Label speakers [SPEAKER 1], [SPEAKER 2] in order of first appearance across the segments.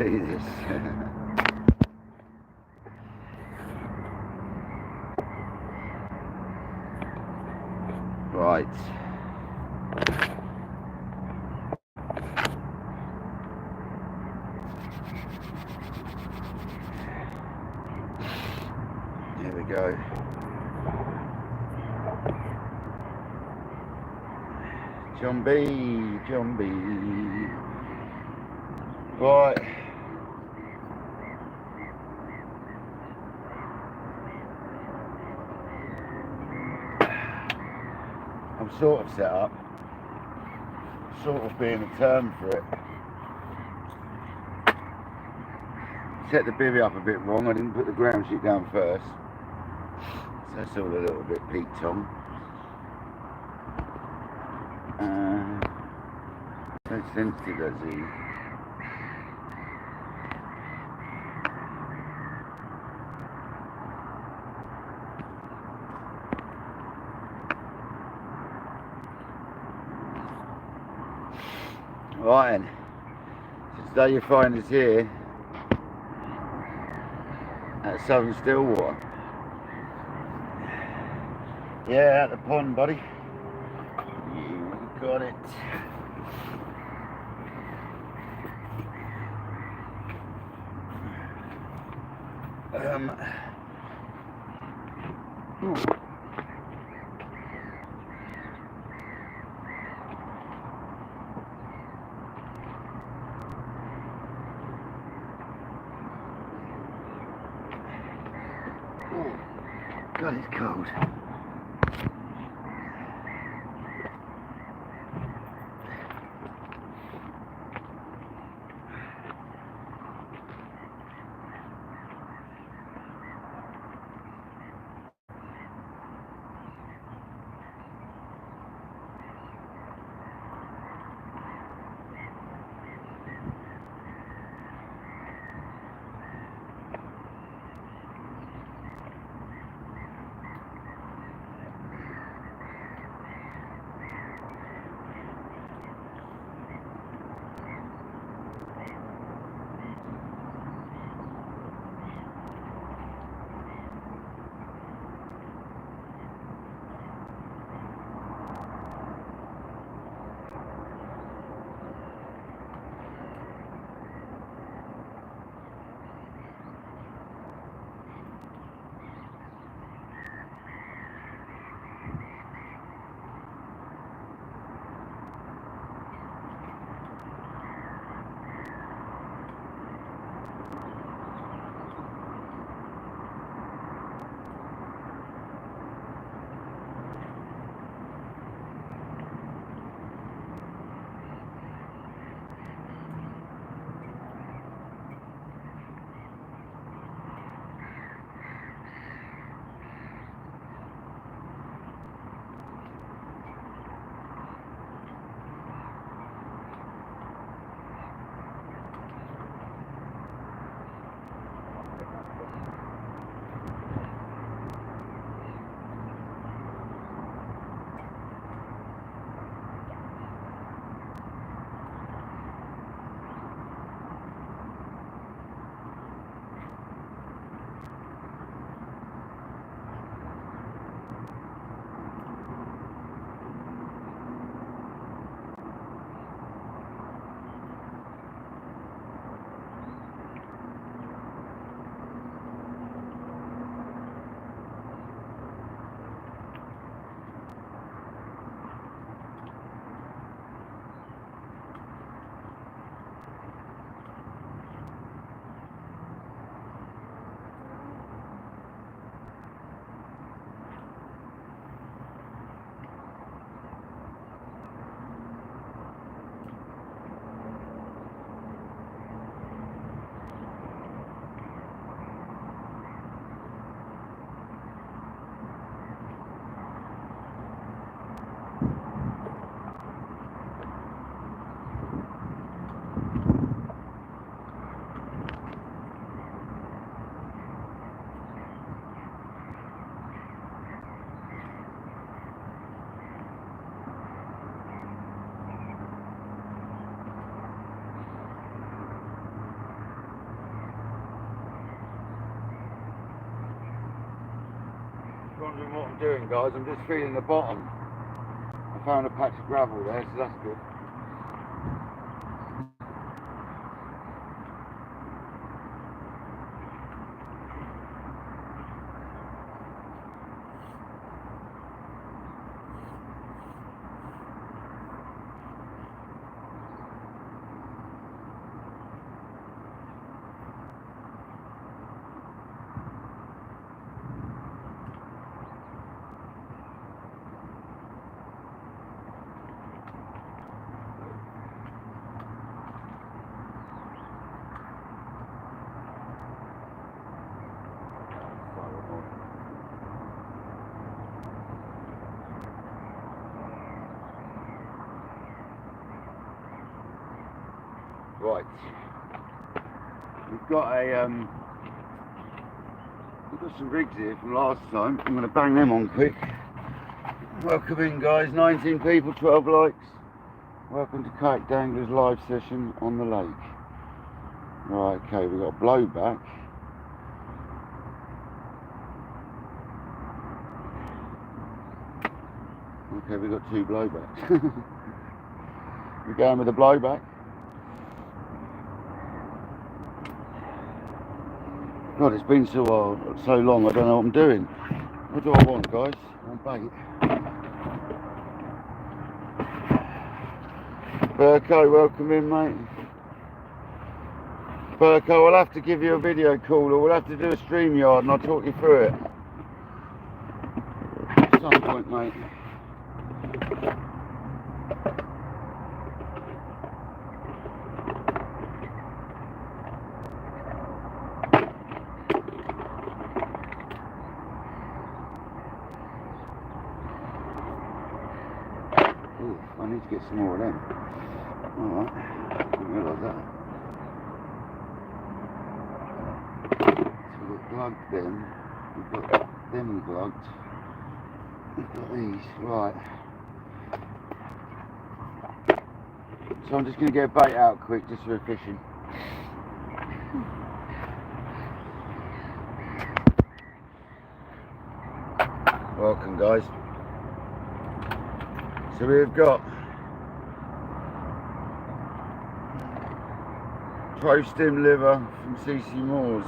[SPEAKER 1] Jesus. Right. Here we go. John B. Right. I'm sort of set up. Sort of being a term for it. Set the bivvy up a bit wrong. I didn't put the ground sheet down first. So that's all a little bit peaked on. So sensitive, that zoom. Right then. So today you find us here at Southern Stillwater. Yeah, at the pond, buddy. You got it. Ooh. God, it's cold. wondering what I'm doing, guys, I'm just feeling the bottom. I found a patch of gravel there, so that's good. Right, we've got some rigs here from last time. I'm going to bang them on quick. Welcome in, guys. 19 people, 12 likes. Welcome to KayakDangler's live session on the lake. Right, okay, we've got blowback. Okay, we've got 2 blowbacks. We're going with the blowback. God, it's been so long, I don't know what I'm doing. What do I want, guys? I want bait. Burko, welcome in, mate. Burko, I'll have to give you a video call, or we'll have to do a StreamYard and I'll talk you through it. At some point, mate. Ooh, I need to get some more of them. Alright, didn't realise that. So we've got glugged them, we've got them glugged, we've got these, right. So I'm just going to get a bait out quick just for fishing. Welcome, guys. So we've got Pro Stim Liver from CC Moore's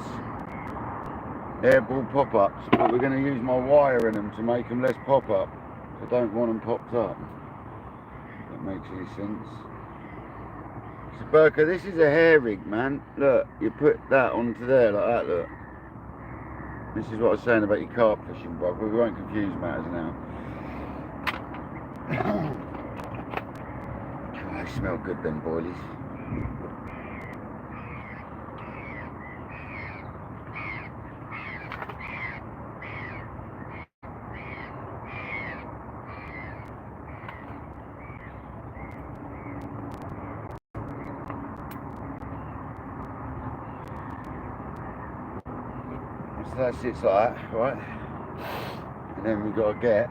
[SPEAKER 1] airball pop-ups, but we're going to use my wire in them to make them less pop-up. I don't want them popped up. If that makes any sense. So Burka, this is a hair rig, man. Look, you put that onto there like that, look. This is what I was saying about your carp fishing, bro. We won't confuse matters now. God, they smell good, them boilies. So that sits like that, right? And then we've got to get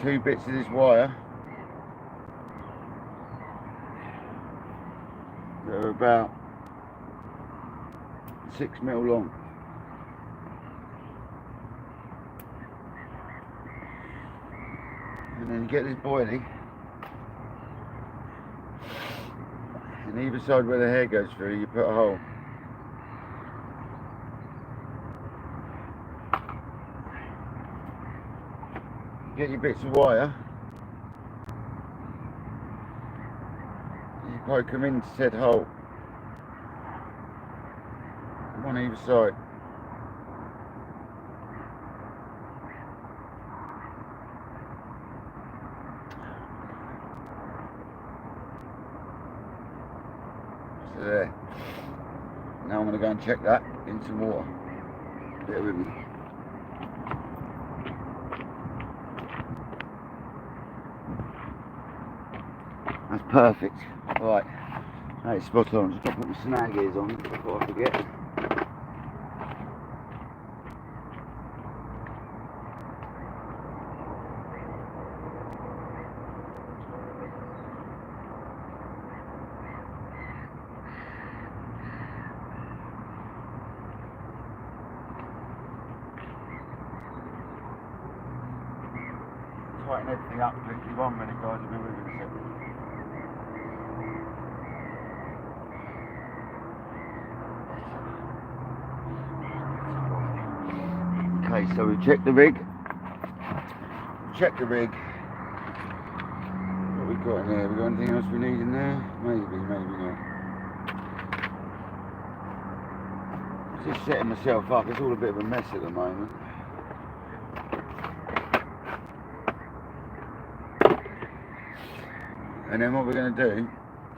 [SPEAKER 1] 2 bits of this wire that are about 6 mil long. And then you get this boilie, and either side where the hair goes through, you put a hole. Get your bits of wire, you poke them into said hole, one either side. So there. Now I'm going to go and check that in some water. Bear with me. That's perfect. Right, that is spot on. Just got to put my snag ears on before I forget. tighten everything up quickly. 1 minute, guys, I'll be with you in a second. Okay, so we checked the rig. What we got in there? We got anything else we need in there? Maybe not. Just setting myself up. It's all a bit of a mess at the moment. And then what we're going to do,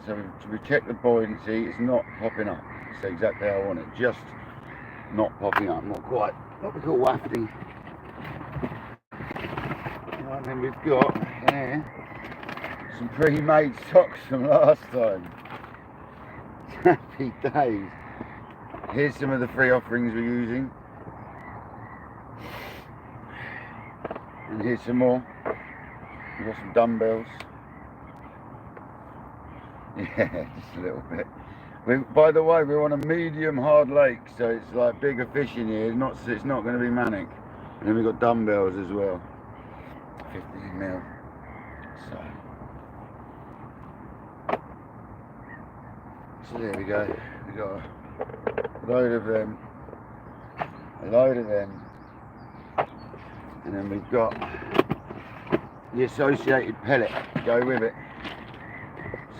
[SPEAKER 1] so we check the buoyancy. It's not popping up. It's exactly how I want it. Just not popping up. Not quite. What we call wafting. And then we've got here some pre-made socks from last time. Happy days. Here's some of the free offerings we're using. And here's some more. We've got some dumbbells. Yeah, just a little bit. By the way, we're on a medium hard lake, so it's like bigger fish in here. It's not going to be manic. And then we've got dumbbells as well. 15 mil. So there we go. We got a load of them. And then we've got the associated pellet to go with it.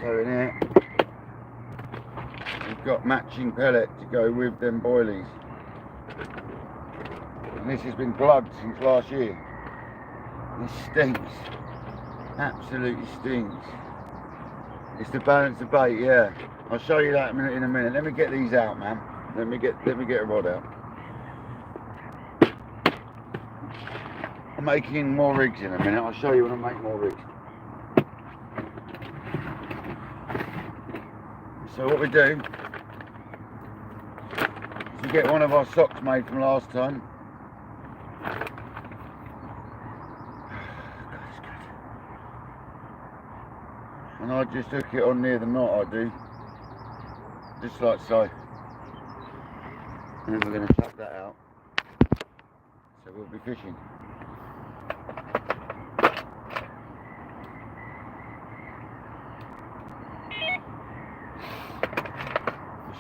[SPEAKER 1] So in here we've got matching pellet to go with them boilies. And this has been plugged since last year. This stinks. Absolutely stinks. It's to balance the bait, yeah. I'll show you that in a minute. Let me get these out, man. Let me get a rod out. I'm making more rigs in a minute. I'll show you when I make more rigs. So what we do is we get one of our socks made from last time. And I just hook it on near the knot, I do. Just like so. And then we're going to chuck that out. So we'll be fishing.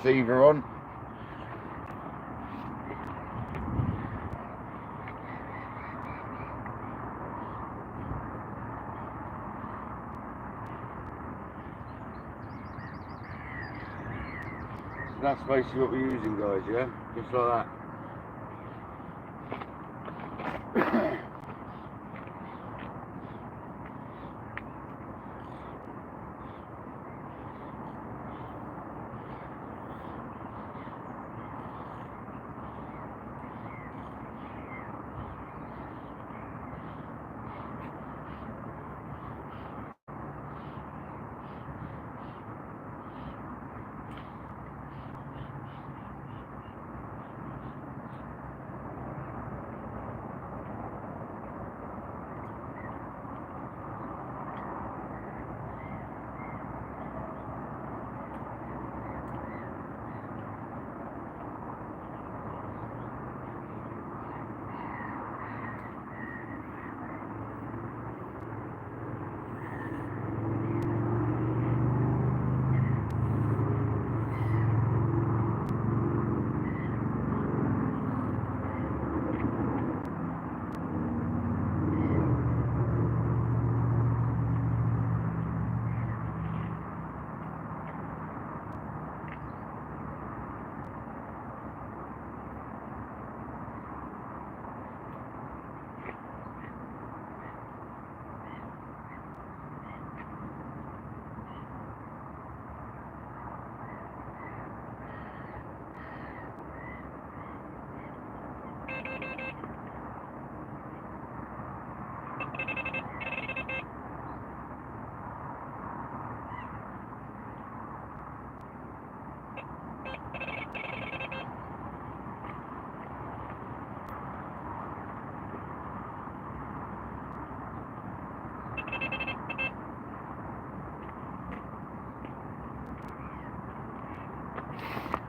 [SPEAKER 1] Receiver on. So that's basically what we're using, guys, yeah? Just like that.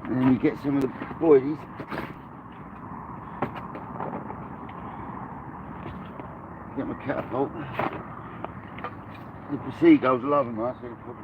[SPEAKER 1] And then you get some of the boilies. Get my catapult. The seagulls love them, right? So you probably...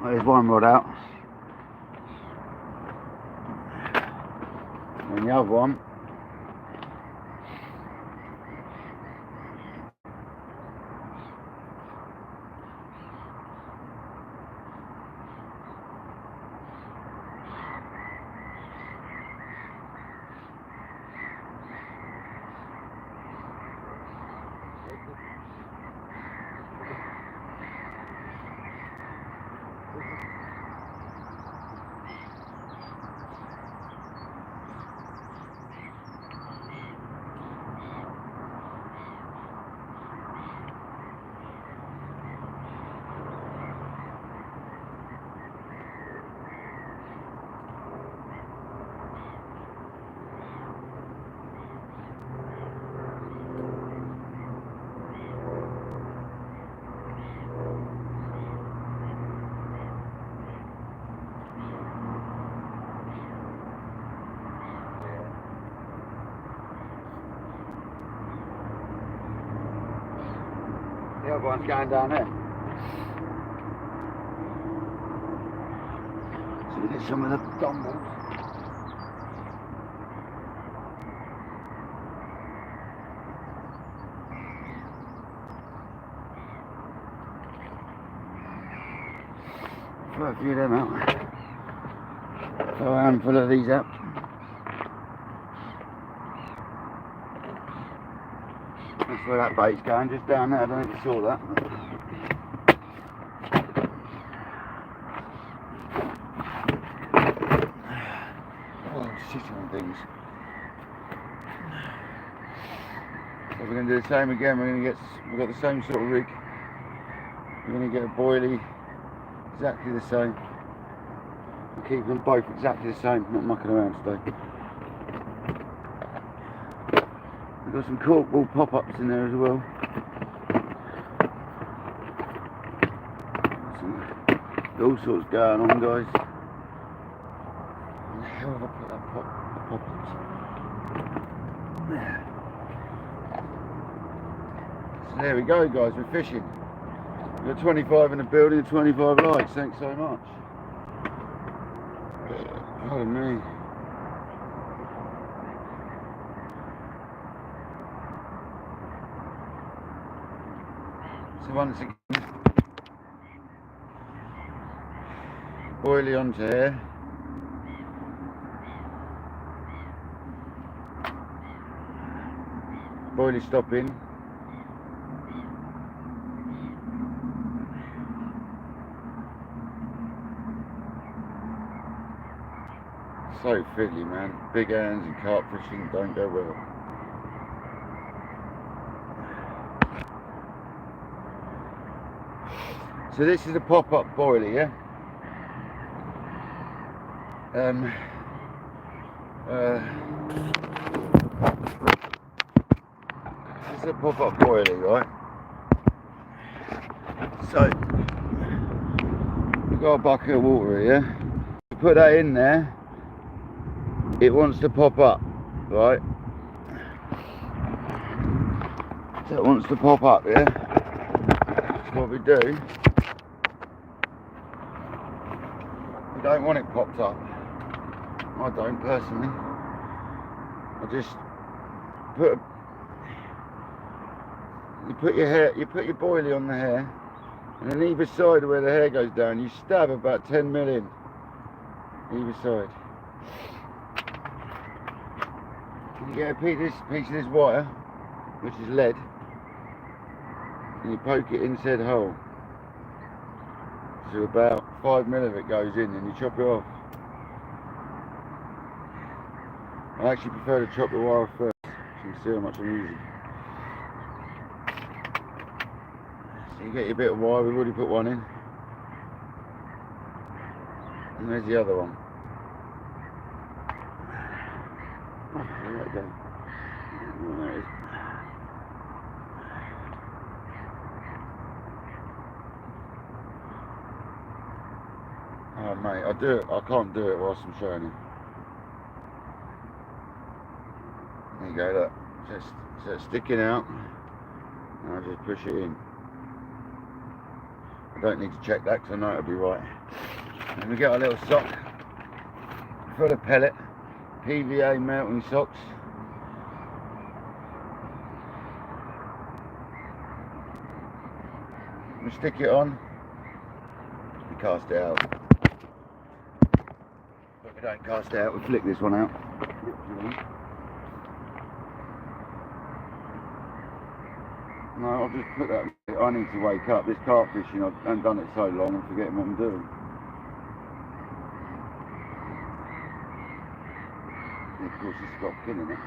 [SPEAKER 1] Well, there's one rod out. And the other one. The other one's going down there. So we get some of the dumbbells. Throw a few of them out. Throw a handful of these out. That's where that bait's going, just down there. I don't know if you saw that. Oh, sitting on things. So we're going to do the same again. We've got the same sort of rig. We're going to get a boilie, exactly the same. We'll keep them both exactly the same, not mucking around today. We've got some corkball pop-ups in there as well. All sorts going on, guys. Where the hell have I put that pop-ups? There. So there we go, guys. We're fishing. We've got 25 in the building and 25 likes. Thanks so much. Pardon me. So once again, boilie onto here. Boilie stopping. So fiddly, man. Big hands and carp fishing don't go well. So this is a pop-up boilie, yeah? This is a pop-up boilie, right? So, we've got a bucket of water here. You put that in there, it wants to pop up, right? So it wants to pop up, yeah? That's what we do. We don't want it popped up. I don't personally. I just put you put your boilie on the hair, and then either side of where the hair goes down, you stab about 10 mil in either side. You get a piece of this wire, which is lead, and you poke it in said hole. So about 5 mil of it goes in, and you chop it off. I actually prefer to chop the wire first, so you can see how much I'm using. So you get your bit of wire, we've already put one in. And there's the other one. Oh, there that go. Oh, there it is. Oh mate, I can't do it whilst I'm showing you. There you go, look. So it's sticking out. And I'll just push it in. I don't need to check that because I know it'll be right. And we get our little sock full of pellet, PVA melting socks. We stick it on and cast it out. But we don't cast it out, we flick this one out. No, I'll just put that. I need to wake up. This carp fishing, I haven't done it so long, I'm forgetting what I'm doing. And of course, it's got killing it.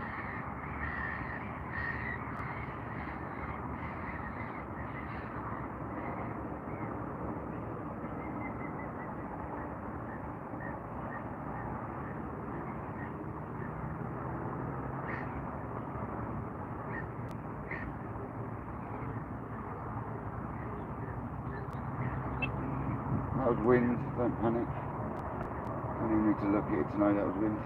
[SPEAKER 1] That was wind, don't panic. Don't even need to look at it to know that was wind.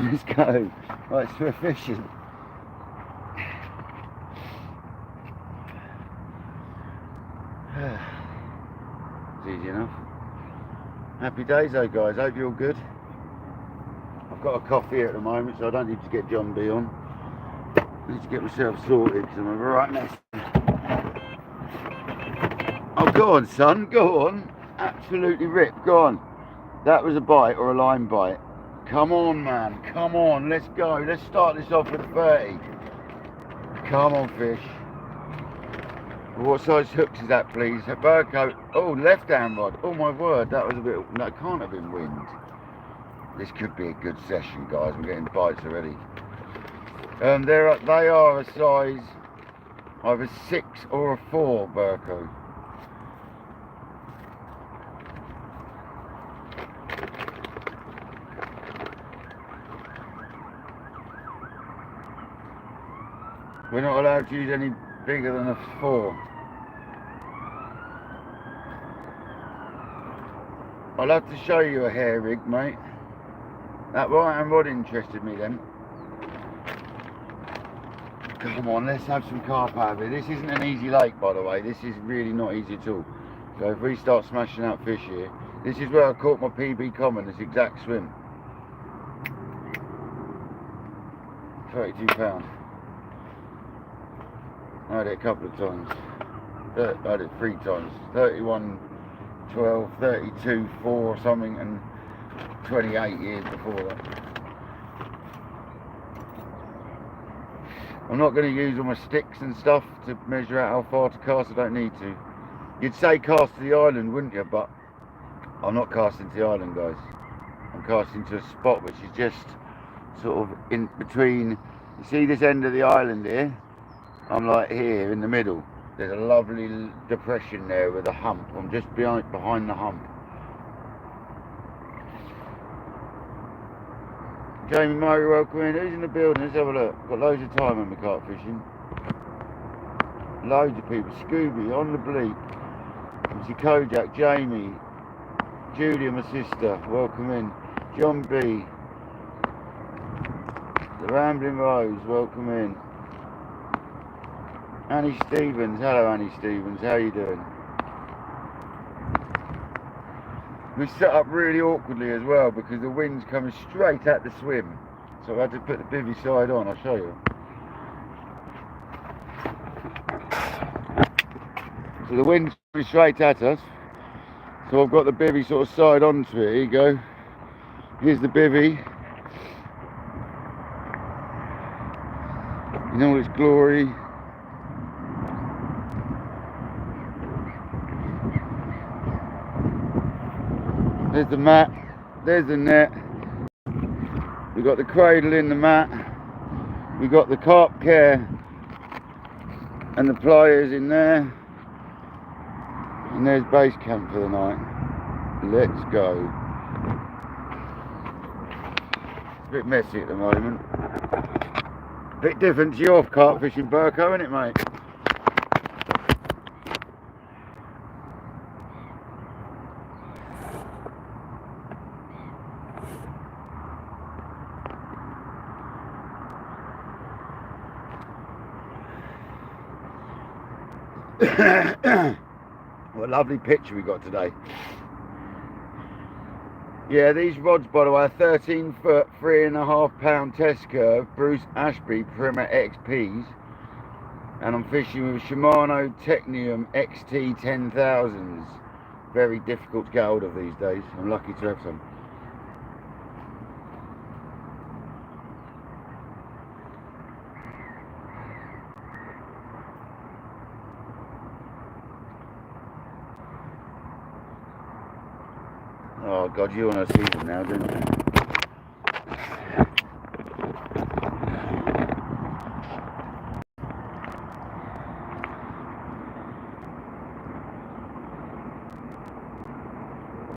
[SPEAKER 1] Let's go. Right, so we're fishing. It's easy enough. Happy days though guys, hope you're all good. I've got a cough here at the moment so I don't need to get John B on. I need to get myself sorted because I'm a right mess. Oh go on son, go on. Absolutely rip, go on. That was a bite or a line bite. Come on man, come on, let's go. Let's start this off with 30. Come on fish. What size hooks is that please? A Burko. Oh, left hand rod. Oh my word, that was a bit, no, it can't have been wind. This could be a good session guys, we're getting bites already. They are a size either 6 or a 4 Burko. We're not allowed to use any bigger than a 4. I'll have to show you a hair rig, mate. That right hand rod interested me then. Come on, let's have some carp out of it. This isn't an easy lake, by the way. This is really not easy at all. So if we start smashing out fish here, this is where I caught my PB common, this exact swim. 32 pounds. I had it a couple of times. I had it 3 times. 31 12, 32, 4 or something, and 28 years before that. I'm not going to use all my sticks and stuff to measure out how far to cast. I don't need to. You'd say cast to the island, wouldn't you? But I'm not casting to the island, guys. I'm casting to a spot which is just sort of in between. You see this end of the island here? I'm like here in the middle. There's a lovely depression there with a hump. I'm just behind the hump. Jamie Murray, welcome in. Who's in the building? Let's have a look. Got loads of time on the carp fishing. Loads of people. Scooby, on the bleep. Mr. Kojak, Jamie, Julia, my sister, welcome in. John B. The Rambling Rose, welcome in. Annie Stevens, hello Annie Stevens, how you doing? We set up really awkwardly as well because the wind's coming straight at the swim. So I had to put the bivvy side on, I'll show you. So the wind's coming straight at us. So I've got the bivvy sort of side onto it, here you go. Here's the bivvy. In all its glory. There's the mat, there's the net. We've got the cradle in the mat. We've got the carp care and the pliers in there. And there's base camp for the night. Let's go. It's a bit messy at the moment. A bit different to your carp fishing, Burko, isn't it, mate? What a lovely picture we got today. Yeah, these rods, by the way, are 13 foot, 3.5 pound test curve, Bruce Ashby Primer XPs. And I'm fishing with Shimano Technium XT 10,000s. Very difficult to get hold of these days. I'm lucky to have some. Oh God, you want to see them now, don't you?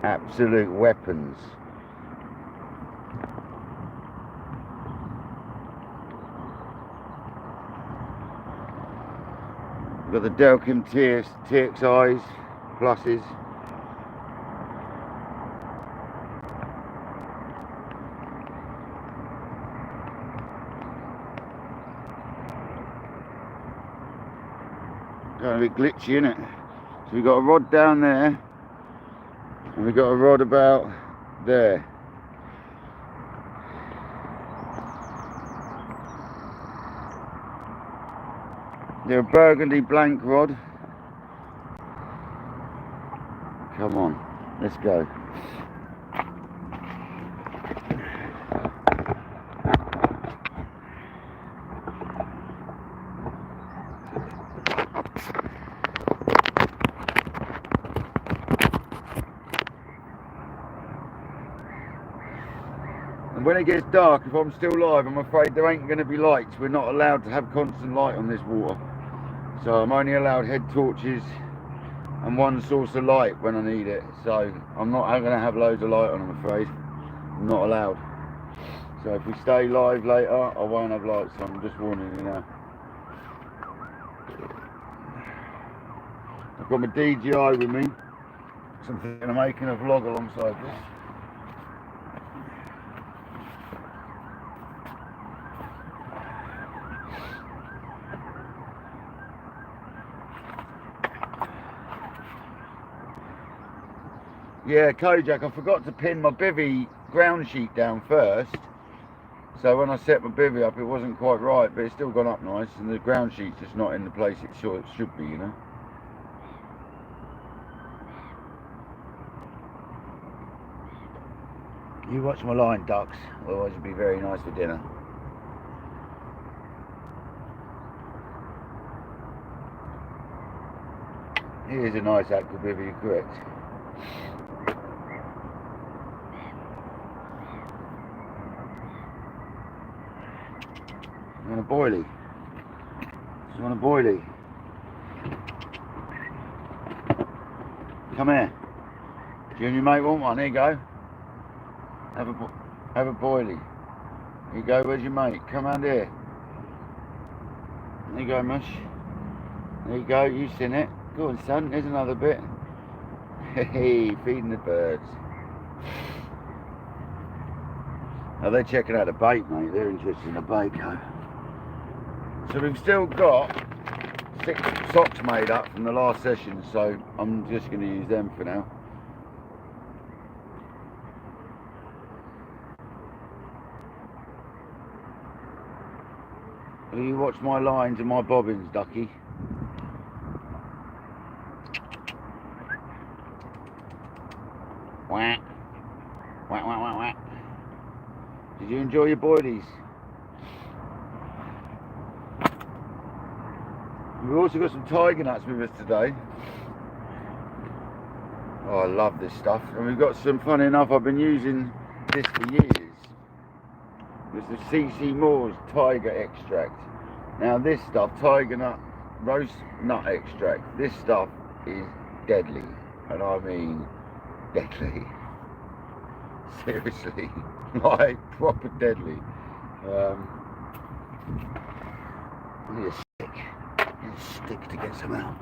[SPEAKER 1] Absolute weapons. We've got the Delkim TXIs, pluses. Going a bit glitchy, isn't it? So we've got a rod down there, and we've got a rod about there. They're a burgundy blank rod. Come on, let's go. When it gets dark, if I'm still live, I'm afraid there ain't going to be lights. We're not allowed to have constant light on this water. So I'm only allowed head torches and one source of light when I need it. So I'm not going to have loads of light on, I'm afraid. I'm not allowed. So if we stay live later, I won't have lights on. I'm just warning you now. I've got my DJI with me. So I'm going to make a vlog alongside this. Yeah, Kojak, I forgot to pin my bivvy ground sheet down first. So when I set my bivvy up, it wasn't quite right, but it's still gone up nice, and the ground sheet's just not in the place it should be, you know. You watch my line, ducks, otherwise it'll be very nice for dinner. Here's a nice aquabivy, you're correct. You want a boilie? You want a boilie? Come here. Do you and your mate want one? Here you go. Have a boilie. Here you go. Where's your mate? Come round here. There you go, mush. There you go. You've seen it. Go on, son. There's another bit. Hey, feeding the birds. Now they're checking out the bait, mate. They're interested in the bait, though. So we've still got 6 socks made up from the last session, so I'm just going to use them for now. Will you watch my lines and my bobbins, ducky? Whack. Whack, whack, whack, whack. Did you enjoy your boilies? We've also got some tiger nuts with us today. Oh, I love this stuff. And we've got some, funny enough, I've been using this for years. It's the C.C. Moore's tiger extract. Now this stuff, tiger nut, roast nut extract, this stuff is deadly. And I mean deadly. Seriously. Like, proper deadly. I need a stick. Stick to get some out.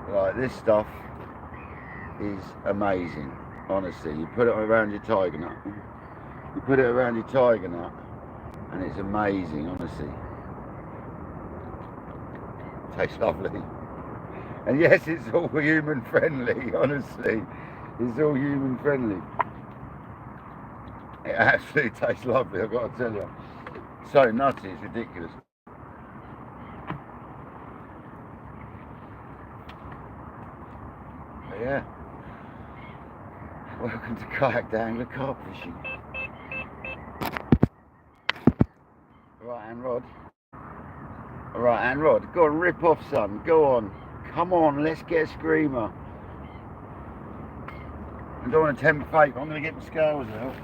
[SPEAKER 1] Right, this stuff is amazing, honestly. You put it around your tiger nut. You put it around your tiger nut and it's amazing, honestly. Tastes lovely. And yes, it's all human friendly, honestly. It's all human friendly. It absolutely tastes lovely, I've got to tell you. So nutty, it's ridiculous. But yeah. Welcome to KayakDangler carp fishing. Right hand rod. Right hand rod. Go on, rip off, son. Go on. Come on, let's get a screamer. I don't want to tempt fate, but I'm going to get my scales out.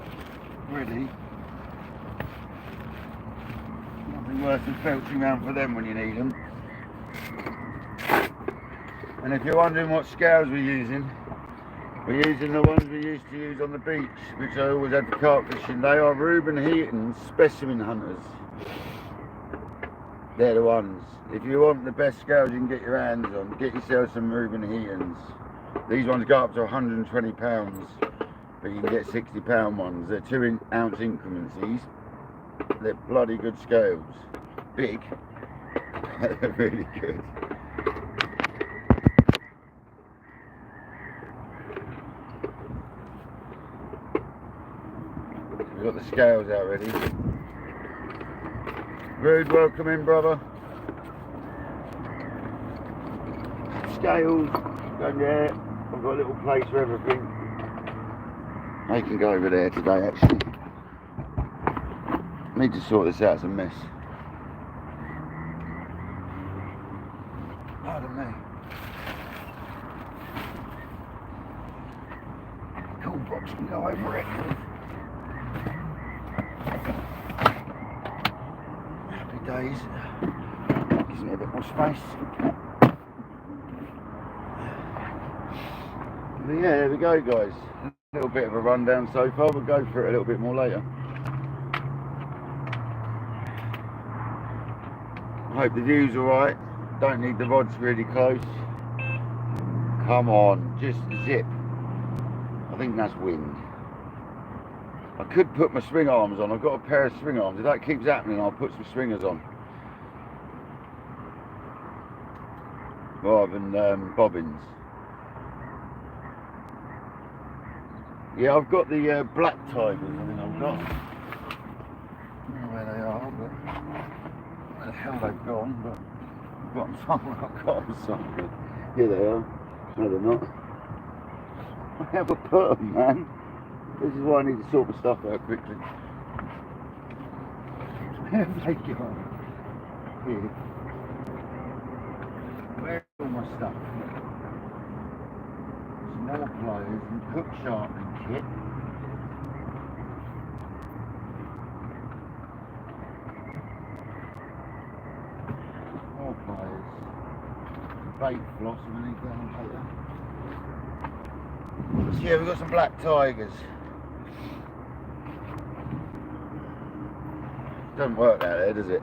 [SPEAKER 1] Ready. Nothing worse than felching around for them when you need them. And if you're wondering what scales we're using the ones we used to use on the beach, which I always had for carp fishing. They are Reuben Heaton's Specimen Hunters. They're the ones. If you want the best scales you can get your hands on, get yourself some Reuben Heaton's. These ones go up to 120 pounds, but you can get 60 pound ones. They're 2 ounce increments, these. They're bloody good scales. Big. They're really good. We've got the scales out ready. Rude, welcome in, brother. Scales, go there. I've got a little place for everything. They can go over there today, actually. I need to sort this out, it's a mess. Pardon me. Cool box can go over it. Happy days. Gives me a bit more space. But yeah, there we go, guys. A little bit of a rundown so far. We'll go for it a little bit more later. I hope the view's alright. Don't need the rods really close. Come on, just zip. I think that's wind. I could put my swing arms on. I've got a pair of swing arms. If that keeps happening, I'll put some swingers on. Rather than bobbins. Yeah, I've got the black tigers, I think I've got. I don't know where they are, but the hell they've gone, but I've got them somewhere. I've got them somewhere. Here they are. No, they're not. I never put them, man. This is why I need to sort my stuff out quickly. Where have they gone? Here. Where's all my stuff? Small pliers and hook sharpening kit. More pliers. Bait floss, and we need to go and take that. So yeah, we've got some black tigers. Doesn't work out there, does it?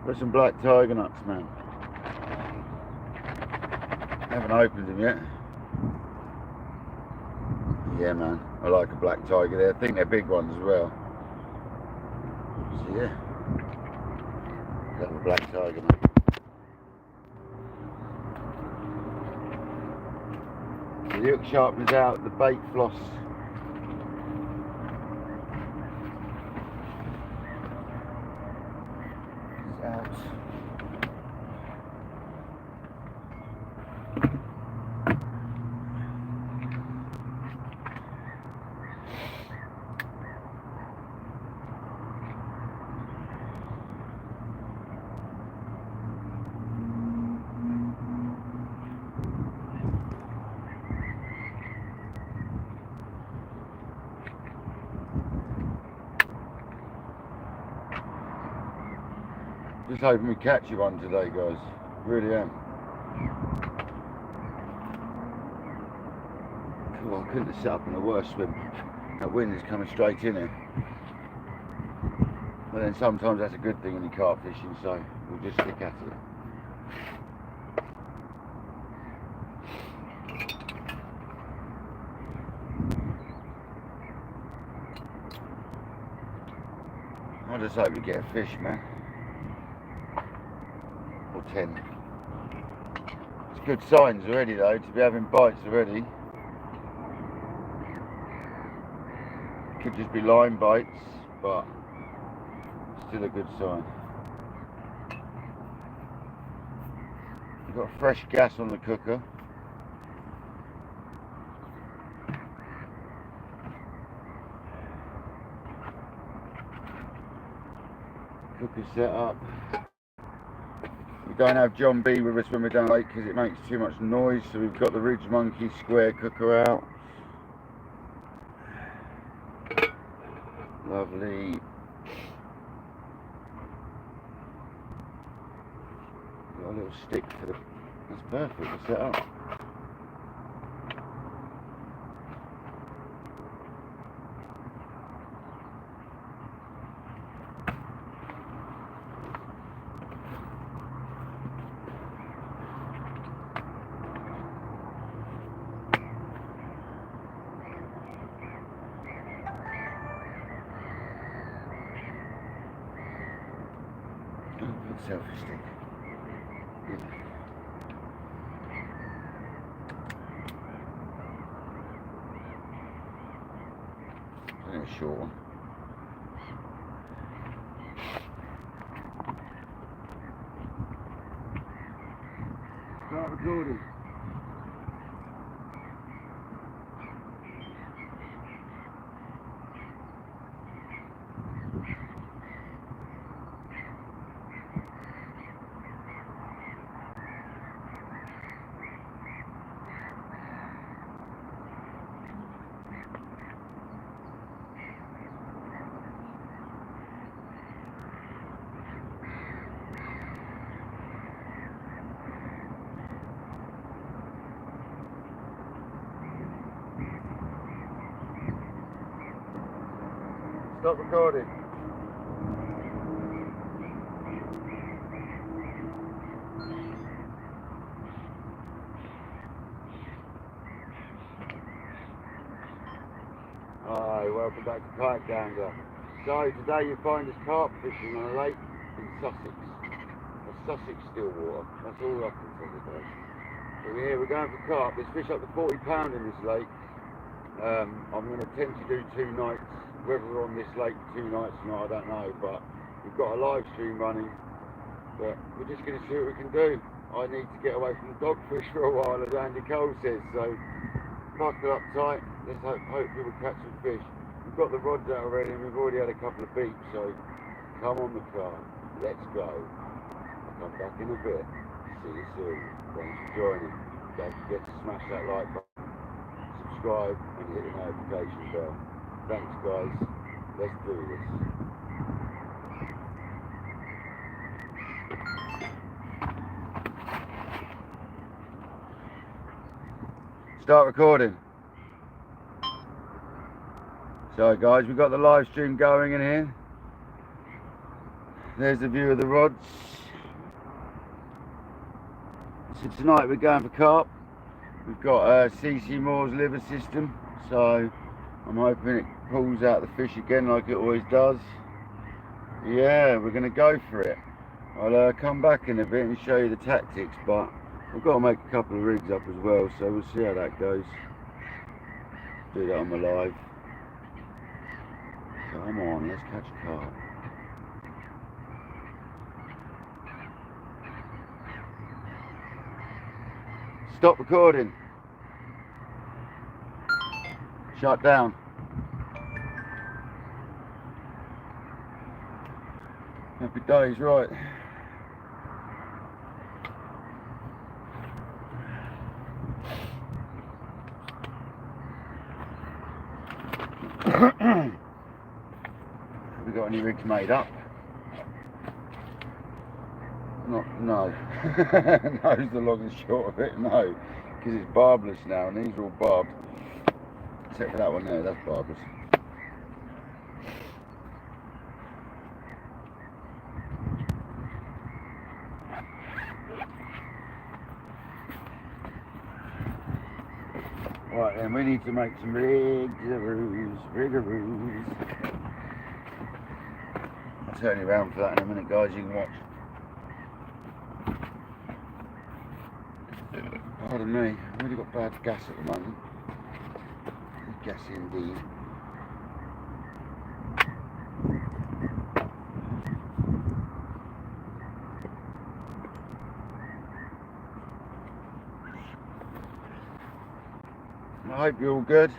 [SPEAKER 1] Got some black tiger nuts, man. Haven't opened them yet. Yeah, man, I like a black tiger there. I think they're big ones as well. So yeah, got a black tiger, man. So the hook sharpener's out, the bait floss is out. Just hoping we catch you one today, guys. Really am. Cool, I couldn't have set up in a worse swim. That wind is coming straight in here. But then sometimes that's a good thing when you're carp fishing, so we'll just stick at it. I just hope we get a fish, man. Or 10. It's good signs already though, to be having bites already. Could just be line bites, but still a good sign. We've got fresh gas on the cooker. Cooker set up. We don't have John B with us when we're down lake because it makes too much noise, so we've got the Ridge Monkey square cooker out. Lovely. Got a little stick for the. That's perfect to set up. Selfie stick. Yeah. A short one. Start recording. Stop recording. Hi, welcome back to KayakDangler. So today you find us carp fishing on a lake in Sussex. A Sussex Stillwater. That's all I can tell you today. So we're going for carp. There's fish up to 40 pounds in this lake. I'm going to attempt to do 2 nights whether we're on this lake for 2 nights or not, I don't know, but we've got a live stream running, but we're just going to see what we can do. I need to get away from the dogfish for a while, as Andy Cole says, so buckle up tight. Let's hopefully we'll catch some fish. We've got the rods out already and we've already had a couple of beeps, so come on the Carp, let's go. I'll come back in a bit. See you soon. Thanks for joining. Don't forget to smash that like button, subscribe and hit the notification bell. Thanks guys, let's do this. Start recording. So guys, we've got the live stream going in here. There's the view of the rods. So tonight we're going for carp. We've got a CC Moore's liver system, so I'm hoping it pulls out the fish again like it always does. Yeah, we're going to go for it. I'll come back in a bit and show you the tactics, but I've got to make a couple of rigs up as well, so we'll see how that goes. Do that on the live. Come on, let's catch a carp. Stop recording. Shut down. Happy days, right. Have we got any rigs made up? No. No's the long and short of it, no. Because it's barbless now, and these are all barbed. Except for that one there, that's barbless. Right then, we need to make some rigaroos. I'll turn you around for that in a minute, guys, you can watch. Pardon me, I've really got bad gas at the moment. Gas indeed. I hope you're all good.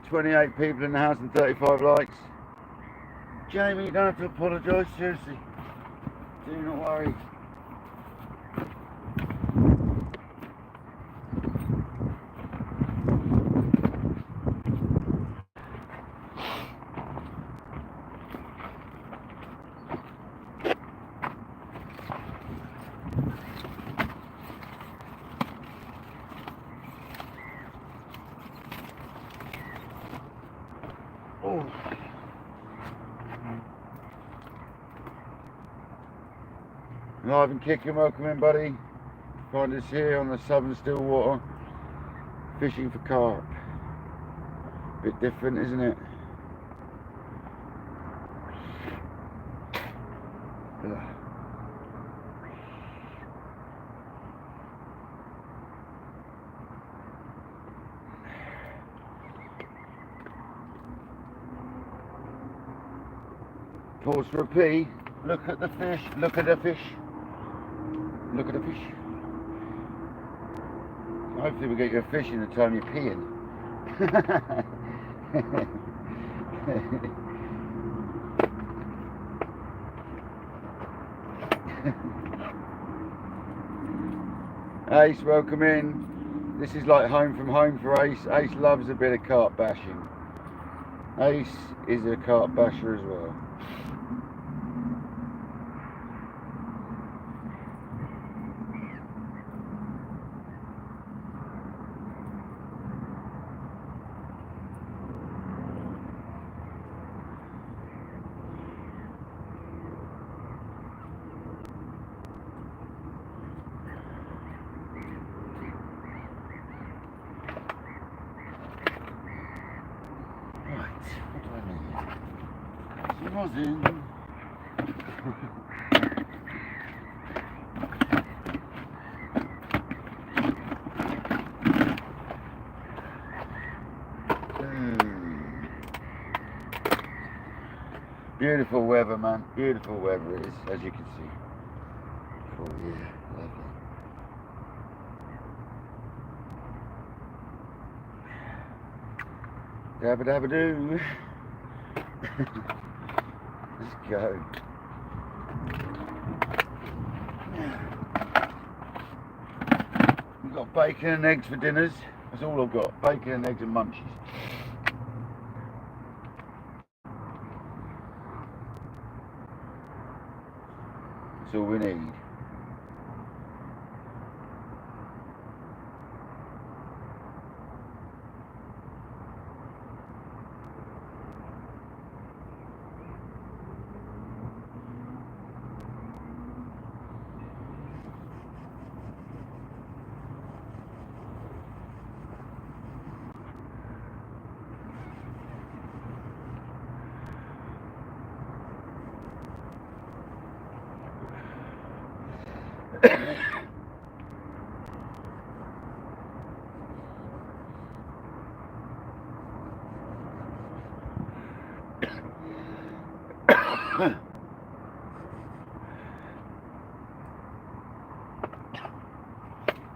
[SPEAKER 1] 28 people in the house and 35 likes. Jamie, you don't have to apologise, seriously. Do not worry. Oh. Live and kicking, welcome in, buddy. Find us here on the southern Stillwater, fishing for carp. Bit different, isn't it? Ugh. Pause for a pee. Look at the fish. Look at the fish. Look at the fish. Hopefully we get you a fish in the time you're peeing. Ace, welcome in. This is like home from home for Ace. Ace loves a bit of carp bashing. Ace is a carp basher as well. In. Beautiful weather, man. Beautiful weather it is, as you can see. Oh yeah, lovely. Dabba dabba doo. Let's go. We've got bacon and eggs for dinners. That's all I've got. Bacon and eggs and munchies. That's all we need.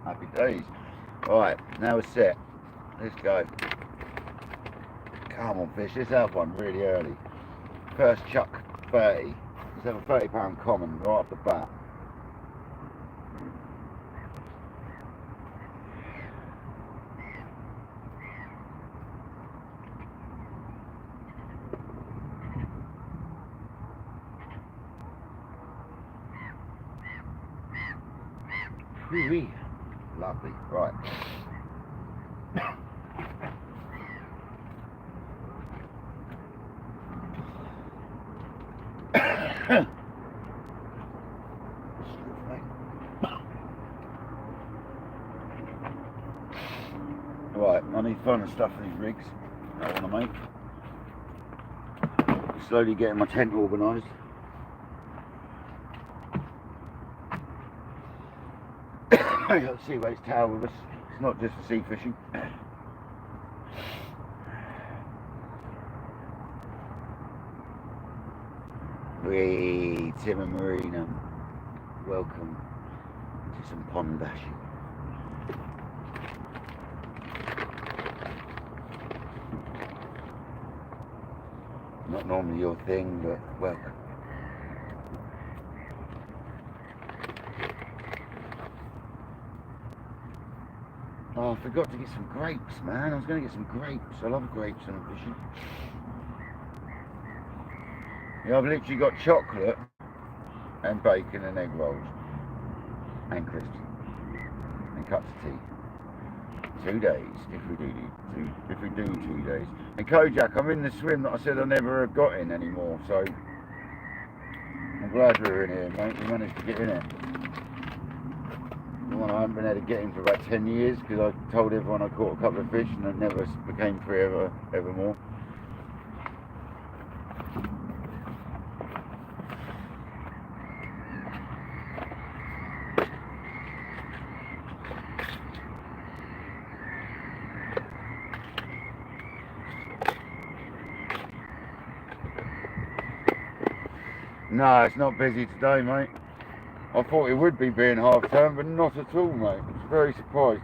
[SPEAKER 1] Happy days. Right, now we're set. Let's go. Come on, fish. Let's have one really early. First chuck 30. Let's have a £30 common right off the bat. Whee-wee. Lovely. Right. Right, I need fun and stuff for these rigs I want to make. Slowly getting my tent organised. You've got the sea waste towel with us. It's not just for sea fishing. Hey, Tim and Marina, welcome to some pond dashing. Not normally your thing, but welcome. Oh, I forgot to get some grapes, man. I was going to get some grapes. I love grapes when I'm fishing. Yeah, I've literally got chocolate and bacon and egg rolls and crisps and cups of tea. 2 days, if we do 2 days. And Kojak, I'm in the swim that I said I never have got in anymore, so I'm glad we're in here, mate. We managed to get in it. The one I haven't been able to get in for about 10 years because I told everyone I caught a couple of fish and it never became free ever more. No, it's not busy today, mate. I thought it would be being half term, but not at all, mate. I was very surprised.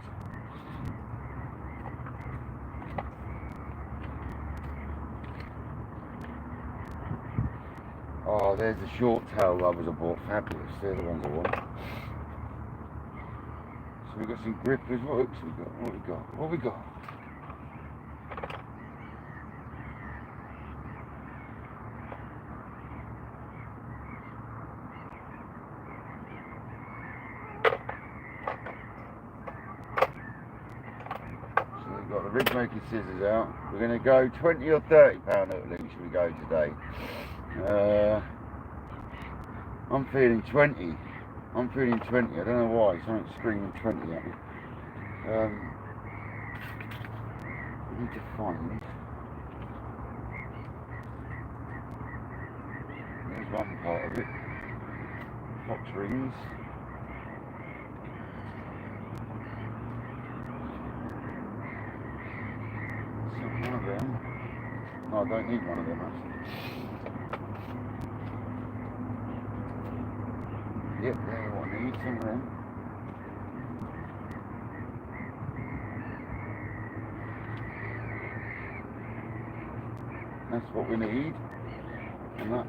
[SPEAKER 1] Oh, there's the short tail rubbers I bought. Fabulous. They're the ones I want. So we've got some grippers. What hooks we got? What we got? What we got? Got the rig making scissors out. We're going to go £20 or £30 at least we go today. I'm feeling 20. I'm feeling 20. I don't know why. Something's screaming 20 at me. I need to find. There's one part of it. Fox rings. One of them. No, I don't need one of them actually. Yep, they're what I need, some of them. That's what we need. And that.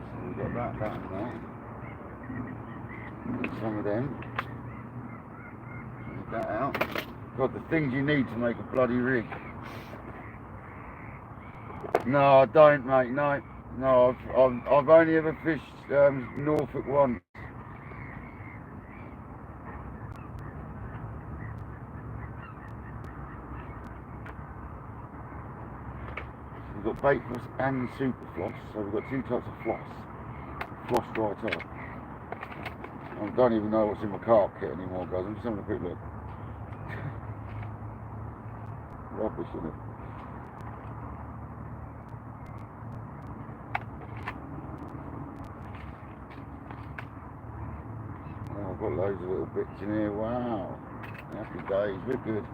[SPEAKER 1] So we've got that and that. Need some of them. Get that out. Got the things you need to make a bloody rig. No, I don't, mate. No, I've only ever fished Norfolk once. We've got bait floss and super floss, so we've got two types of floss. Floss right up. I don't even know what's in my carp kit anymore, guys. I'm just having a quick look. Rubbish, isn't it? Oh, I've got loads of little bits in here. Wow. Happy days. We're good.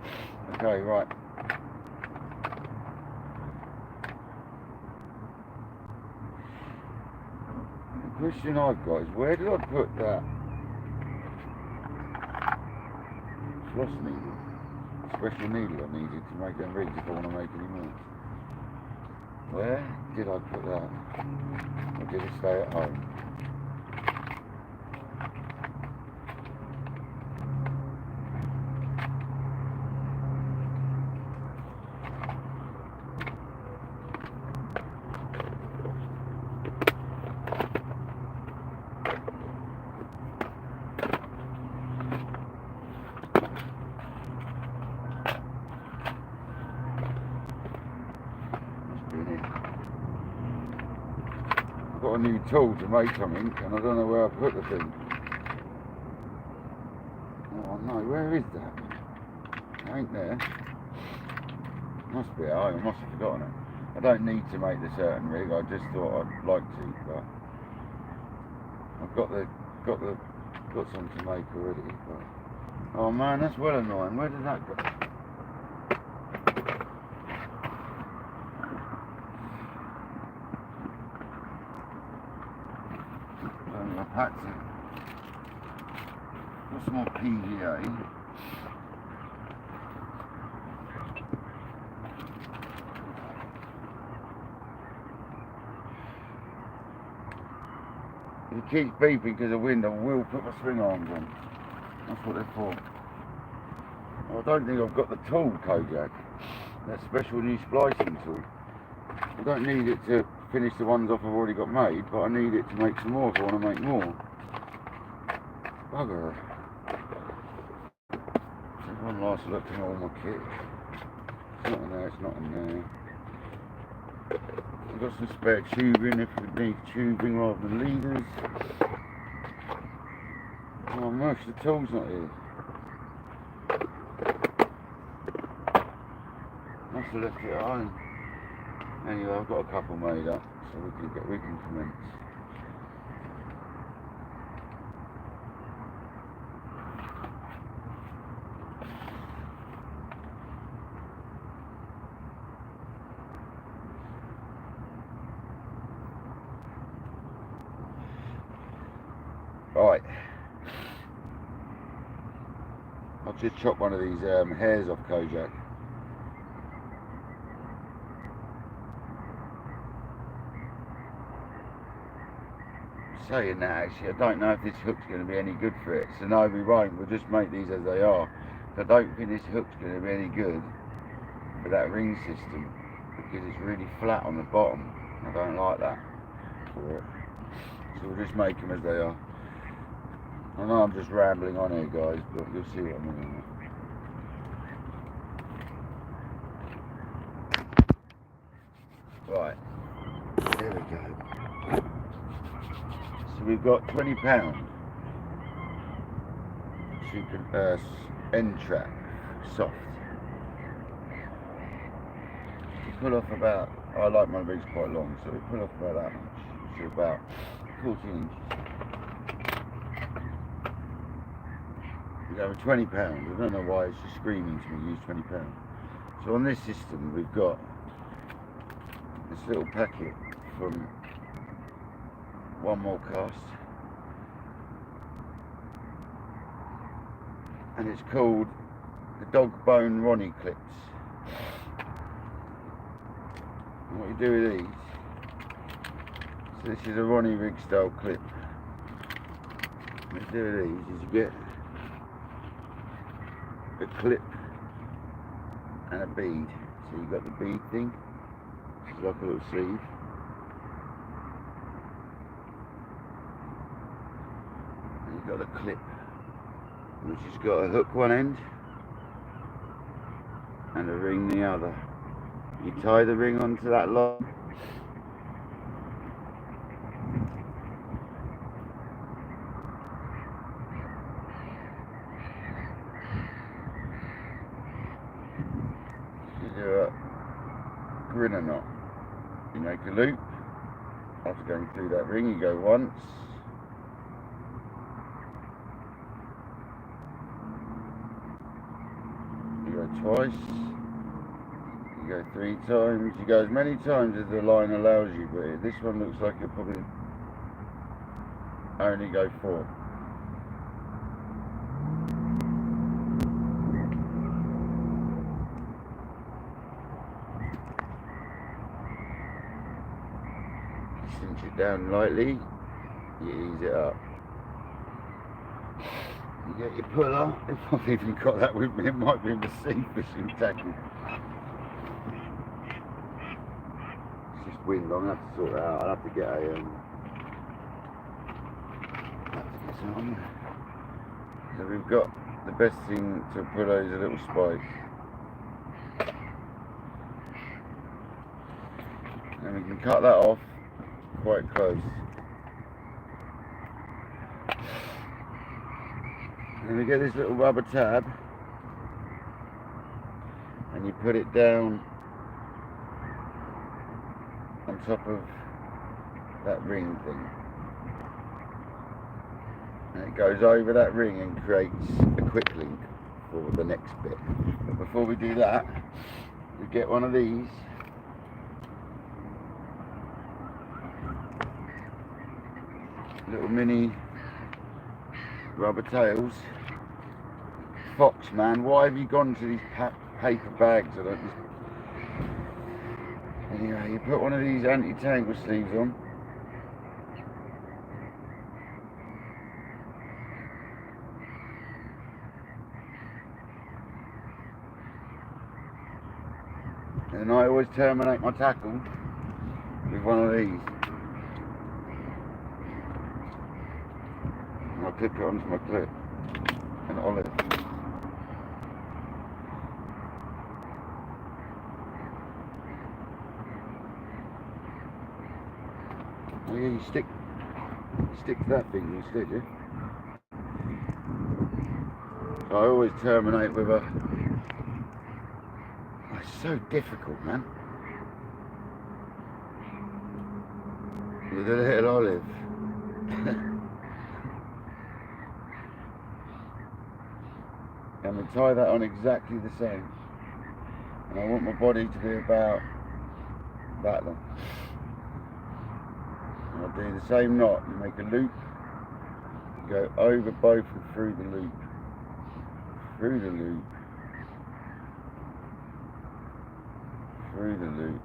[SPEAKER 1] Okay, right. The question I've got is, where did I put that floss needle? Special needle I needed to make them rigs if I want to make any more. Where did I put that? Or did it stay at home? I've got a new tool to make something and I don't know where I put the thing. Oh no, where is that? It ain't there. Must be at home, I must have forgotten it. I don't need to make the certain rig, I just thought I'd like to, but I've got some to make already. But oh man, that's well annoying. Where did that go? I've had to. Got some more PVA. If it keeps beeping because of wind, I will put my swing arms on. That's what they're for. I don't think I've got the tool, Kojak. That special new splicing tool. I don't need it to finish the ones off I've already got made, but I need it to make some more if I want to make more. Bugger. Take one last look at all my kit. It's not in there, it's not in there. I've got some spare tubing if we need tubing rather than leaders. Oh, most of the tool's not here. Must have left it at home. Anyway, I've got a couple made up, so we can commence. Right. I'll just chop one of these hairs off Kojak. Saying that, actually, I don't know if this hook's going to be any good for it. So no, we won't. We'll just make these as they are. I don't think this hook's going to be any good for that ring system because it's really flat on the bottom. I don't like that for it. So we'll just make them as they are. I know I'm just rambling on here, guys, but you'll see what I mean. Right, there we go. So we've got £20 super end trap soft. We pull off about, I like my rigs quite long, so we pull off about that much, so about 14 inches. We go with £20. I don't know why it's just screaming to me, use £20. So on this system we've got this little packet from One More Cast. and it's called the dog bone Ronnie clips. And what you do with these, so this is a Ronnie rig style clip. What you do with these is you get a clip and a bead. So you've got the bead thing, it's like a little sleeve. And you've got a clip, which has got a hook one end and a ring the other. You tie the ring onto that line. You do a grinner knot. You make a loop. After going through that ring, you go once. You go twice. You go 3 times. You go as many times as the line allows you, but this one looks like you'll probably only go 4. Cinch it down lightly, you ease it up. You get your puller. If I've even got that with me, it might be in the sea fishing tackle. It's just wind, I'm gonna have to sort that out. I'll have to get some. So we've got the best thing to puller is a little spike. And we can cut that off quite close. And we get this little rubber tab and you put it down on top of that ring thing. And it goes over that ring and creates a quick link for the next bit. But before we do that, we get one of these. Little mini rubber tails. Fox, man, why have you gone to these paper bags? I don't just... Anyway, you put one of these anti-tangle sleeves on. And I always terminate my tackle with one of these. And I clip it onto my clip, an olive. Oh yeah, you stick to that thing instead, yeah? So I always terminate with a... Oh, it's so difficult, man. With a little olive. And we tie that on exactly the same. And I want my body to be about that long. And I'll do the same knot. You make a loop, you go over both and through the loop. Through the loop. Through the loop.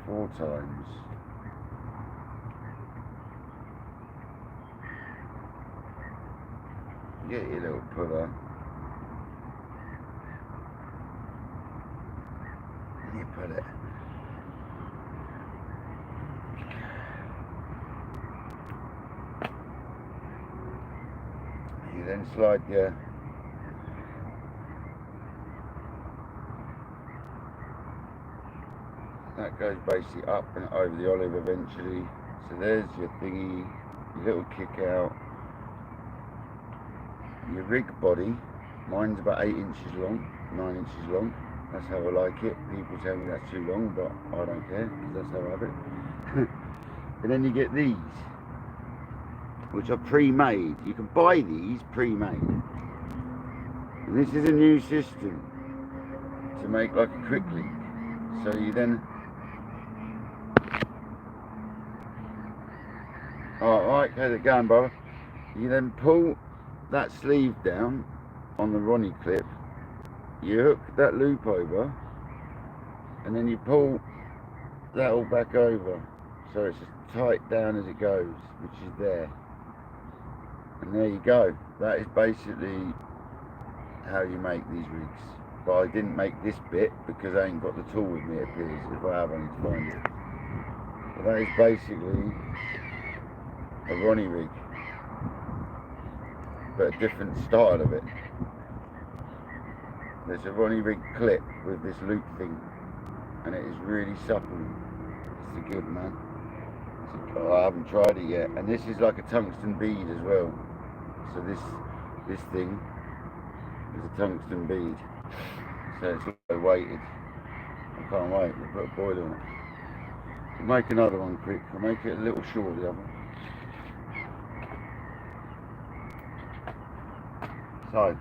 [SPEAKER 1] 4 times. Get your little puller. And you put it. You then slide your that goes basically up and over the olive eventually. So there's your thingy, your little kick out. Your rig body, mine's about 8 inches long, 9 inches long. That's how I like it. People tell me that's too long, but I don't care, because that's how I have it. And then you get these, which are pre-made. You can buy these pre-made. And this is a new system to make like a quick link. So you then... Alright, okay, they're going, brother. You then pull that sleeve down on the Ronnie clip, you hook that loop over and then you pull that all back over, so it's as tight down as it goes, which is there. And there you go. That is basically how you make these rigs. But I didn't make this bit because I ain't got the tool with me, it appears. If I have, I need to find it. But that is basically a Ronnie rig, but a different style of it. There's a Ronnie rig clip with this loop thing, and it is really supple. It's a good, man. I haven't tried it yet, and this is like a tungsten bead as well. So this thing is a tungsten bead, so it's also weighted. I can't wait to put a boiler on it. I'll make another one quick. I'll make it a little short, the other one. So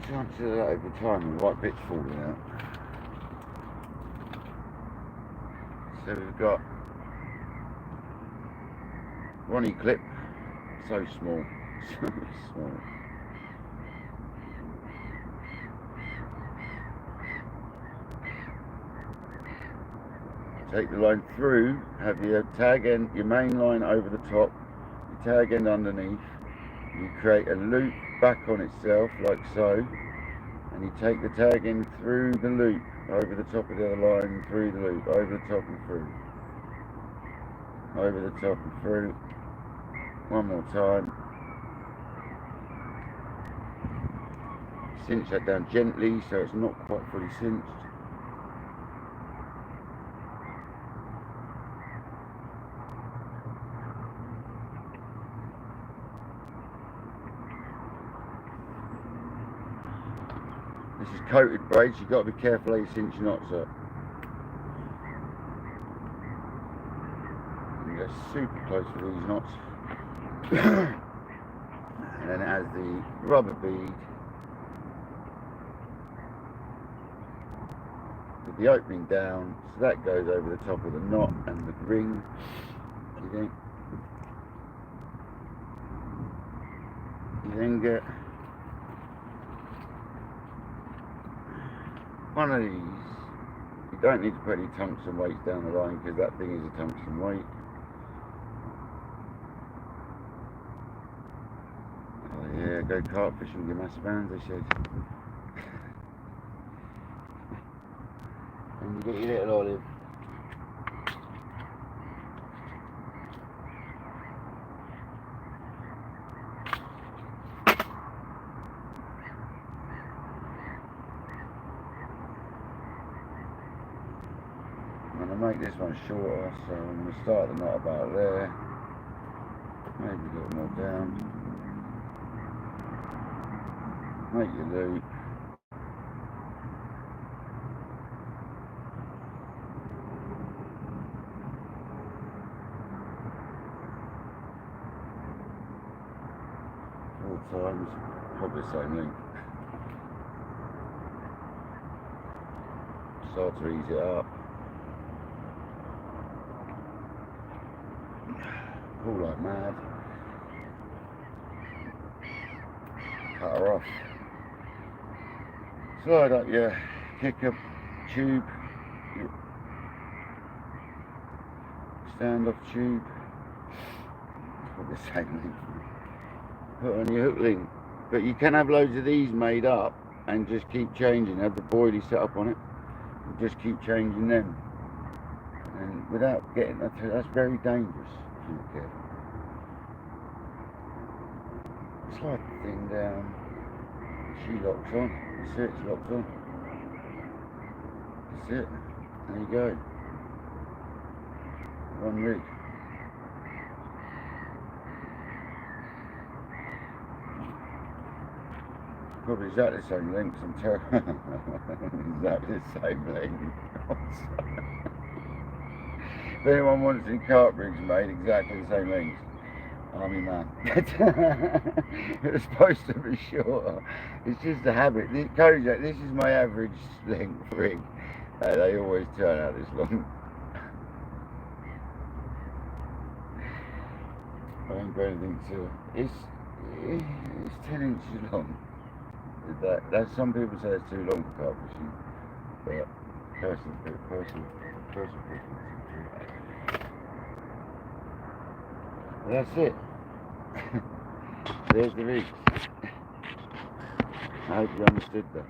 [SPEAKER 1] trying to do that over time, and the right bit's falling out. So we've got Ronnie clip, so small, so small. Take the line through, have your tag end, your main line over the top, your tag end underneath. You create a loop back on itself like so, and you take the tag end through the loop, over the top of the other line, through the loop, over the top and through, over the top and through. One more time. Cinch that down gently so it's not quite fully cinched. This is coated braids, you've got to be careful how you cinch your knots up. You go super close with these knots. And then it has the rubber bead with the opening down, so that goes over the top of the knot and the ring. You then get one of these. You don't need to put any tungsten weights down the line because that thing is a tungsten weight. Oh yeah, go carp fishing with your mass bands, they said. And you get your little olive. I'm going to make this one shorter, so I'm going to start the knot about there, maybe a little more down, make your loop, four times, probably the same length, start to ease it up. Pull like mad, cut her off, slide up your kicker tube, your stand-off tube, probably the same length, put on your hook link. But you can have loads of these made up and just keep changing, have the boilie set up on it, and just keep changing them, and without getting, that's very dangerous. Okay. Slide the thing down, she locks on, that's it, it's locked on, that's it, there you go, one rig. Probably exactly the same length, I'm terrible, exactly the same length. If anyone wants any carp rigs made exactly the same length, army man. It was supposed to be shorter. It's just a habit. Kojak, this is my average length rig. They always turn out this long. I ain't got anything to. It's 10 inches long. That's some people say it's too long for carp fishing, but personal preference. That's it. There's the reach. I hope you understood that.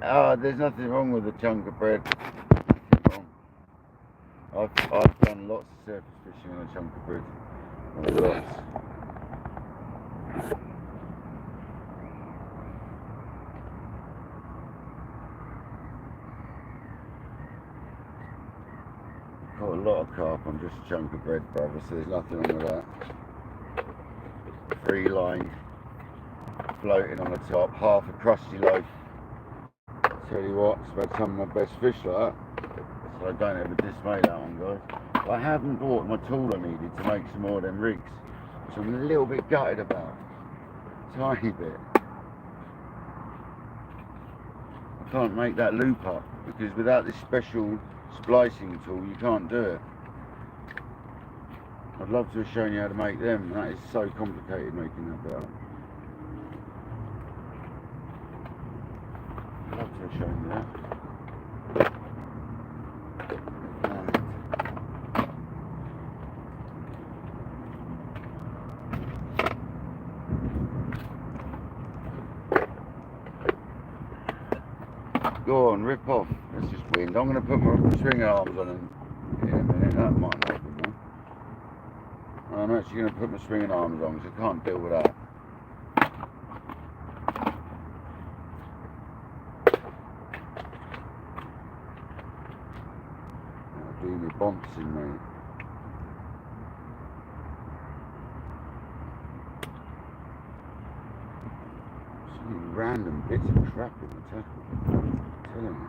[SPEAKER 1] Oh, there's nothing wrong with a chunk of bread. Nothing wrong. I've done lots of surface fishing on a chunk of bread. Lots. Caught a lot of carp on just a chunk of bread, brother, so there's nothing wrong with that. Free line, floating on the top, half a crusty loaf. Tell you what, I've had some of my best fish like that, so don't ever dismay that one, guys. I haven't bought my tool I needed to make some more of them rigs, which I'm a little bit gutted about, tiny bit. I can't make that loop up, because without this special splicing tool you can't do it. I'd love to have shown you how to make them, that is so complicated making that bit up. I'd love to have shown you that. Go on, rip off. That's just wind. I'm going to put my string arms on in a minute. That might help me more. I'm actually going to put my string arms on because I can't deal with that. I'll do my bouncing, mate. Random bits of crap in the tackle. I'm telling you.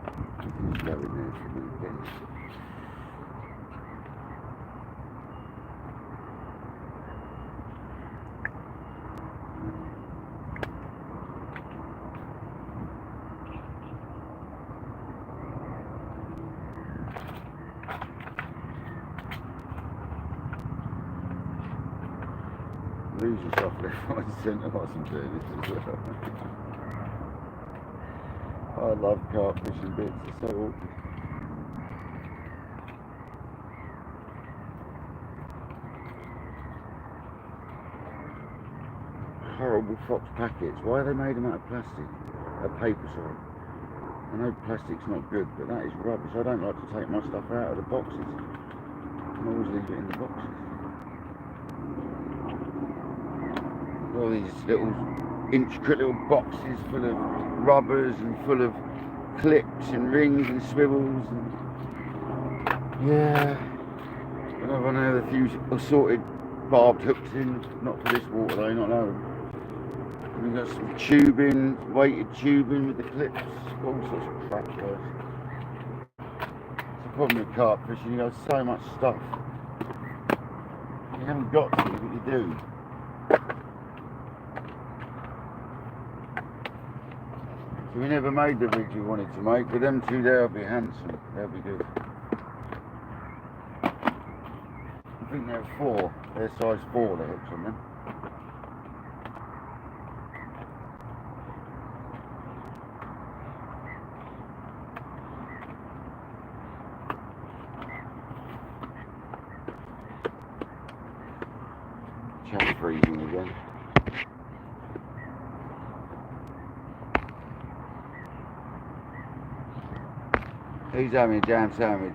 [SPEAKER 1] I can just go in there for a minute again. Lose yourself left, right, and centre whilst I'm doing this as well. I love carp fishing bits, it's so awkward. Horrible Fox packets, why are they made them out of plastic? Paper, sorry. I know plastic's not good, but that is rubbish. I don't like to take my stuff out of the boxes. I always leave it in the boxes. All these little intricate little boxes full of rubbers and full of clips and rings and swivels and yeah. I don't want to have a few assorted barbed hooks in, not for this water though, not now. We've got some tubing, weighted tubing with the clips, all sorts of crap, guys. It's the problem with carp fishing, you got so much stuff. You haven't got to, but you do. So we never made the rigs we wanted to make, but them two there will be handsome, they'll be good. I think they're 4, they're size 4 the hooks on them. Chat freezing again. Who's having a jam sandwich?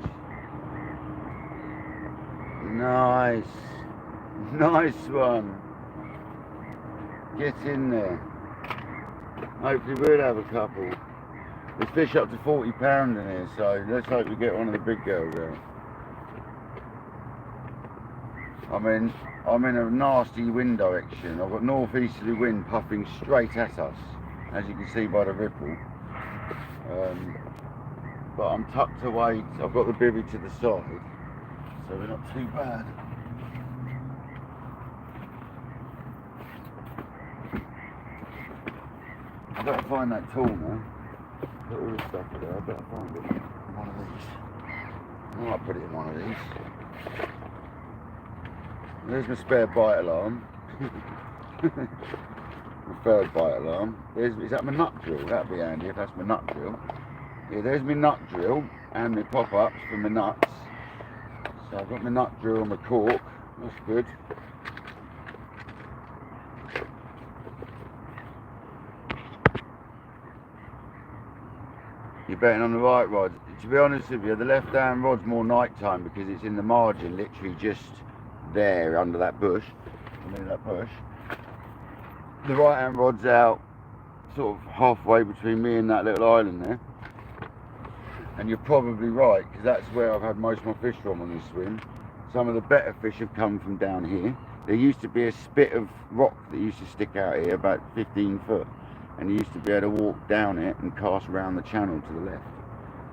[SPEAKER 1] Nice. Nice one. Get in there. Hopefully we'll have a couple. There's fish up to £40 in here, so let's hope we get one of the big girls out. I'm in a nasty wind direction. I've got northeasterly wind puffing straight at us, as you can see by the ripple. But I'm tucked away, I've got the bivvy to the side, so we're not too bad. I've got to find that tool now. Put all this stuff there, I better find it. One of these. I might put it in one of these. There's my spare bite alarm. My third bite alarm. Is that my nut drill? That'd be handy if that's my nut drill. Yeah, there's my nut drill and my pop-ups for my nuts. So I've got my nut drill and my cork. That's good. You're betting on the right rod. To be honest with you, the left-hand rod's more nighttime because it's in the margin, literally just there under that bush. That bush. The right-hand rod's out, sort of halfway between me and that little island there. And you're probably right, because that's where I've had most of my fish from on this swim. Some of the better fish have come from down here. There used to be a spit of rock that used to stick out here about 15 foot. And you used to be able to walk down it and cast around the channel to the left.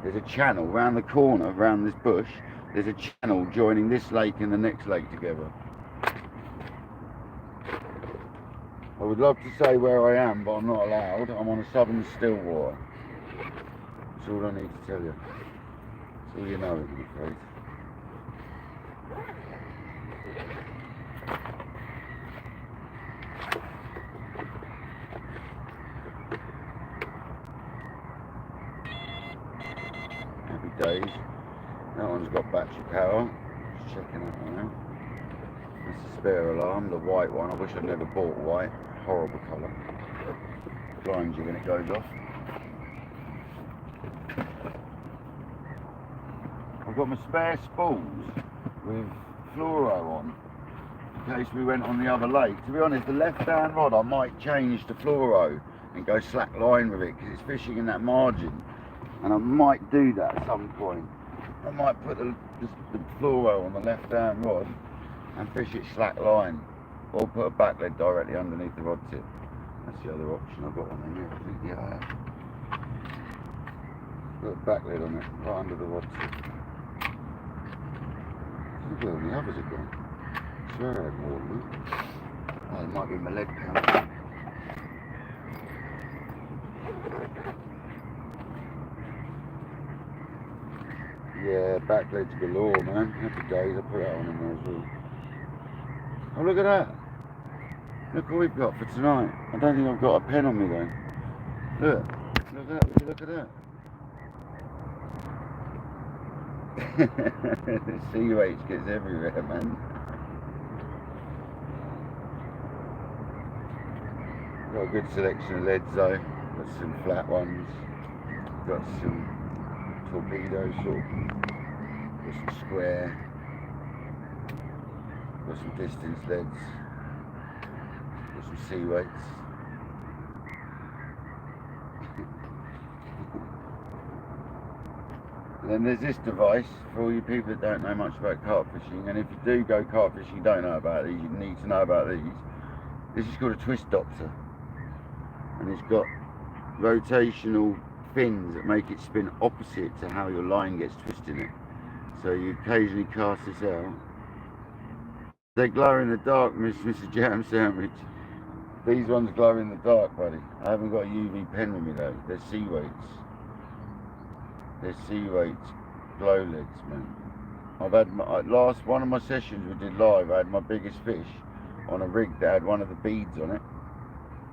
[SPEAKER 1] There's a channel round the corner, around this bush. There's a channel joining this lake and the next lake together. I would love to say where I am, but I'm not allowed. I'm on a southern Stillwater. That's all I need to tell you. That's all you know, I'm afraid. Happy days. That one's got battery power. Just checking that one out. That's the spare alarm, the white one. I wish I'd never bought white. Horrible colour. Blinds you when it goes off. I've got my spare spools with fluoro on in case we went on the other lake. To be honest, the left-hand rod I might change to fluoro and go slack line with it because it's fishing in that margin, and I might do that at some point. I might put the fluoro on the left-hand rod and fish it slack line, or put a back lead directly underneath the rod tip. That's the other option. I've got one in here, I think. Yeah, I have. Put a back lead on it, right under the rod tip. Look where the others have gone. I swear I had more than that. Oh, it might be my lead count. Yeah, back leads galore, man. Happy days. I put that one in there as well. Oh, look at that. Look what we've got for tonight. I don't think I've got a pen on me though. Look. Look at that. Look at that. The sea weights gets everywhere, man. Got a good selection of leads though. Got some flat ones. Got some torpedo sort. Got some square. Got some distance leads. Got some sea weights. And then there's this device for all you people that don't know much about carp fishing, and if you do go carp fishing, you don't know about these, you need to know about these. This is called a twist doctor, and it's got rotational fins that make it spin opposite to how your line gets twisted in it. So you occasionally cast this out. They glow in the dark, Mr. Jam Sandwich. These ones glow in the dark, buddy. I haven't got a UV pen with me though. They're sea weights. They're sea weights, glow leads, man. I've had my last one of my sessions we did live. I had my biggest fish on a rig that had one of the beads on it,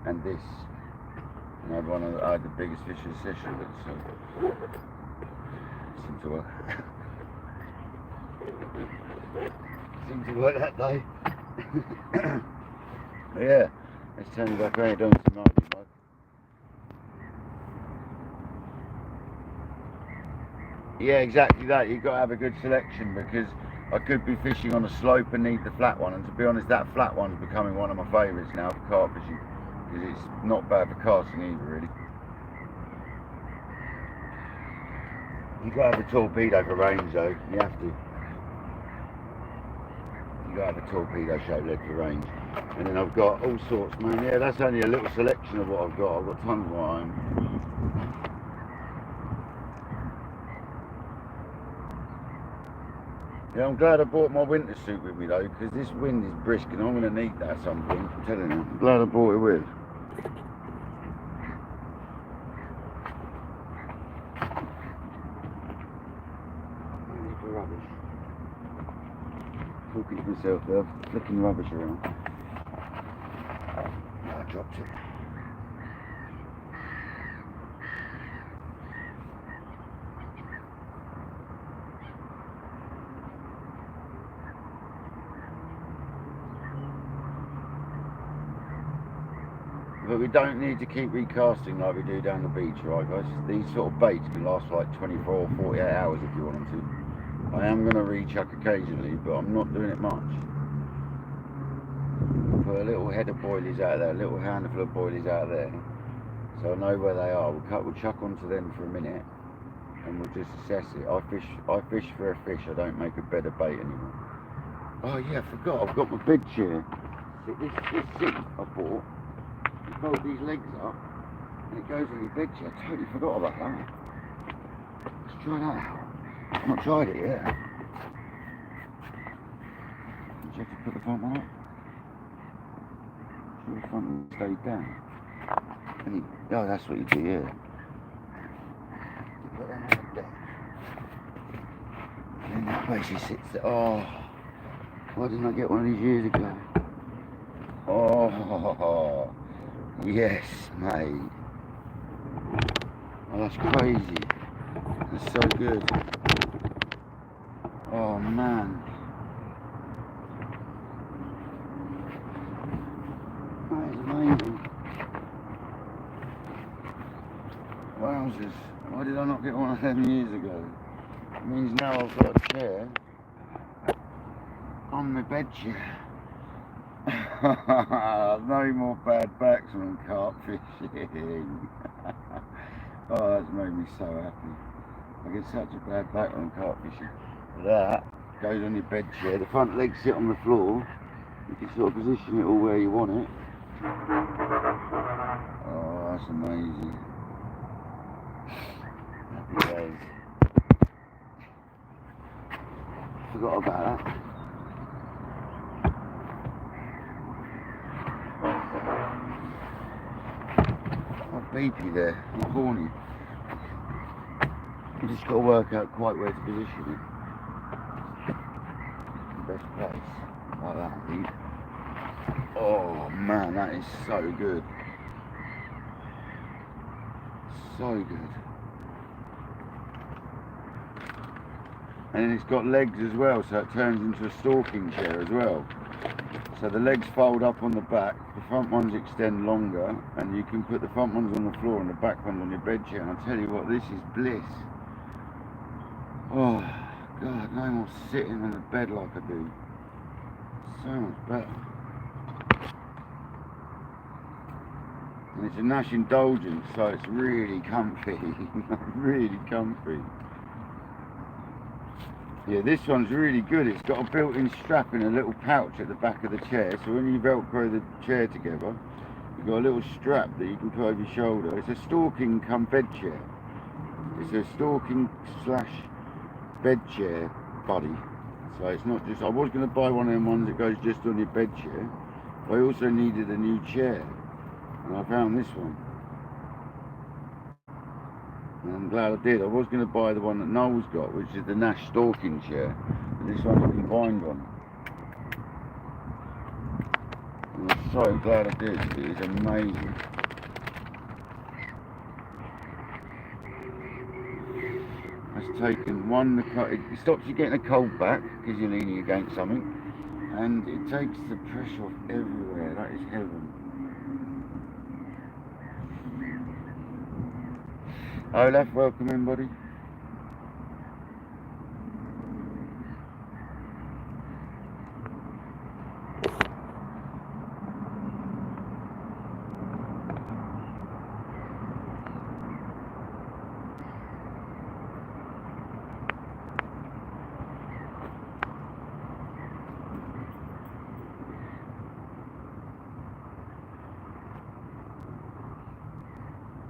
[SPEAKER 1] and this. And I had the biggest fish of the session with it, so it seemed to work. Seemed to work that day. Yeah, let's turn you back around. Don't some margin, mate. Yeah, exactly that. You've got to have a good selection, because I could be fishing on a slope and need the flat one, and to be honest, that flat one's becoming one of my favourites now for carp fishing, because it's not bad for casting either, really. You've got to have a torpedo for range though, you have to. You've got to have a torpedo shaped lead for range. And then I've got all sorts, man. Yeah, that's only a little selection of what I've got. I've got tons more at home. Yeah, I'm glad I brought my winter suit with me though, because this wind is brisk and I'm going to need that at some point, I'm telling you. I'm glad I brought it with. talking to myself there, flicking rubbish around. I dropped it. But we don't need to keep recasting like we do down the beach, right guys? These sort of baits can last like 24 or 48 hours if you want them to. I am going to rechuck occasionally, but I'm not doing it much. Put a little head of boilies out there, a little handful of boilies out there, so I know where they are. We'll chuck onto them for a minute, and we'll just assess it. I fish for a fish. I don't make a bed of bait anymore. Oh yeah, I forgot. I've got my bed chair. This seat I bought. You fold these legs up, and it goes on your bed chair. I totally forgot about that. Let's try that out. I've not tried it yet. Did you have to put the front one up? Sure the front one stayed down. Oh, that's what you do, yeah. You put them on the deck. And then that basically sits there. Oh, why didn't I get one of these years ago? Oh, yes, mate. Oh, that's crazy. That's so good. Oh man. That is amazing. Wowzers. Why did I not get one of them years ago? It means now I've got a chair on my bed chair. No more bad backs on carp fishing. Oh, that's made me so happy. I get such a bad back on carp fishing. That goes on your bed chair. The front legs sit on the floor. You can sort of position it all where you want it. Oh, that's amazing. Happy days. Forgot about that. Not beepy there, not horny. You just got to work out quite where to position it. The best place, like that, I think. Oh man, that is so good. So good. And then it's got legs as well, so it turns into a stalking chair as well. So the legs fold up on the back, the front ones extend longer, and you can put the front ones on the floor and the back ones on your bed chair. And I'll tell you what, this is bliss. Oh God, no more sitting on the bed like I do. So much better. And it's a Nash Indulgence, so it's really comfy. Really comfy. Yeah, this one's really good. It's got a built-in strap in a little pouch at the back of the chair, so when you velcro the chair together, you've got a little strap that you can put over your shoulder. It's a stalking cum bed chair. It's a stalking slash bed chair buddy. So it's not just, I was going to buy one of them ones that goes just on your bed chair, but I also needed a new chair, and I found this one. And I'm glad I did. I was going to buy the one that Noel's got, which is the Nash stalking chair, but this one you can bind on. And I'm so glad I did. It is amazing. That's taken one, it stops you getting a cold back because you're leaning against something, and it takes the pressure off everywhere. That is heaven. Olaf, welcome in, buddy.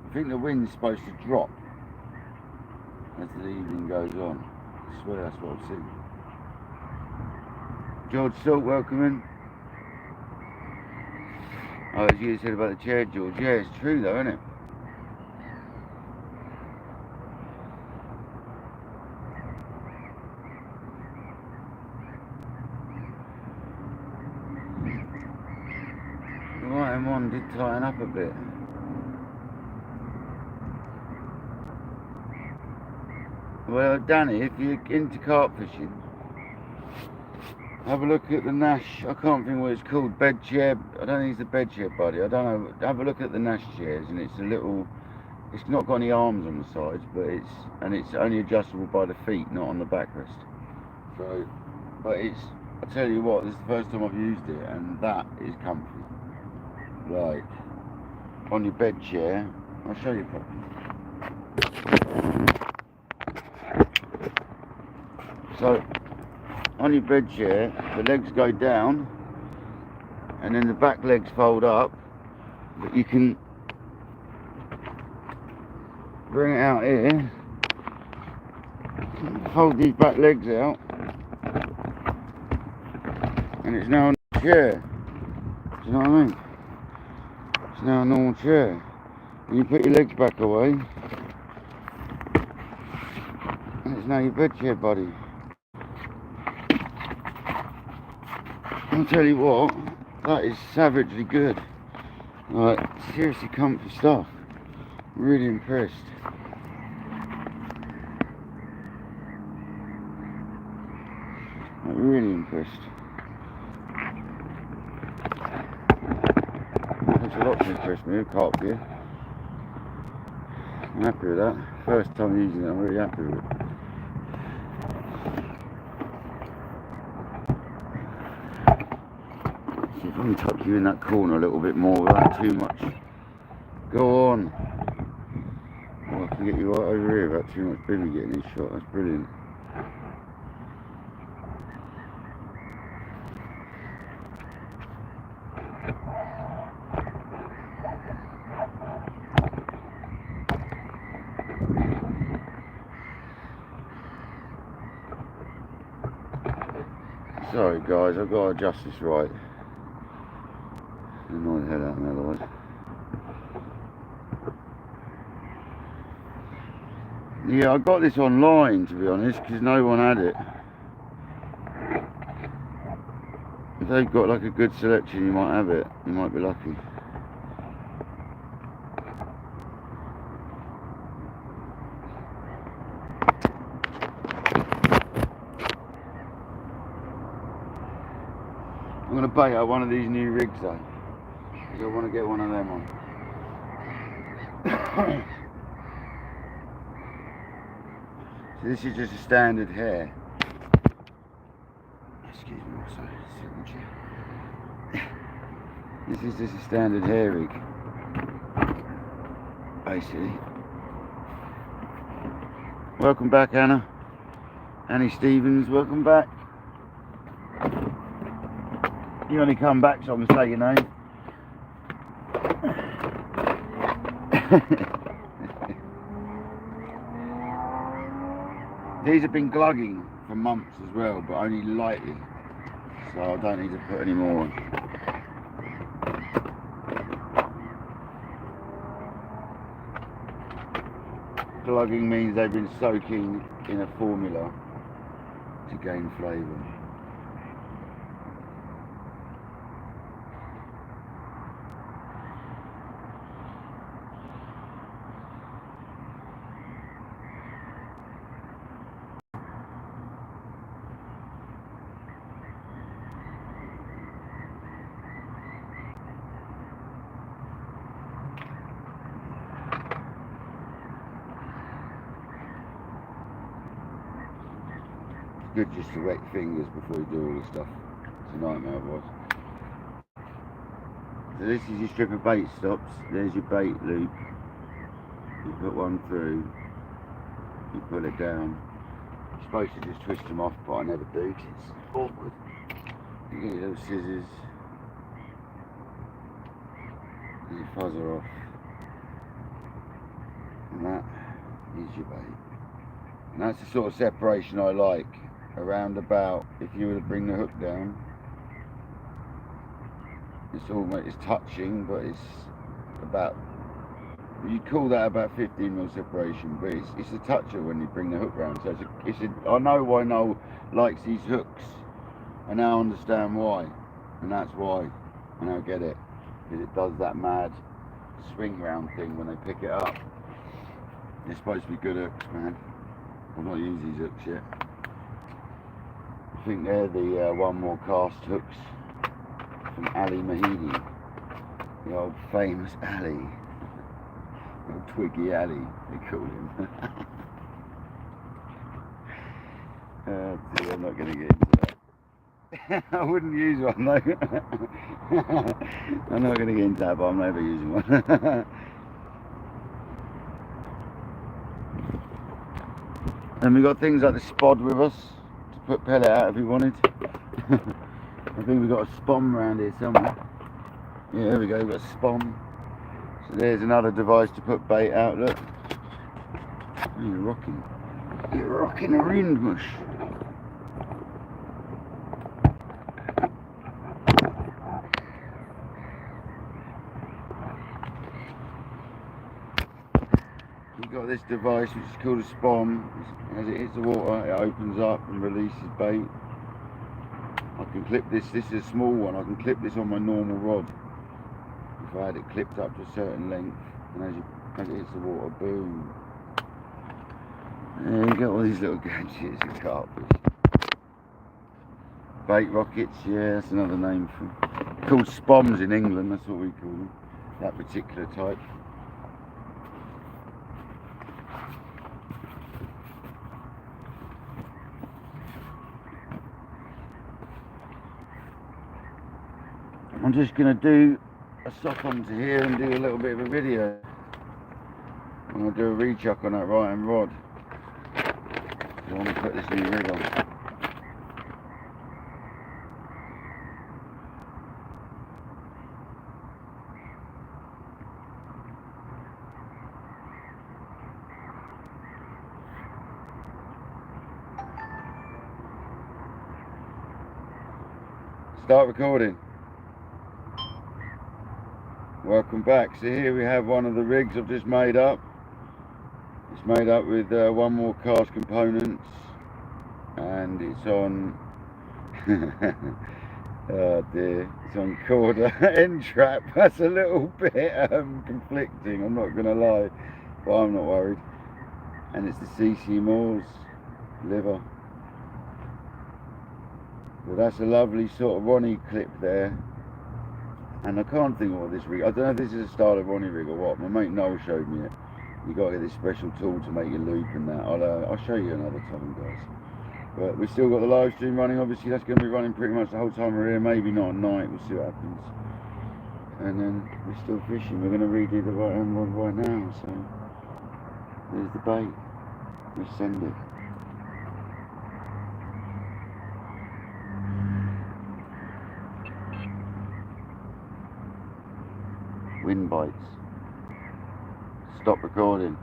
[SPEAKER 1] I think the wind's supposed to drop as the evening goes on. I swear that's what I've seen. George Salt, welcome in. Oh, as you said about the chair, George. Yeah, it's true though, isn't it? him on did tighten up a bit. Well, Danny, if you're into carp fishing, have a look at the Nash. I can't think what it's called. Bed chair. I don't think it's the bed chair, buddy. I don't know. Have a look at the Nash chairs, and it's a little. It's not got any arms on the sides, but it's only adjustable by the feet, not on the backrest. So, but I tell you what, this is the first time I've used it, and that is comfy. Like on your bed chair. I'll show you properly. So, on your bed chair, the legs go down, and then the back legs fold up, but you can bring it out here, fold these back legs out, and it's now on the chair. Do you know what I mean? It's now a normal chair. And you put your legs back away, and it's now your bed chair, buddy. I'll tell you what, that is savagely good. Like, seriously comfy stuff. Really impressed. Like, really impressed. Takes a lot to impress me with carp gear. I'm happy with that. First time using it, I'm really happy with it. See if I can tuck you in that corner a little bit more without too much. Go on. Oh, I can get you right over here without too much Billy getting his shot. That's brilliant. Sorry guys, I've got to adjust this right. Annoy the hell out of me otherwise. Yeah, I got this online to be honest, because no one had it. If they've got like a good selection, you might have it. You might be lucky. I'm going to bait out one of these new rigs though, because I want to get one of them on. So this is just a standard hair. Excuse me, sorry, signature. This is just a standard hair rig, basically. Welcome back, Anna. Annie Stevens, welcome back. You only come back so I can say your name. These have been glugging for months as well, but only lightly, so I don't need to put any more on. Glugging means they've been soaking in a formula to gain flavour. Good just to wet your fingers before you do all this stuff. It's a nightmare otherwise. So this is your strip of bait stops. There's your bait loop. You put one through, you pull it down. You're supposed to just twist them off, but I never do because it's awkward. You get your little scissors and you fuzz her off. And that is your bait. And that's the sort of separation I like. Around about, if you were to bring the hook down, it's touching, but it's about, you'd call that about 15mm separation, but it's a toucher when you bring the hook round. So I know why Noel likes these hooks. I now understand why, and that's why. I now get it. because it does that mad swing round thing when they pick it up. They're supposed to be good hooks, man. I've not used these hooks yet. I think they're the One More Cast hooks from Ali Mahidi, the old famous Ali, old Twiggy Ali, they call him. Dude, I'm not going to get into that. I wouldn't use one though. I'm not going to get into that, but I'm never using one. And we got things like the spod with us to put pellet out if we wanted. I think we got a spom around here somewhere. Yeah, there we go, we've got a spom. So there's another device to put bait out, look. Oh, you're rocking the wind, mush. We've got this device which is called a spom. As it hits the water, it opens up and releases bait. I can clip this is a small one, I can clip this on my normal rod. If I had it clipped up to a certain length, and as it hits the water, boom. There you got all these little gadgets and carp fish. Bait rockets, yeah, that's another name for them. They're called spoms in England, that's what we call them, that particular type. I'm just going to do a sock onto here and do a little bit of a video. I'm going to do a rechuck on that right hand rod. I want to put this new rig on. Start recording. Welcome back. So here we have one of the rigs I've just made up. It's made up with One More Cast components, and it's on oh dear, it's on Corda end trap. That's a little bit conflicting, I'm not gonna lie, but I'm not worried. And it's the CC Moores liver. Well, that's a lovely sort of Ronnie clip there. And I can't think of what this rig, I don't know if this is a style of Ronnie rig or what. My mate Noel showed me it. You got to get this special tool to make your loop and that. I'll show you another time, guys. But we've still got the live stream running. Obviously that's going to be running pretty much the whole time we're here. Maybe not at night, we'll see what happens. And then we're still fishing. We're going to redo the right hand rod right now. So there's the bait. We send it. Wind bites. Stop recording.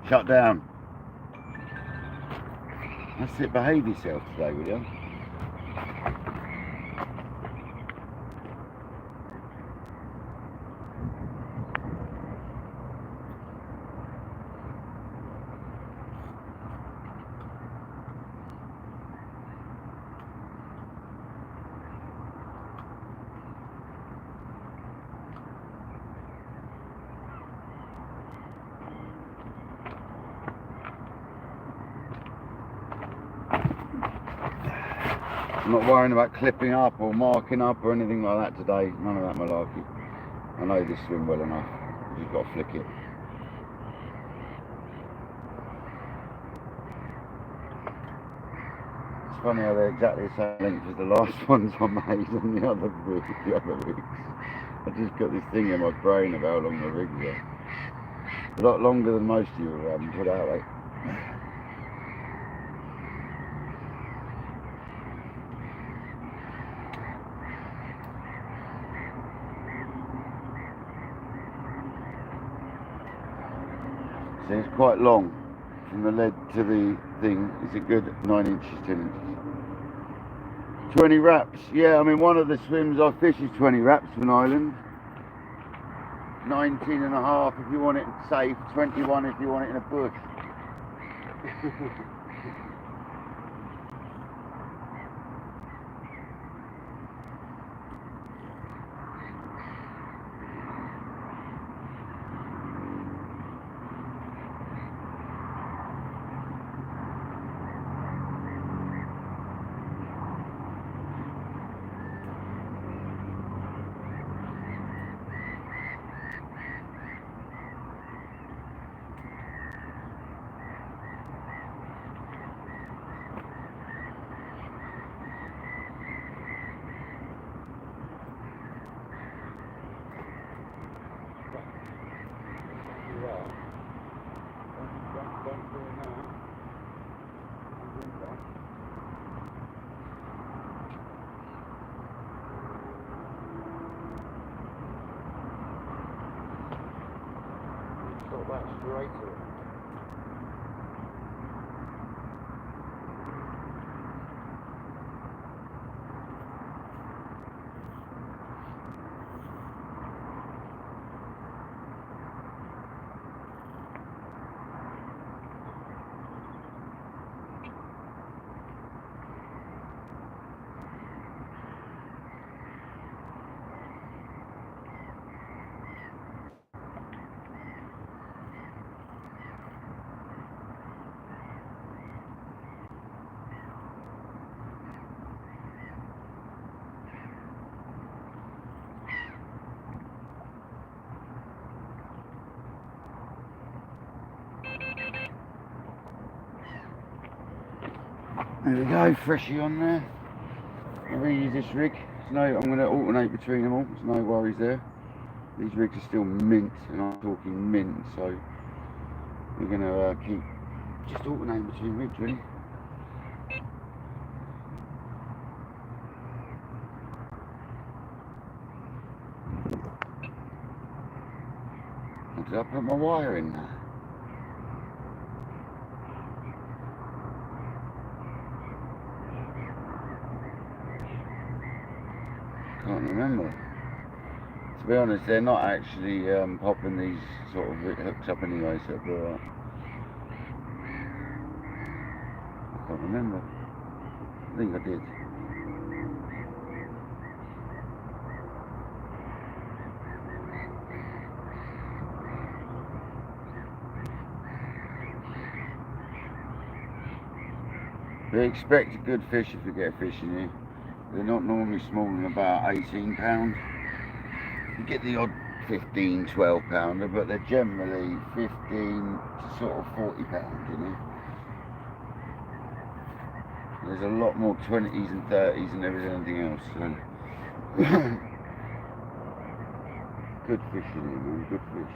[SPEAKER 1] Shut down. That's it, behave yourself today, will you? I'm not worrying about clipping up or marking up or anything like that today. None of that malarkey. I know this swim well enough. You've just got to flick it. It's funny how they're exactly the same length as the last ones I made on the other rigs. I just got this thing in my brain of how long the rigs are. A lot longer than most of you have put out, like. So it's quite long from the lead to the thing. It's a good 9 inches, 10 inches. 20 wraps, yeah, I mean one of the swims I fish is 20 wraps for an island. 19 and a half if you want it safe, 21 if you want it in a bush. Got that straight to it. There we go, freshie on there. I reuse this rig. I'm going to alternate between them all. There's no worries there. These rigs are still mint, and I'm talking mint, so we're going to keep just alternating between rigs, really. Did I put my wire in there? Can't remember. To be honest, they're not actually popping these sort of hooks up anyway, so it'll be alright. I can't remember. I think I did. They expect a good fish if you get a fish in here. They're not normally smaller than about 18 pounds. You get the odd 15, 12 pounder, but they're generally 15 to sort of 40 pounds, you know. There's a lot more 20s and 30s and everything else. So. Good fish in here, man, good fish.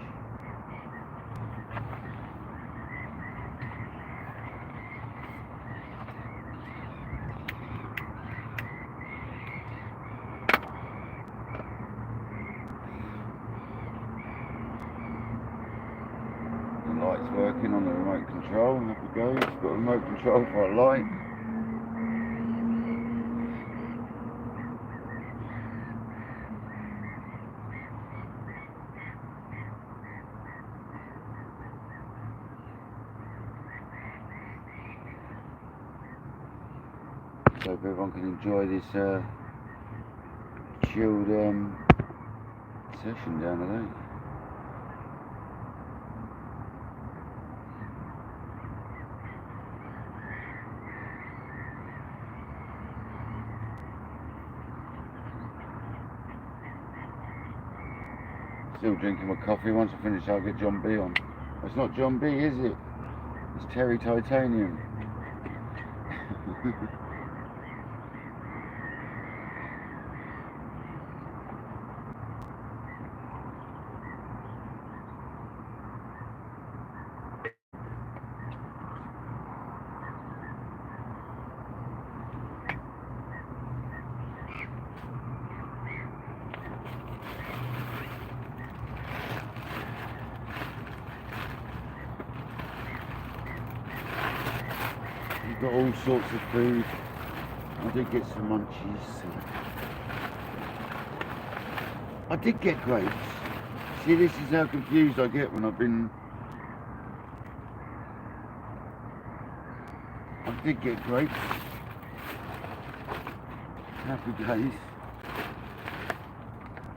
[SPEAKER 1] Light's working on the remote control. Happy goes. Got a remote control for a light. So hope everyone can enjoy this chilled session down the lake. Still drinking my coffee. Once I finish, I'll get John B on. It's not John B, is it? It's Terry Titanium. Got all sorts of food. I did get some munchies. I did get grapes. See, this is how confused I get when I've been I did get grapes. Happy days.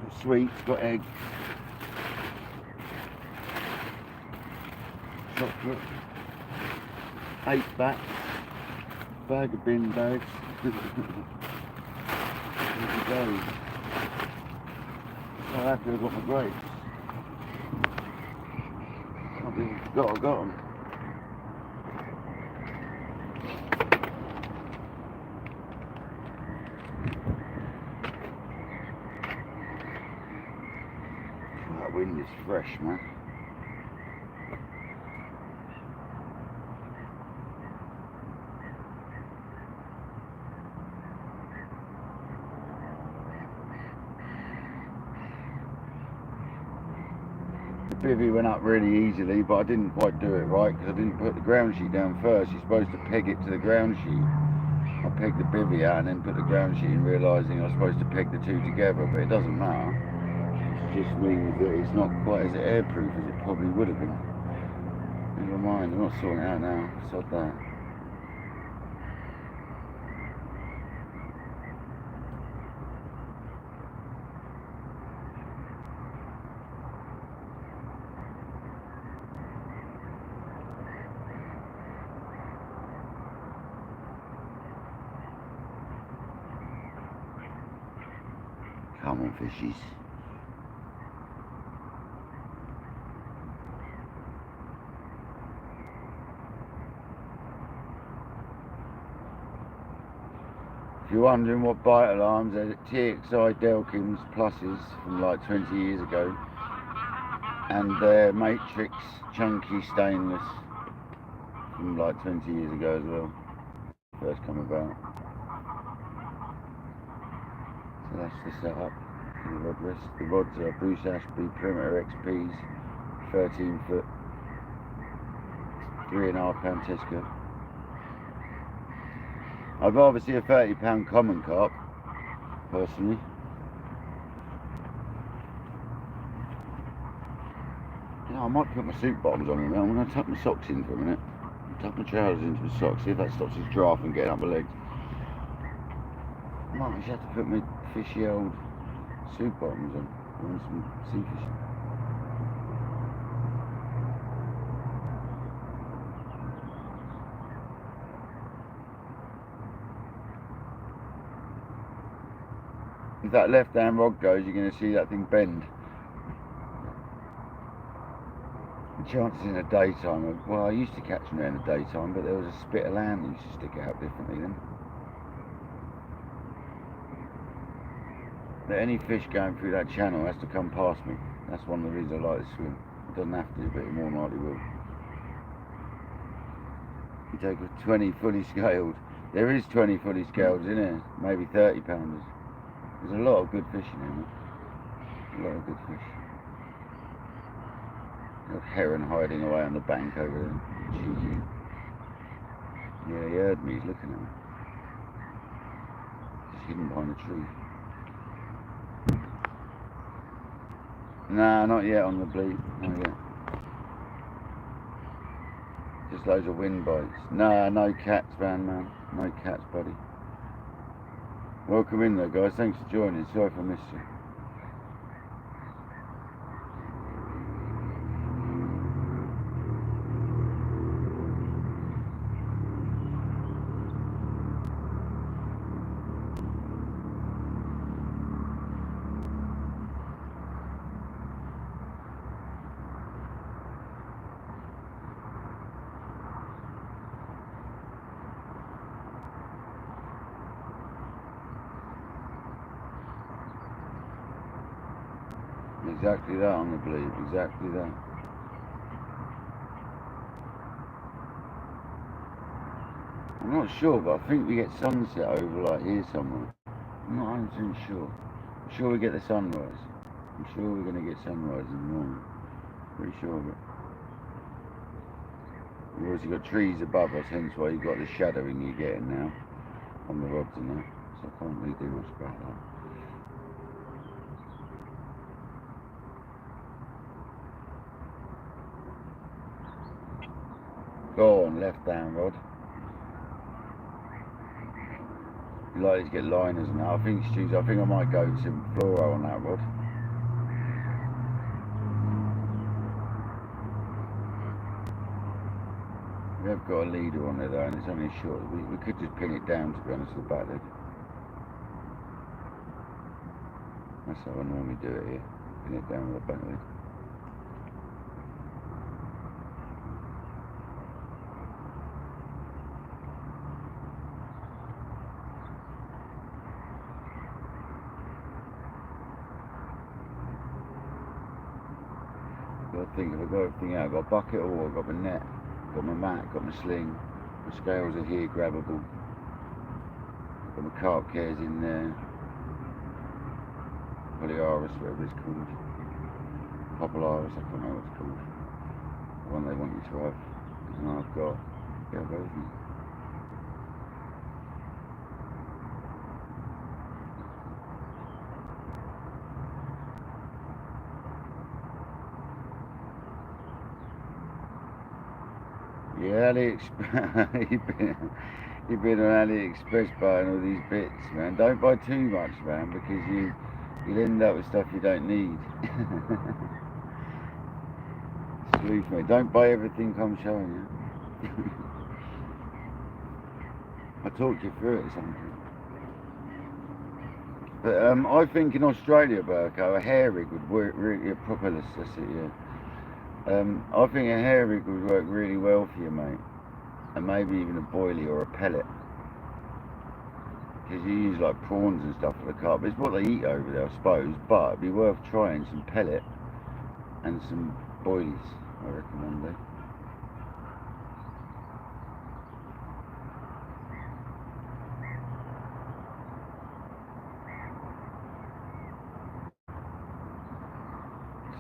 [SPEAKER 1] Got sweets, got egg. Chocolate. 8 bats. Bag of bin bags. Happy days. So happy I got my grapes. Can't believe I forgot I got them. That wind is fresh, man. The bivvy went up really easily, but I didn't quite do it right because I didn't put the ground sheet down first. You're supposed to peg it to the ground sheet. I pegged the bivvy out and then put the ground sheet in, realising I was supposed to peg the two together, but it doesn't matter. It just means that it's not quite as airproof as it probably would have been. Never mind, I'm not sorting it out now. Sod that. Come on, fishies. If you're wondering what bite alarms, they're TXI Delkins pluses from like 20 years ago, and they're Matrix chunky stainless from like 20 years ago as well, first come about. So that's the setup for the rod rest. The rods are Bruce Ashby Perimeter XPs, 13 foot, 3.5 pound Tesco. I'd rather see a 30-pound common carp, personally. You know, I might put my suit bottoms on him now. I'm going to tuck my socks in for a minute. Tuck my trousers into my socks, see if that stops his draft from getting up my legs. I might actually have to put my fishy old suit bottoms on. I want some sea fishing. If that left-hand rod goes, you're going to see that thing bend. The chances in the daytime, well, I used to catch them there in the daytime, but there was a spit of land that used to stick out differently then. But any fish going through that channel has to come past me. That's one of the reasons I like to swim. It doesn't have to, but it more than likely will. You take a 20 fully scaled. There is 20 fully scaled in there, maybe 30 pounders. There's a lot of good fish in here, man. A lot of good fish. Got heron hiding away on the bank over there. Cheeky. Yeah, he heard me. He's looking at me. He's hidden behind a tree. Nah, not yet on the bleed. Not yet. Just loads of wind bites. Nah, no cats, man. No cats, buddy. Welcome in there, guys. Thanks for joining. Sorry if I missed you. Exactly that on the bleed, exactly that. I'm not sure, but I think we get sunset over like here somewhere. I'm not 100% sure. I'm sure we get the sunrise. I'm sure we're going to get sunrise in the morning. Pretty sure of it. We've obviously got trees above us, hence why you've got the shadowing you're getting now on the rods and that. So I can't really do much about that. Go on, left down rod. You likely to get liners and that. I think Stu's, I think I might go some fluoro on that rod. We have got a leader on there though, and it's only short. We could just pin it down, to be honest, with the back leg. That's how I normally do it here. Pin it down with the back leg. I think if I got everything out, I've got a bucket of oil, I've got my net, got my mat, got my sling, my scales are here, grabbable, got my carp cares in there, Polyarus, whatever it's called, Popularis, I can't know what it's called, the one they want you to have, and I've got, yeah, I've got everything. Yeah, AliExpress. You've been on AliExpress buying all these bits, man. Don't buy too much, man, because you'll end up with stuff you don't need. Sleuth, mate. Don't buy everything I'm showing you. I talked you through it, something. But I think in Australia, Burko, a hair rig would work really. Propolis, that's it, yeah. I think a hair rig would work really well for you, mate, and maybe even a boilie or a pellet, because you use like prawns and stuff for the carp. It's what they eat over there, I suppose, but it'd be worth trying some pellet and some boilies, I reckon, one day.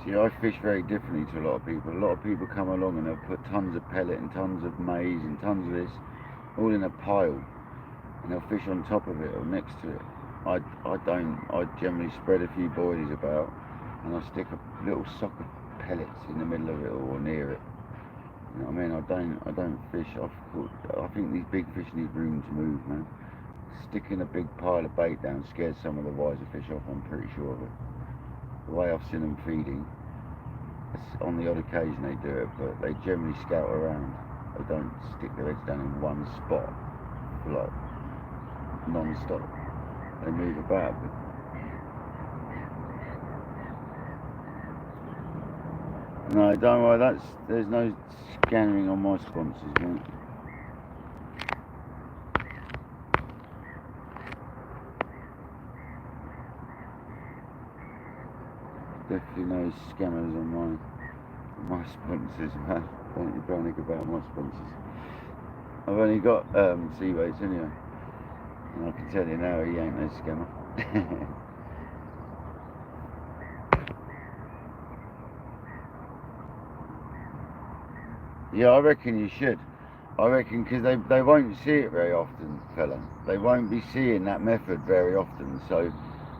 [SPEAKER 1] See, I fish very differently to a lot of people. A lot of people come along and they'll put tons of pellet and tons of maize and tons of this all in a pile, and they'll fish on top of it or next to it. I don't. I generally spread a few boilies about, and I stick a little sock of pellets in the middle of it or near it. You know what I mean? I don't fish. I think these big fish need room to move, man. Sticking a big pile of bait down scares some of the wiser fish off. I'm pretty sure of it. The way I've seen them feeding, on the odd occasion they do it, but they generally scout around. They don't stick their heads down in one spot for like non-stop. They move about. No, don't worry. There's no scamming on my sponsors, mate. Definitely no scammers on my sponsors, man. Don't you panic about my sponsors. I've only got sea weights anyway, and I can tell you now he ain't no scammer. Yeah, I reckon you should. I reckon because they won't see it very often, fella. They won't be seeing that method very often, so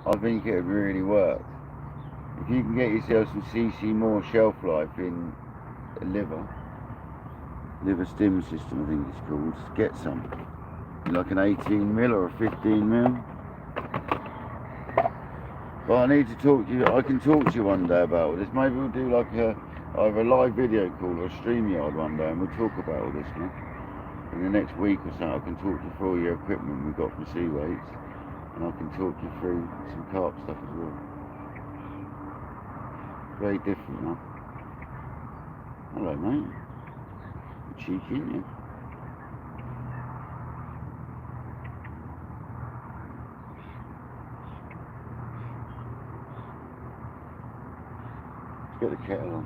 [SPEAKER 1] I think it would really work. If you can get yourself some cc more shelf life in a liver stim system, I think it's called, get some. Like an 18mm or a 15mm. But I need to talk to you, I can talk to you one day about all this. Maybe we'll do like either a live video call or a StreamYard one day, and we'll talk about all this, man. In the next week or so I can talk you through all your equipment we've got from sea weights, and I can talk you through some carp stuff as well. Very different, man. Hello, mate. You're cheeky, ain't you? Let's get the kettle on.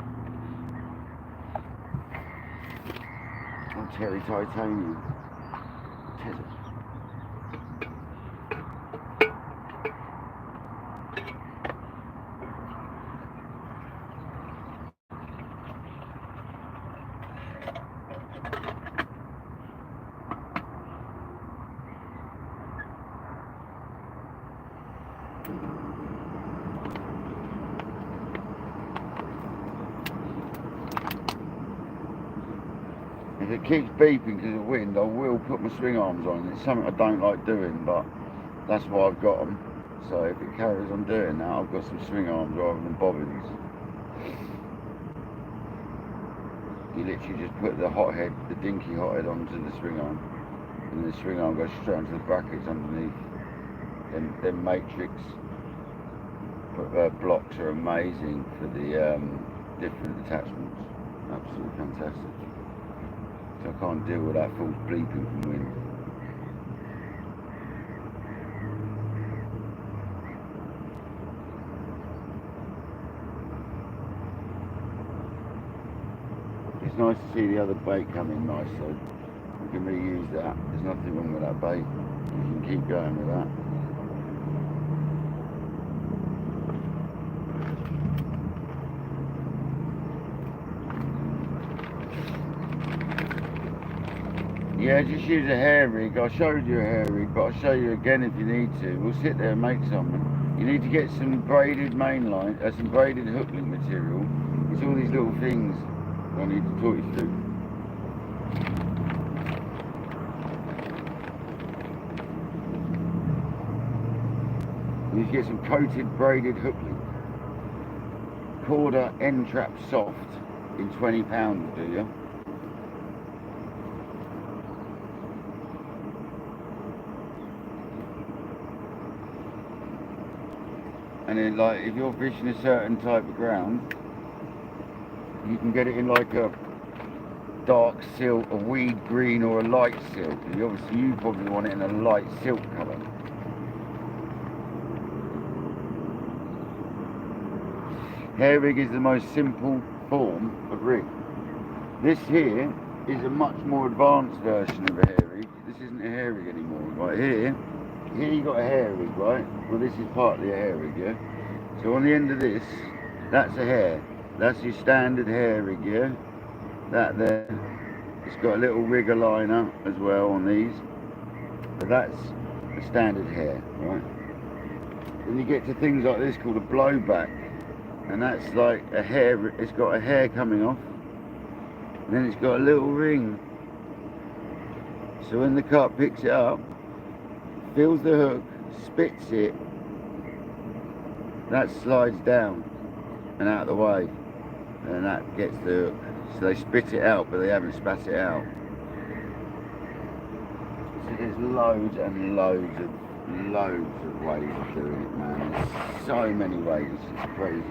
[SPEAKER 1] On Terry Titanium. Tether. If it keeps beeping because of wind, I will put my swing arms on. It's something I don't like doing, but that's why I've got them. So if it carries on doing that, I've got some swing arms rather than bobbins. You literally just put the hothead, the dinky hothead onto the swing arm, and the swing arm goes straight onto the brackets underneath. Them matrix blocks are amazing for the different attachments. Absolutely fantastic. So I can't deal with that false bleeping from wind. It's nice to see the other bait come in nice, so we can reuse that. There's nothing wrong with that bait. We can keep going with that. Yeah, just use a hair rig. I showed you a hair rig, but I'll show you again if you need to. We'll sit there and make something. You need to get some braided mainline, some braided hook link material. It's all these little things I need to talk you through. You need to get some coated braided hook link. Corda end trap soft in 20 pounds, do you? And then, like, if you're fishing a certain type of ground, you can get it in like a dark silk, a weed green, or a light silk. And you probably want it in a light silk colour. Hair rig is the most simple form of rig. This here is a much more advanced version of a hair rig. This isn't a hair rig anymore. Right here you got a hair rig, right? Well, this is partly a hair rig, yeah? So on the end of this, that's a hair. That's your standard hair rig, yeah? That there. It's got a little rigger liner as well on these. But that's the standard hair, right? Then you get to things like this called a blowback. And that's like a hair, it's got a hair coming off. And then it's got a little ring. So when the carp picks it up, feels the hook, spits it, that slides down and out of the way, and that gets the hook. So they spit it out, but they haven't spat it out. So there's loads and loads of ways of doing it, man. There's so many ways, it's crazy.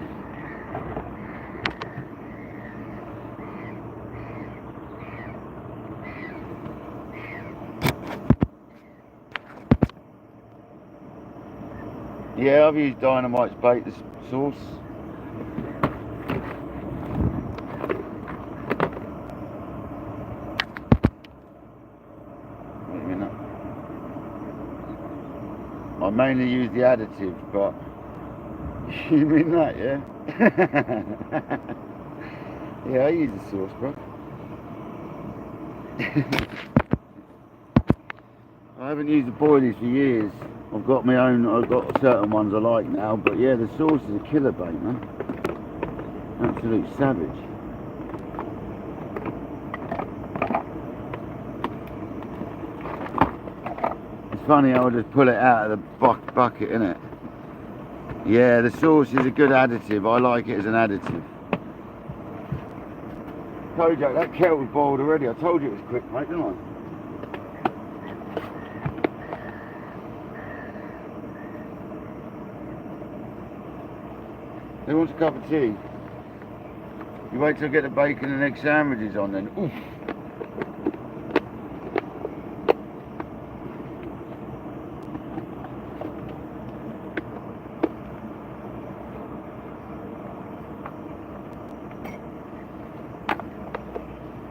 [SPEAKER 1] Yeah, I've used dynamite to bait the sauce. Wait a minute. I mainly use the additive, but you mean that, yeah? Yeah, I use the sauce, bro. I haven't used the boilies for years. I've got my own, I've got certain ones I like now, but yeah, the sauce is a killer bait, man. Absolute savage. It's funny how I just pull it out of the bucket, innit? Yeah, the sauce is a good additive. I like it as an additive. Kojak, that kettle's boiled already. I told you it was quick, mate, didn't I? Who wants a cup of tea? You wait till I get the bacon and egg sandwiches on then. Oof.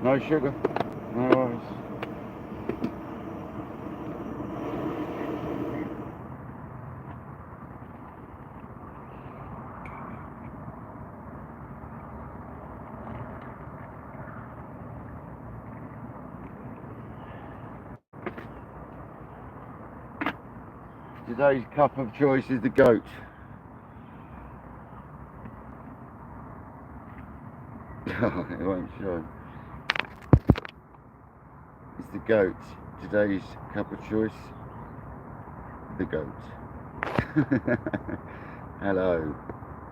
[SPEAKER 1] No sugar, no worries. Today's cup of choice is the goat. Oh, it won't show. It's the goat. Today's cup of choice. the goat. Hello,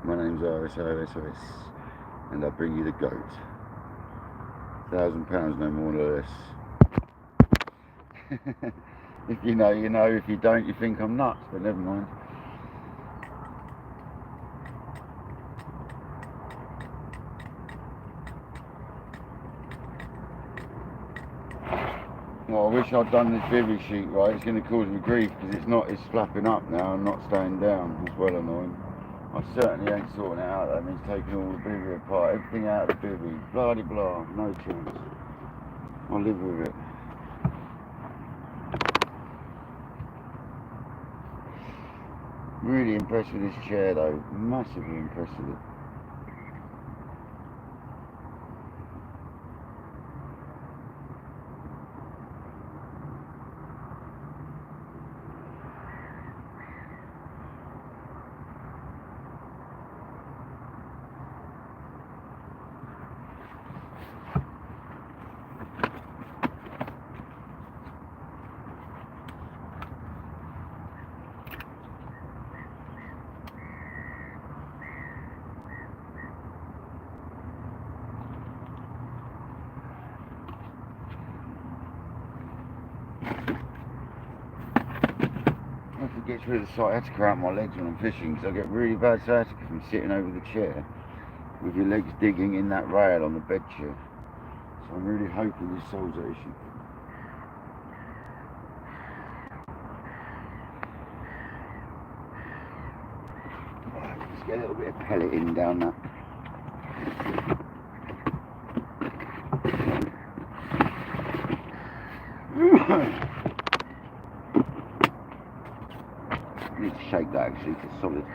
[SPEAKER 1] my name's RSOSOS, and I bring you the goat. £1,000, no more or less. If you know, you know. If you don't, you think I'm nuts, but never mind. Well, I wish I'd done this bivvy sheet right. It's going to cause me grief because it's flapping up now and not staying down. It's well annoying. I certainly ain't sorting it out. That means taking all the bivvy apart, everything out of the bivvy. Blah de blah, no chance. I'll live with it. Really impressed with this chair though. Massively impressed with it. If it gets rid of the sciatica out my legs when I'm fishing, because I get really bad sciatica from sitting over the chair with your legs digging in that rail on the bed chair. So I'm really hoping this solves that issue. Let's get a little bit of pellet in down that. I need to shake that actually, it's solid.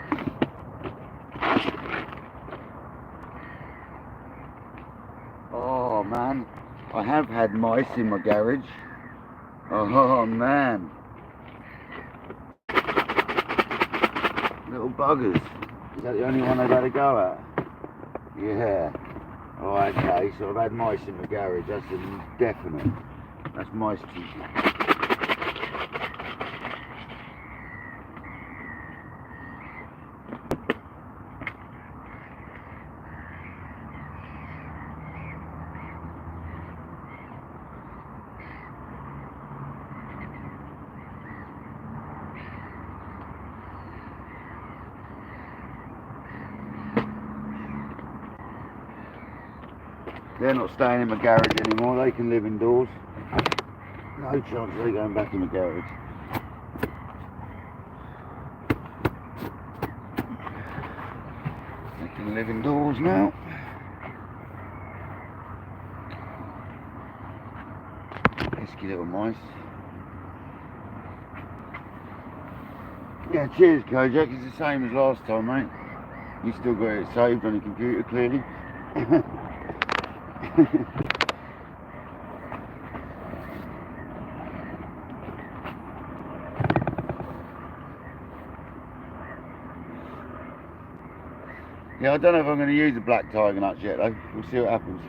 [SPEAKER 1] Oh man, I have had mice in my garage. Oh man. Little buggers. Is that the only one they've had a go at? Yeah. Oh, okay, so I've had mice in the garage, that's a definite. That's mice teeth. They're not staying in my garage anymore, they can live indoors. No chance they're going back in the garage. They can live indoors now. Pesky little mice. Yeah, cheers Kojak, it's the same as last time, mate. You still got it saved on your computer, clearly. Yeah, I don't know if I'm going to use the black tiger nuts yet though. We'll see what happens.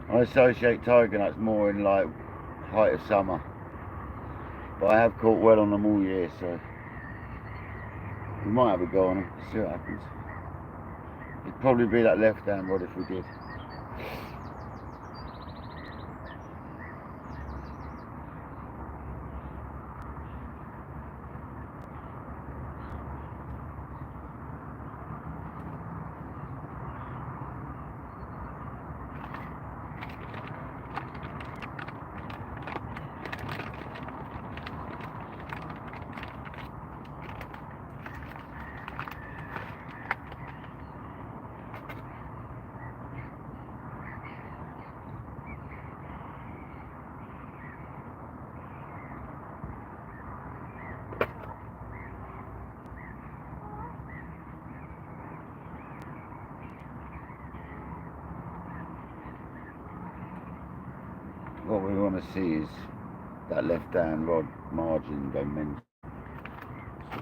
[SPEAKER 1] I associate tiger nuts more in like height of summer, but I have caught well on them all year, so we might have a go on them. See what happens. It'd probably be that left hand rod if we did. What we want to see is that left hand rod margin go mental. I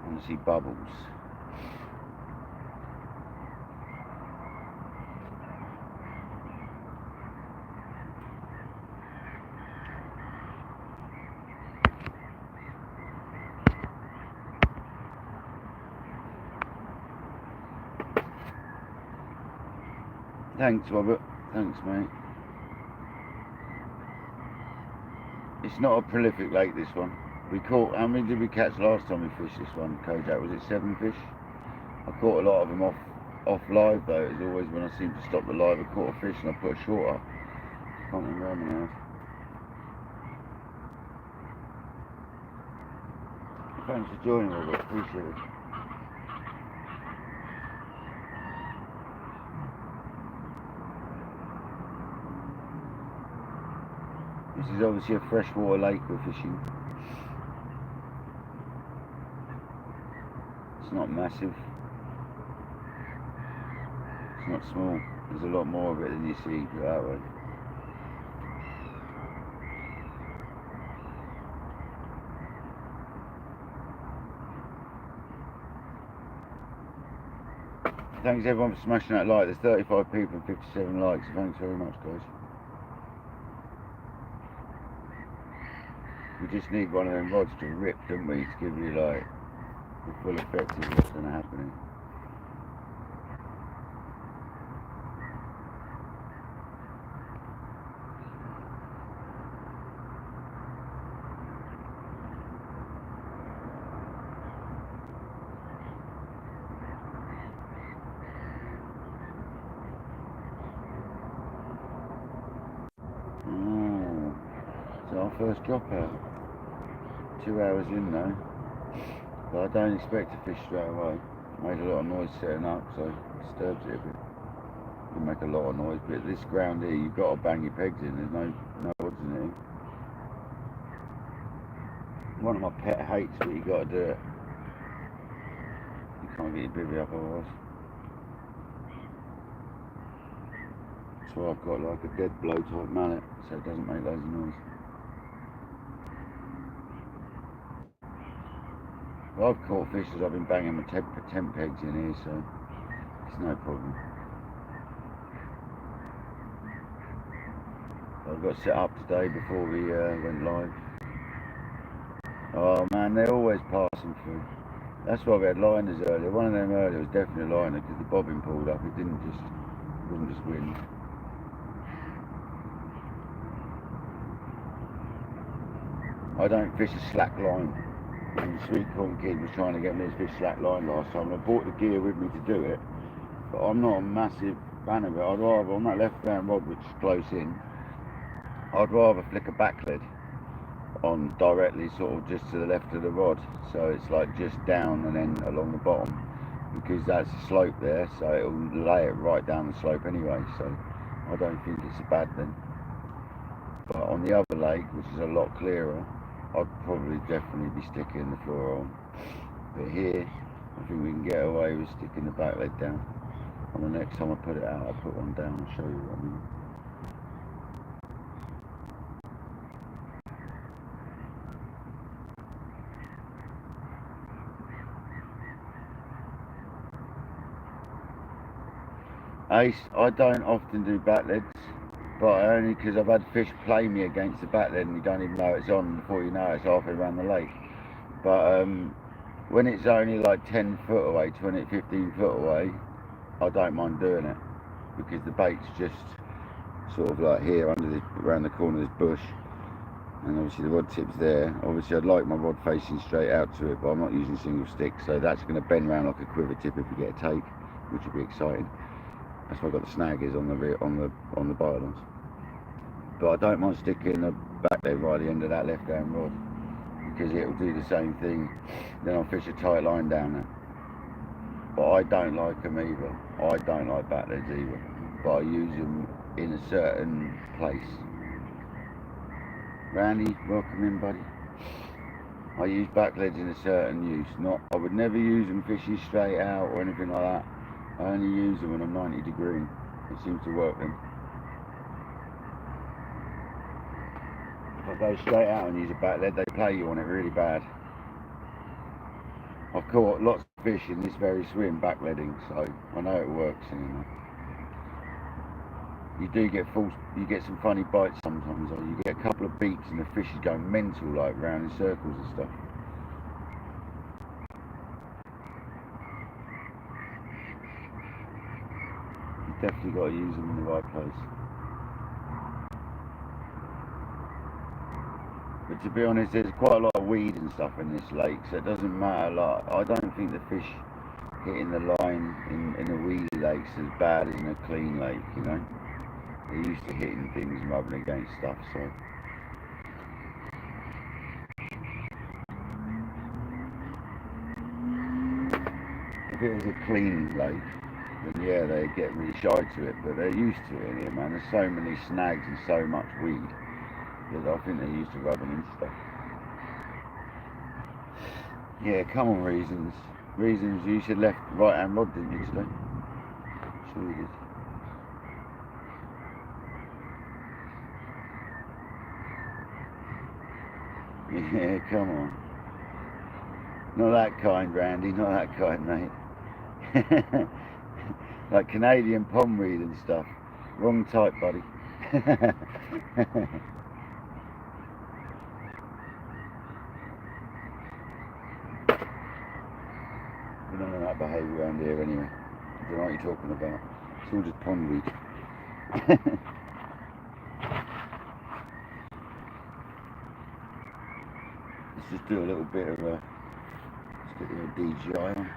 [SPEAKER 1] want to see bubbles. Thanks, Robert. Thanks, mate. It's not a prolific lake, this one. We caught, how many did we catch last time we fished this one, Kojak? Was it 7 fish? I caught a lot of them off live though. It's always when I seem to stop the live, I caught a fish and I put a short up. Can't remember how many else. Thanks for joining, Robert. Appreciate it. This is obviously a freshwater lake we're fishing. It's not massive. It's not small. There's a lot more of it than you see that way. Thanks everyone for smashing that like. There's 35 people and 57 likes. Thanks very much, guys. We just need one of them rods to rip, don't we, to give you like the full effect of what's going to happen here. Oh, it's our first drop out. 2 hours in now, but I don't expect to fish straight away. Made a lot of noise setting up, so it disturbs it a bit. You make a lot of noise, but this ground here, you've got to bang your pegs in. There's no odds in it. One of my pet hates, but you got to do it. You can't get your bivvy up otherwise. That's why I've got like a dead blow type mallet, so it doesn't make loads of noise. Well, I've caught fish as I've been banging my temp pegs in here, so it's no problem. I've got set up today before we went live. Oh man, they're always passing through. That's why we had liners earlier. One of them earlier was definitely a liner because the bobbin pulled up. It wasn't just wind. I don't fish a slack line. And Sweet Corn Kid was trying to get me to fish slack line last time, and I brought the gear with me to do it, but I'm not a massive fan of it. I'd rather, on that left hand rod which is close in, I'd rather flick a back lead on directly sort of just to the left of the rod, so it's like just down and then along the bottom, because that's a slope there, so it'll lay it right down the slope anyway, so I don't think it's a bad thing. But on the other lake, which is a lot clearer, I'd probably definitely be sticking the floor on. But here, I think we can get away with sticking the back leg down. And the next time I put it out, I'll put one down and show you what I mean. Ace, I don't often do back legs, but only because I've had fish play me against the back lead and you don't even know it's on before you know it's halfway around the lake. But when it's only like 10 foot away, 20, 15 foot away, I don't mind doing it because the bait's just sort of like here around the corner of this bush, and obviously the rod tip's there. Obviously I'd like my rod facing straight out to it, but I'm not using single stick, so that's going to bend around like a quiver tip if we get a take, which would be exciting. That's why I've got the snaggers on the biolons. But I don't mind sticking the back leg right at the end of that left hand rod, because it'll do the same thing. Then I'll fish a tight line down there. But I don't like them either. I don't like back legs either. But I use them in a certain place. Randy, welcome in, buddy. I use back legs in a certain use. I would never use them fishing straight out or anything like that. I only use them when I'm 90 degree. It seems to work then. If I go straight out and use a back lead, they play you on it really bad. I've caught lots of fish in this very swim back leading, so I know it works anyway. You get some funny bites sometimes, or you get a couple of beats and the fish is going mental, like round in circles and stuff. You definitely got to use them in the right place. But to be honest, there's quite a lot of weed and stuff in this lake, so it doesn't matter. Like, I don't think the fish hitting the line in a weedy lake's as bad as in a clean lake, you know. They're used to hitting things and rubbing against stuff, so. If it was a clean lake, then yeah, they'd get really shy to it, but they're used to it in here, man. There's so many snags and so much weed that I think they're used to rubbing into stuff. Yeah, come on, Reasons. Reasons, you said left, right hand rod, didn't you, today? Sure you did. Yeah, come on. Not that kind, Randy, not that kind, mate. Like Canadian pond weed and stuff. Wrong type, buddy. We don't know that behaviour around here anyway. I don't know what you're talking about. It's all just pond weed. Let's just do a little bit of let's get the old DJI on.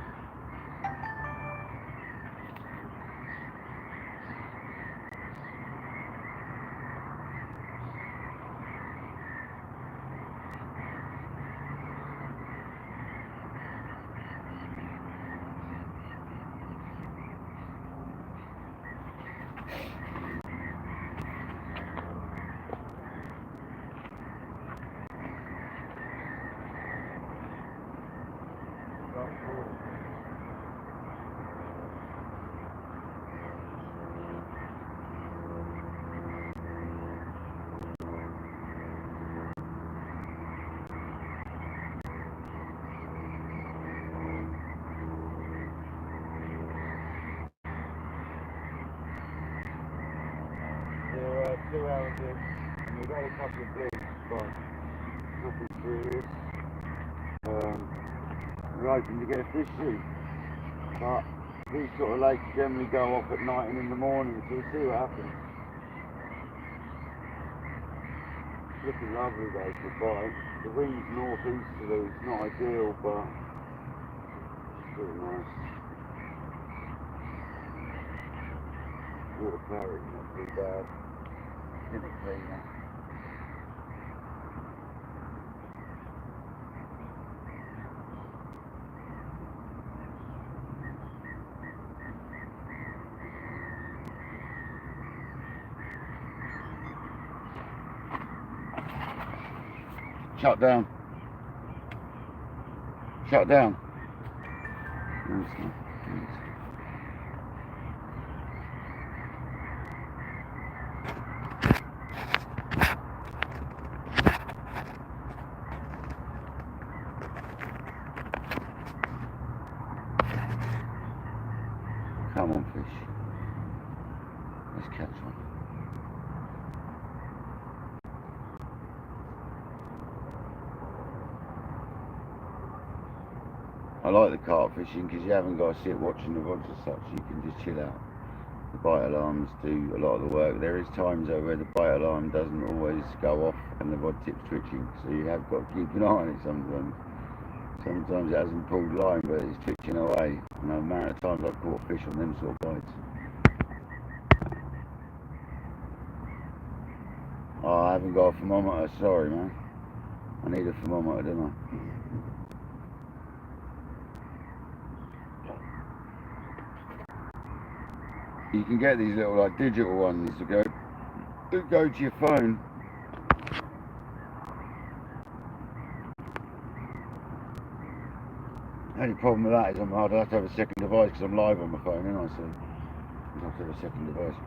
[SPEAKER 1] They're 2 hours in, and we've had a couple of blips, but nothing serious. We're hoping to get a fish soon, but these sort of lakes generally go off at night and in the morning, so we'll see what happens. It's looking lovely though for a bite. The wind's northeasterly, it's not ideal, but it's pretty nice. Water clarity's not too bad. It's a cleaner. Shut down. Shut down. Come on, fish. Let's catch one. I like the carp fishing because you haven't got to sit watching the rods as such, you can just chill out. The bite alarms do a lot of the work. There is times though where the bite alarm doesn't always go off and the rod tip's twitching, so you have got to keep an eye on it sometimes. Sometimes it hasn't pulled line but it's twitching away, and the amount of times I've caught fish on them sort of bites. Oh, I haven't got a thermometer, sorry man. I need a thermometer, don't I? You can get these little like digital ones that go to your phone. The only problem with that is I'd have to have a second device because I'm live on my phone, ain't I? So I'd have to have a second device.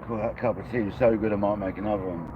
[SPEAKER 1] Oh, that cup of tea is so good I might make another one.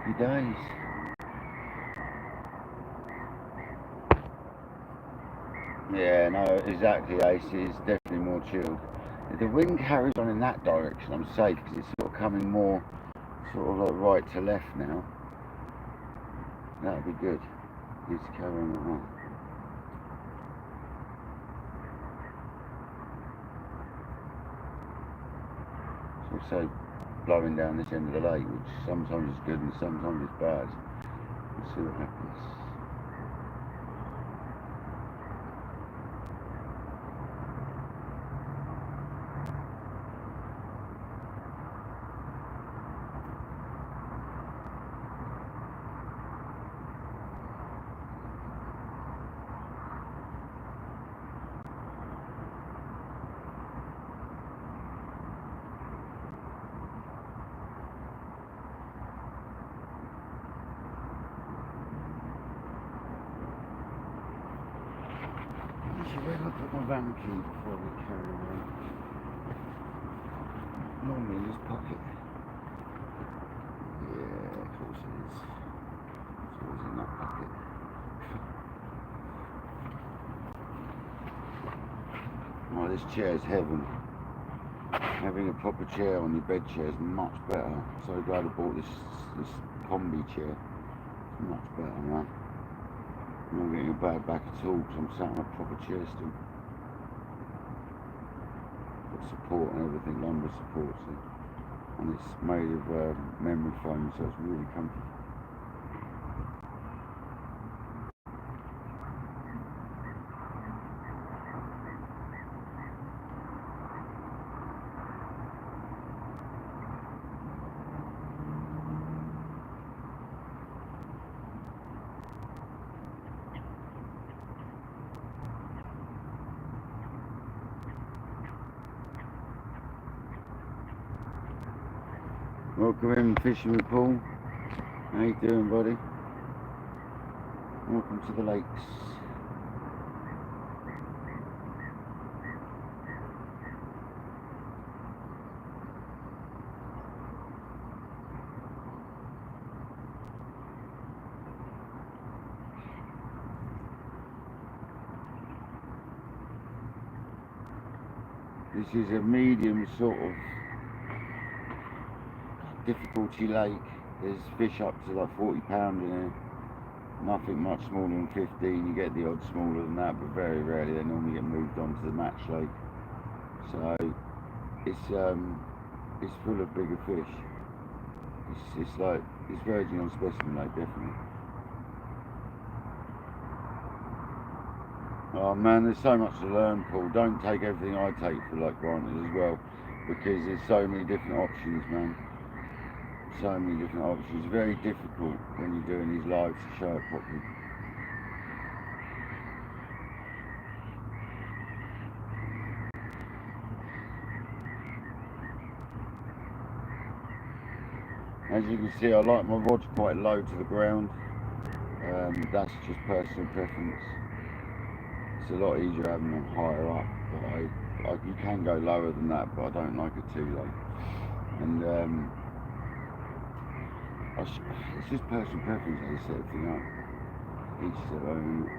[SPEAKER 1] Happy days. Yeah, no, exactly, Ace. It's definitely more chilled. If the wind carries on in that direction, I'm safe because it's sort of coming more sort of like right to left now. That would be good. Just carry on like that. It's also blowing down this end of the lake, which sometimes is good and sometimes it's bad. We'll see what happens. Where do I put my van key before we carry on? Normally in this pocket. Yeah, of course it is. It's always in that pocket. Oh, this chair's heaven. Having a proper chair on your bed chair is much better. So glad I bought this combi chair. It's much better, man. I'm not getting a bad back at all because I'm sat on a proper chair still. Got support and everything, lumbar support, so. And it's made of memory foam, so it's really comfortable. Welcome in, fishing with Paul. How you doing, buddy? Welcome to the lakes. This is a medium sort of difficulty lake. There's fish up to like 40 pound in here. Nothing much smaller than 15. You get the odd smaller than that, but very rarely. They normally get moved on to the match lake. So it's full of bigger fish. It's like it's verging on specimen lake, definitely. Oh man, there's so much to learn, Paul. Don't take everything I take for like granted as well, because there's so many different options, man. So many different options. It's very difficult when you're doing these lives to show it properly. As you can see, I like my rods quite low to the ground. That's just personal preference. It's a lot easier having them higher up, but you can go lower than that, but I don't like it too low. And it's just personal preference how you set everything up. Each their own.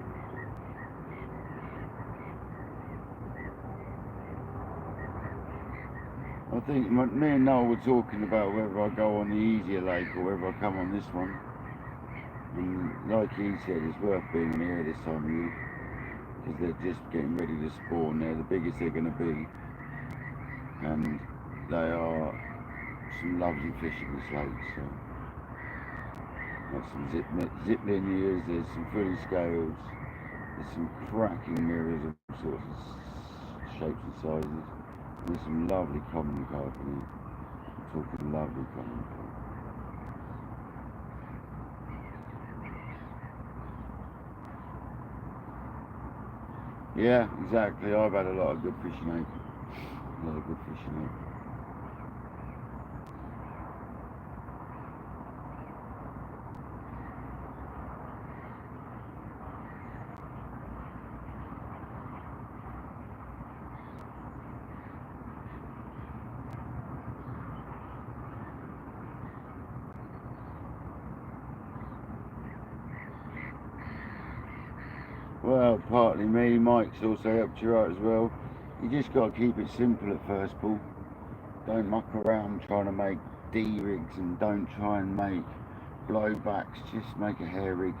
[SPEAKER 1] I think me and Noel were talking about whether I go on the easier lake or whether I come on this one. And like he said, it's worth being here this time of year because they're just getting ready to spawn. They're the biggest they're going to be, and they are some lovely fish in this lake. So. There's some zip linears, there's some fully scales, there's some cracking mirrors of all sorts of shapes and sizes, and there's some lovely common carp in here. I'm talking lovely common carp. Yeah, exactly. I've had a lot of good fishing out. A lot of good fishing out. Well, partly me. Mike's also helped you out as well. You just got to keep it simple at first, Paul. Don't muck around trying to make D-rigs and don't try and make blowbacks. Just make a hair rig.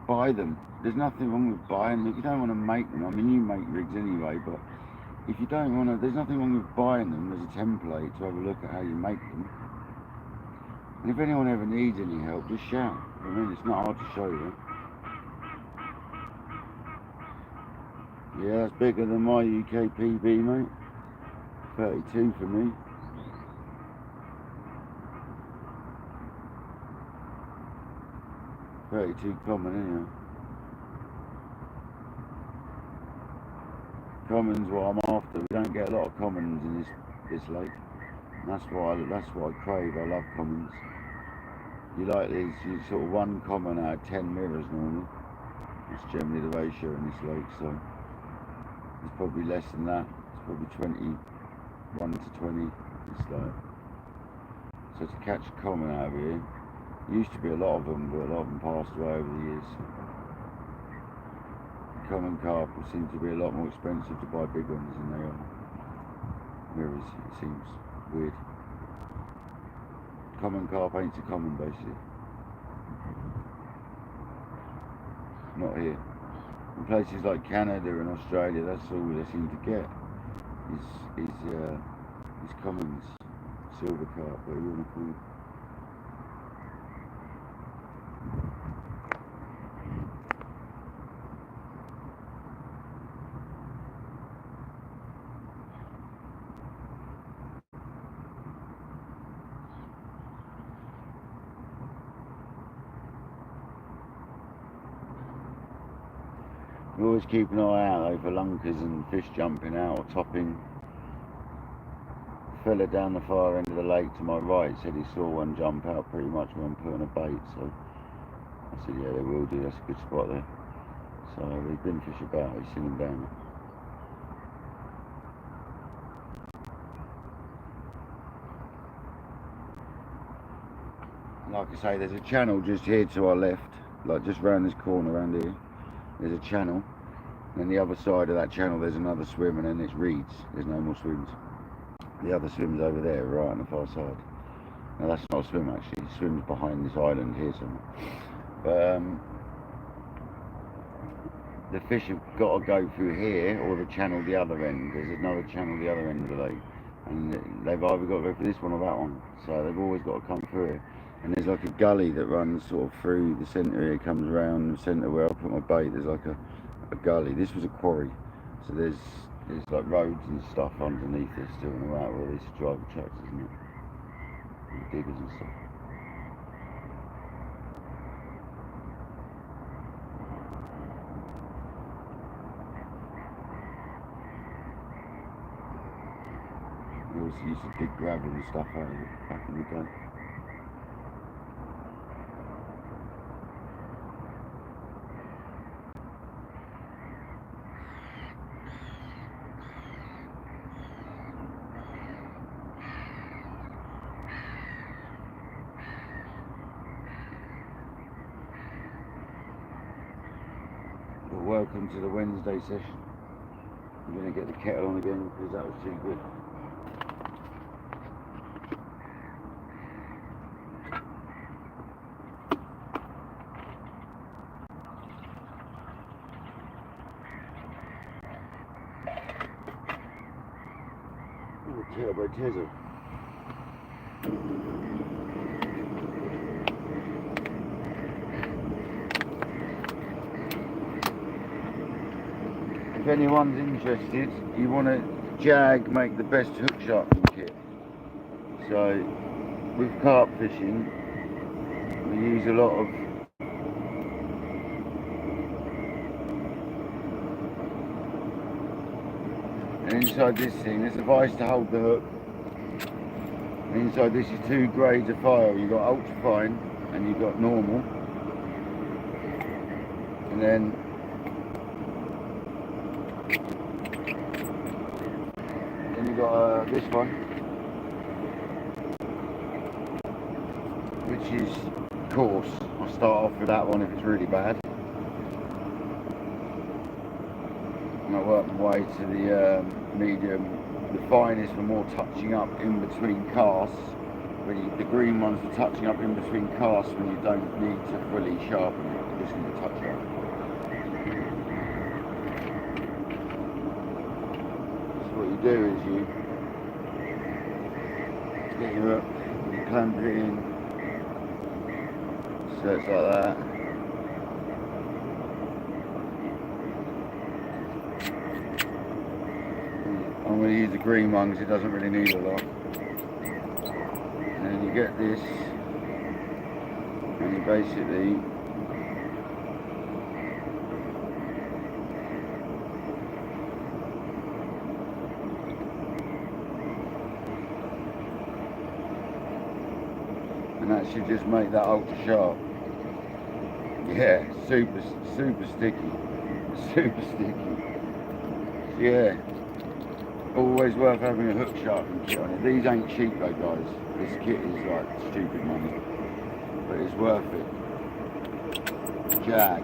[SPEAKER 1] Buy them. There's nothing wrong with buying them. If you don't want to make them, I mean, you make rigs anyway, but if you don't want to, there's nothing wrong with buying them as a template to have a look at how you make them. And if anyone ever needs any help, just shout. I mean, it's not hard to show you. Yeah, that's bigger than my UK PB, mate. 32 for me. .32 common, anyway. Commons what I'm after. We don't get a lot of commons in this lake. And that's what I crave. I love commons. You like these, you sort of one common out of 10 mirrors normally. That's generally the ratio in this lake, so it's probably less than that. It's probably 21 to 20 this lake. So to catch a common out of here, there used to be a lot of them, but a lot of them passed away over the years. Common carp seem to be a lot more expensive to buy big ones than they are mirrors. It seems weird. Common carp ain't so common, basically. Not here. In places like Canada and Australia, that's all they seem to get is commons, silver carp, whatever you want to call it. We always keep an eye out though for lunkers and fish jumping out or topping. A fella down the far end of the lake to my right said he saw one jump out pretty much when I'm putting a bait, so I said yeah, they will do, that's a good spot there. So we've been fish about, we've seen them down there. Like I say, there's a channel just here to our left, like just round this corner around here. There's a channel, and the other side of that channel there's another swim, and then it's reeds. There's no more swims. The other swim's over there, right on the far side. Now that's not a swim actually, it swims behind this island here somewhere. But the fish have got to go through here or the channel the other end. There's another channel the other end of the lake, and they've either got to go for this one or that one. So they've always got to come through it. And there's like a gully that runs sort of through the centre here, comes around the centre where I put my bait. There's like a gully. This was a quarry, so there's like roads and stuff underneath it still, and all out where these driver tractors and diggers and stuff. We also used to dig gravel and stuff out of it back in the day. Welcome to the Wednesday session. I'm going to get the kettle on again because that was too good. Oh, turbo Tesla. If anyone's interested, you want to Jag make the best hook sharpening kit. So with carp fishing, we use a lot of and inside this thing, there's a vise to hold the hook. And inside this is two grades of file. You've got ultra fine and you've got normal. And then you've got this one, which is coarse. I'll start off with that one if it's really bad. and I work my way to the medium. The fine is for more touching up in between casts. The green one's for touching up in between casts when you don't need to fully sharpen it. You just need to touch up. So what you do is you get your hook, you clamp it in, so it's like that. I'm going to use the green one because it doesn't really need a lot. And then you get this, and you basically and that should just make that ultra sharp. Yeah, super sticky, super sticky. Yeah. Always worth having a hook sharpening kit on it. These ain't cheap though, guys. This kit is like stupid money, but it's worth it. Jag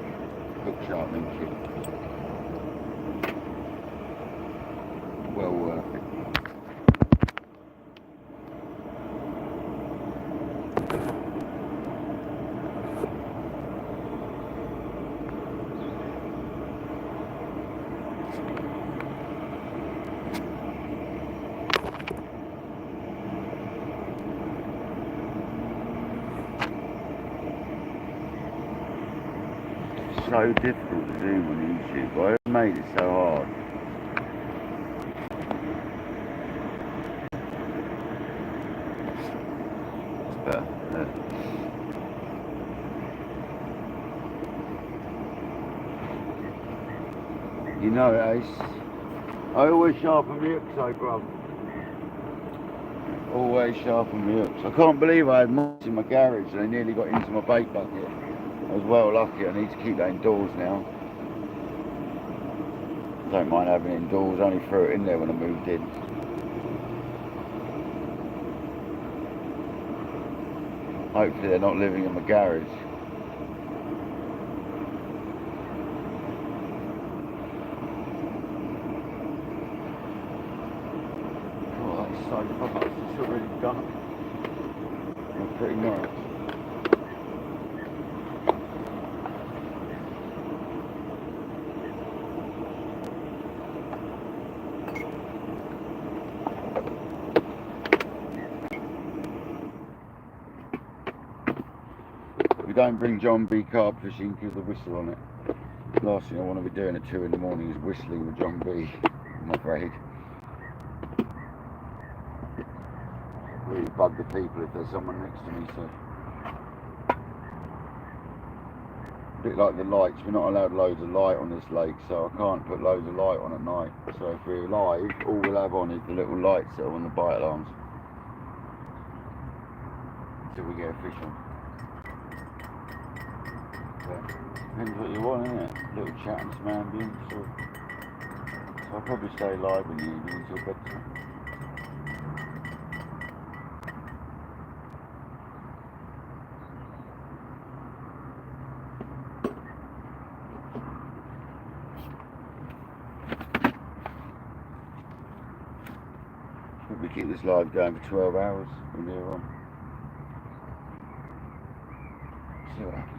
[SPEAKER 1] hook sharpening kit. Well worth it. So difficult to do on YouTube. Why have made it so hard? It's better. You know it, Ace. I always sharpen my hooks though, bruv. Always sharpen my hooks. I can't believe I had mice in my garage and they nearly got into my bait bucket. I was well lucky. I need to keep that indoors now. Don't mind having it indoors, only threw it in there when I moved in. Hopefully they're not living in my garage. Oh, that's so fast, it's already done. That's pretty nice. We don't bring John B carp fishing because of the whistle on it. Last thing I want to be doing at 2 in the morning is whistling with John B, I'm afraid. Really bug the people if there's someone next to me, so. A bit like the lights, we're not allowed loads of light on this lake, so I can't put loads of light on at night. So if we're live, all we'll have on is the little lights that are on the bite alarms. Until we get a fish on. Depends what you want, innit? A little chat and some ambience. So I'll probably stay live in the evening until bedtime. Probably keep this live going for 12 hours from here on. See what happens.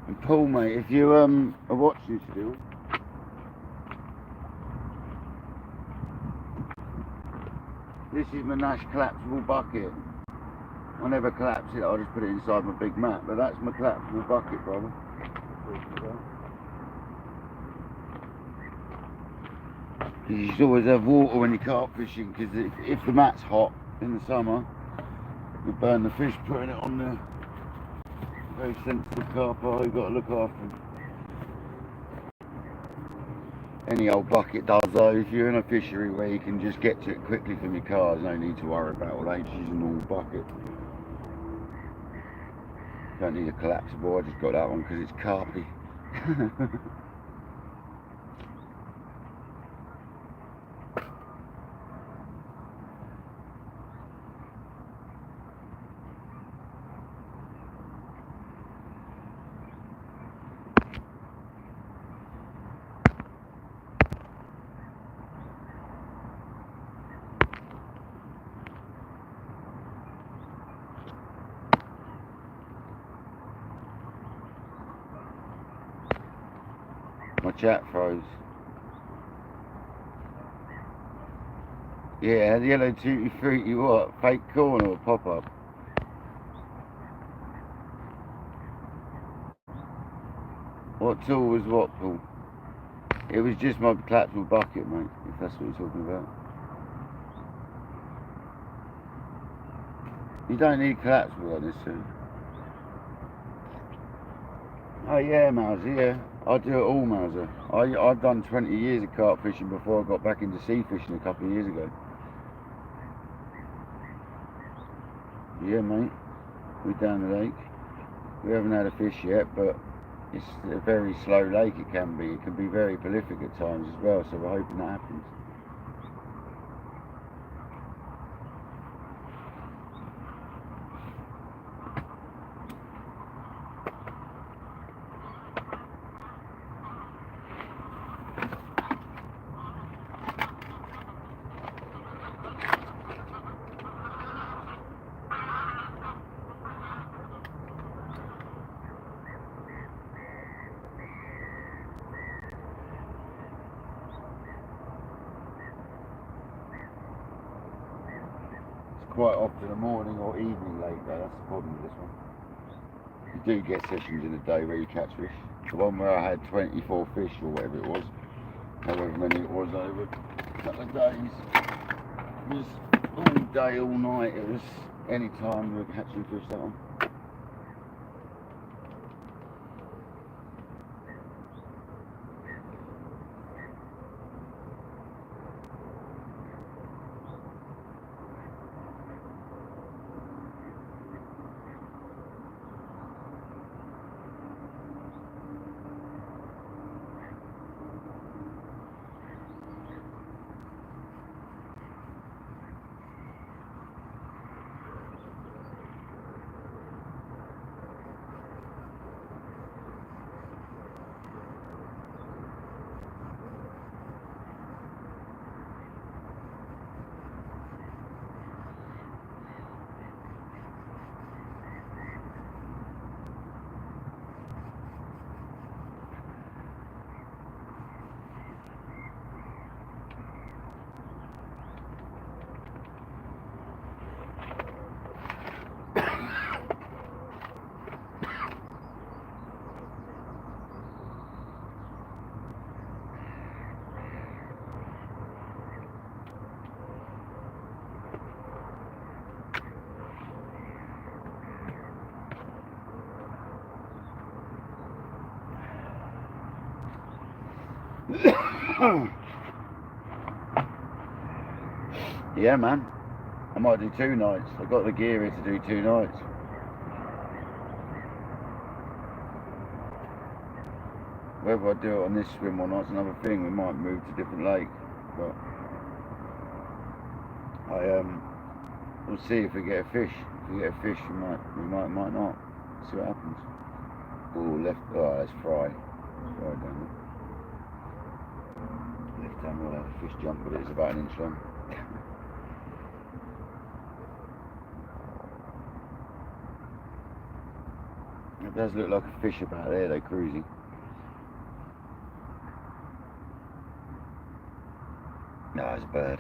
[SPEAKER 1] And Paul, mate, if you are watching still, this is my Nash collapsible bucket. I never collapse it, I'll just put it inside my big mat, but that's my collapsible bucket, brother. You should always have water when you're carp fishing, because if the mat's hot in the summer, you burn the fish putting it on there. Very sensitive carp, you've got to look after them. Any old bucket does though. If you're in a fishery where you can just get to it quickly from your car, there's no need to worry about all H's and a normal bucket. Don't need a collapsible, I just got that one because it's carpy. My chat froze. Yeah, the yellow tutti frutti, what? Fake corn or pop up? What tool was what, Paul? It was just my collapsible bucket, mate, if that's what you're talking about. You don't need collapsible on this thing. Oh yeah, Mauser, yeah. I do it all, Mauser. I've done 20 years of carp fishing before I got back into sea fishing a couple of years ago. Yeah, mate. We're down the lake. We haven't had a fish yet, but it's a very slow lake. It can be. It can be very prolific at times as well, so we're hoping that happens. Quite often a morning or evening lake though, that's the problem with this one. You do get sessions in a day where you catch fish. The one where I had 24 fish or whatever it was, however many it was over a couple of days, it was all day, all night, it was any time we were catching fish that one. Yeah, man. I might do 2 nights. I've got the gear here to do 2 nights. Whether I do it on this swim or not's another thing. We might move to a different lake, but we'll see if we get a fish. If we get a fish, we might not. See what happens. Oh, left. Oh, that's fry. Fry down there. Left hand will have a fish jump, but it's about 1 inch long. It does look like a fish about there, though, cruising. No, it's a bird.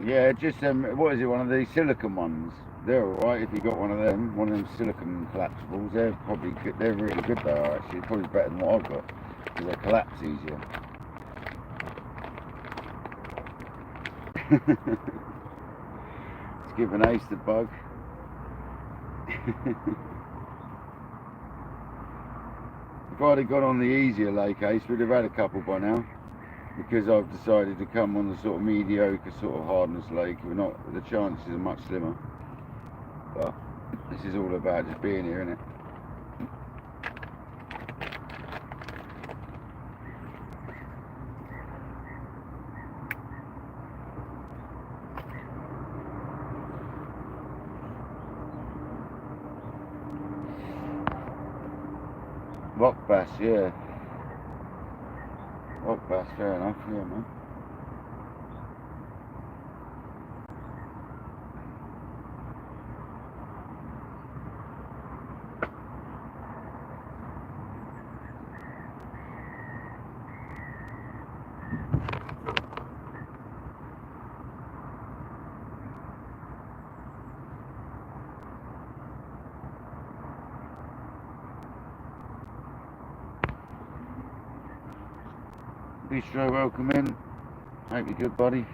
[SPEAKER 1] Yeah, just what is it? One of these silicone ones. They're alright if you got one of them silicone collapsibles. They're probably good. They're really good though. Actually, probably better than what I've got because they collapse easier. Let's give an ace the bug. If I'd have got on the easier lake ace, we'd have had a couple by now. Because I've decided to come on the sort of mediocre sort of hardness lake, we're not, the chances are much slimmer. But this is all about just being here, isn't it? Rock bass, yeah. Rock bass, fair enough, yeah, man. Bistro, welcome in. Hope you're good, buddy.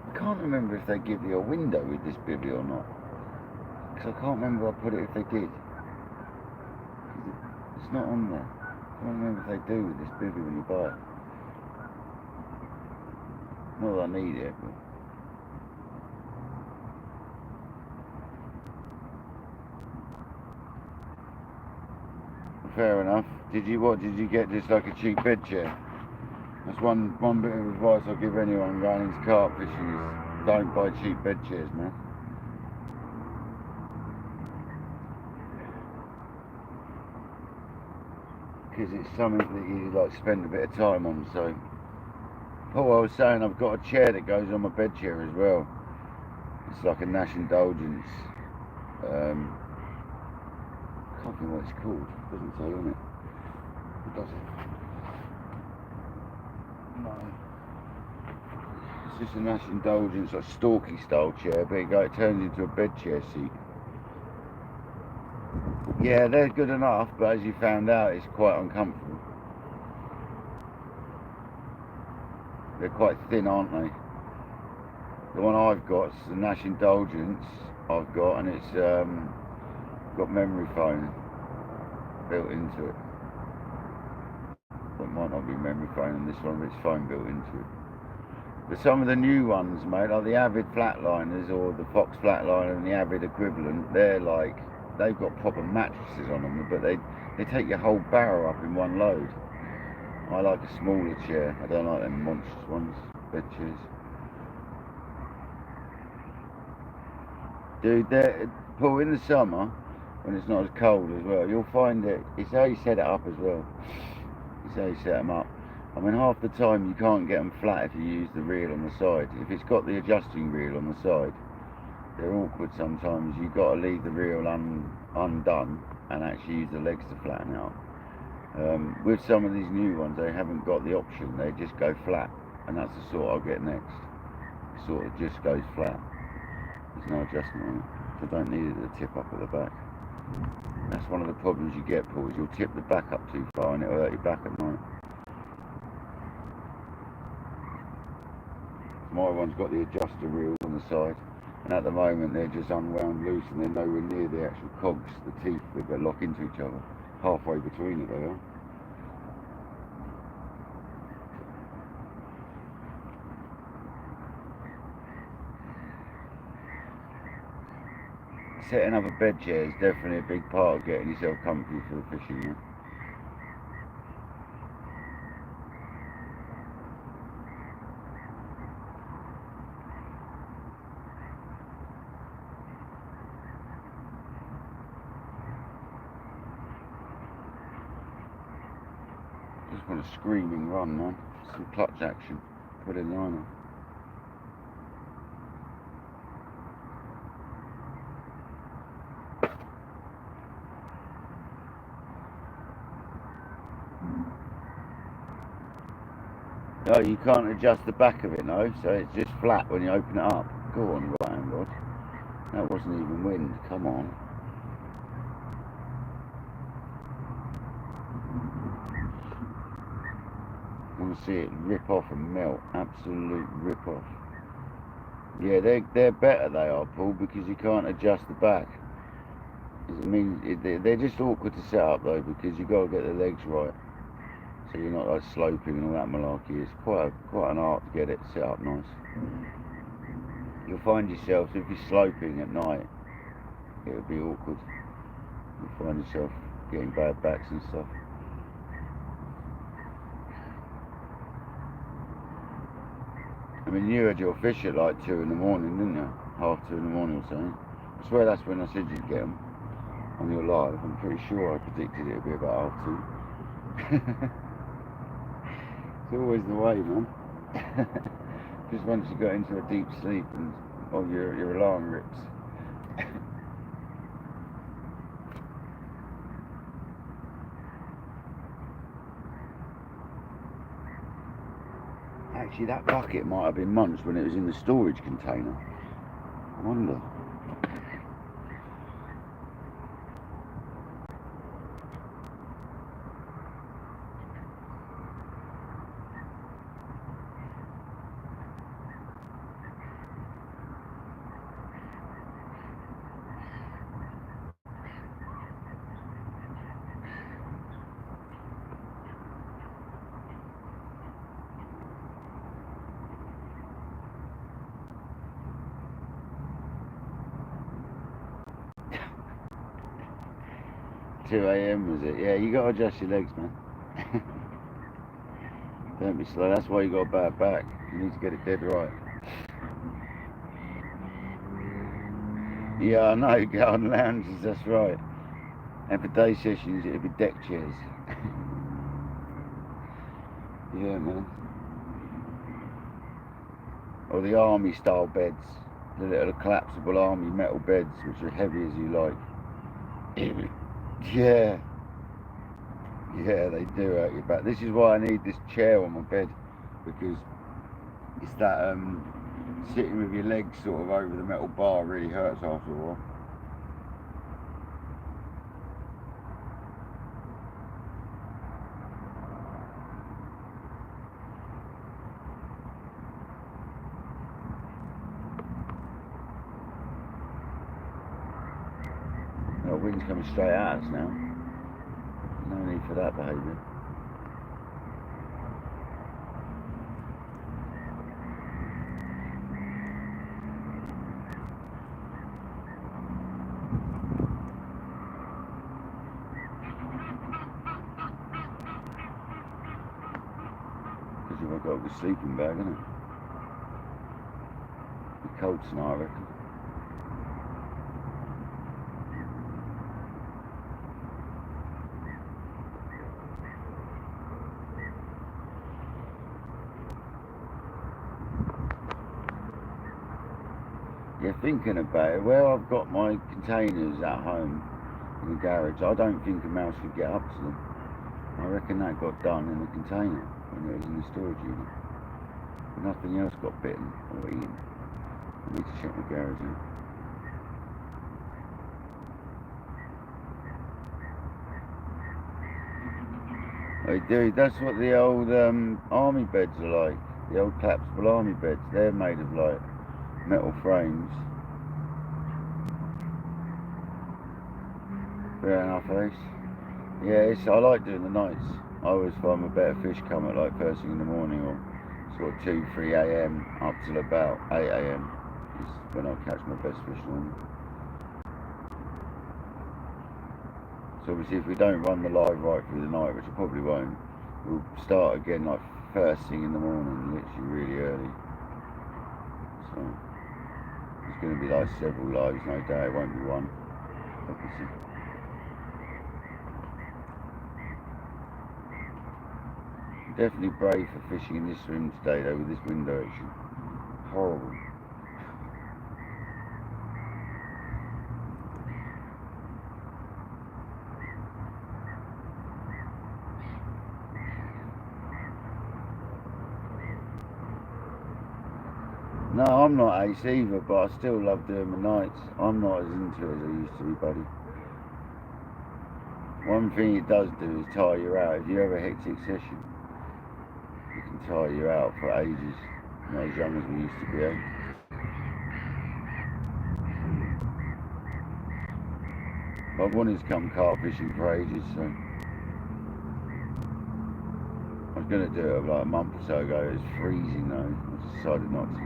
[SPEAKER 1] I can't remember if they give you a window with this bivvy or not. Because I can't remember I put it if they did. It's not on there. I can't remember if they do with this bivvy when you buy it. Not that I need it, but... Fair enough. What did you get? Just like a cheap bed chair? That's one bit of advice I'll give anyone going into carp fishing is don't buy cheap bed chairs, man. Because it's something that you like spend a bit of time on. So, Paul, I was saying I've got a chair that goes on my bed chair as well. It's like a Nash Indulgence. I can't think what it's called. It doesn't say on it. Does it? No. It's just a Nash Indulgence, like stalky style chair, but it turns into a bed chair seat. Yeah, they're good enough, but as you found out, it's quite uncomfortable. They're quite thin, aren't they? The one I've got is the Nash Indulgence I've got, and it's got memory foam built into it. Well, it might not be memory foam in this one, but it's foam built into it. But some of the new ones, mate, like the Avid Flatliners or the Fox Flatliner and the Avid equivalent, they're like, they've got proper mattresses on them, but they take your whole barrow up in one load. I like a smaller chair. I don't like them monstrous ones, bed chairs. Dude, Paul, in the summer, when it's not as cold as well, you'll find that it's how you set it up as well. It's how you set them up. I mean, half the time you can't get them flat if you use the reel on the side. If it's got the adjusting reel on the side, they're awkward sometimes. You've got to leave the reel undone and actually use the legs to flatten out. With some of these new ones, they haven't got the option. They just go flat, and that's the sort I'll get next. It sort of just goes flat. There's no adjustment on it. So I don't need it to tip up at the back. That's one of the problems you get, Paul, is you'll tip the back up too far and it'll hurt your back at night. My one's got the adjuster reels on the side, and at the moment they're just unwound loose and they're nowhere near the actual cogs, the teeth that lock into each other. Halfway between it they are. Setting up a bed chair is definitely a big part of getting yourself comfy for the fishing, man. Just want a screaming run, man. Some clutch action. Put in liner. Oh, you can't adjust the back of it, no, so it's just flat when you open it up. Go on, right hand rod. That wasn't even wind, come on. I want to see it rip off and melt, absolute rip off. Yeah, they're better, they are, Paul, because you can't adjust the back. It means they're just awkward to set up though, because you've got to get the legs right. So you're not like sloping and all that malarkey. It's quite an art to get it set up nice. You'll find yourself, if you're sloping at night, it'll be awkward. You'll find yourself getting bad backs and stuff. I mean, you had your fish at like 2 in the morning, didn't you? Half 2 in the morning or something. I swear that's when I said you'd get them on your live. I'm pretty sure I predicted it would be about half 2. It's always the way, man. Just once you got into a deep sleep and your alarm rips. Actually, that bucket might have been munched when it was in the storage container. I wonder. 2 AM was it? Yeah, you got to adjust your legs, man. Don't be slow, that's why you got a bad back. You need to get it dead right. Yeah, I know, get on lounges, that's right. And for day sessions, it'll be deck chairs. Yeah, man. Or the army style beds. The little collapsible army metal beds, which are heavy as you like. Yeah. Yeah, they do hurt your back. This is why I need this chair on my bed, because it's that sitting with your legs sort of over the metal bar really hurts after a while. The wind's coming straight at us now. No need for that behaviour. Because you've got the sleeping bag, isn't it? Be cold tonight, I reckon. Yeah, thinking about it, where I've got my containers at home in the garage, I don't think a mouse could get up to them. I reckon that got done in the container when it was in the storage unit. Nothing else got bitten or eaten. I need to check my garage out. Hey dude, that's what the old army beds are like. The old collapsible army beds. They're made of like metal frames. Fair enough, Ace. Yeah, I like doing the nights. I always find my better fish come at like first thing in the morning, or sort of 2, 3 AM up till about 8 AM is when I catch my best fish normally. So obviously if we don't run the live right through the night, which I probably won't, we'll start again like first thing in the morning, literally really early. So it's going to be like several lives, no doubt. It won't be one, obviously. Definitely brave for fishing in this swim today though, with this wind direction. Horrible. No, I'm not ace either, but I still love doing my nights. I'm not as into it as I used to be, buddy. One thing it does do is tire you out. If you have a hectic session, it can tire you out for ages. Not as young as we used to be, eh? I've wanted to come carp fishing for ages, so I was going to do it like a month or so ago. It was freezing though. I decided not to.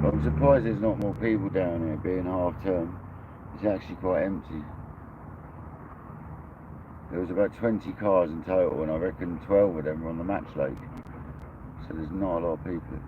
[SPEAKER 1] But I'm surprised there's not more people down here, being half term. It's actually quite empty. There was about 20 cars in total, and I reckon 12 of them were on the match lake. So there's not a lot of people.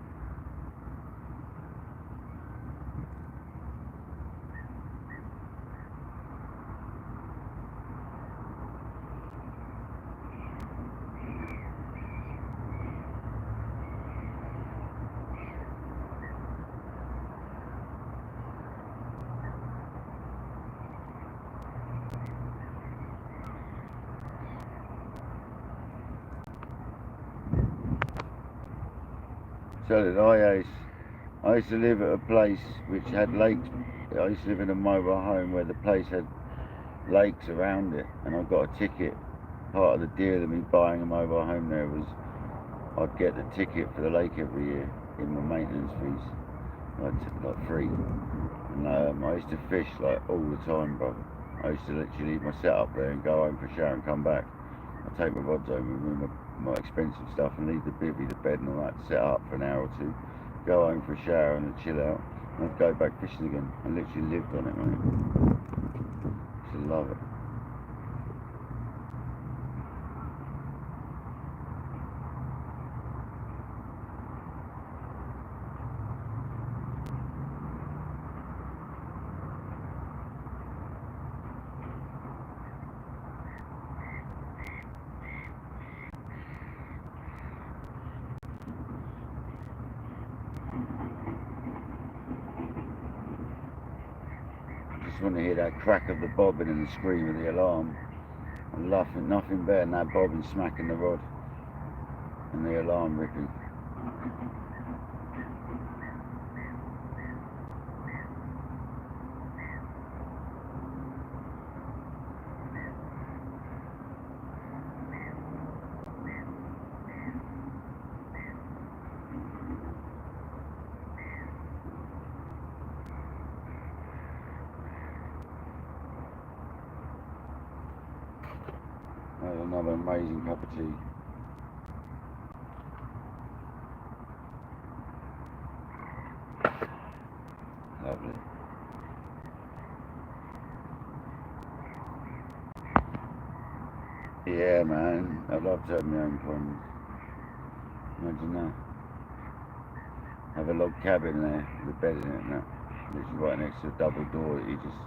[SPEAKER 1] So did I, Ace. I used to live at a place which had lakes. I used to live in a mobile home where the place had lakes around it, and I got a ticket. Part of the deal of me buying a mobile home there was I'd get the ticket for the lake every year in my maintenance fees, like free. And I used to fish like all the time, brother. I used to literally leave my setup there and go home for a shower and come back. I'd take my rods home with me, my expensive stuff, and leave the bivvy, the bed and all that set up for an hour or two, go home for a shower and a chill out, and I'd go back fishing again. I literally lived on it, mate. I used to love it. I just want to hear that crack of the bobbin and the scream of the alarm. And nothing better than that bobbin smacking the rod and the alarm ripping. Another amazing cup of tea. Lovely. Yeah, man. I'd love to have my own pond. Imagine that. Have a log cabin there with a bed in it and that. Literally right next to a double door that you just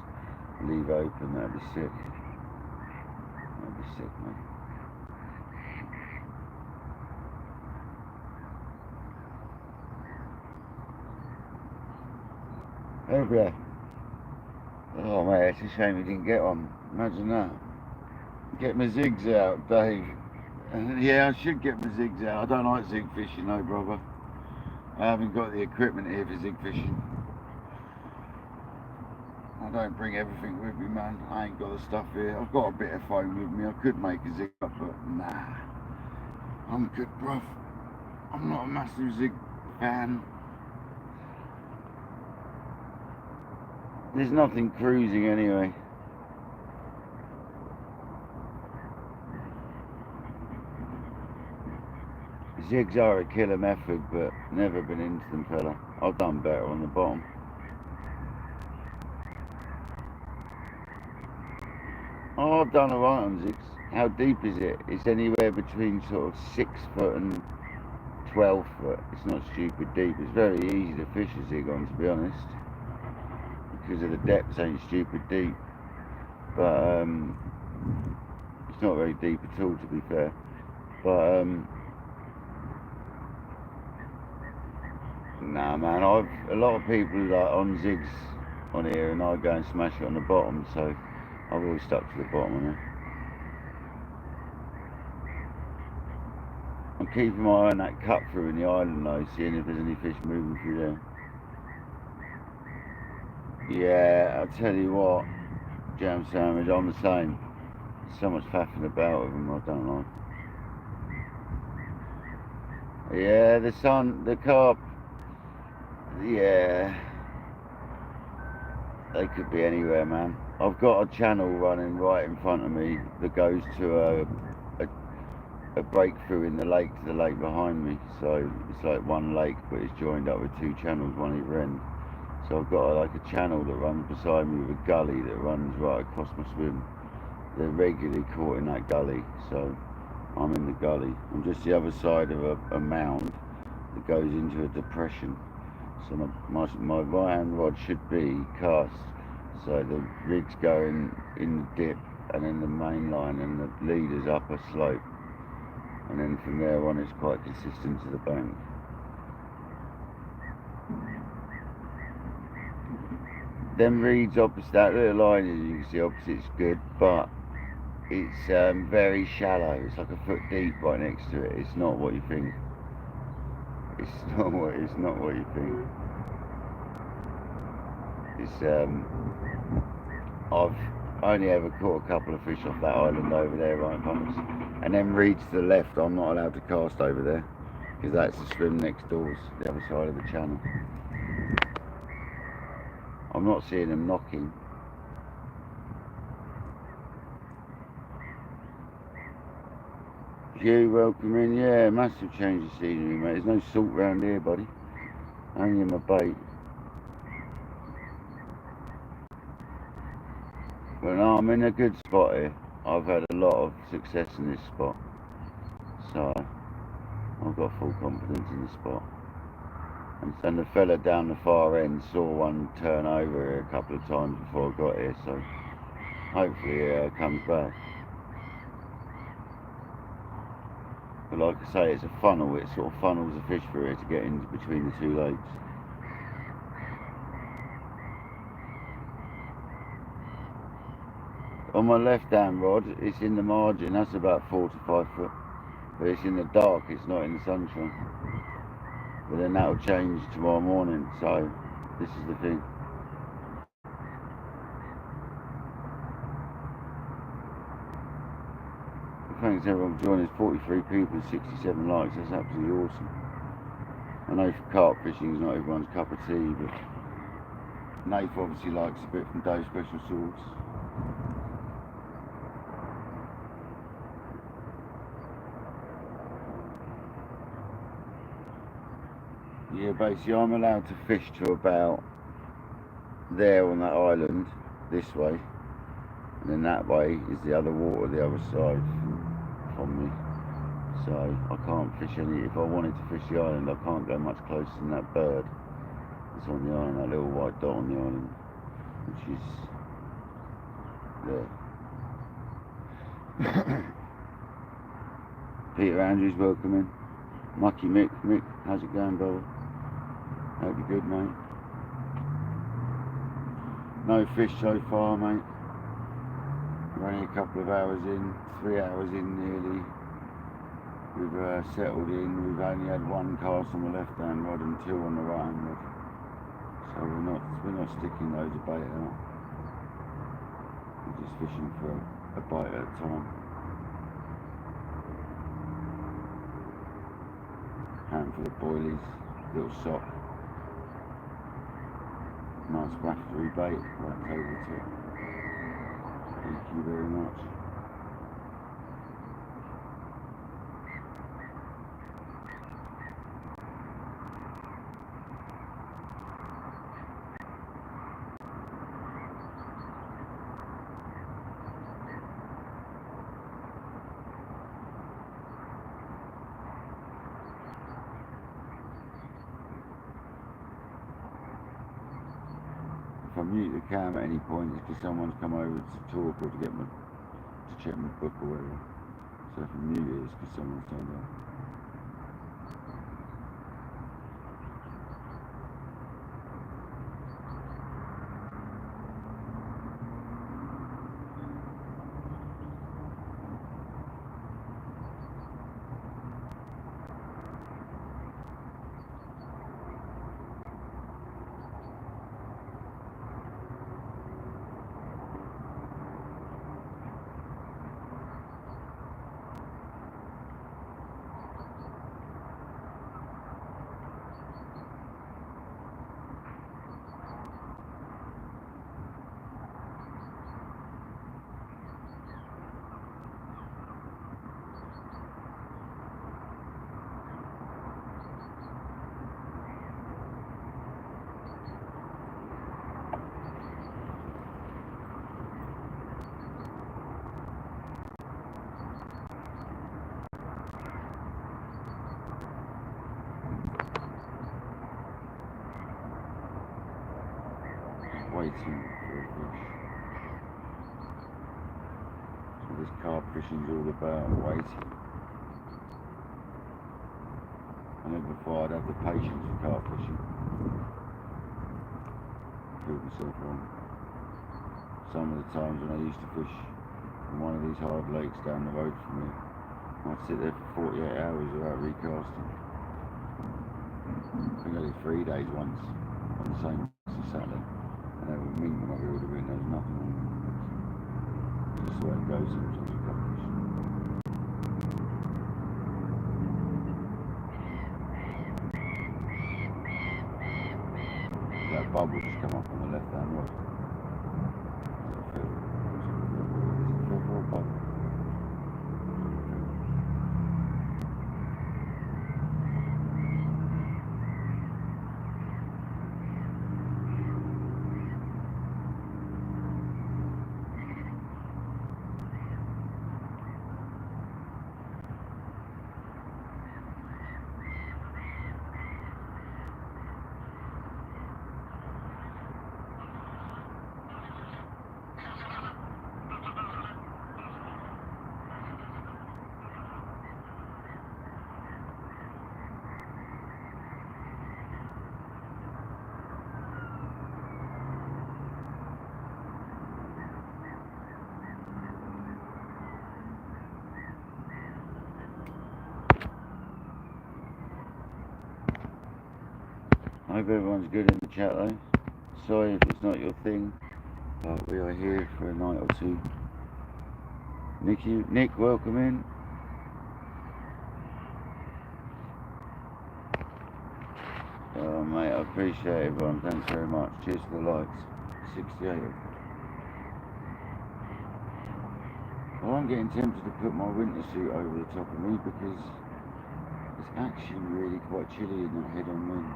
[SPEAKER 1] leave open. That'd be sick. That'd be sick, man. Oh yeah. Oh mate, it's a shame we didn't get one. Imagine that. Get my zigs out, Dave. Yeah, I should get my zigs out. I don't like zig fishing though, brother. I haven't got the equipment here for zig fishing. I don't bring everything with me, man. I ain't got the stuff here. I've got a bit of foam with me. I could make a zig up, but nah. I'm good, bruv. I'm not a massive zig fan. There's nothing cruising anyway. Zigs are a killer method, but never been into them, fella. I've done better on the bottom. Oh, I've done alright on zigs. How deep is it? It's anywhere between sort of 6 foot and 12 foot. It's not stupid deep. It's very easy to fish a zig on, to be honest, because of the depths ain't stupid deep. But It's not very deep at all, to be fair. But nah, man. A lot of people like on zigs on here, and I go and smash it on the bottom. So I've always stuck to the bottom on it. I'm keeping my eye on that cut through in the island though, seeing if there's any fish moving through there. Yeah, I'll tell you what, jam sandwich, I'm the same. There's so much faffing about with them, I don't like. Yeah, the carp, yeah, they could be anywhere, man. I've got a channel running right in front of me that goes to a breakthrough in the lake to the lake behind me. So it's like one lake, but it's joined up with two channels, one either end. So I've got like a channel that runs beside me with a gully that runs right across my swim. They're regularly caught in that gully, so I'm in the gully. I'm just the other side of a mound that goes into a depression. So my right hand rod should be cast, so the rig's going in the dip and then the main line and the leader's up a slope. And then from there on it's quite consistent to the bank. Them reeds opposite that little line, as you can see opposite's good, but it's very shallow. It's like a foot deep right next to it. It's not what you think. It's not what you think. It's I've only ever caught a couple of fish off that island over there right in front of us. And then reeds to the left, I'm not allowed to cast over there because that's the swim next doors, the other side of the channel. I'm not seeing them knocking. Hugh, welcome in. Yeah, massive change of scenery, mate. There's no salt round here, buddy. Only in my bait. But no, I'm in a good spot here. I've had a lot of success in this spot. So, I've got full confidence in this spot. And the fella down the far end saw one turn over here a couple of times before I got here, so hopefully it comes back. But like I say, it's a funnel. It sort of funnels the fish through here to get in between the two lakes. On my left hand rod, it's in the margin. That's about 4 to 5 foot. But it's in the dark. It's not in the sunshine. But then that'll change tomorrow morning. So this is the thing. Thanks everyone for joining us. 43 people, 67 likes. That's absolutely awesome. I know for carp fishing is not everyone's cup of tea, but Nath obviously likes a bit from Dave's Special Sauce. Yeah, basically I'm allowed to fish to about there on that island, this way, and then that way is the other water, the other side from me. So I can't fish any, if I wanted to fish the island, I can't go much closer than that bird that's on the island, that little white dot on the island, which is there. Peter Andrews, welcome in. Mucky Mick, how's it going, brother? Hope you're good, mate. No fish so far, mate. We're only a couple of hours in, 3 hours in nearly. We've settled in. We've only had one cast on the left hand rod and 2 on the right hand rod. So we're not sticking loads of bait out. We're just fishing for a bite at a time. Handful of boilies, little sock. Nice raftery bait right over to it. Thank you very much. If I mute the cam at any point, it's because someone's come over to talk or to to check my book or whatever. So if I'm new here, it's because someone's turned up. Waiting for a fish. So this carp fishing's all about waiting. I never thought I'd have the patience for carp fishing. Proved myself wrong. Some of the times when I used to fish on one of these hard lakes down the road from here, I'd sit there for 48 hours without recasting. I think I did 3 days once on the same Saturday. And they were mean when I reeled them in, there was nothing wrong with them. Just the way it goes sometimes with carp fishing. That bubble just come up on the left hand rod. Is it a feather or a bubble? I hope everyone's good in the chat though. Sorry if it's not your thing, but we are here for a night or two. Nick, welcome in. Oh mate, I appreciate everyone. Thanks very much. Cheers for the likes. 68. Well, I'm getting tempted to put my winter suit over the top of me because it's actually really quite chilly in that head-on wind.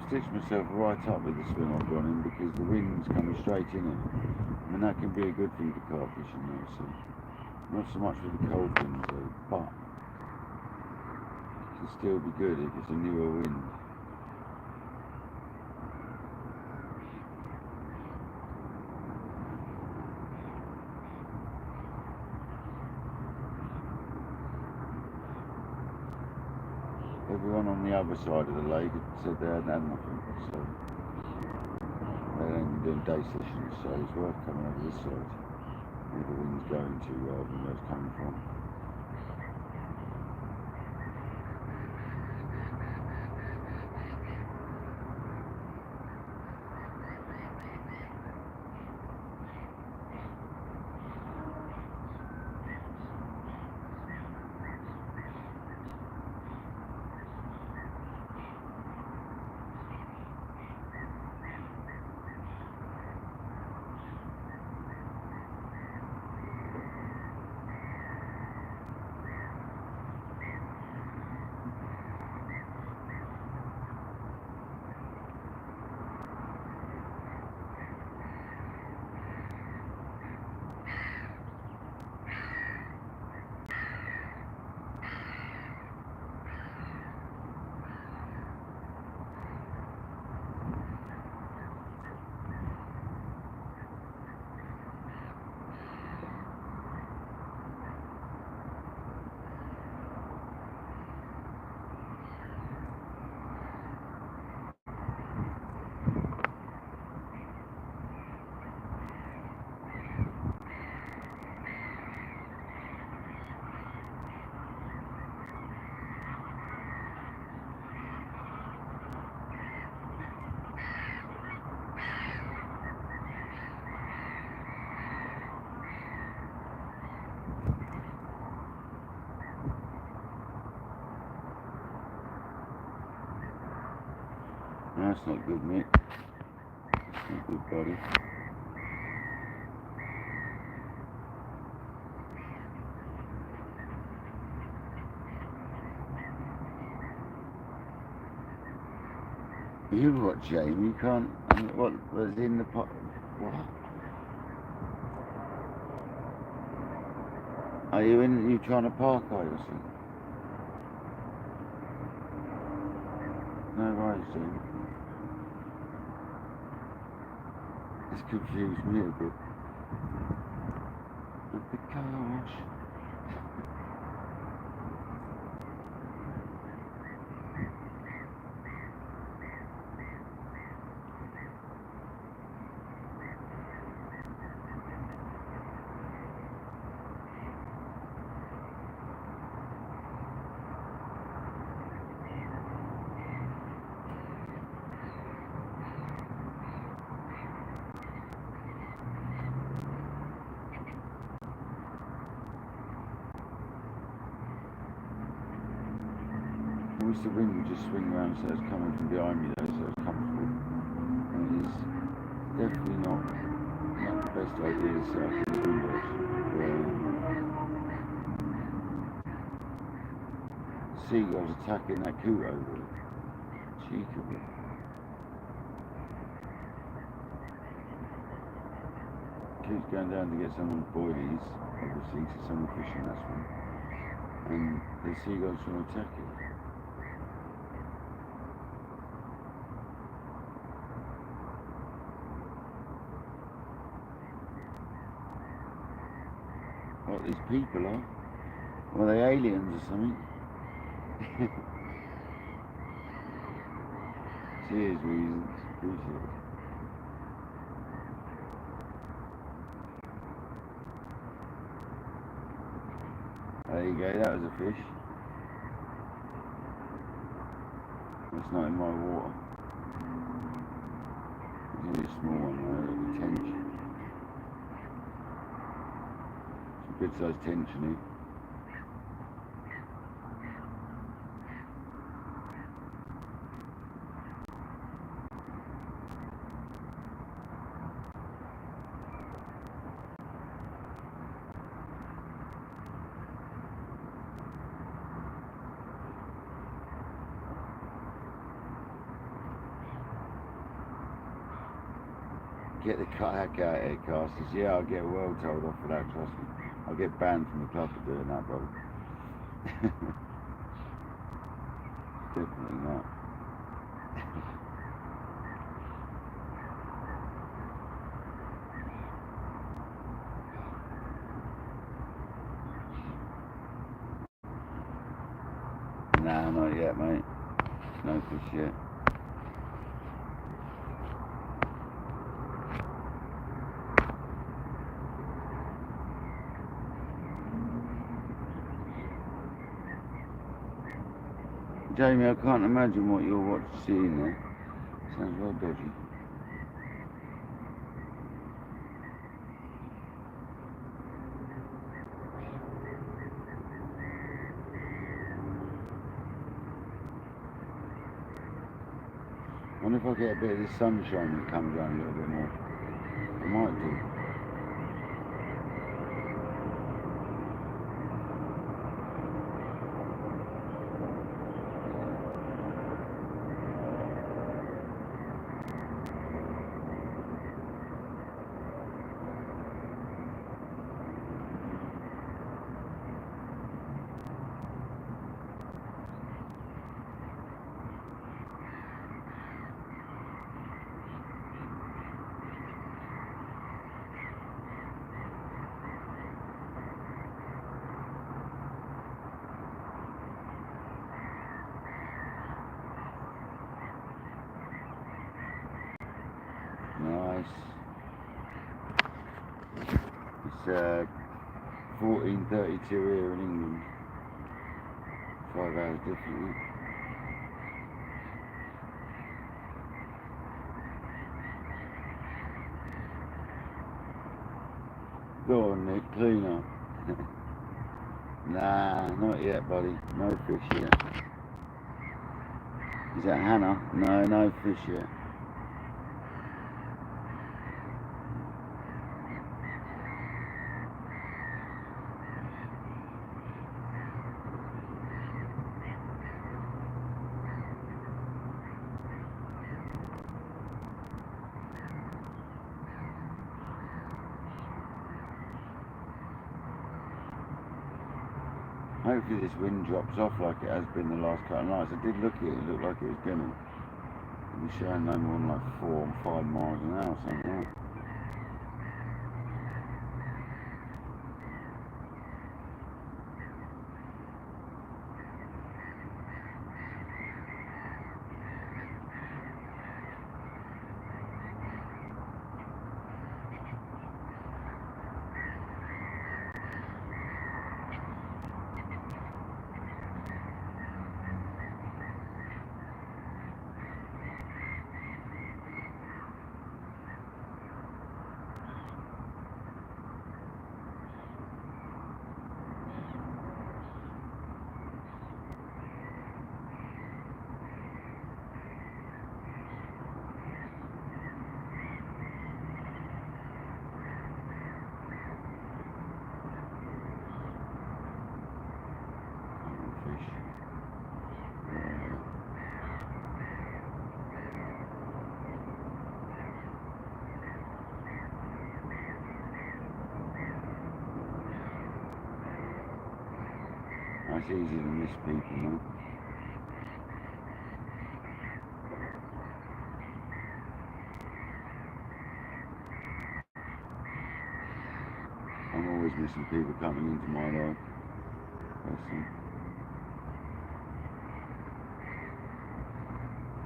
[SPEAKER 1] Stitched myself right up with the swim I've gone in because the wind's coming straight in it. I mean, that can be a good thing for carp fishing though, so not so much with the cold winds though, but it can still be good if it's a newer wind. Everyone on the other side of the lake had said they hadn't had nothing, so they'd only been doing day sessions, so it's worth coming over this side where the wind's going to rather than where it's coming from. That's not good, Mick. That's not good, buddy. You what, Jamie? You can't. What was in the pot? What? Are you in? You trying to park? Are you or something? No worries, Jamie. It's confused me a bit. At the car wash. I wish the wind would just swing around so it's coming from behind me though, so it's comfortable. And it's definitely not the best idea to set up these windows. Seagulls attacking that coot over there. Cheek of it. Keeps going down to get some of the boilies, obviously, to some fishing, that's one. And the seagulls trying to attack it. What these people are? Well, they aliens or something? Cheers, reasons. Appreciate it. There you go, that was a fish. It's not in my water. It's only a small one though, it'll be tench. It's a good sized tension here. Get the kayak out here, casters. Yeah, I'll get well told off for that, trust me. I'll get banned from the club for doing that, bro. Definitely not. Nah, not yet, mate. No fish yet. Jamie, I can't imagine what you're seeing there. Sounds well dodgy. I wonder if I get a bit of this sunshine that comes around a little bit more. I might do. Nice. It's 14:32 here in England. 5 hours differently. Go on, Nick, clean up. Nah, not yet, buddy. No fish yet. Is that Hannah? No, no fish yet. Hopefully this wind drops off like it has been the last couple of nights. I did look at it, it looked like it was gonna be showing no more than like 4 or 5 miles an hour or something like that. That's easy to miss people, man. I'm always missing people coming into my life.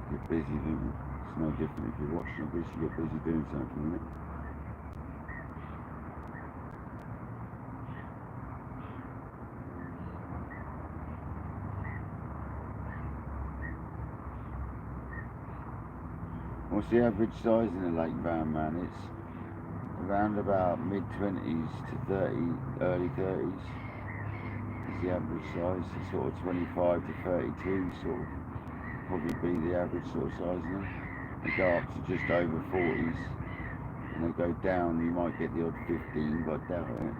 [SPEAKER 1] Get busy, don't you? It's no different if you're watching a fish, you get busy doing something, isn't it? What's the average size in a lake brown, man? It's around about mid-20s to 30, early 30s is the average size. It's sort of 25 to 32 sort of probably be the average sort of size now. They go up to just over 40s and they go down, you might get the odd 15, but I doubt it.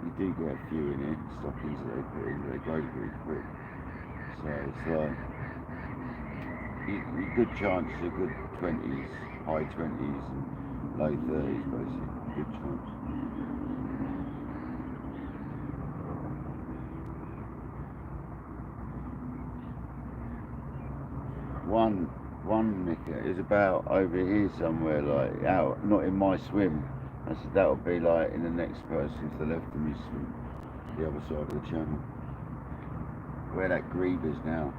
[SPEAKER 1] You do get a few in here, stockings that they put in, they grow pretty quick. So it's like a good chance of good 20s, high 20s and low 30s basically, good chance. One nicker is about over here somewhere, like out, not in my swim. That'll be like in the next person to the left of me swim, the other side of the channel, where that grebe is now.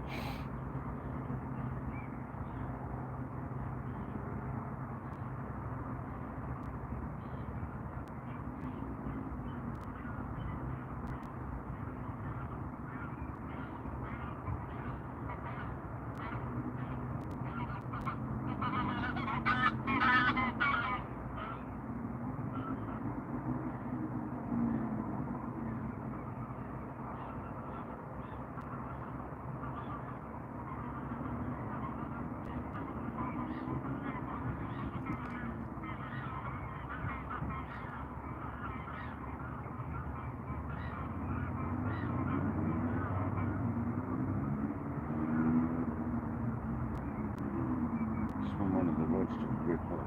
[SPEAKER 1] Rip off.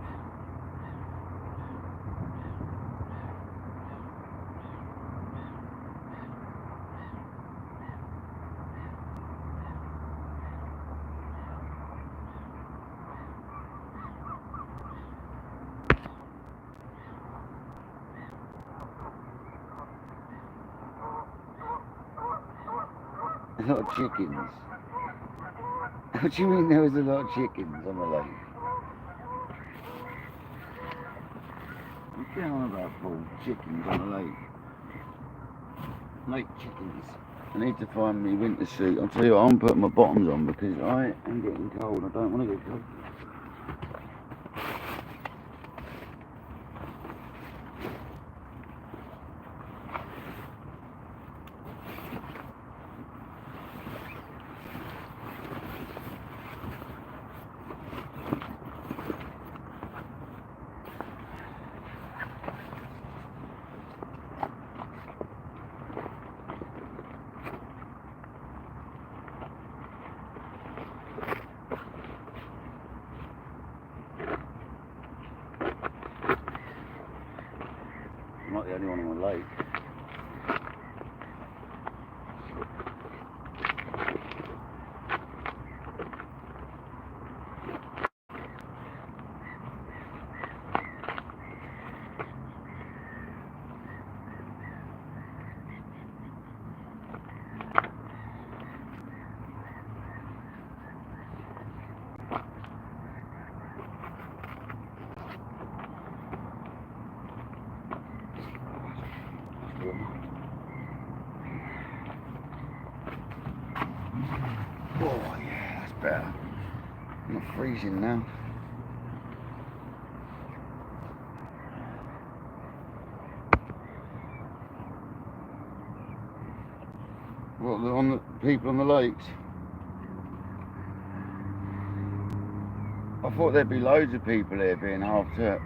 [SPEAKER 1] A lot of chickens. What do you mean there was a lot of chickens on the lake? What's going on about Paul? Chickens on the lake. Lake chickens. I need to find me winter suit. I'll tell you what, I'm putting my bottoms on because I am getting cold. I don't want to get cold. anyone on the lake. Oh yeah, that's better. I'm not freezing now. What, on the people on the lakes? I thought there'd be loads of people here being half term.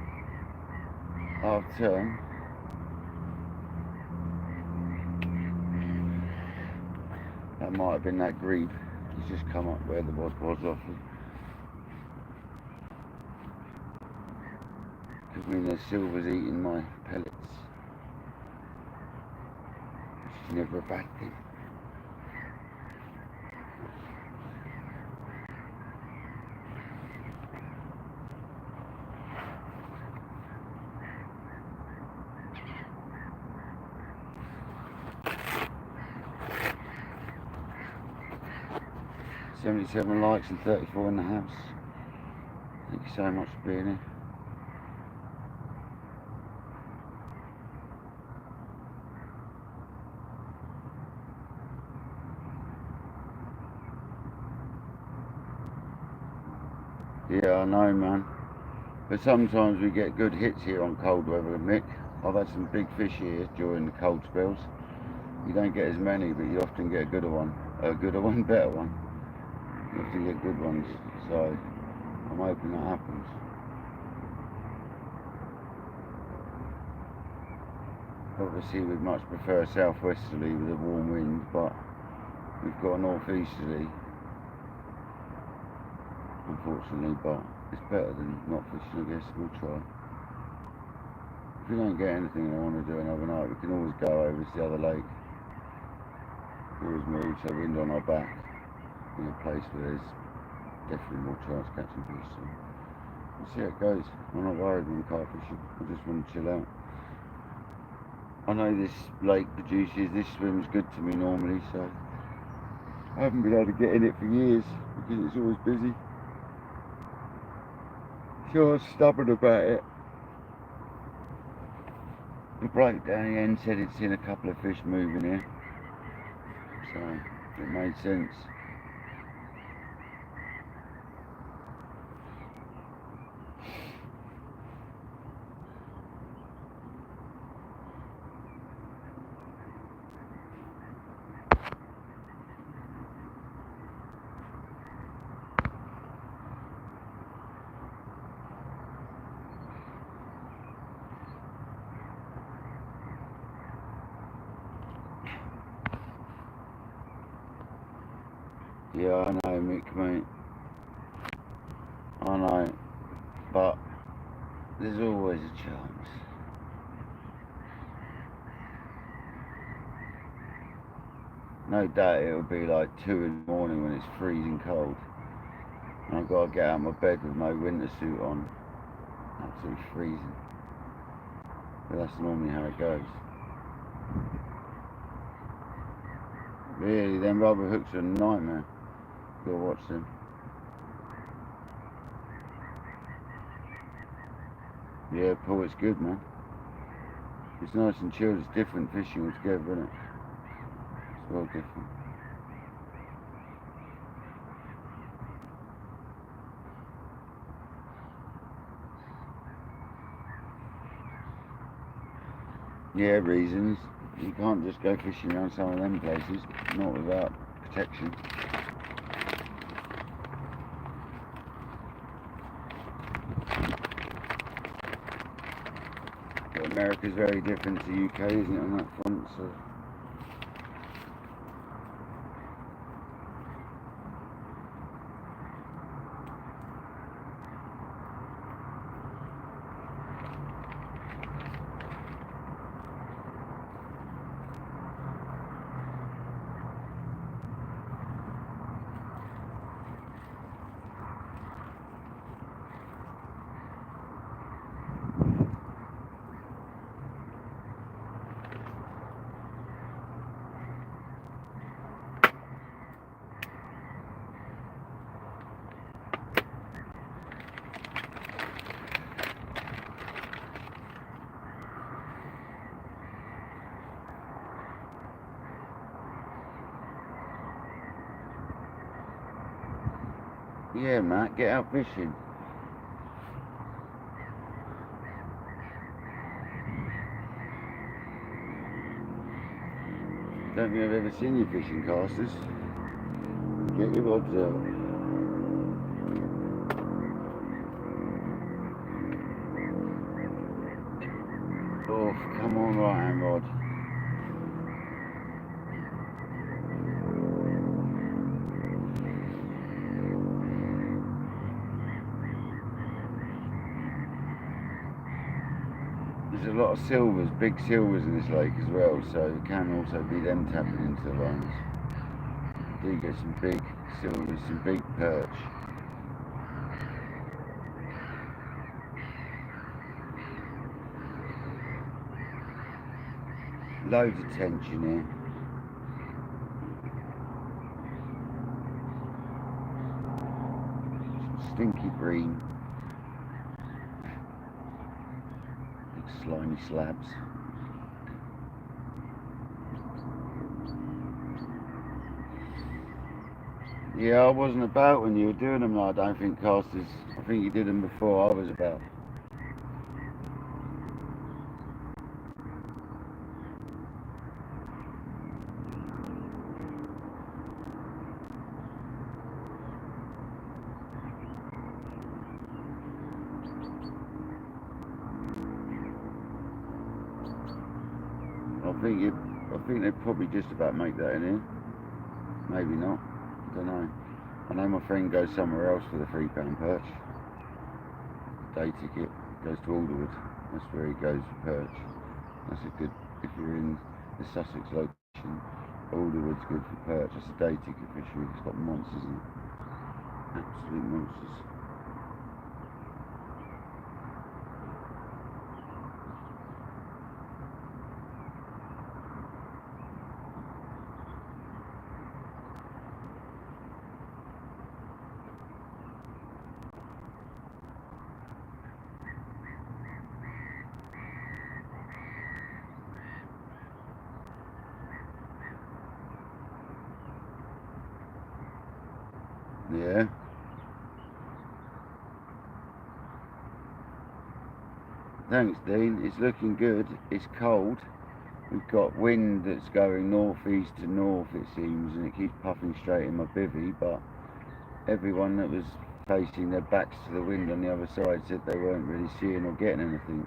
[SPEAKER 1] That might have been that grebe. He's just come up where the was off. Could mean there's silvers eating my pellets. Which is never a bad thing. $77 likes and 34 in the house. Thank you so much for being here. Yeah, I know, man. But sometimes we get good hits here on cold weather, Mick. I've had some big fish here during the cold spells. You don't get as many, but you often get a better one. You often get good ones, so I'm hoping that happens. Obviously, we'd much prefer a southwesterly with a warm wind, but we've got a northeasterly, unfortunately, but it's better than not fishing, I guess. We'll try. If we don't get anything and I want to do another night, we can always go over to the other lake. Always move, so wind on our back in a place where there's definitely more chance of catching fish. So we'll see how it goes. I'm not worried when carp fishing. I just want to chill out. I know this lake produces, this swim's good to me normally, so I haven't been able to get in it for years because it's always busy. So I was stubborn about it. The bloke down the end said it's seen a couple of fish moving here, so it made sense. Yeah, I know, Mick, mate. I know, but there's always a chance. No doubt it'll be like 2 in the morning when it's freezing cold. And I've got to get out of my bed with my winter suit on. Absolutely freezing. But that's normally how it goes. Really, them rubber hooks are a nightmare. Gotta watch them. Yeah, Paul, it's good, man. It's nice and chilled. It's different fishing altogether, isn't it? It's well different. Yeah, reasons. You can't just go fishing around some of them places, not without protection. But America's very different to UK, isn't it, on that front, so... Yeah, Matt, get out fishing. Don't think I've ever seen you fishing, casters. Get your rods out. Oh, come on, right hand rod. There's a lot of silvers, big silvers in this lake as well, so it can also be them tapping into the lines. You do get some big silvers, some big perch. Loads of tension here. Some stinky green. Big slimy slabs. Yeah, I wasn't about when you were doing them, I don't think, casters. I think you did them before I was about. I think they'd probably just about make that in here. Maybe not. I don't know. I know my friend goes somewhere else for the £3 perch. Day ticket. Goes to Alderwood. That's where he goes for perch. That's a good, if you're in the Sussex location, Alderwood's good for perch. That's a day ticket fishery. It's got monsters in it. Absolute monsters. Yeah. Thanks, Dean. It's looking good. It's cold. We've got wind that's going northeast to north, it seems, and it keeps puffing straight in my bivvy, but everyone that was facing their backs to the wind on the other side said they weren't really seeing or getting anything.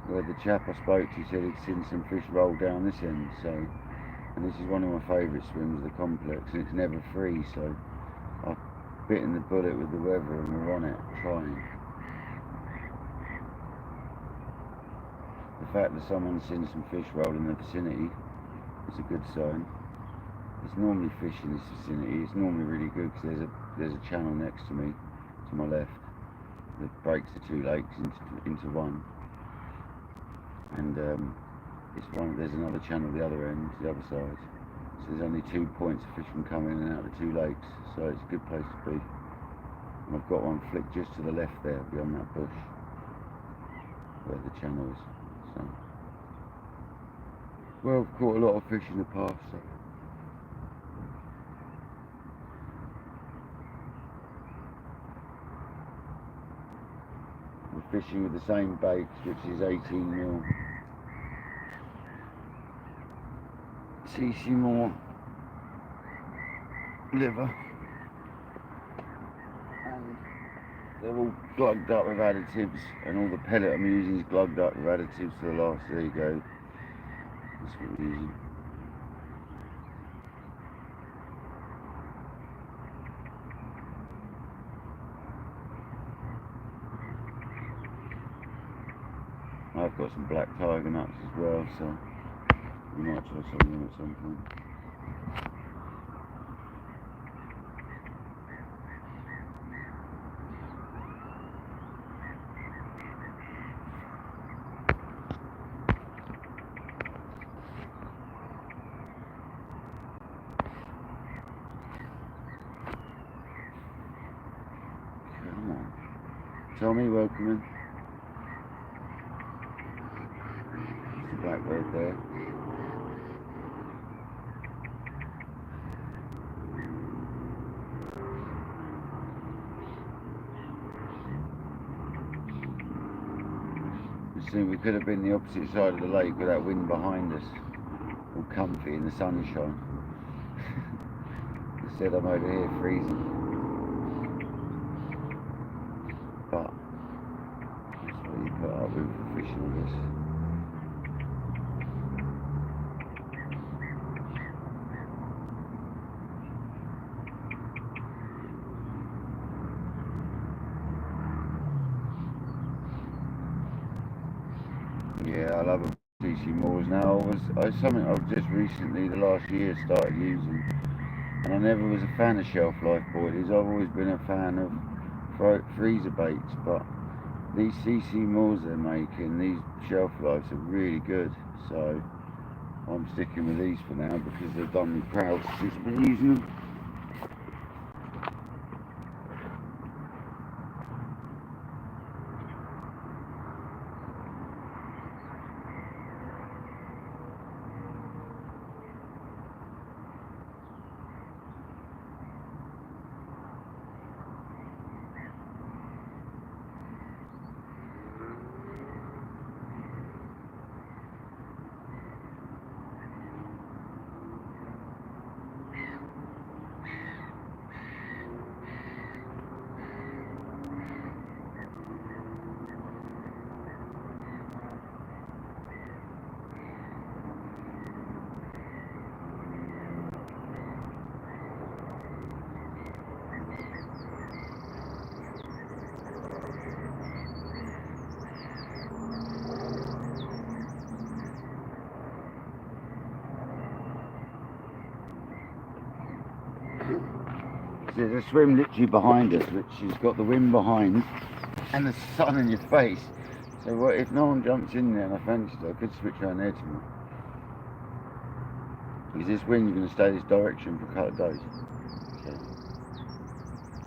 [SPEAKER 1] Where the chap I spoke to said he'd seen some fish roll down this end, so, and this is one of my favourite swims of the complex, and it's never free, so I've bitten the bullet with the weather and we're on it, trying. The fact that someone's seen some fish roll in the vicinity is a good sign. There's normally fish in this vicinity. It's normally really good because there's a channel next to me, to my left, that breaks the two lakes into one. And there's another channel the other end, the other side. So there's only 2 points of fish can come in and out of the two lakes. So it's a good place to be. And I've got one flicked just to the left there, beyond that bush, where the channel is. So, well, I've caught a lot of fish in the past. So. We're fishing with the same bait, which is 18mm CC Moore liver, and they're all glugged up with additives, and all the pellet I'm using is glugged up with additives to the last. There you go. That's what we're using. I've got some black tiger nuts as well, so we might try some of them at some point. Come on. Tommy, welcome in. There's a blackbird there. Unfortunately, we could have been the opposite side of the lake with that wind behind us, all comfy in the sunshine. Instead, I'm over here freezing. But that's what you put up with for fishing, I guess. Yeah, I love CC moors now. It's something I've just recently, the last year, started using. And I never was a fan of shelf life boilies. I've always been a fan of freezer baits, but these CC moors they're making, these shelf lives are really good. So I'm sticking with these for now because they've done me proud since I've been using them. There's a swim literally behind us, which has got the wind behind and the sun in your face. So what, if no one jumps in there and I fancied it, I could switch around there tomorrow. Is this wind going to stay this direction for a couple of days? So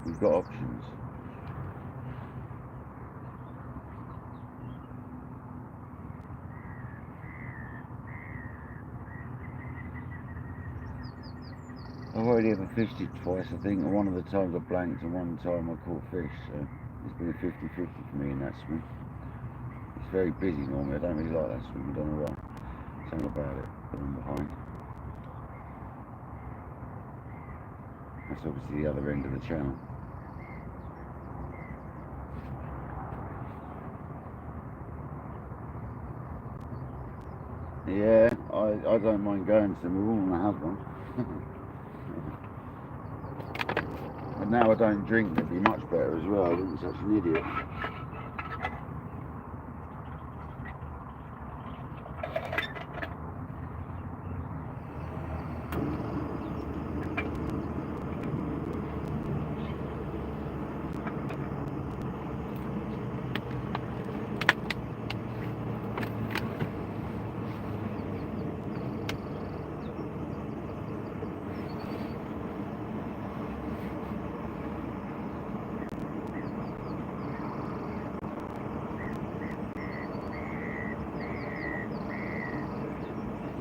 [SPEAKER 1] we've got options. I've already ever fished it twice, I think, and one of the times I blanked and one time I caught fish, so it's been a 50-50 for me in that swim. It's very busy normally, I don't really like that swim, I don't know why. Something about it, the one behind. That's obviously the other end of the channel. Yeah, I don't mind going to them, we all want to have one. And now I don't drink, that'd be much better as well. I wasn't such an idiot.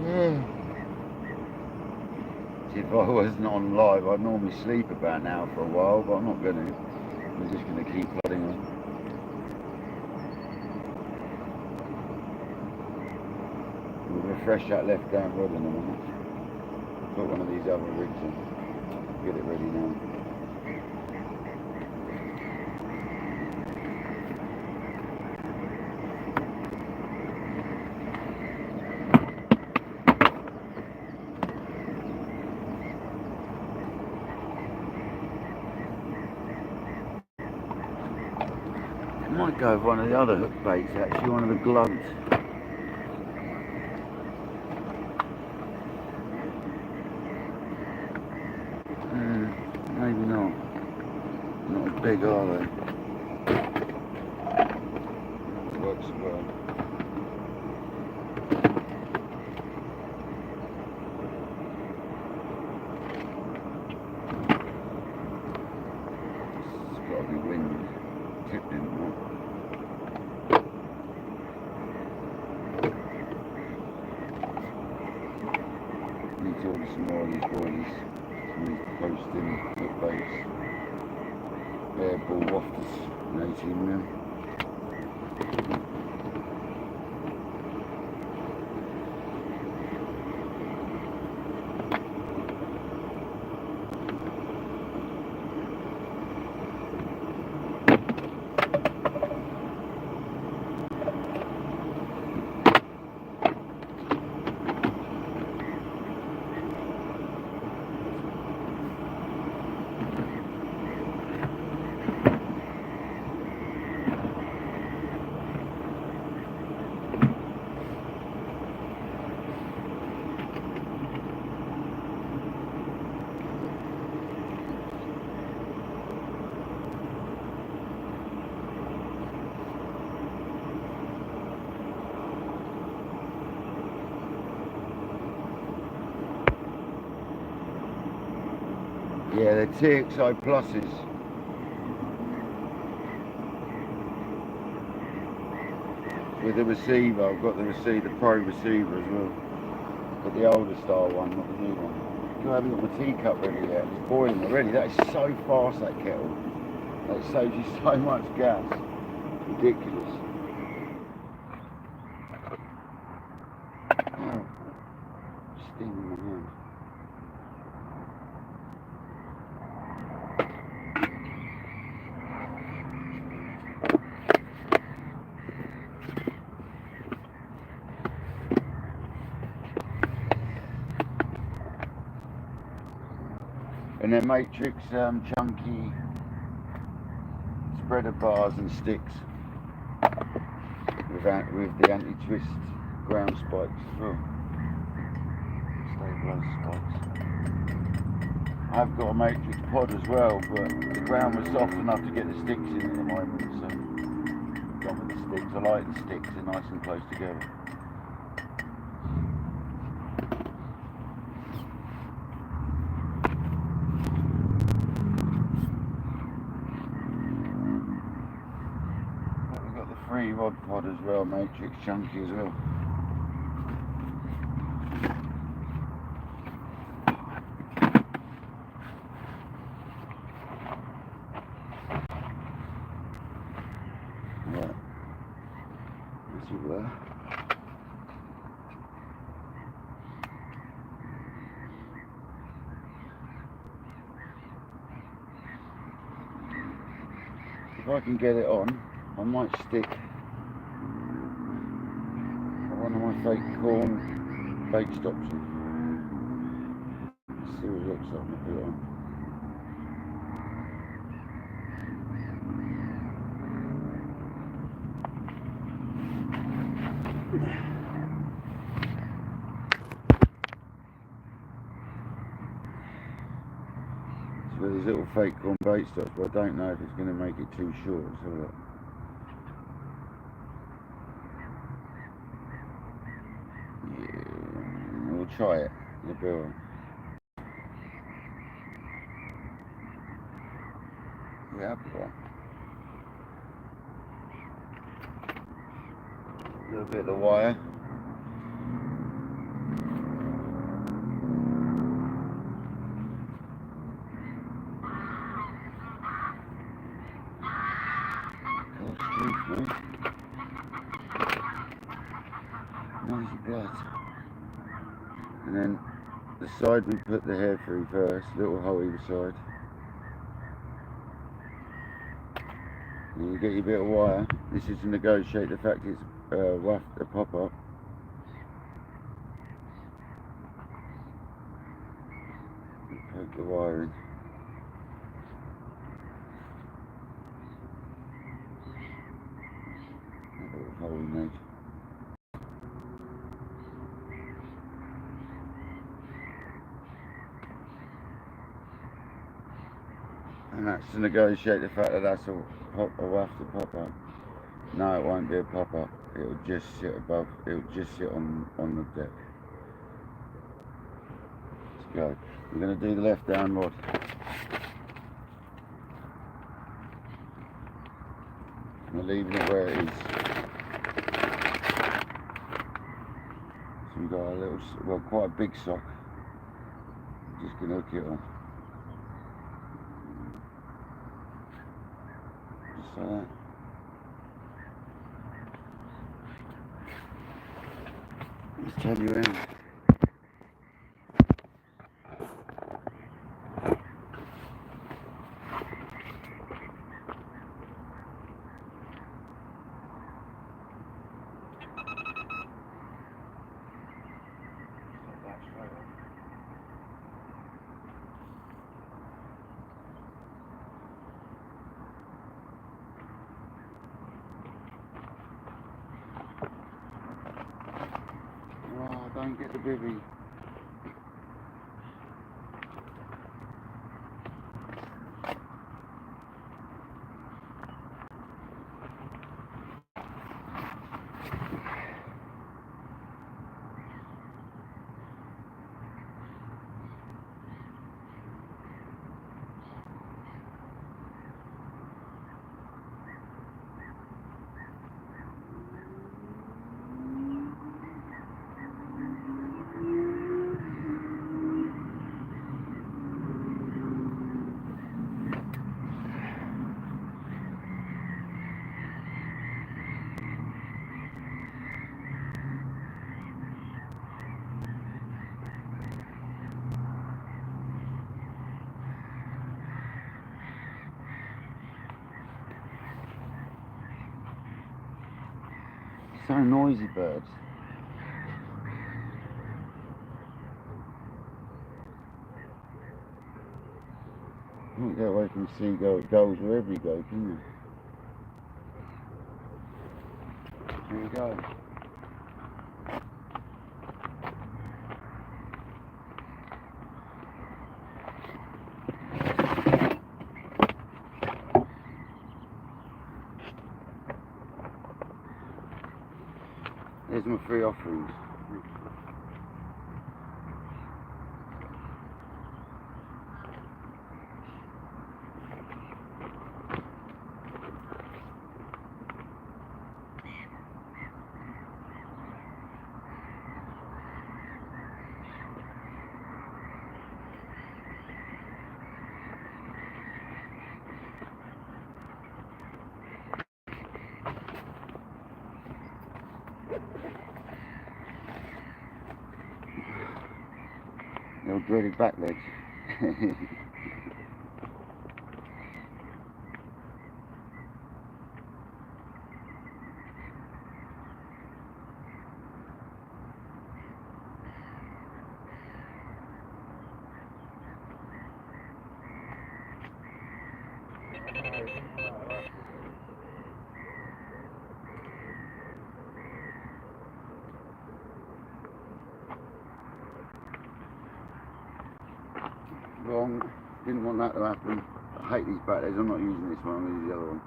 [SPEAKER 1] Yeah. If I wasn't on live, I'd normally sleep about now for a while, but I'm not going to. I'm just going to keep plodding on. We'll refresh that left-hand rod in a minute. Put one of these other rigs in. Get it ready now. I might go with one of the other hook baits actually, one of the glugs. Maybe not. Not as big, are they? Works well. It's got to be wind tipped in. Need to order some more of these boilies, some of these posting hook baits, air ball wafters, 18mm. Yeah, they're TXI pluses. With the receiver, I've got the Pro receiver as well. But the older style one, not the new one. I haven't got my teacup ready yet. It's boiling already. That is so fast, that kettle. That saves you so much gas. Ridiculous. Oh, steam in my hand. And then Matrix chunky spreader bars and sticks with the anti-twist ground spikes as well. Stabilised spikes. I've got a Matrix pod as well, but the ground was soft enough to get the sticks in at the moment, so I've gone with the sticks. I like the sticks, they're nice and close together. Free rod pod as well, Matrix chunky as well. Right, that's all there. If I can get it on, I might stick one of my fake corn bait stops in. Let's see what it looks like when I put it on. So there's little fake corn bait stops, but I don't know if it's going to make it too short. Let's have a look. Yeah, we'll try it. It'll be alright. Yeah, boy. A little bit of the wire. Nice blood. And then the side we put the hair through first, little hole either side. And you get your bit of wire. This is to negotiate the fact it's waft a pop up. Poke the wire in. That little hole we made. And that's to negotiate the fact that that's a waft to pop up. No, it won't be a pop up. It'll just sit above. It'll just sit on the deck. Let's go. We're going to do the left down rod. We're leaving it where it is. So we've got a little, well, quite a big sock. Just going to hook it on. Just like that. Let's turn you around. Oh, don't get the bivvy. So noisy, birds. You can't get away from seagulls wherever you go, can you? Here we go. There's my 3 offerings. The old dreaded back legs. Wrong. Didn't want that to happen. I hate these back legs. I'm not using this one. I'm going to use the other one.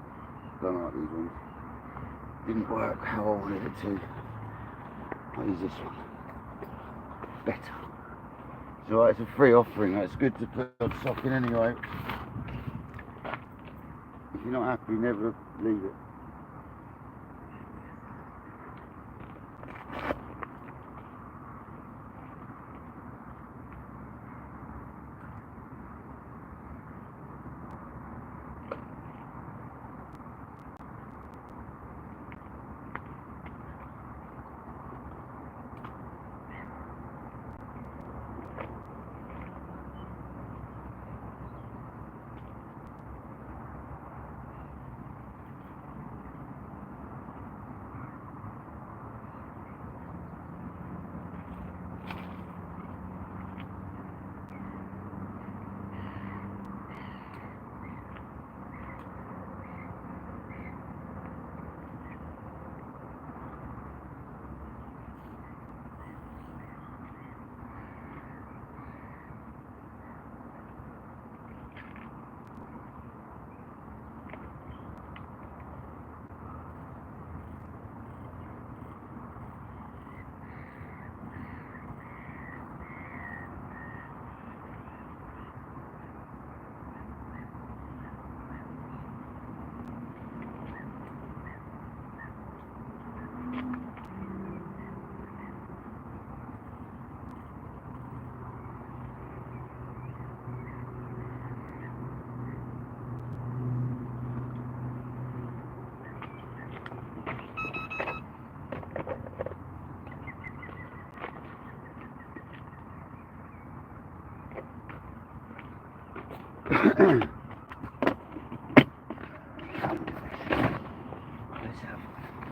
[SPEAKER 1] Don't like these ones. Didn't work how I wanted it to. I'll use this one. Better. It's alright, it's a free offering. It's good to put a sock in anyway. If you're not happy, never leave it.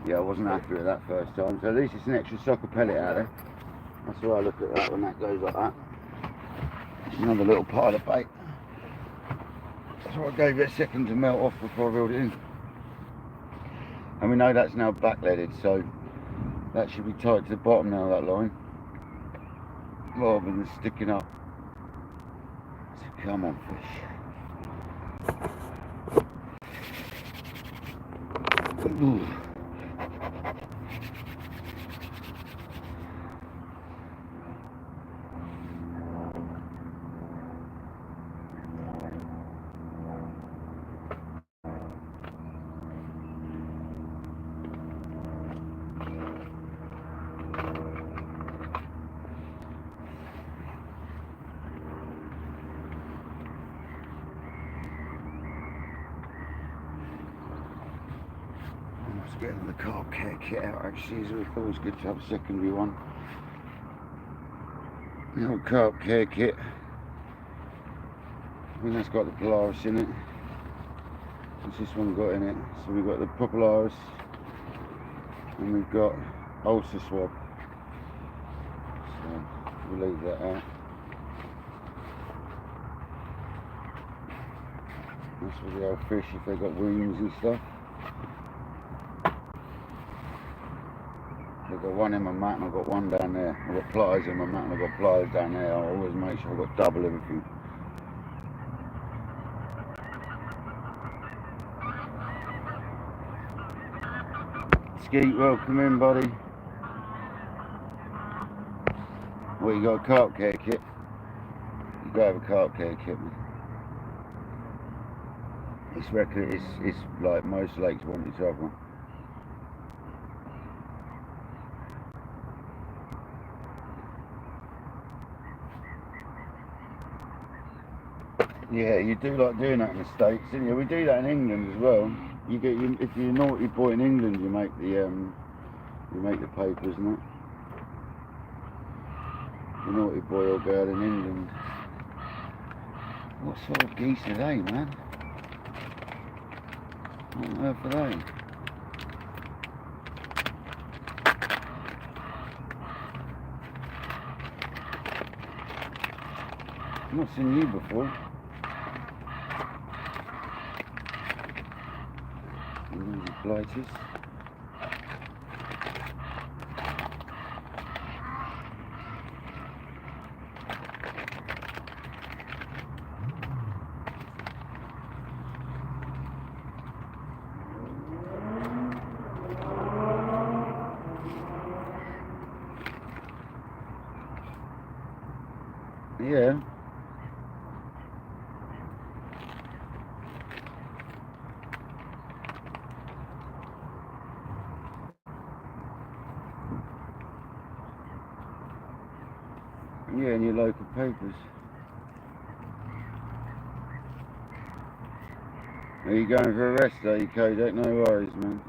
[SPEAKER 1] Yeah, I wasn't happy with that first time, so at least it's an extra soccer pellet out there. That's why I look at that when that goes like that. It's another little pile of bait. So I gave it a second to melt off before I reeled it in. And we know that's now back-leaded, so that should be tied to the bottom now, that line, rather than sticking up. So come on, fish. Ooh. Getting the Carp care kit out actually is always good to have a secondary one. The old Carp care kit. I think that's got the Polaris in it. What's this one got in it? So we've got the Polaris, And we've got ulcer swab. So we'll leave that out. That's for the old fish if they've got wounds and stuff. I've got one in my mat and I've got one down there. I've got pliers in my mat and I've got pliers down there. I always make sure I've got double everything. Skeet, welcome in, buddy. Well, you got a carp care kit? You gotta have a carp care kit, man. It's like most lakes want you to have one. Yeah, you do like doing that in the States, don't you? We do that in England as well. If you're a naughty boy in England, you make the papers, and that. The naughty boy or girl in England. What sort of geese are they, man? What on earth are they? I've not seen you before. Blighters. Yeah. Yeah, in your local papers. Are you going for a rest, are you, Kodak? No worries, man.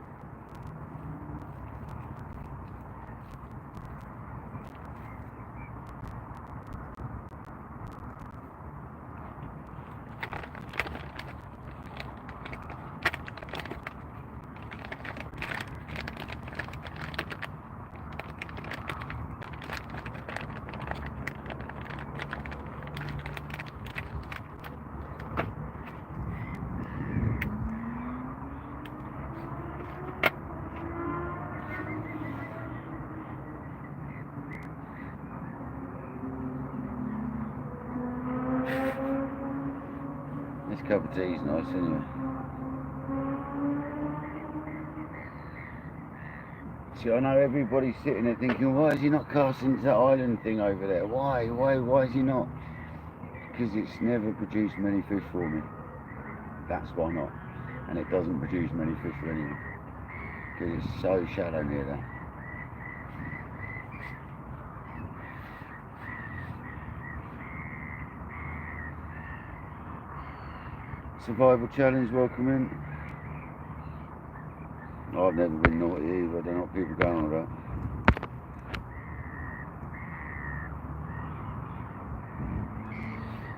[SPEAKER 1] This cup of tea's nice, anyway. See, I know everybody's sitting there thinking, why is he not casting that island thing over there? Why is he not? Because it's never produced many fish for me. That's why not. And it doesn't produce many fish for anyone. Because it's so shallow near that. Survival challenge, welcome in. I've never been naughty either, I don't know what people are going on about.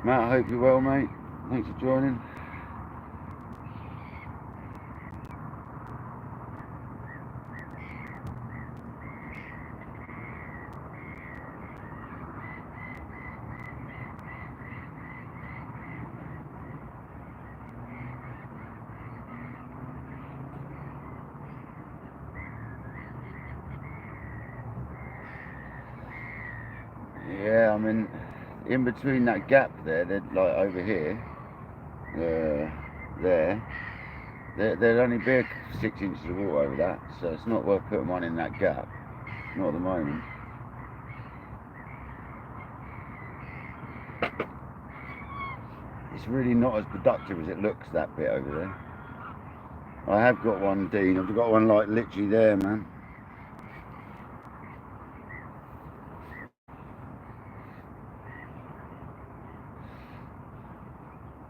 [SPEAKER 1] Matt, I hope you're well, mate. Thanks for joining. Yeah, I mean, in between that gap there, they're like over here, there'd only be 6 inches of water over that, so it's not worth putting one in that gap, not at the moment. It's really not as productive as it looks, that bit over there. I have got one, Dean, I've got one like literally there, man.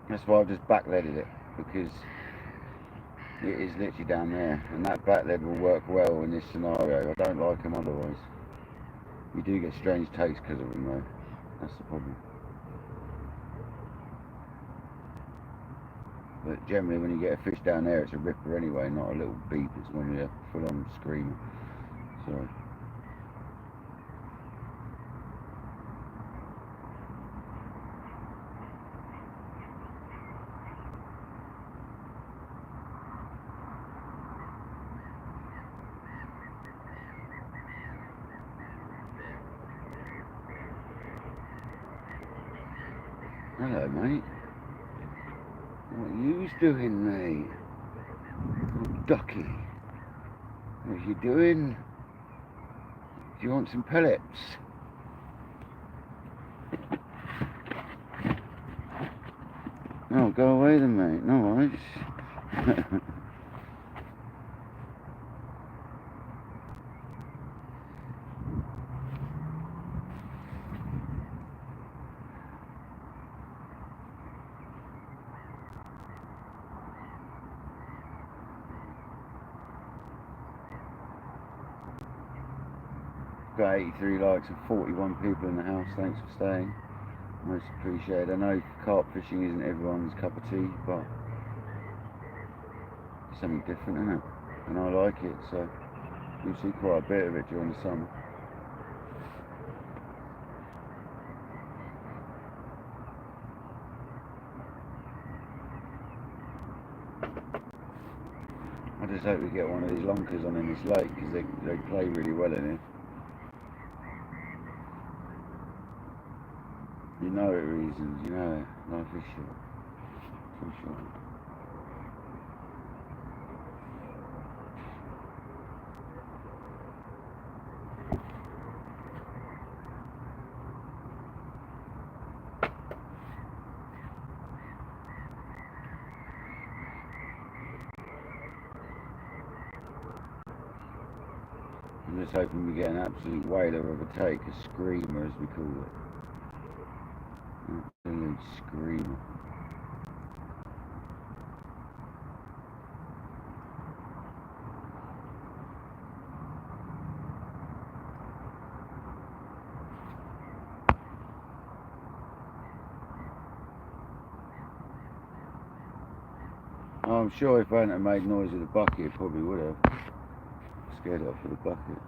[SPEAKER 1] That's why I've just backleaded it, because it is literally down there, and that backlead will work well in this scenario. I don't like them otherwise. You do get strange takes because of them though, that's the problem. But generally when you get a fish down there, it's a ripper anyway, not a little beep, it's normally a full-on screamer. Sorry. Hello, mate. What you doing, mate? Oh, ducky. What you doing? Do you want some pellets? No, go away then, mate. No worries. Got 83 likes and 41 people in the house. Thanks for staying. Most appreciated. I know carp fishing isn't everyone's cup of tea, but it's something different, isn't it? And I like it, so you'll see quite a bit of it during the summer. I just hope we get one of these lonkers on in this lake, because they play really well in it. You know it reasons, you know it. Life is short. Too short. I'm just hoping we get an absolute whaler of a take, a screamer as we call it. Absolute screamer. I'm sure if I hadn't made noise with the bucket, it probably would have. Scared off with the bucket.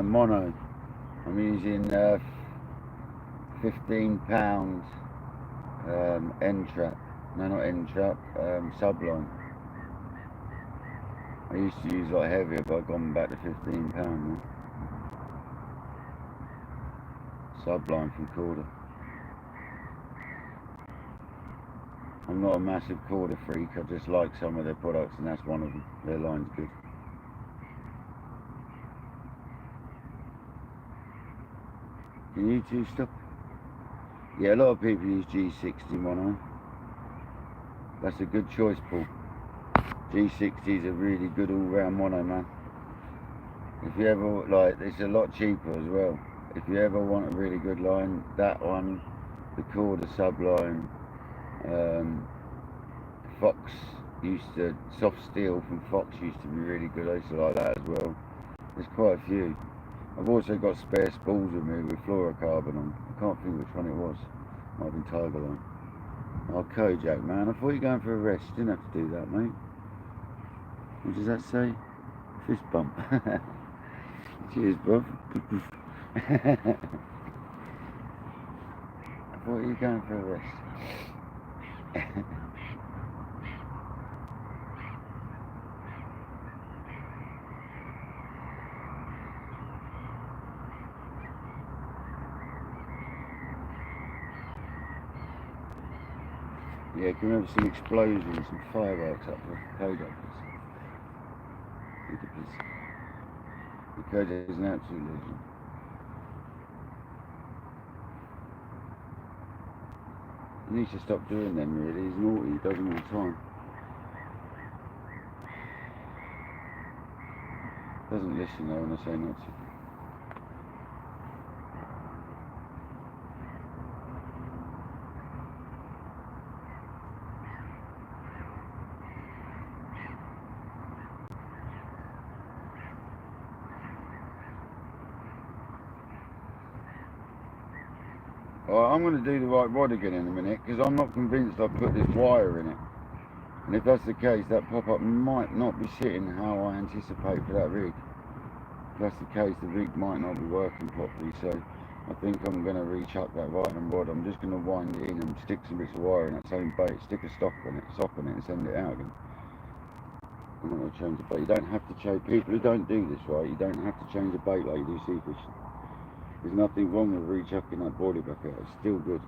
[SPEAKER 1] Mono. I'm using 15-pound end trap. No, not end trap. Subline. I used to use a lot heavier, but I've gone back to 15-pound now. Subline from Corda. I'm not a massive Corda freak. I just like some of their products, and that's one of them. Their line's good. Can you two stop? Yeah, a lot of people use G60 mono. That's a good choice, Paul. G60 is a really good all-round mono, man. If you ever, like, it's a lot cheaper as well. If you ever want a really good line, that one, the Corda Subline, Fox Soft Steel from Fox used to be really good. I used to like that as well. There's quite a few. I've also got spare spools with me with fluorocarbon on. I can't think which one it was. Might have been Tiger Line. Oh, Kojak, man. I thought you were going for a rest. You didn't have to do that, mate. What does that say? Fist bump. Cheers, bruv. I thought you were going for a rest. Yeah, can we have some explosions, some fireworks up for Kodak? The Kodak is an absolute legend. He needs to stop doing them, really. He's naughty, he does them all the time. Doesn't listen though when I say not to. Alright, I'm going to do the right rod again in a minute, because I'm not convinced I've put this wire in it. And if that's the case, that pop-up might not be sitting how I anticipate for that rig. If that's the case, the rig might not be working properly, so I think I'm going to rechuck that right-hand rod. I'm just going to wind it in and stick some bits of wire in that same bait, stick a sock on it and send it out again. I'm not going to change the bait. You don't have to change, people who don't do this right, you don't have to change the bait like you do sea fishing. There's nothing wrong with rechucking that boilie back out, it's still good.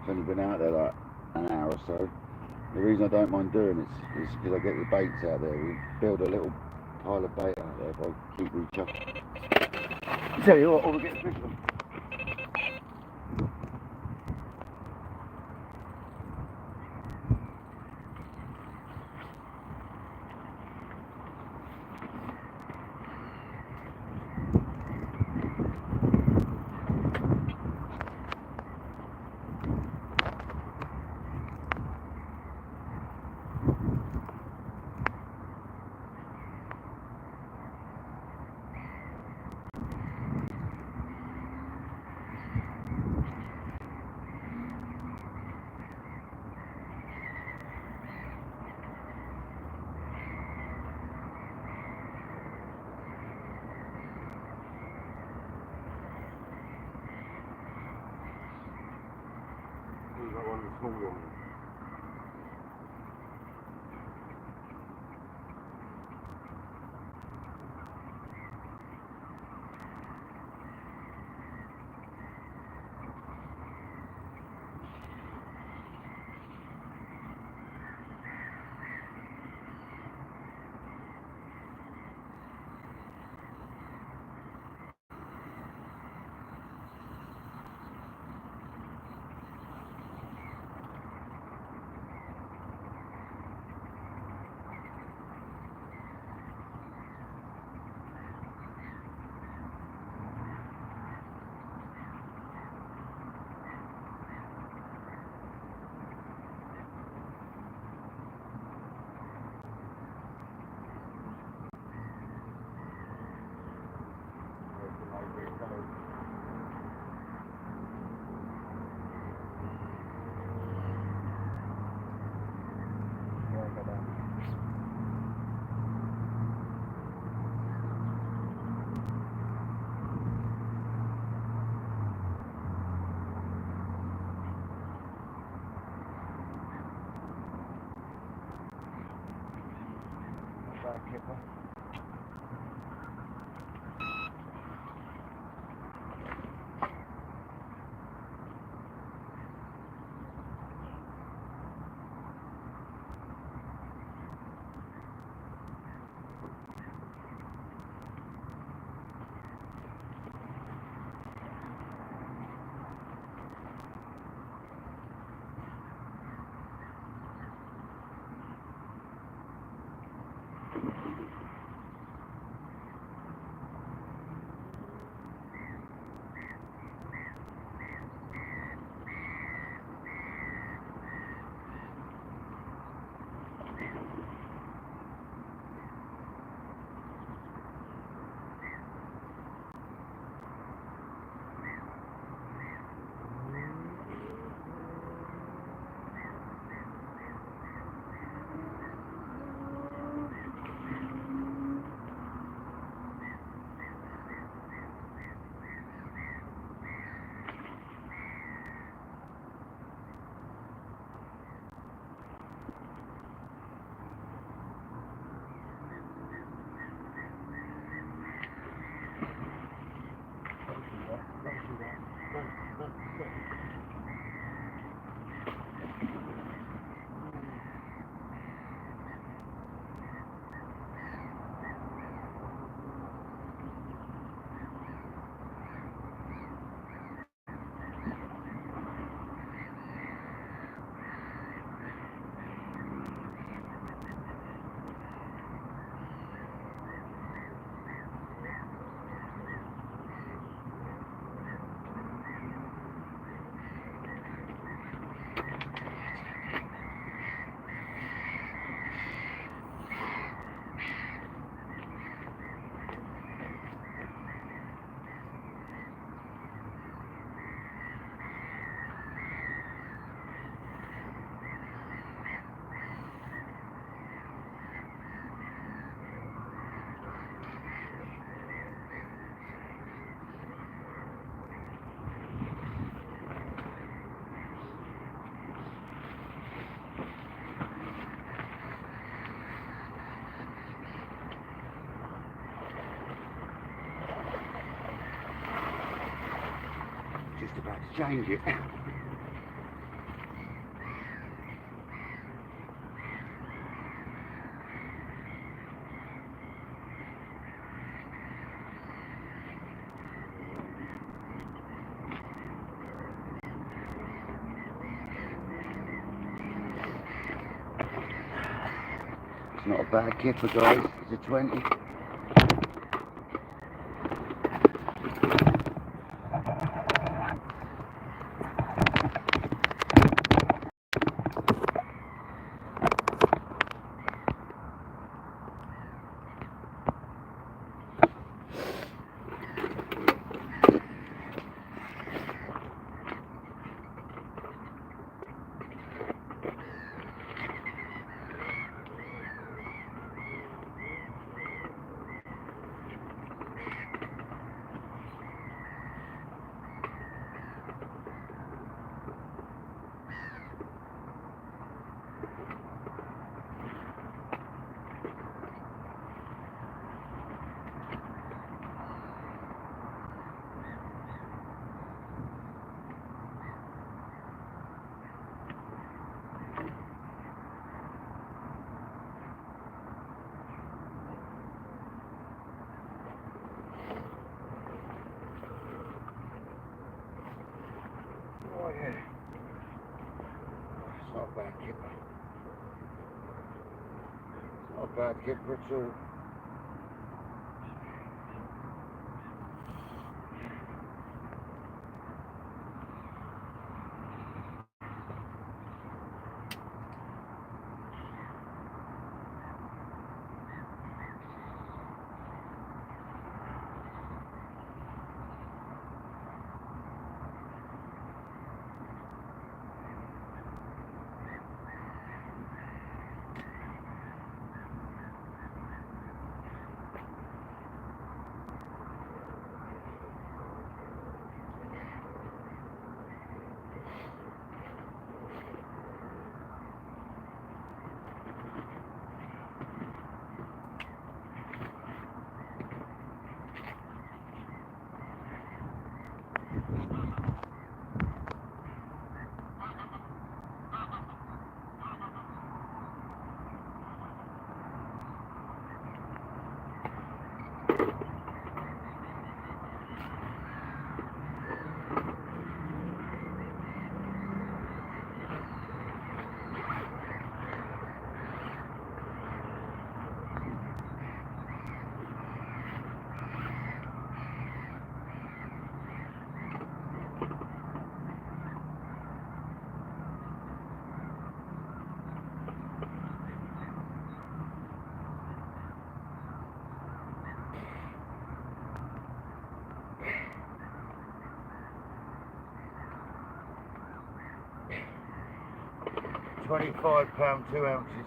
[SPEAKER 1] It's only been out there like an hour or so. The reason I don't mind doing it is because I get the baits out there. We build a little pile of bait out there if I keep rechucking. Tell you what, we'll get a fish one. That one, the small one. Kipper. Just about to change it. It's not a bad kipper, guys. It's a 20. Oh yeah, it's not a bad kipper. It's not a bad kipper at all. £25, 2 ounces.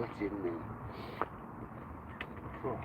[SPEAKER 1] Get in there. Oh.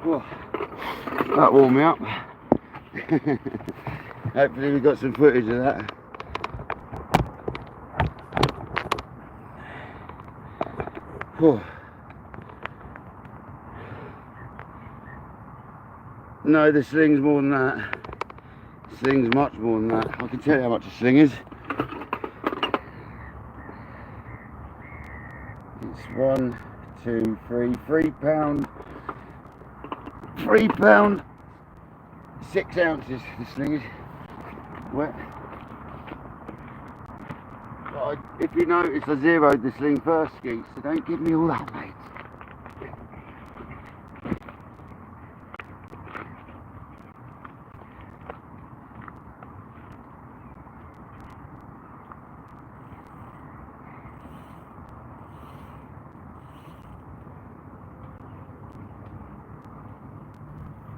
[SPEAKER 1] Oh, that warmed me up. Hopefully we got some footage of that. Oh. No, the sling's more than that. The sling's much more than that. I can tell you how much a sling is. It's 1, 2, 3, 3 pound. 3 pound, 6 ounces. The sling is wet. If you notice, I zeroed the sling first, Skeet, so don't give me all that, mate.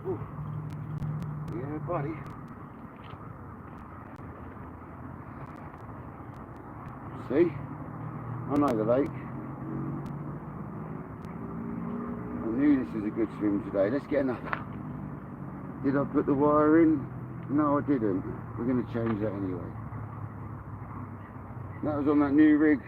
[SPEAKER 1] Ooh. Yeah, buddy. See? I know the lake. I knew this was a good swim today. Let's get another. Did I put the wire in? No, I didn't. We're going to change that anyway. That was on that new rig.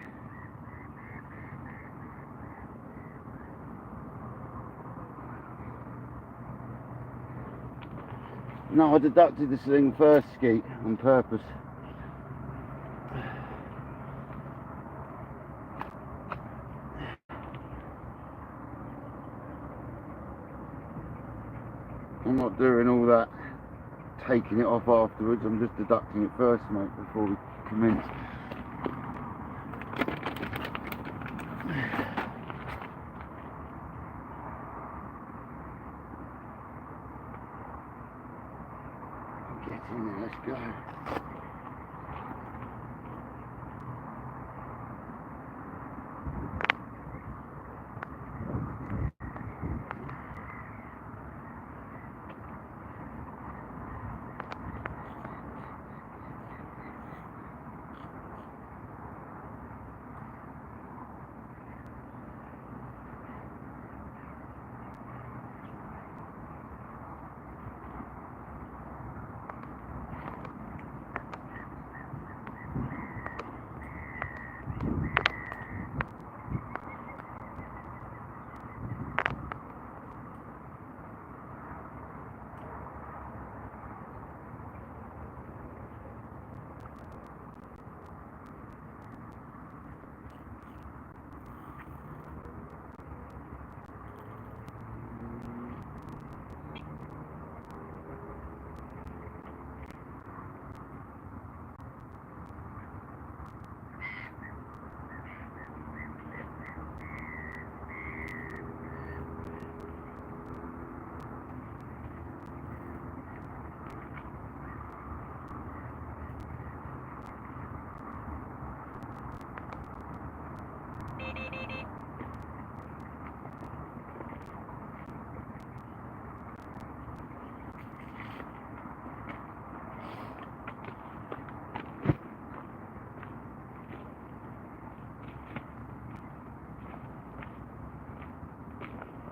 [SPEAKER 1] No, I deducted the sling first, Skeet, on purpose. I'm not doing all that taking it off afterwards, I'm just deducting it first, mate, before we commence. Get in there, let's go.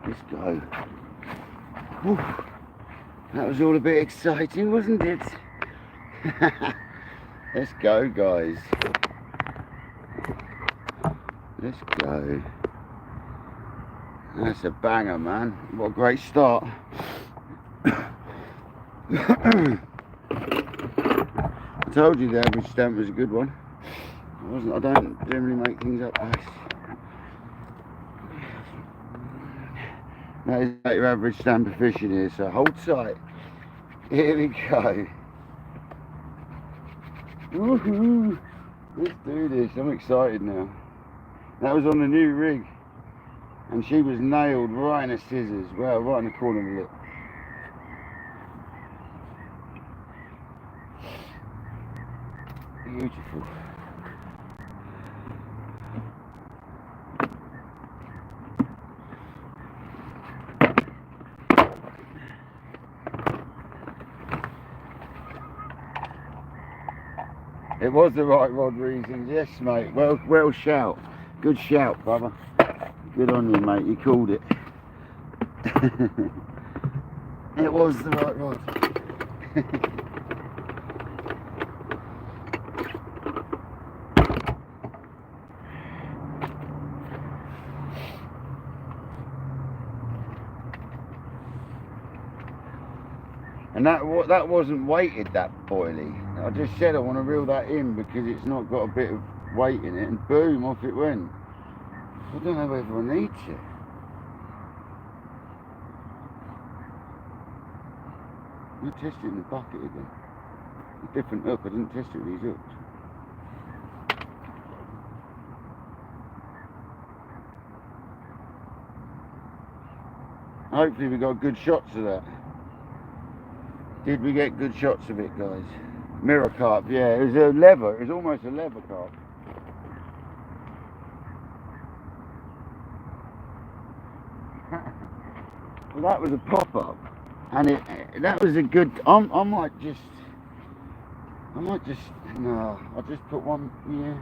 [SPEAKER 1] Let's go. Whew. That was all a bit exciting, wasn't it? Let's go, guys. Let's go. That's a banger, man. What a great start. I told you the average stamp was a good one. I don't generally make things up, guys. That is like your average stamp of fishing here, so hold tight. Here we go. Woohoo! Let's do this. I'm excited now. That was on the new rig. And she was nailed right in the scissors, well, right in the corner of the lip. Beautiful. It was the right rod reasons, yes mate. Well shout. Good shout, brother. Good on you, mate. You called it. It was the right rod. And that wasn't weighted, that boilie. I just said I want to reel that in because it's not got a bit of weight in it, and boom, off it went. I don't know whether I need to. I tested it in the bucket again. A different hook, I didn't test it with these hooks. Hopefully we got good shots of that. Did we get good shots of it, guys? Mirror carp, yeah, it was a lever, it was almost a lever carp. Well, that was a pop-up, and that was a good, I might just, no, I'll just put one, yeah.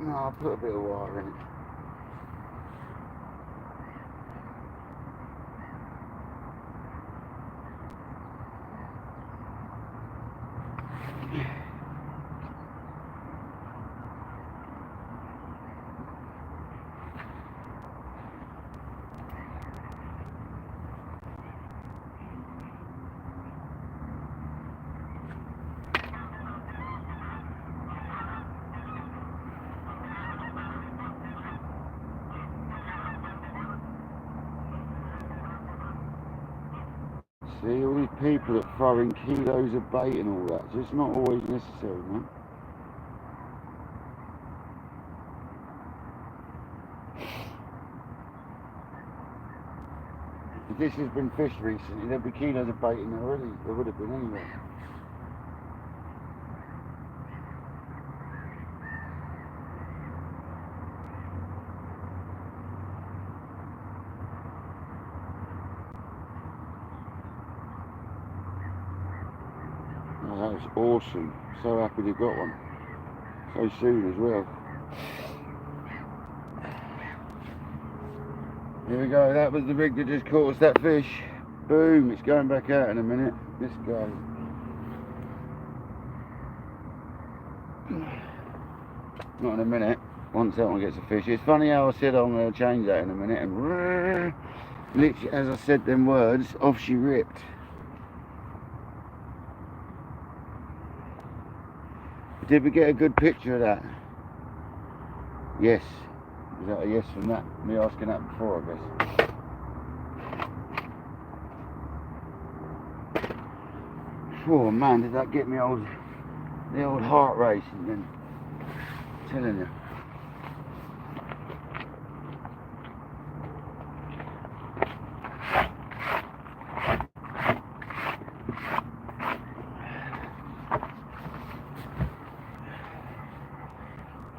[SPEAKER 1] No, I'll put a bit of wire in it. See, all these people that throw in kilos of bait and all that, it's not always necessary, man. If this has been fished recently, there'd be kilos of bait in there already. There would have been anyway. Oh, that was awesome. So happy they got one. So soon as well. Here we go, that was the rig that just caught us that fish. Boom, it's going back out in a minute. This guy. Not in a minute, once that one gets a fish. It's funny how I said I'm going to change that in a minute, and literally as I said them words, off she ripped. Did we get a good picture of that? Yes. Is that a yes from that? Me asking that before, I guess. Oh man, did that get me the old heart racing then? I'm telling you.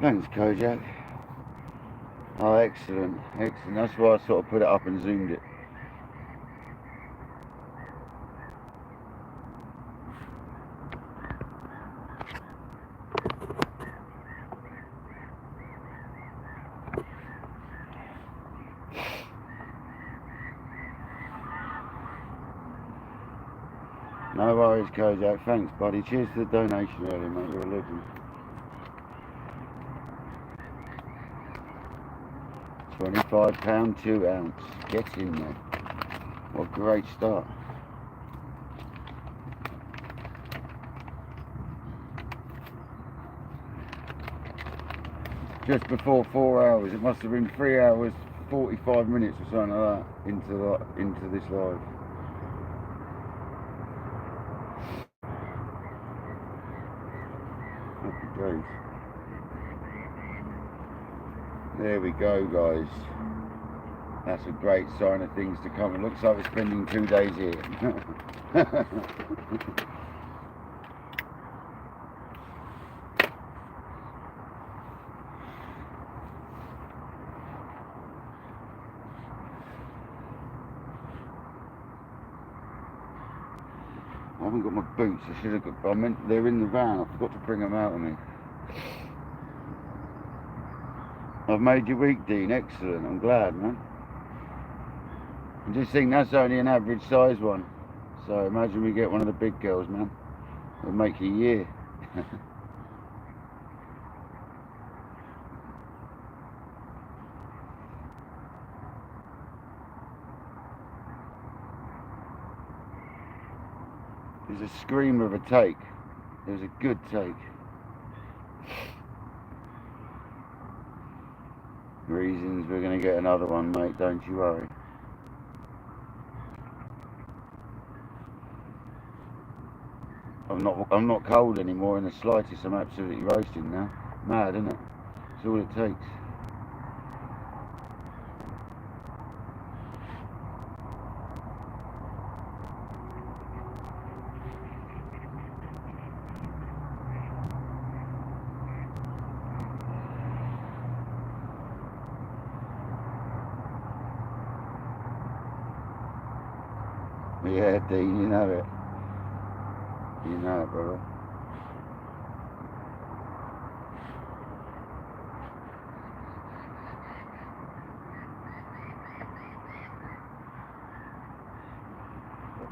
[SPEAKER 1] Thanks, Kojak. Oh, excellent, excellent. That's why I sort of put it up and zoomed it. No worries, Kojak. Thanks, buddy. Cheers to the donation earlier, mate. You're a legend. £25, 2 ounce. Get in there. What a great start. Just before 4 hours. It must have been 3 hours, 45 minutes or something like that into this live. Happy days. There we go, guys. That's a great sign of things to come. It looks like we're spending 2 days here. I haven't got my boots. I should have got. They're in the van. I forgot to bring them out with me. I've made your week, Dean. Excellent. I'm glad, man. I just think that's only an average size one. So imagine we get one of the big girls, man. It'll make you a year. It was a screamer of a take. It was a good take. Reasons we're going to get another one, mate, don't you worry. I'm not cold anymore in the slightest. I'm absolutely roasting now. Mad, isn't it? That's all it takes. Yeah, Dean, you know it. You know it, brother.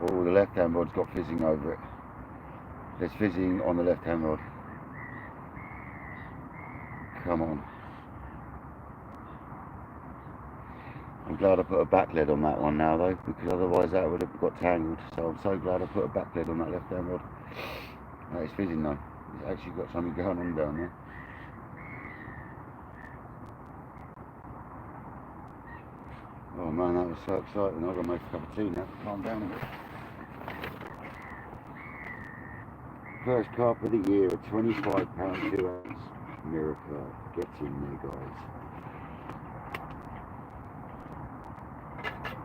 [SPEAKER 1] Oh, the left-hand rod's got fizzing over it. There's fizzing on the left-hand rod. Come on. I'm glad I put a back lead on that one now though, because otherwise that would have got tangled. So I'm so glad I put a back lead on that left-hand rod. That is fizzing though. It's actually got something going on down there. Oh man, that was so exciting. I've got to make a cup of tea now to calm down a bit. First carp of the year, a 25-pound 2-ounce miracle. Get in there, guys.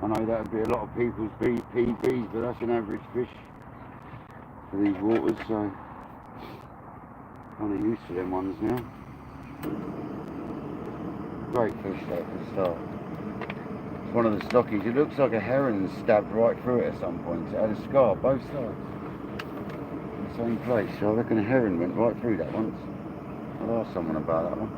[SPEAKER 1] I know that would be a lot of people's PBs, but that's an average fish for these waters, so kind of used to them ones now. Great fish though for the start. It's one of the stockies. It looks like a heron stabbed right through it at some point. It had a scar both sides in the same place, so I reckon a heron went right through that once. I'll ask someone about that one.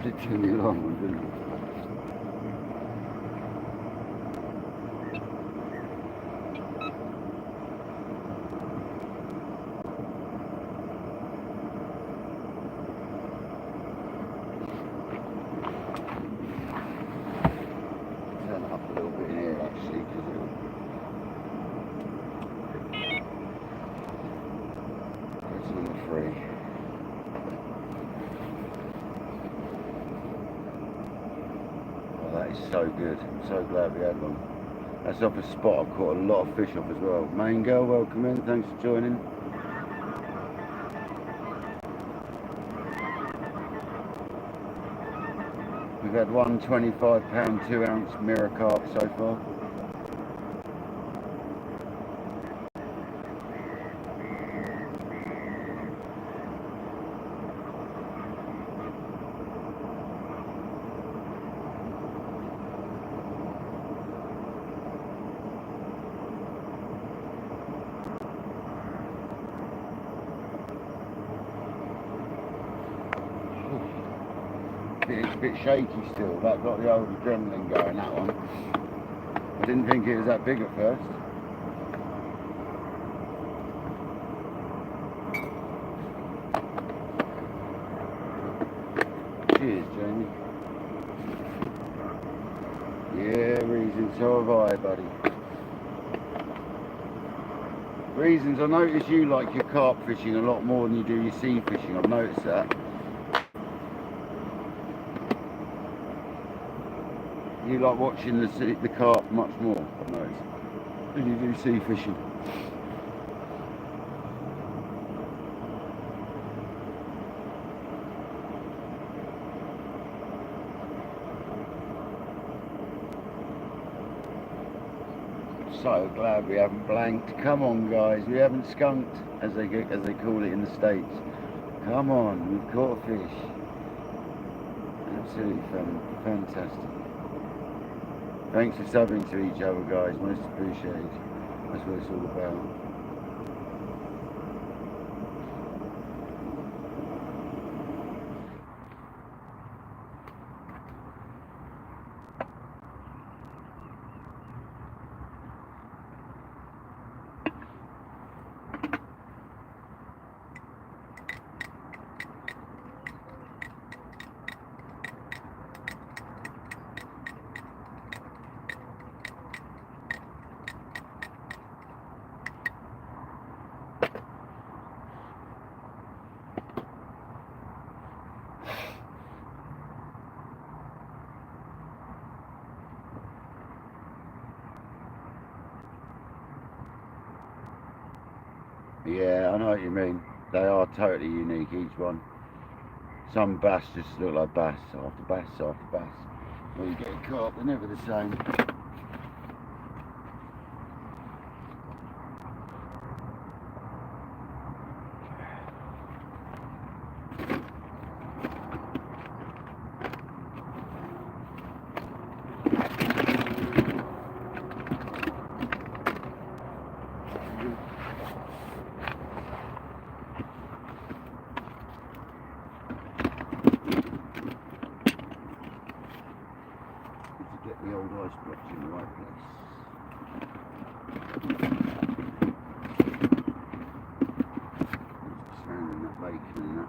[SPEAKER 1] It took me a long one, didn't it? Turn it up a little bit in here actually, because it's number 3. That is so good. I'm so glad we had one. That's off a spot I've caught a lot of fish off as well. Main girl, welcome in. Thanks for joining. We've had one 25-pound 2-ounce mirror carp so far. It's a bit shaky still. That got the old adrenaline going, that one. I didn't think it was that big at first. Cheers, Jamie. Yeah, Reason, so have I, buddy. Reasons, I notice you like your carp fishing a lot more than you do your sea fishing. I've noticed that. you like watching the carp much more, I've noticed, than you do sea fishing. So glad we haven't blanked. Come on, guys, we haven't skunked, as they call it in the States. Come on, we've caught a fish. Absolutely fantastic. Thanks for subbing to each other, guys. Most appreciated. That's what it's all about. Yeah, I know what you mean. They are totally unique, each one. Some bass just look like bass after bass after bass. When you get a carp, they're never the same. Get the old ice blocks in the right place. Surrounding that bacon and that.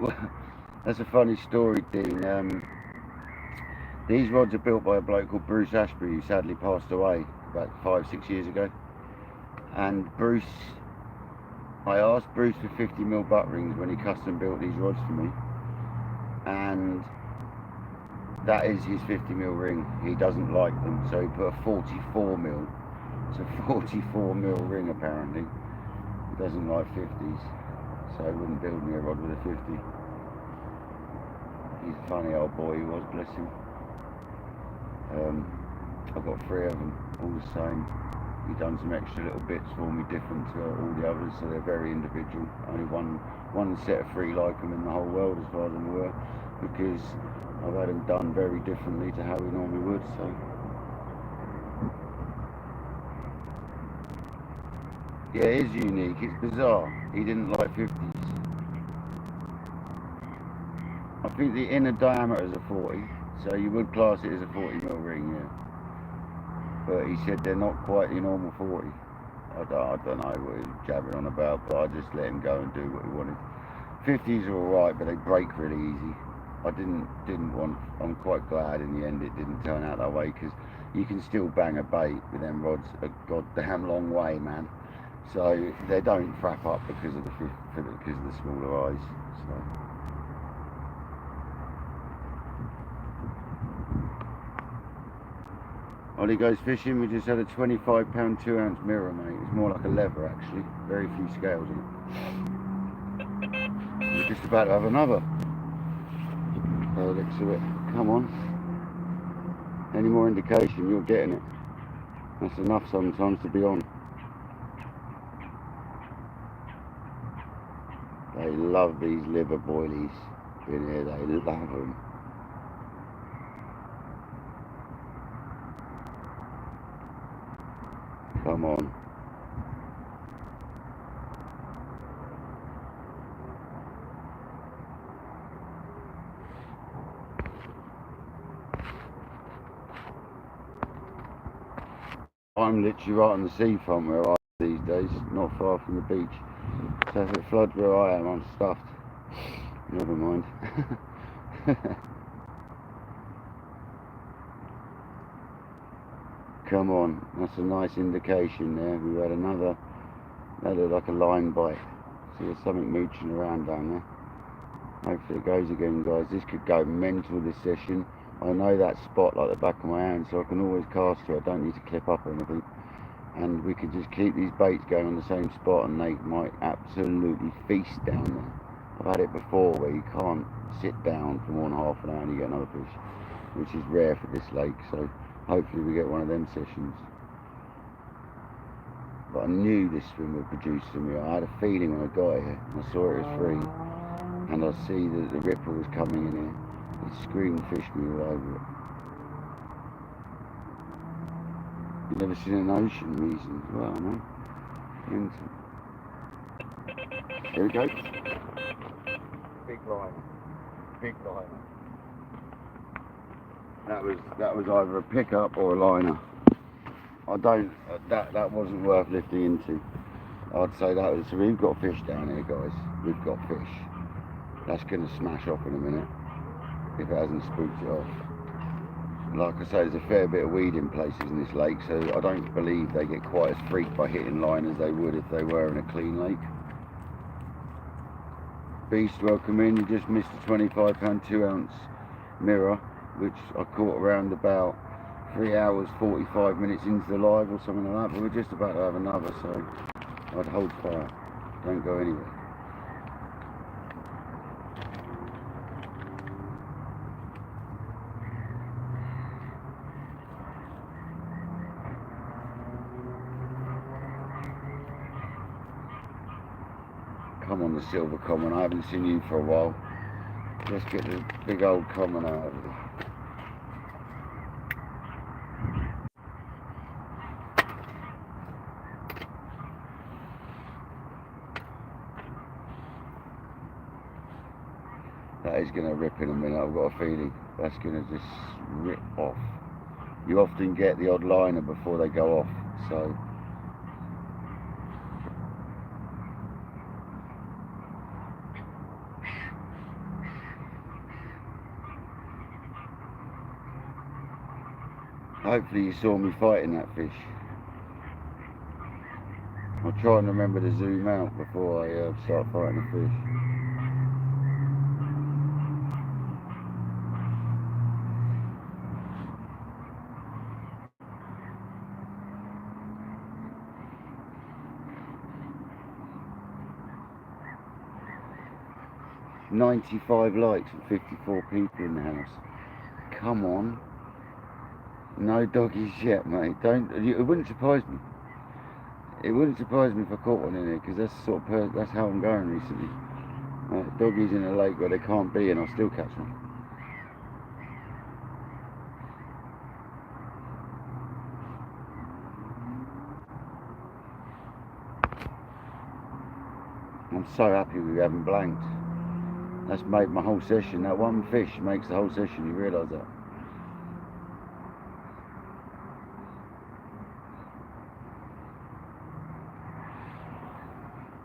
[SPEAKER 1] Well, that's a funny story, Dean. These rods are built by a bloke called Bruce Ashbury, who sadly passed away about 5-6 years ago. And I asked Bruce for 50mm butt rings when he custom built these rods for me, and that is his 50mm ring. He doesn't like them, so he put a 44mm. It's a 44mm ring apparently. He doesn't like 50s, so he wouldn't build me a rod with a 50. He's a funny old boy, he was, bless him. I've got 3 of them, all the same. He's done some extra little bits for me, different to all the others, so they're very individual. Only one set of 3 like them in the whole world, as far as I'm aware, because I've had them done very differently to how we normally would. So yeah, it is unique. It's bizarre. He didn't like 50s. I think the inner diameter is a 40, so you would class it as a 40mm ring, yeah. But he said they're not quite your normal 40. I don't know what he was jabbering on about, but I just let him go and do what he wanted. 50s are alright, but they break really easy. I didn't want. I'm quite glad in the end it didn't turn out that way, because you can still bang a bait with them rods a goddamn long way, man. So they don't frap up because of the smaller eyes. So. Ollie goes fishing. We just had a 25 pound 2 ounce mirror, mate. It's more like a lever actually. Very few scales in it. We're just about to have another. By the looks of it. Come on. Any more indication, you're getting it. That's enough sometimes to be on. They love these liver boilies in here. They love them. Come on. I'm literally right on the seafront where I am these days, not far from the beach. So if it floods where I am, I'm stuffed. Never mind. Come on, that's a nice indication there. We had another, that looked like a line bite. So there's something mooching around down there. Hopefully it goes again, guys. This could go mental this session. I know that spot like the back of my hand, so I can always cast to it. I don't need to clip up or anything. And we could just keep these baits going on the same spot and they might absolutely feast down there. I've had it before where you can't sit down for more than half an hour and you get another fish, which is rare for this lake, so hopefully we get one of them sessions. But I knew this swim would produce some. I had a feeling when I got here and I saw it was free, and I see that the ripper was coming in here. It screamed fish me all over it. You've never seen an ocean reason as well, no? Here we go. Big line. Big liner. That was either a pickup or a liner. That wasn't worth lifting into. I'd say that was, so we've got fish down here, guys. We've got fish. That's going to smash off in a minute if it hasn't spooked it off. Like I say, there's a fair bit of weed in places in this lake, so I don't believe they get quite as freaked by hitting line as they would if they were in a clean lake. Beast, welcome in. You just missed a 25-pound 2-ounce mirror, which I caught around about 3 hours 45 minutes into the live or something like that, but we're just about to have another, so I'd hold fire. Don't go anywhere. Come on, the silver common. I haven't seen you for a while. Let's get the big old common out of it. That is going to rip in a minute, I've got a feeling. That's going to just rip off. You often get the odd liner before they go off, so. Hopefully you saw me fighting that fish. I'll try and remember to zoom out before I start fighting the fish. $95 likes and 54 people in the house. Come on. No doggies yet, mate. It wouldn't surprise me. It wouldn't surprise me if I caught one in here, because that's sort of that's how I'm going recently. Doggies in a lake where they can't be, and I'll still catch one. I'm so happy we haven't blanked. That's made my whole session. That one fish makes the whole session. You realise that?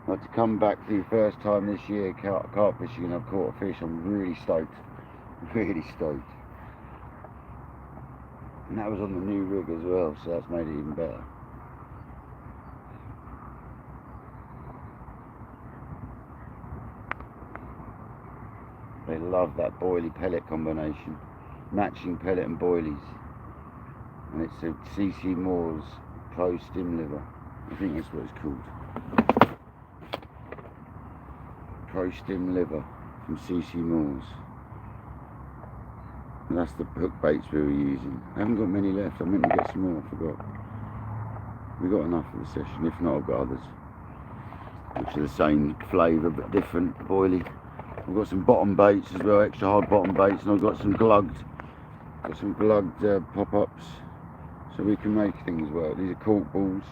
[SPEAKER 1] Like to come back for the first time this year carp fishing and I've caught a fish. I'm really stoked. Really stoked. And that was on the new rig as well, so that's made it even better. They love that boilie pellet combination. Matching pellet and boilies. And it's a CC Moore's Pro Stim Liver. I think that's what it's called. Pro Stim Liver from CC Moore's. And that's the hook baits we were using. I haven't got many left. I meant to get some more. I forgot. We got enough for the session. If not, I've got others, which are the same flavour but different. Boilie. I've got some bottom baits as well, extra hard bottom baits, and I've got some glugged. Pop-ups, so we can make things work. These are cork balls,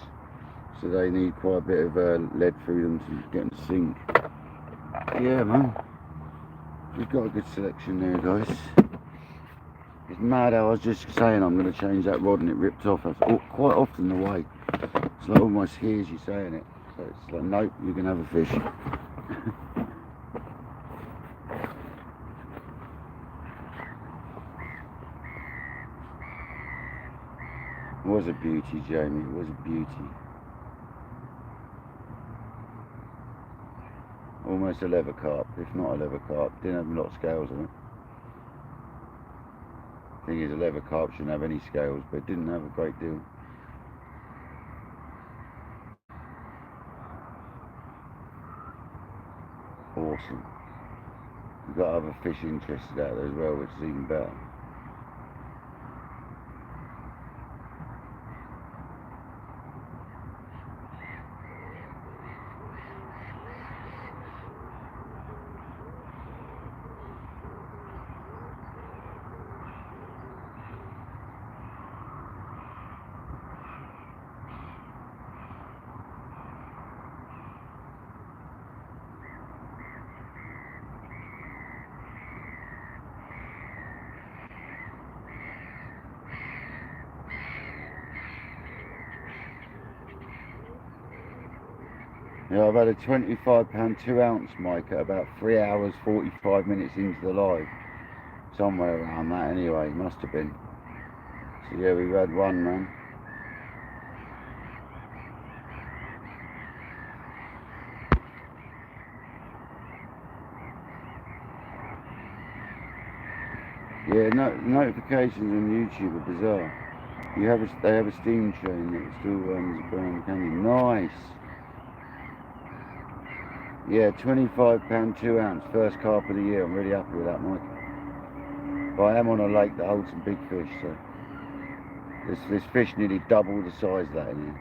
[SPEAKER 1] so they need quite a bit of lead through them to get them to sink. Yeah, man, we've got a good selection there, guys. It's mad how I was just saying I'm going to change that rod and it ripped off. That's quite often the way. It's like almost hears you saying it. So it's like, nope, you can have a fish. It was a beauty, Jamie, it was a beauty. Almost a leather carp, if not a leather carp. Didn't have a lot of scales on it. Thing is, a leather carp shouldn't have any scales, but it didn't have a great deal. Awesome. You've got other fish interested out there as well, which is even better. Yeah, I've had a 25-pound 2-ounce Mike at about 3 hours 45 minutes into the live. Somewhere around that anyway, must have been. So yeah, we've had one, man. Yeah, notifications on YouTube are bizarre. They have a steam train that still runs Brown Canyon. Nice. Yeah, 25-pound 2-ounce, first carp of the year. I'm really happy with that, Mike. But I am on a lake that holds some big fish, so this fish nearly double the size of that in here.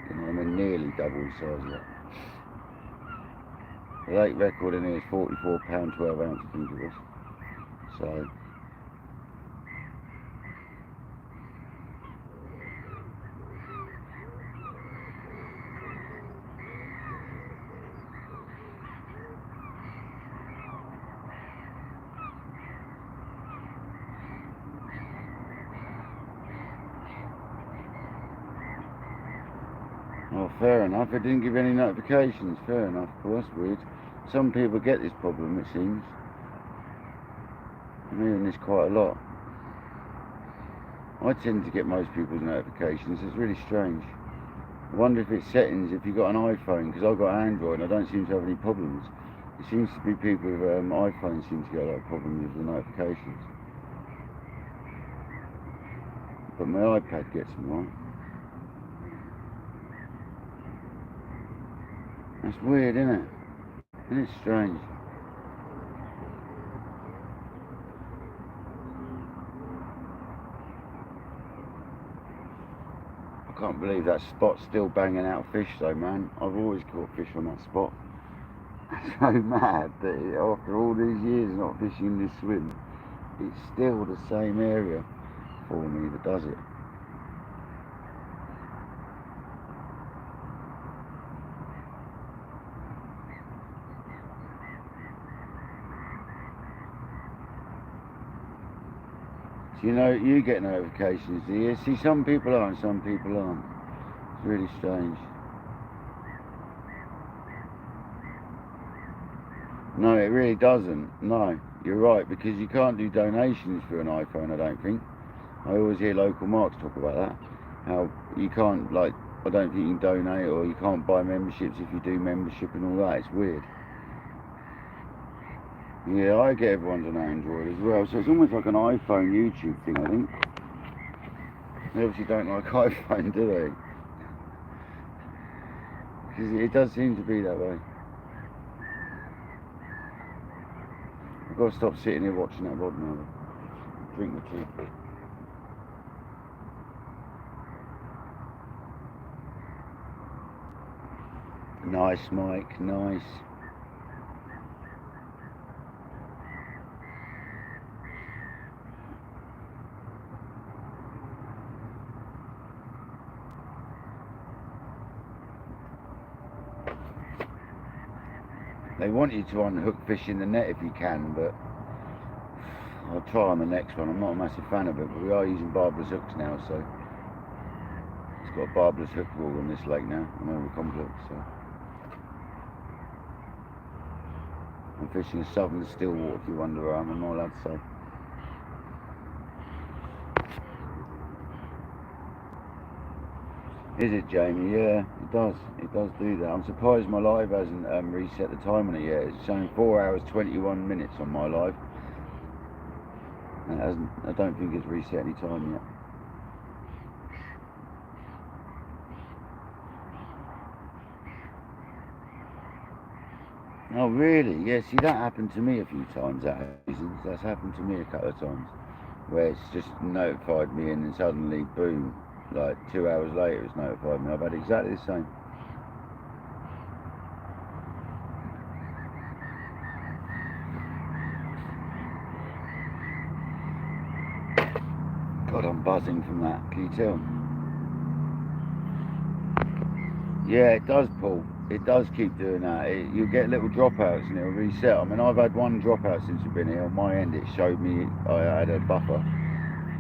[SPEAKER 1] You know what I mean? Nearly double the size of that. The lake record in here is 44-pound 12-ounce, I think it was. So. Oh, fair enough. It didn't give any notifications. Fair enough. Well, that's weird. Some people get this problem, it seems. I'm hearing this quite a lot. I tend to get most people's notifications. It's really strange. I wonder if it's settings if you've got an iPhone, because I've got Android and I don't seem to have any problems. It seems to be people with iPhones seem to get a lot of problems with the notifications. But my iPad gets them right. That's weird, isn't it? Isn't it strange? I can't believe that spot's still banging out fish though, man. I've always caught fish on that spot. It's so mad that after all these years not fishing this swim, it's still the same area for me that does it. So, you know, you get notifications, do you? See, some people are and some people aren't. It's really strange. No, it really doesn't. No, you're right, because you can't do donations for an iPhone, I don't think. I always hear local marks talk about that. How you can't, like, I don't think you can donate or you can't buy memberships if you do membership and all that. It's weird. Yeah, I get everyone's on Android as well, so it's almost like an iPhone YouTube thing, I think. They obviously don't like iPhone, do they? Because it does seem to be that way. I've got to stop sitting here watching that rod now. Drink my tea. Nice, Mike, nice. They want you to unhook fish in the net if you can, but I'll try on the next one. I'm not a massive fan of it, but we are using barbless hooks now, so it's got a barbless hook rule on this lake now, on all the complex, so I'm fishing a southern stillwater, if you wonder where I'm not allowed to say. Is it, Jamie? Yeah, it does. It does do that. I'm surprised my live hasn't reset the time on it yet. It's showing 4 hours 21 minutes on my live. And it hasn't. I don't think it's reset any time yet. Oh really? Yeah. See, that happened to me a few times. That's happened to me a couple of times, where it's just notified me and then suddenly, boom. Like 2 hours later it's notified me. I've had exactly the same. God, I'm buzzing from that, can you tell? Yeah, it does, Paul. It does keep doing that. You get little dropouts and it'll reset. I mean, I've had one dropout since we've been here. On my end it showed me I had a buffer,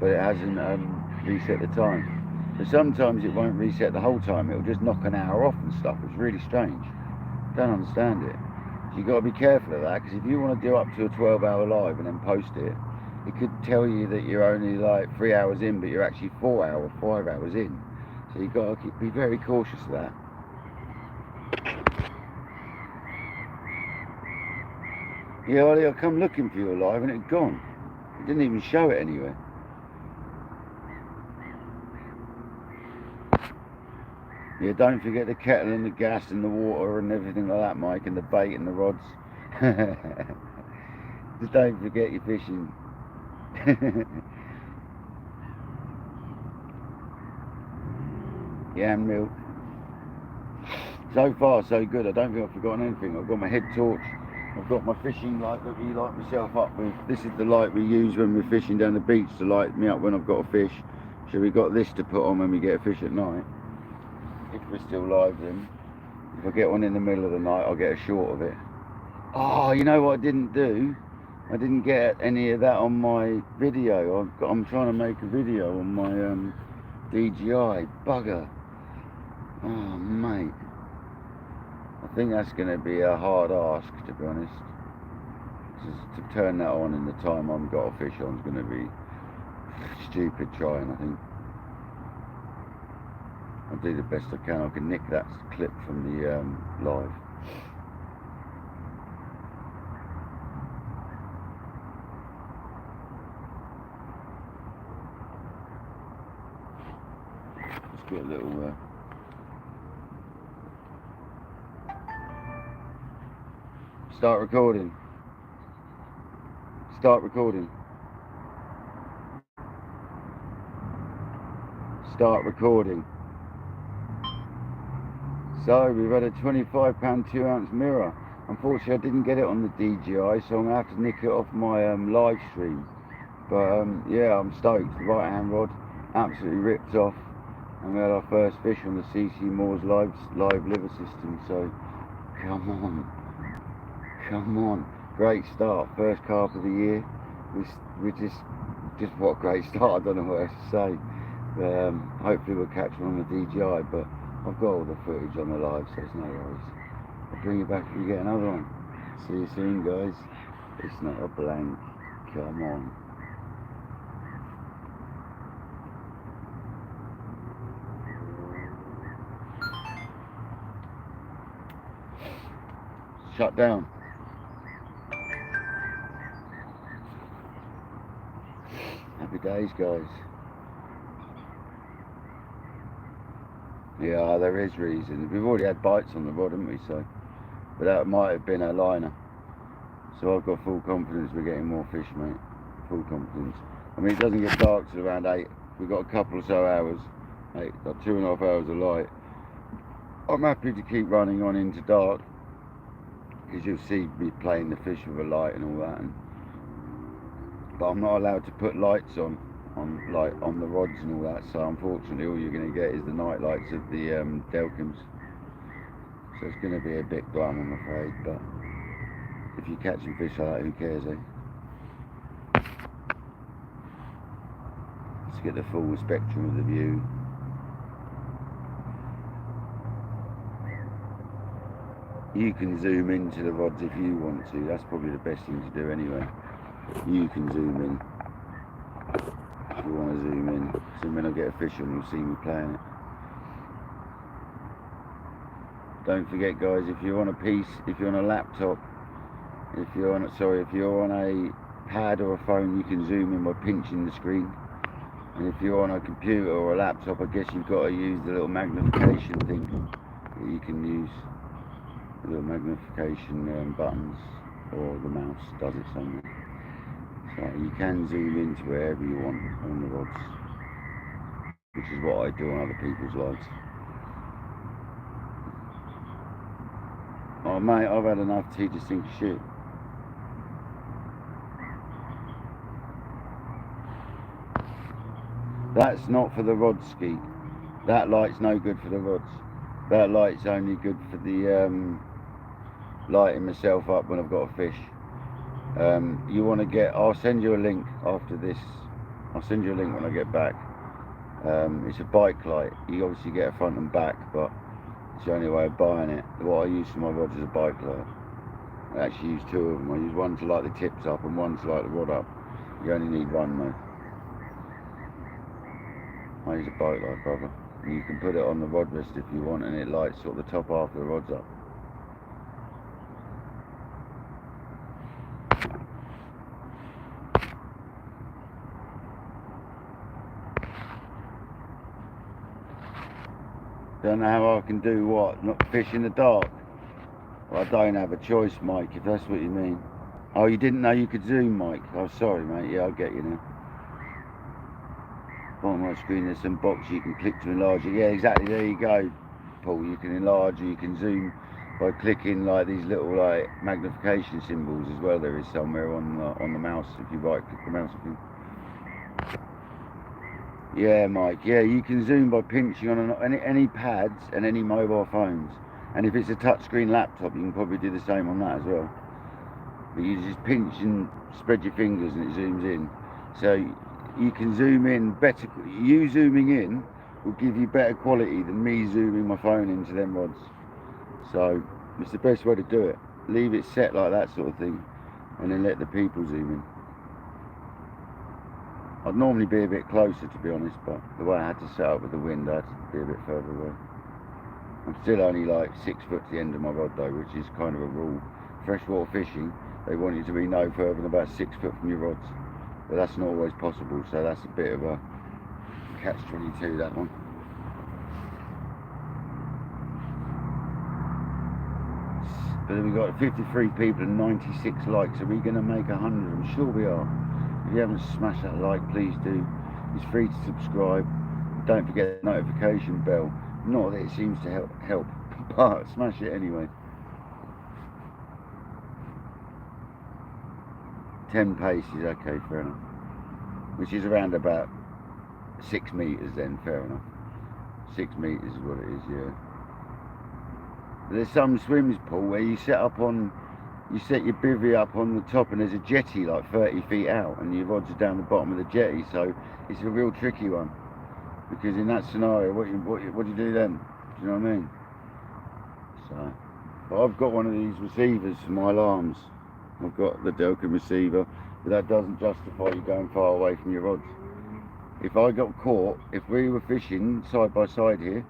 [SPEAKER 1] but it hasn't reset the time. But sometimes it won't reset the whole time. It'll just knock an hour off and stuff. It's really strange. Don't understand it. So you've got to be careful of that, because if you want to do up to a 12-hour live and then post it, it could tell you that you're only like 3 hours in, but you're actually 4 hours, 5 hours in. So you've got to be very cautious of that. Yeah, Ollie, I come looking for your live and it's gone. It didn't even show it anywhere. Yeah, don't forget the kettle and the gas and the water and everything like that, Mike, and the bait and the rods. Just don't forget your fishing. Yam milk. So far, so good. I don't think I've forgotten anything. I've got my head torch. I've got my fishing light that we light myself up with. This is the light we use when we're fishing down the beach to light me up when I've got a fish. So we got this to put on when we get a fish at night. If we're still live then. If I get one in the middle of the night, I'll get a short of it. Oh, you know what I didn't do? I didn't get any of that on my video. I'm trying to make a video on my DJI. Bugger. Oh, mate. I think that's going to be a hard ask, to be honest. To turn that on in the time I've got a fish on is going to be stupid trying, I think. I'll do the best I can. I can nick that clip from the live. Let's get a little... Start recording. Start recording. Start recording. So we've had a £25 2-ounce mirror. Unfortunately I didn't get it on the DJI, so I'm going to have to nick it off my live stream. But yeah, I'm stoked. The right hand rod absolutely ripped off, and we had our first fish on the CC Moore's live liver system. So come on, great start, first carp of the year. We just what a great start. I don't know what else to say. Hopefully we'll catch one on the DJI, but I've got all the footage on the live, so it's no worries. I'll bring you back if we get another one. See you soon, guys. It's not a blank. Come on. Shut down. Happy days, guys. Yeah, there is reason. We've already had bites on the rod, haven't we? So, but that might have been a liner. So I've got full confidence we're getting more fish, mate. Full confidence. I mean, it doesn't get dark till around 8. We've got a couple or so hours. 8, got 2.5 hours of light. I'm happy to keep running on into dark, because you'll see me playing the fish with a light and all that. But I'm not allowed to put lights on the rods and all that. So unfortunately, all you're going to get is the night lights of the Delkims. So it's going to be a bit glum, I'm afraid. But if you're catching fish like that, who cares, eh? to get the full spectrum of the view. You can zoom into the rods if you want to. That's probably the best thing to do anyway. You can zoom in if you want to zoom in. So when I get a fish on, you'll see me playing it. Don't forget, guys, if you're on a piece, if you're on a laptop, if you're on a pad or a phone, you can zoom in by pinching the screen. And if you're on a computer or a laptop, I guess you've got to use the little magnification thing that you can use. The little magnification buttons, or the mouse does it somewhere. So you can zoom into wherever you want on the rods, which is what I do on other people's rods. Oh mate, I've had enough tea to sink shit. That's not for the rod ski. That light's no good for the rods. That light's only good for the lighting myself up when I've got a fish. You want to get, I'll send you a link after this. I'll send you a link when I get back. It's a bike light. You obviously get a front and back, but it's the only way of buying it. What I use for my rods is a bike light. I actually use two of them. I use one to light the tips up and one to light the rod up. You only need one though. I use a bike light, brother. And you can put it on the rod rest if you want, and it lights sort of the top half of the rods up. Don't know how I can do what? Not fish in the dark? Well, I don't have a choice, Mike, if that's what you mean. Oh, you didn't know you could zoom, Mike? Oh, sorry, mate. Yeah, I'll get you now. Bottom right screen, there's some boxes you can click to enlarge it. Yeah, exactly. There you go, Paul. You can enlarge or you can zoom by clicking like these little like magnification symbols as well. There is somewhere on the mouse if you right click the mouse. Yeah, Mike. Yeah, you can zoom by pinching on any pads and any mobile phones. And if it's a touchscreen laptop, you can probably do the same on that as well. But you just pinch and spread your fingers and it zooms in. So you can zoom in better. You zooming in will give you better quality than me zooming my phone into them rods. So it's the best way to do it. Leave it set like that sort of thing, and then let the people zoom in. I'd normally be a bit closer, to be honest, but the way I had to set up with the wind, I had to be a bit further away. I'm still only like 6 foot to the end of my rod though, which is kind of a rule. Freshwater fishing, they want you to be no further than about 6 foot from your rods. But that's not always possible, so that's a bit of a catch-22, that one. But we've got 53 people and 96 likes. Are we going to make 100? I'm sure we are. If you haven't smashed that like, please do. It's free to subscribe. Don't forget the notification bell. Not that it seems to help, but smash it anyway. 10 paces, okay, fair enough. Which is around about 6 meters then, fair enough. 6 meters is what it is, yeah. There's some swims, Paul, where you set your bivvy up on the top and there's a jetty like 30 feet out and your rods are down the bottom of the jetty, so it's a real tricky one. Because in that scenario, what do you do then? Do you know what I mean? So, but I've got one of these receivers for my alarms. I've got the Delkin receiver, but that doesn't justify you going far away from your rods. If I got caught, if we were fishing side by side here,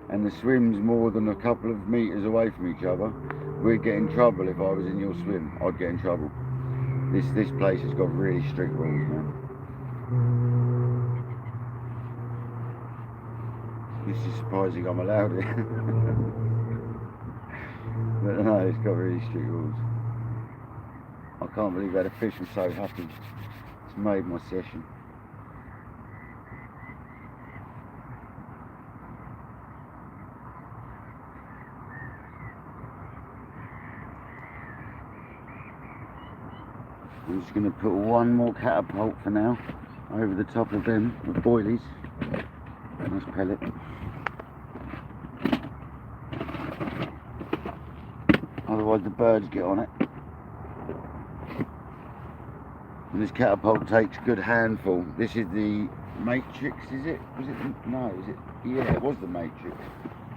[SPEAKER 1] and the swim's more than a couple of meters away from each other, we'd get in trouble. If I was in your swim, I'd get in trouble. This place has got really strict rules, man. This is surprising I'm allowed it. But no, it's got really strict rules. I can't believe I had a fish. I'm so happy. It's made my session. I'm just going to put one more catapult for now over the top of them with boilies. Nice pellet. Otherwise the birds get on it. And this catapult takes a good handful. This is the Matrix, is it? Was it? No, is it? Yeah, it was the Matrix.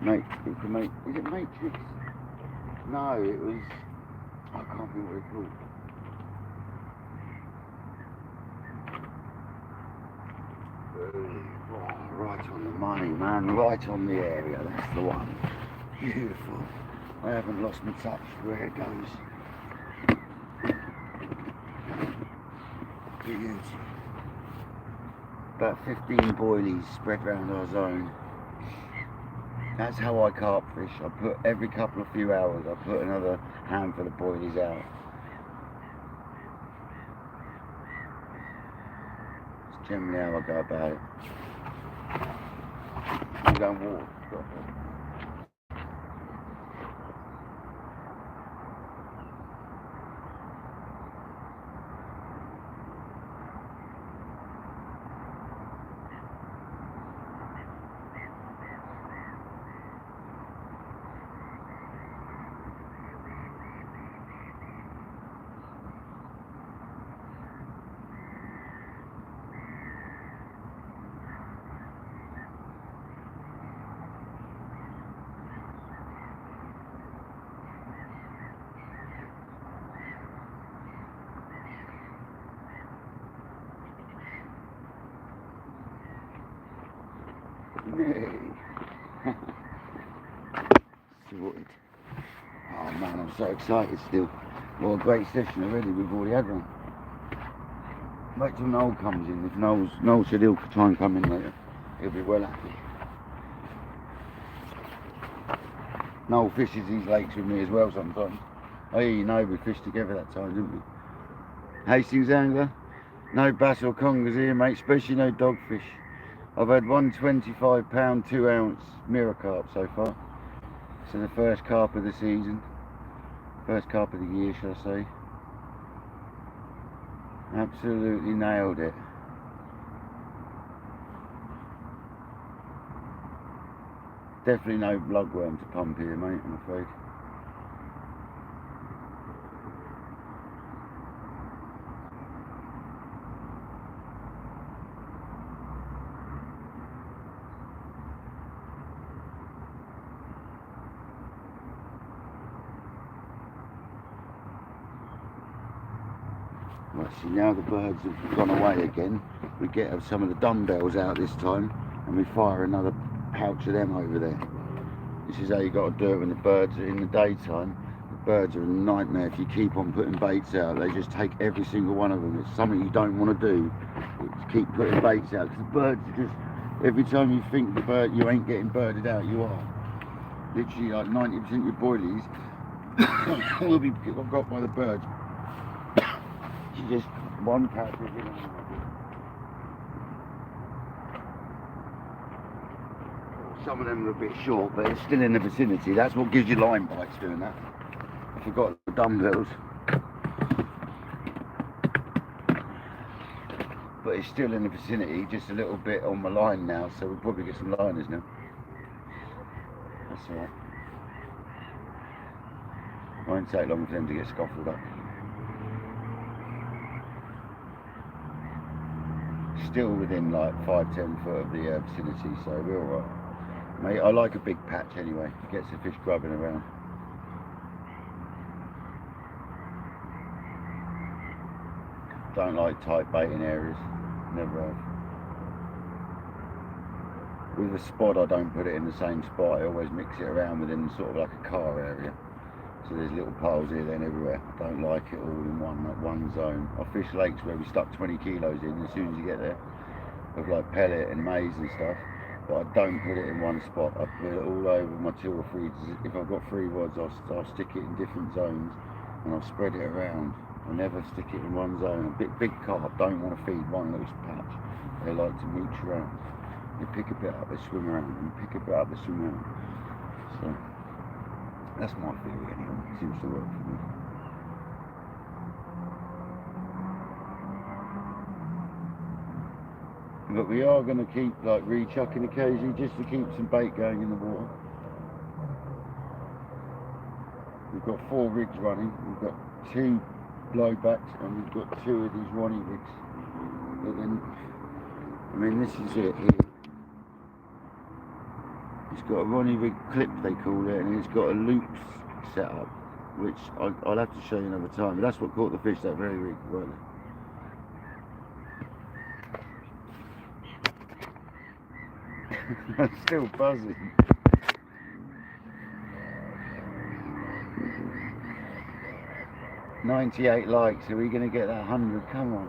[SPEAKER 1] Is it Matrix? No, it was. I can't think what it's called. Oh, right on the money, man. Right on the area. That's the one. Beautiful. I haven't lost my touch where it goes. Beauty. About 15 boilies spread around our zone. That's how I carp fish. I put every couple of few hours, I put another handful of boilies out. It's generally how I go about it. I'm going water. Sorted. Oh man, I'm so excited still. What a great session already, we've already had one. Wait till Noel comes in. If Noel said he'll try and come in later, he'll be well happy. Noel fishes these lakes with me as well sometimes. Oh yeah, you know we fished together that time, didn't we? Hastings angler, no bass or congers here mate, especially no dogfish. I've had one 25-pound 2-ounce mirror carp so far. So the first carp of the season, first carp of the year shall I say. Absolutely nailed it. Definitely no lugworm to pump here mate, I'm afraid. Right, see now the birds have gone away again. We get some of the dumbbells out this time and we fire another pouch of them over there. This is how you got to do it when the birds are in the daytime. The birds are a nightmare if you keep on putting baits out. They just take every single one of them. It's something you don't want to do. It's keep putting baits out because the birds are just, every time you think the bird, you ain't getting birded out, you are. Literally like 90% of your boilies will be got by the birds. Just one catch is in. Some of them are a bit short, but it's still in the vicinity. That's what gives you line bites doing that. I forgot the dumbbells. But it's still in the vicinity, just a little bit on my line now, so we'll probably get some liners now. That's alright. Won't take long for them to get scuffled up. Still within like 5-10 foot of the vicinity, so we're alright. Mate, I like a big patch anyway, it gets the fish grubbing around. Don't like tight baiting areas, never have. With a spot I don't put it in the same spot, I always mix it around within sort of like a car area. So there's little piles here, there and everywhere. I don't like it all in one zone. I fish lakes where we stuck 20 kilos in as soon as you get there, of like pellet and maize and stuff. But I don't put it in one spot. I put it all over my 2 or 3. If I've got 3 rods, I'll stick it in different zones and I'll spread it around. I never stick it in one zone. Big carp don't want to feed one loose patch. They like to mooch around. They pick a bit up, they swim around, and pick a bit up, they swim around. So that's my theory anyway. It seems to work for me. But we are going to keep like re-chucking occasionally just to keep some bait going in the water. We've got 4 rigs running. We've got 2 blowbacks and we've got 2 of these Ronnie rigs. But then I mean, this is it here. It's got a Ronnie rig clip, they call it, and it's got a loop set up, which I'll have to show you another time. But that's what caught the fish, that very rig, right there. I'm still buzzing. $98 likes. Are we going to get that 100? Come on.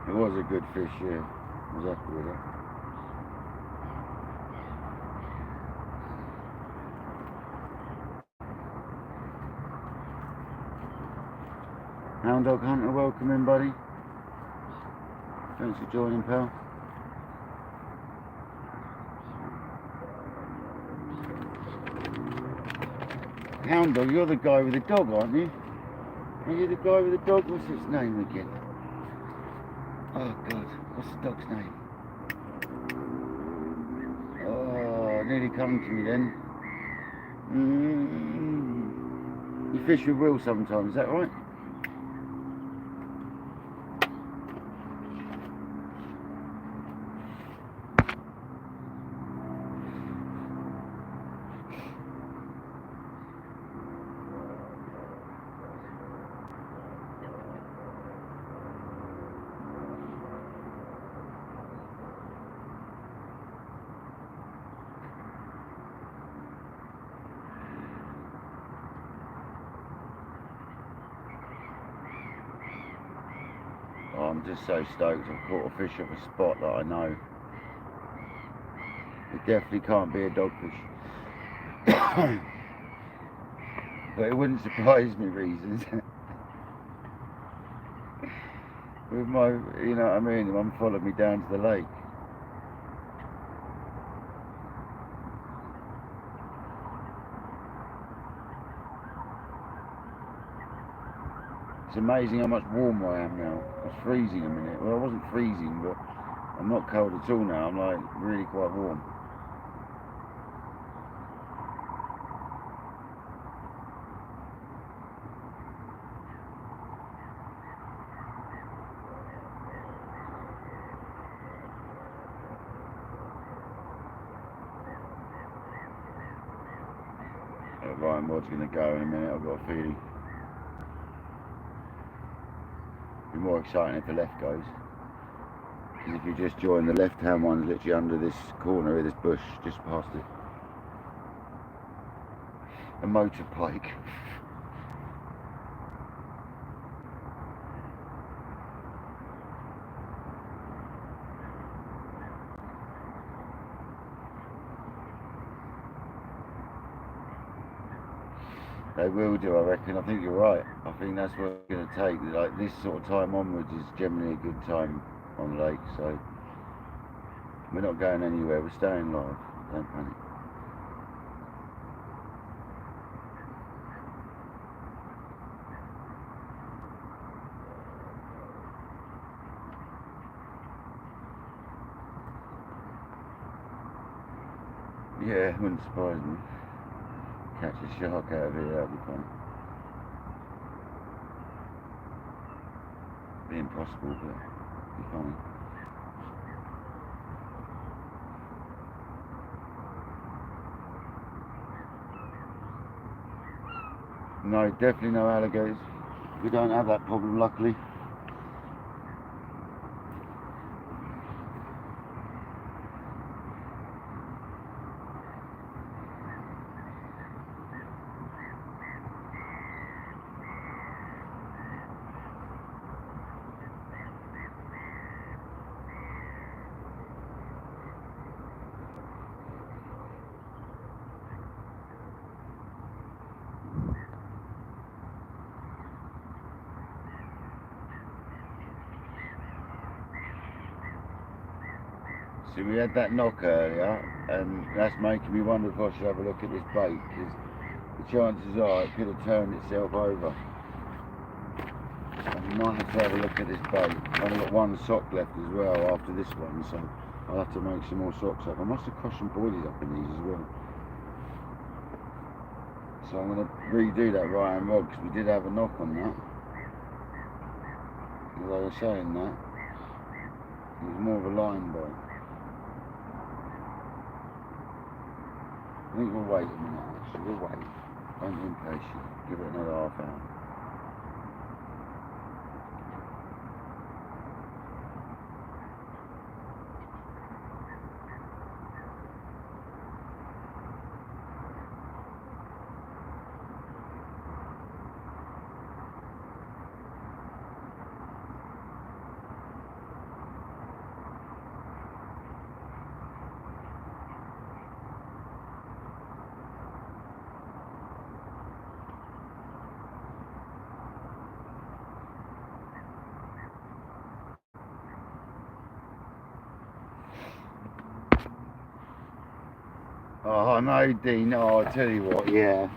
[SPEAKER 1] It was a good fish, yeah. I was happy with it. Hound Dog Hunter, welcome in, buddy. Thanks for joining, pal. Hound Dog, you're the guy with the dog, aren't you? Are you the guy with the dog? What's his name again? Oh God, what's the dog's name? Oh, nearly come to me then. You fish with Will sometimes, is that right? Oh, I'm just so stoked I've caught a fish off a spot that I know. It definitely can't be a dogfish. But it wouldn't surprise me, reasons. With my, you know what I mean, the one followed me down to the lake. It's amazing how much warmer I am now. I was freezing a minute. Well, I wasn't freezing, but I'm not cold at all now. I'm like really quite warm. Ryan Rod's going to go in a minute, I've got a feeling. Be more exciting if the left goes. Because if you just join, the left hand one's literally under this corner of this bush, just past it. A motor pike. They will do, I reckon. I think you're right. I think that's what it's going to take. Like this sort of time onwards is generally a good time on the lake. So we're not going anywhere. We're staying live. Don't panic. Yeah, it wouldn't surprise me. Catch a shark out of here, that'd be fun. Be impossible, but it'd be funny. No, definitely no alligators. We don't have that problem, luckily. So we had that knock earlier, and that's making me wonder if I should have a look at this bait, because the chances are it could have turned itself over. might have to have a look at this boat. I've only got one sock left as well after this one, so I'll have to make some more socks up. I must have crushed some boilies up in these as well. So I'm going to redo that right hand rod because we did have a knock on that. As I was saying that, it was more of a line boat. I think we'll wait a minute actually, we'll wait. Don't be impatient, give it another half hour. Oh no, Dean, no, I'll tell you what, yeah.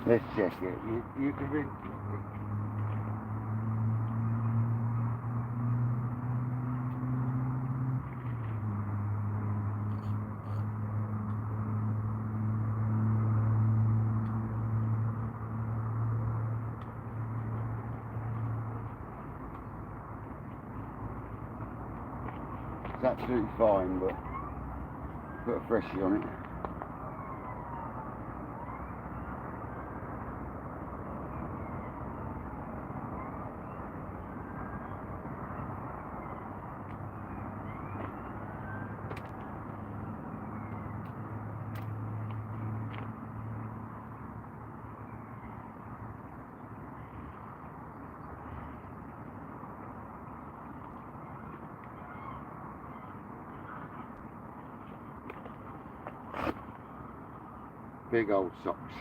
[SPEAKER 1] Let's check it. You can read. It's absolutely fine, but put a freshie on it. Big old socks.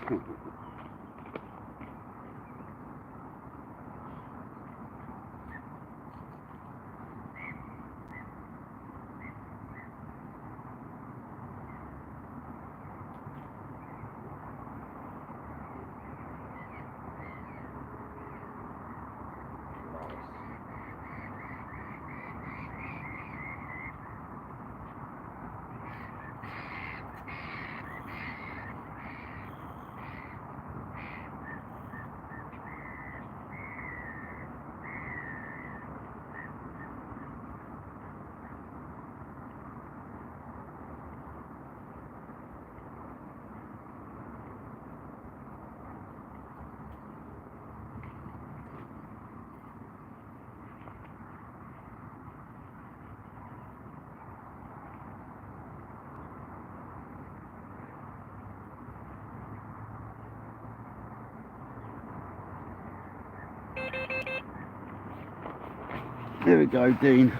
[SPEAKER 1] There we go, Dean.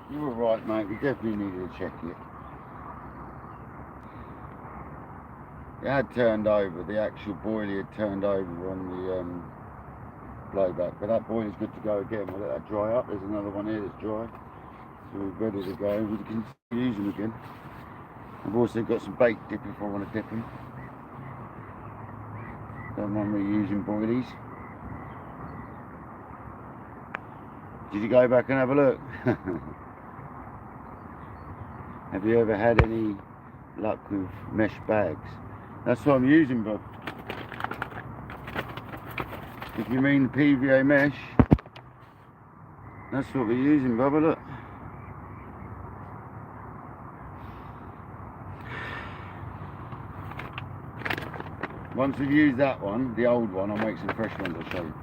[SPEAKER 1] You were right, mate. We definitely needed to check it. It had turned over. The actual boiler had turned over on the blowback. But that boiler's good to go again. We'll let that dry up. There's another one here that's dry. So we're ready to go. We can use them again. I've also got some bait dip if I want to dip them. Don't mind me using boilies. Did you go back and have a look? Have you ever had any luck with mesh bags? That's what I'm using, bro. If you mean PVA mesh, that's what we're using, brother. Look. Once we've used that one, the old one, I'll make some fresh ones, I'll show you.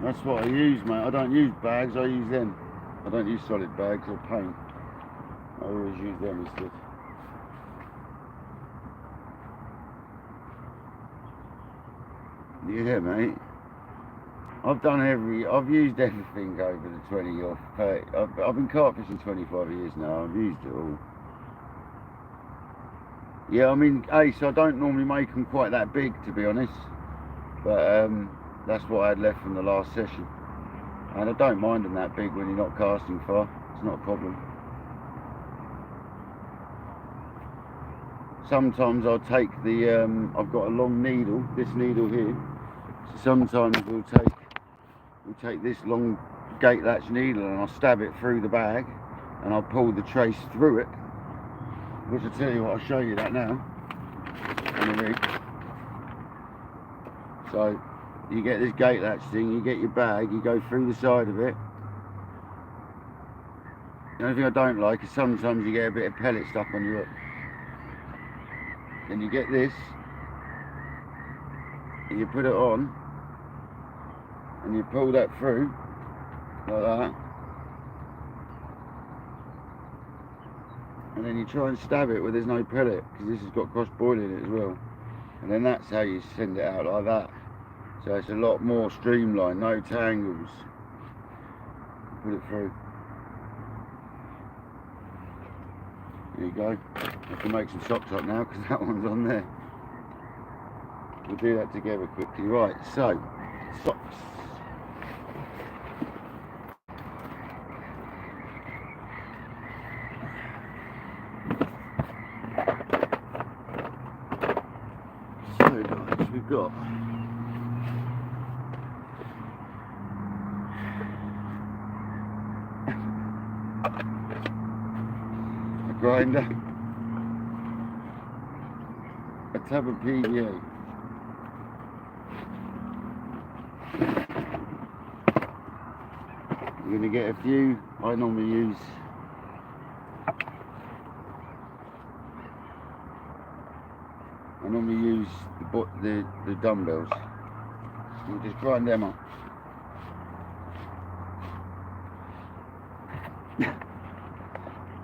[SPEAKER 1] That's what I use, mate. I don't use bags, I use them. I don't use solid bags or paint. I always use them instead. Yeah, mate. I've used everything over the 20 or 30. I've been carp fishing 25 years now. I've used it all. Yeah, I mean, Ace, I don't normally make them quite that big, to be honest. But that's what I had left from the last session. And I don't mind them that big when you're not casting far. It's not a problem. sometimes I'll take the, I've got a long needle, this needle here, so sometimes we'll take this long gate latch needle and I'll stab it through the bag and I'll pull the trace through it, which I'll tell you what, I'll show you that now on the rig. So you get this gate latch thing, you get your bag, you go through the side of it. The only thing I don't like is sometimes you get a bit of pellet stuck on your hook. Then you get this and you put it on and you pull that through like that, and then you try and stab it where there's no pellet, because this has got cross boil in it as well, and then that's how you send it out, like that. So it's a lot more streamlined, no tangles. Put it through. There you go. I can make some socks up now because that one's on there. We'll do that together quickly. Right, so socks. So guys, we've got a grinder, a tub of PVA, you're going to get a few. I normally use the dumbbells. You just grind them up.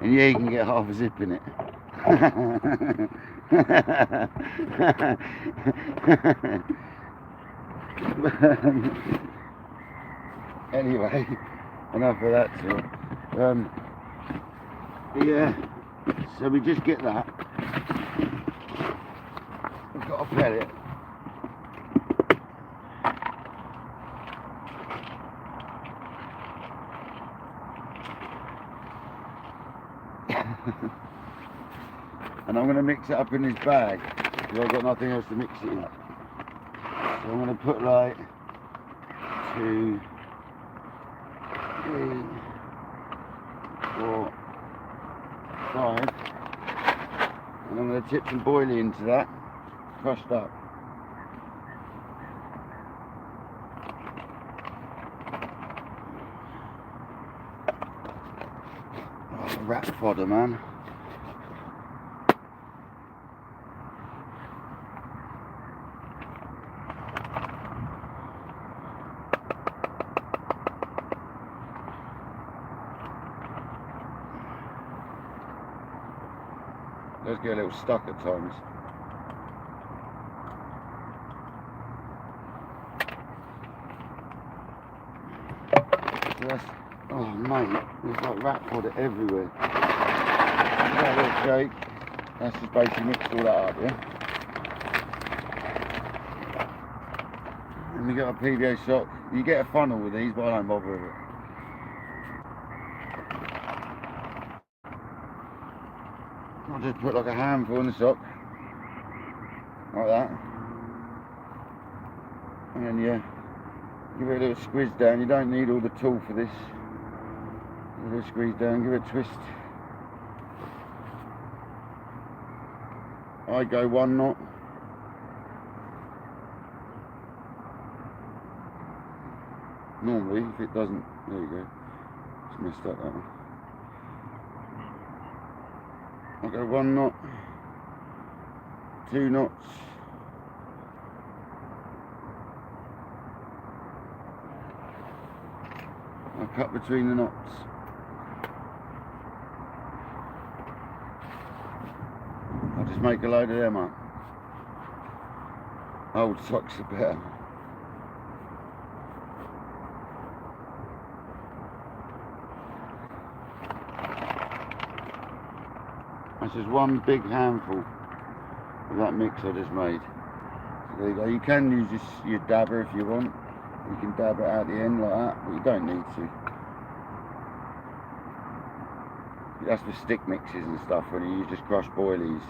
[SPEAKER 1] And yeah, you can get half a zip in it. Anyway, enough of that talk. Yeah, so we just get that. We've got a pellet. And I'm going to mix it up in this bag because I've got nothing else to mix it in. So I'm going to put like 2, 3, 4, 5, and I'm going to tip some boilie into that, crushed up. Oh, rat fodder, man. Let's get a little stuck at times. So that's, oh mate, there's like rat fodder everywhere. That little shake. That's just basically mixed all that up, yeah? And we got a PVA sock. You get a funnel with these, but I don't bother with it. I'll just put like a handful in the sock, like that, and then yeah, give it a little squeeze down. You don't need all the tool for this. A little squeeze down, give it a twist. I go 1 knot. Normally, if it doesn't, there you go. It's messed up that one. I'll go 1 knot, 2 knots, I'll cut between the knots. I'll just make a load of them up. Old socks are better. That's just one big handful of that mix I just made. So there you go. You can use this, your dabber if you want. You can dab it out the end like that, but you don't need to. That's for stick mixes and stuff when you use just crushed boilies.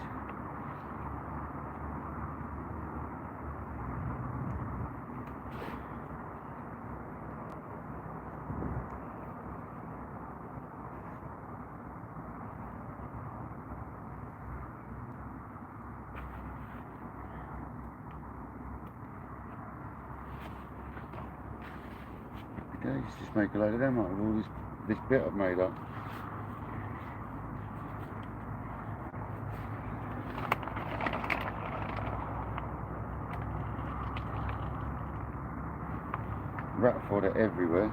[SPEAKER 1] Okay, let's just make a load of them out of all this bit I've made up. Rat fodder everywhere.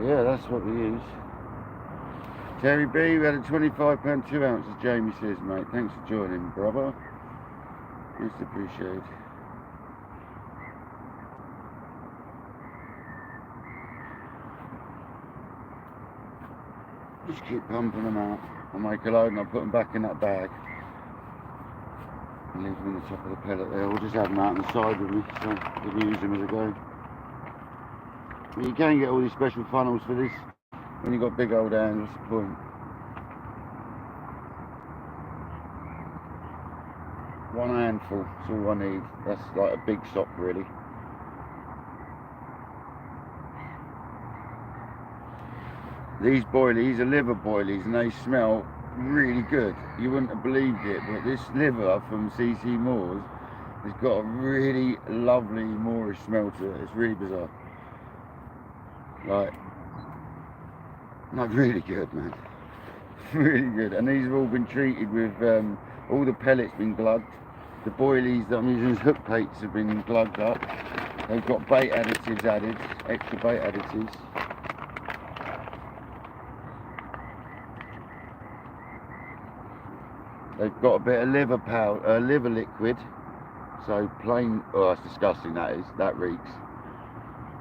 [SPEAKER 1] Yeah, that's what we use. Terry B, we had a £25 2 ounces, Jamie says, mate. Thanks for joining, brother. Much appreciated. Just keep pumping them out. I'll make a load and I'll put them back in that bag. And leave them in the top of the pellet there. We'll just have them out on the side with me, so we can use them as I go. But you can get all these special funnels for this. When you've got big old hands, what's the point? One handful, that's all I need. That's like a big sock really. These boilies are liver boilies and they smell really good. You wouldn't have believed it, but this liver from CC Moores has got a really lovely Moorish smell to it. It's really bizarre. Like, not really good, man. Really good. And these have all been treated with, all the pellets been glugged. The boilies that I'm using as hook baits have been glugged up. They've got bait additives added, extra bait additives. They've got a bit of liver powder, liver liquid. So plain, oh that's disgusting that is, that reeks.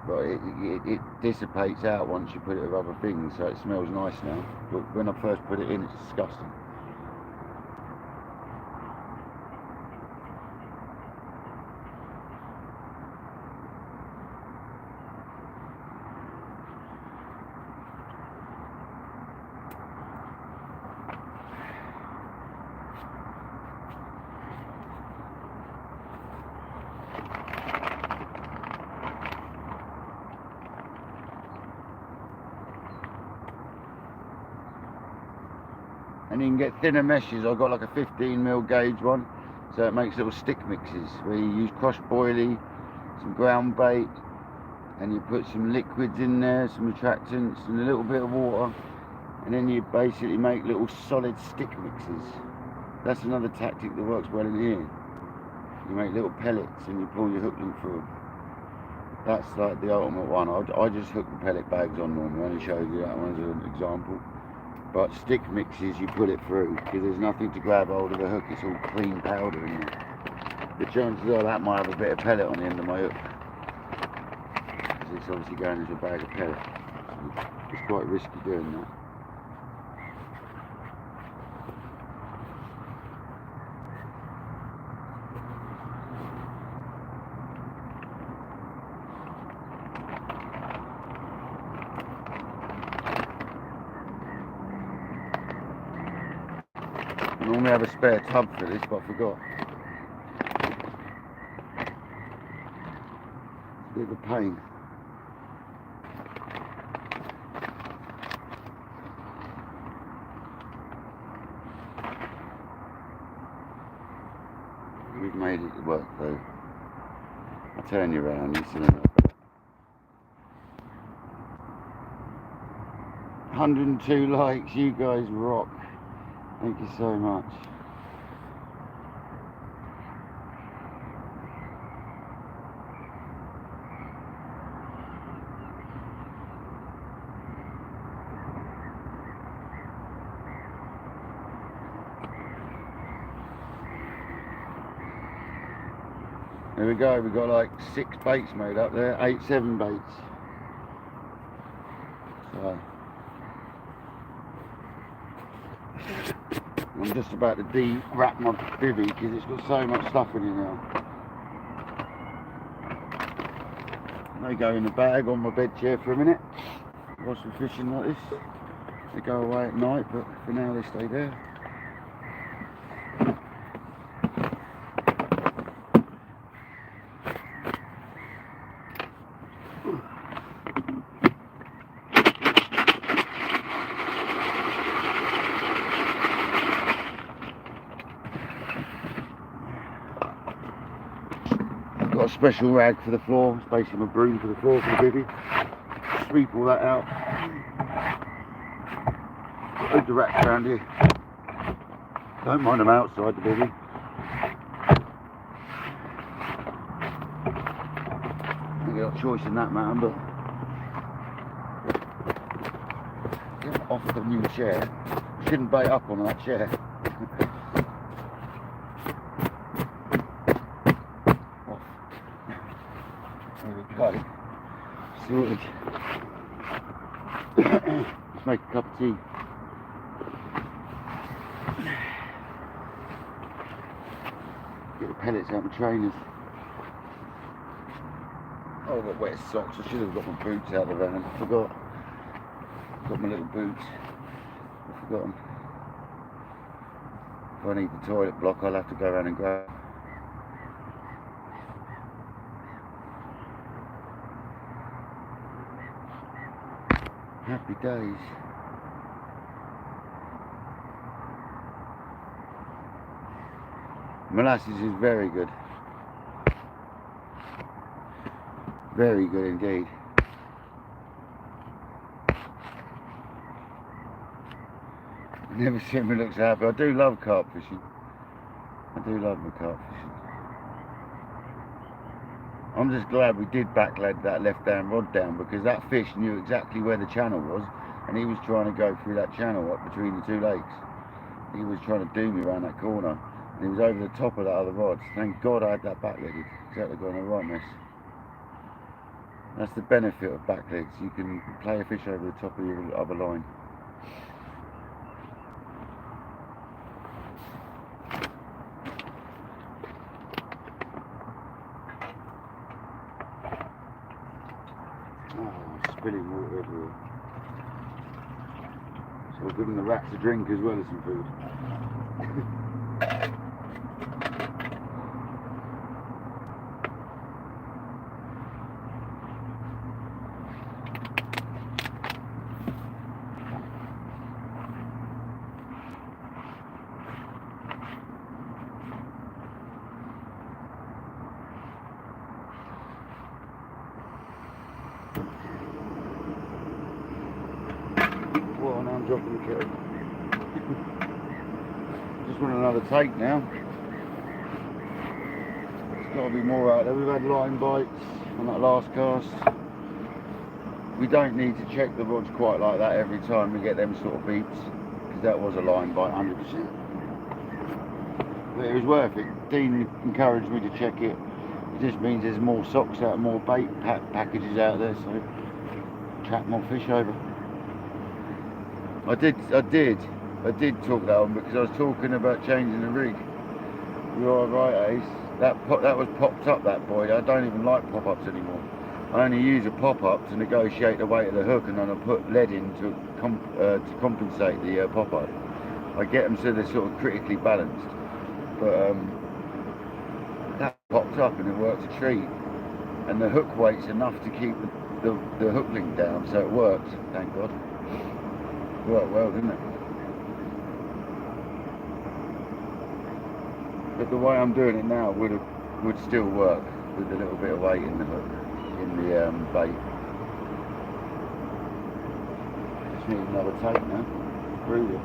[SPEAKER 1] But it dissipates out once you put it with other things, so it smells nice now. But when I first put it in, it's disgusting. And you can get thinner meshes. I've got like a 15mm gauge one, so it makes little stick mixes where you use crushed boilie, some ground bait, and you put some liquids in there, some attractants and a little bit of water, and then you basically make little solid stick mixes. That's another tactic that works well in here. You make little pellets and you pull your hook link through them. That's like the ultimate one. I just hook the pellet bags on normally. I only showed you that one as an example. But stick mixes, you put it through because there's nothing to grab hold of the hook. It's all clean powder in there. The chances are that might have a bit of pellet on the end of my hook, because it's obviously going into a bag of pellet. So it's quite risky doing that. I normally have a spare tub for this, but I forgot. It's a bit of a pain. We've made it work though. I'll turn you around, you see that. 102 likes, you guys rock. Thank you so much. There we go, we've got like 6 baits made up there, 7 baits. So I'm just about to de-wrap my bivvy because it's got so much stuff in it now. They go in the bag on my bed chair for a minute whilst we're fishing like this. They go away at night, but for now they stay there. Got a special rag for the floor. It's basically my broom for the floor for the bivvy. Sweep all that out. Got loads of rats around here. Don't mind them outside the bivvy. I ain't got a choice in that, man, but get off the new chair. Shouldn't bait up on that chair. There we go. Sorted. Let's make a cup of tea. Get the pellets out of my trainers. Oh, I've got wet socks. I should have got my boots out of the van. I forgot. Got my little boots. I forgot them. If I need the toilet block, I'll have to go around and grab. Happy days. Molasses is very good. Very good indeed. Never seen me look so happy. I do love carp fishing. I do love my carp fishing. I'm just glad we did backlead that left hand rod down, because that fish knew exactly where the channel was, and he was trying to go through that channel up between the two lakes. He was trying to do me around that corner, and he was over the top of that other rod. Thank God I had that backleaded. Exactly, got in a right mess. That's the benefit of backlegs. You can play a fish over the top of your other line. Spilling water everywhere. So I'll give them the rats a drink as well as some food. Well, now I'm dropping the kettle. Just want another take now. There's got to be more out there. We've had line bites on that last cast. We don't need to check the rods quite like that every time we get them sort of beeps, because that was a line bite 100%. But it was worth it. Dean encouraged me to check it. It just means there's more socks out, more bait packages out there, so trap more fish over. I did talk that on, because I was talking about changing the rig. You're right, Ace. That was popped up, that boy. I don't even like pop-ups anymore. I only use a pop-up to negotiate the weight of the hook, and then I put lead in to compensate the pop-up. I get them so they're sort of critically balanced. But that popped up and it worked a treat. And the hook weight's enough to keep the hook link down, so it worked, thank God. Worked well, didn't it? But the way I'm doing it now would still work with a little bit of weight in the hook, in the bait. Just need another take now. Through it.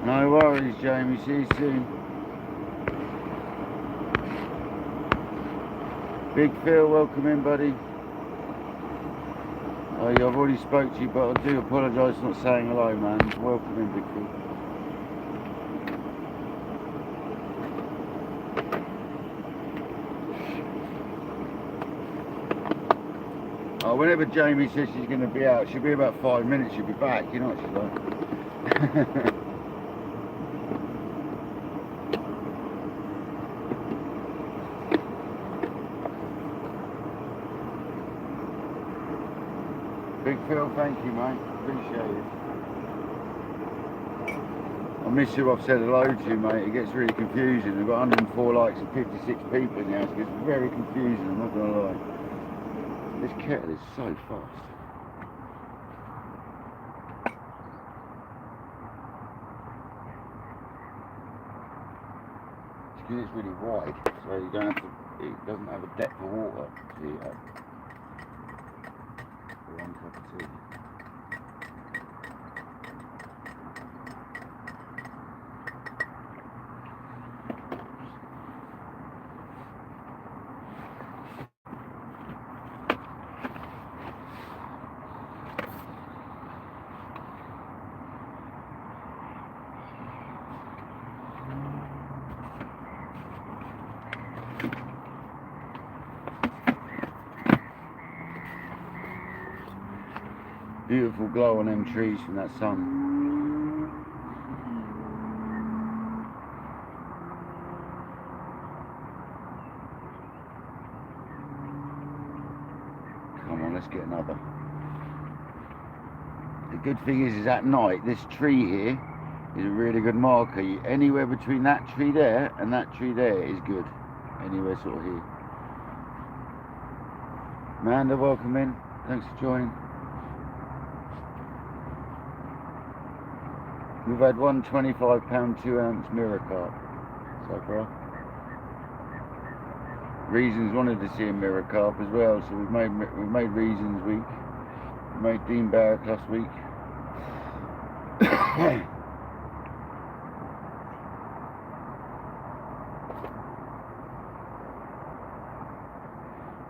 [SPEAKER 1] No worries, Jamie. See you soon. Big Phil, welcome in, buddy. Oh, yeah, I've already spoke to you, but I do apologise for not saying hello, man. Welcome in, Big Phil. Oh, whenever Jamie says she's going to be out, she'll be about 5 minutes, she'll be back, you know what she's like. Big Phil, thank you, mate. Appreciate it. I miss you. I've said hello to you, mate. It gets really confusing. We've got 104 likes and 56 people in the house. It gets very confusing, I'm not going to lie. This kettle is so fast. It's because it's really wide, so you don't have to, it doesn't have a depth of water to heat up. One cup of tea. Beautiful glow on them trees from that sun. Come on, let's get another. The good thing is at night, this tree here is a really good marker. Anywhere between that tree there and that tree there is good. Anywhere sort of here. Amanda, welcome in. Thanks for joining. We've had one 25-pound 2-ounce mirror carp so far. Reasons wanted to see a mirror carp as well, so we've made Reasons week. We made Dean Barrack last week.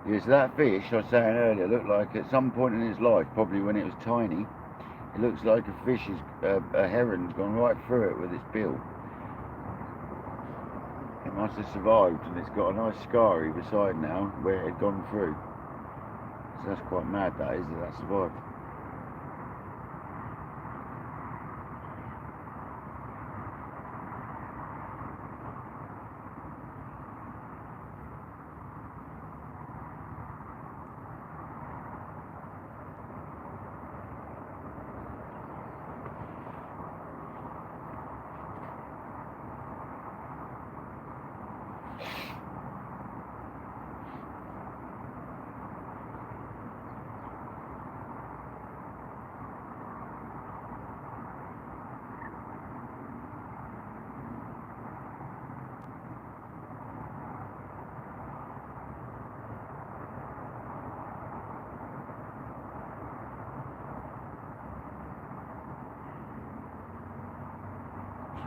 [SPEAKER 1] Yes, that fish I was saying earlier looked like at some point in its life, probably when it was tiny, it looks like a fish is a heron's gone right through it with its bill. It must have survived, and it's got a nice scar either side now where it had gone through. So that's quite mad, that is, that survived.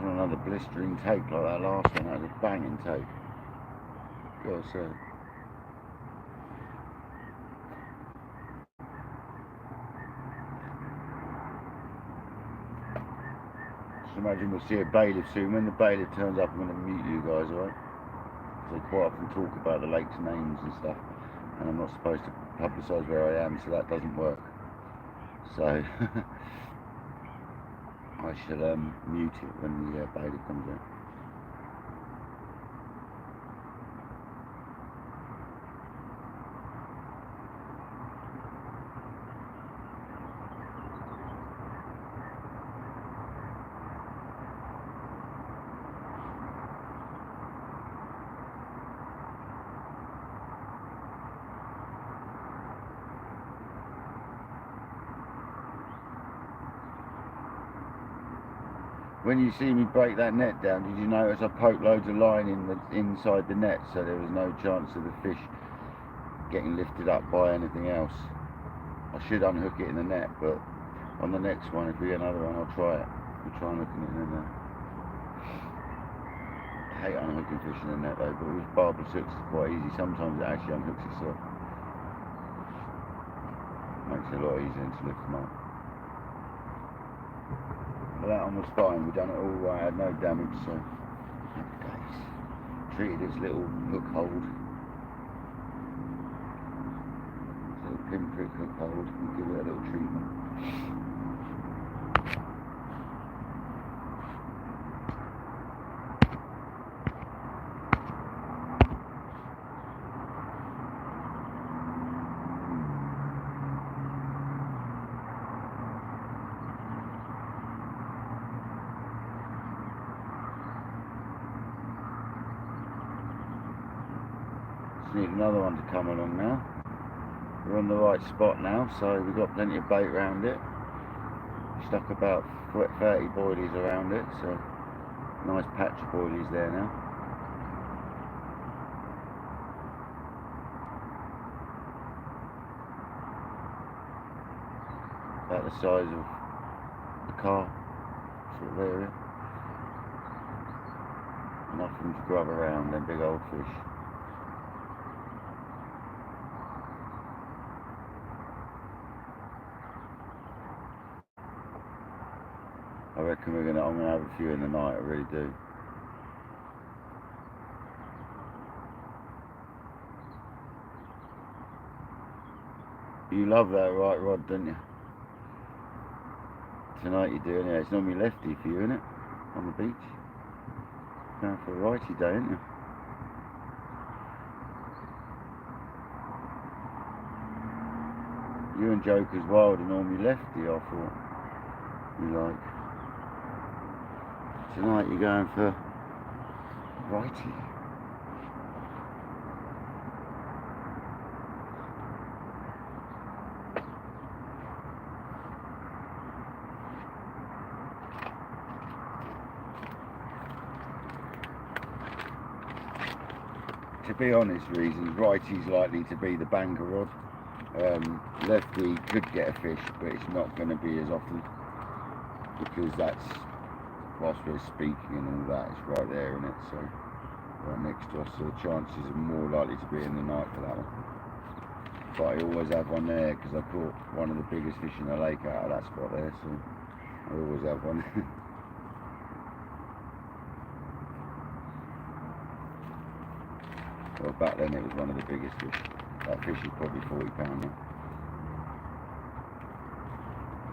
[SPEAKER 1] Another blistering take like that last one. That was a banging take. Gotta say. Just imagine we'll see a bailiff soon. When the bailiff turns up, I'm going to mute you guys, alright? They quite often talk about the lake's names and stuff, and I'm not supposed to publicise where I am, so that doesn't work. So I shall mute it when the bailiff comes in. When you see me break that net down, did you notice I poked loads of line inside the net, so there was no chance of the fish getting lifted up by anything else? I should unhook it in the net, but on the next one, if we get another one, I'll try it. We'll try unhooking it in the net. I hate unhooking fish in the net though, but with barbless hooks it's quite easy. Sometimes it actually unhooks itself. Makes it a lot easier to lift them up. But that one was fine, we done it all right, had no damage, so happy days. Treated its little hook hold. Little pinprick hook hold and give it a little treatment. Need another one to come along now. We're on the right spot now, so we've got plenty of bait around it. Stuck about 30 boilies around it, so nice patch of boilies there now. About the size of the car sort of area. Nothing to grub around, them big old fish. I reckon I'm gonna have a few in the night, I really do. You love that right rod, don't you? Tonight you do, anyway. It's normally lefty for you, isn't it? On the beach. Going for a righty day, isn't you? You and Joker's Wild are normally lefty, I thought. You like. Tonight you're going for righty. To be honest reasons, righty's likely to be the banker rod. Lefty could get a fish, but it's not going to be as often, because that's, whilst we're speaking and all that, it's right there, isn't it? So right next to us, so the chances are more likely to be in the night for that one. But I always have one there because I caught one of the biggest fish in the lake out of that spot there, so I always have one. Well, back then it was one of the biggest fish. That fish is probably 40 pound now.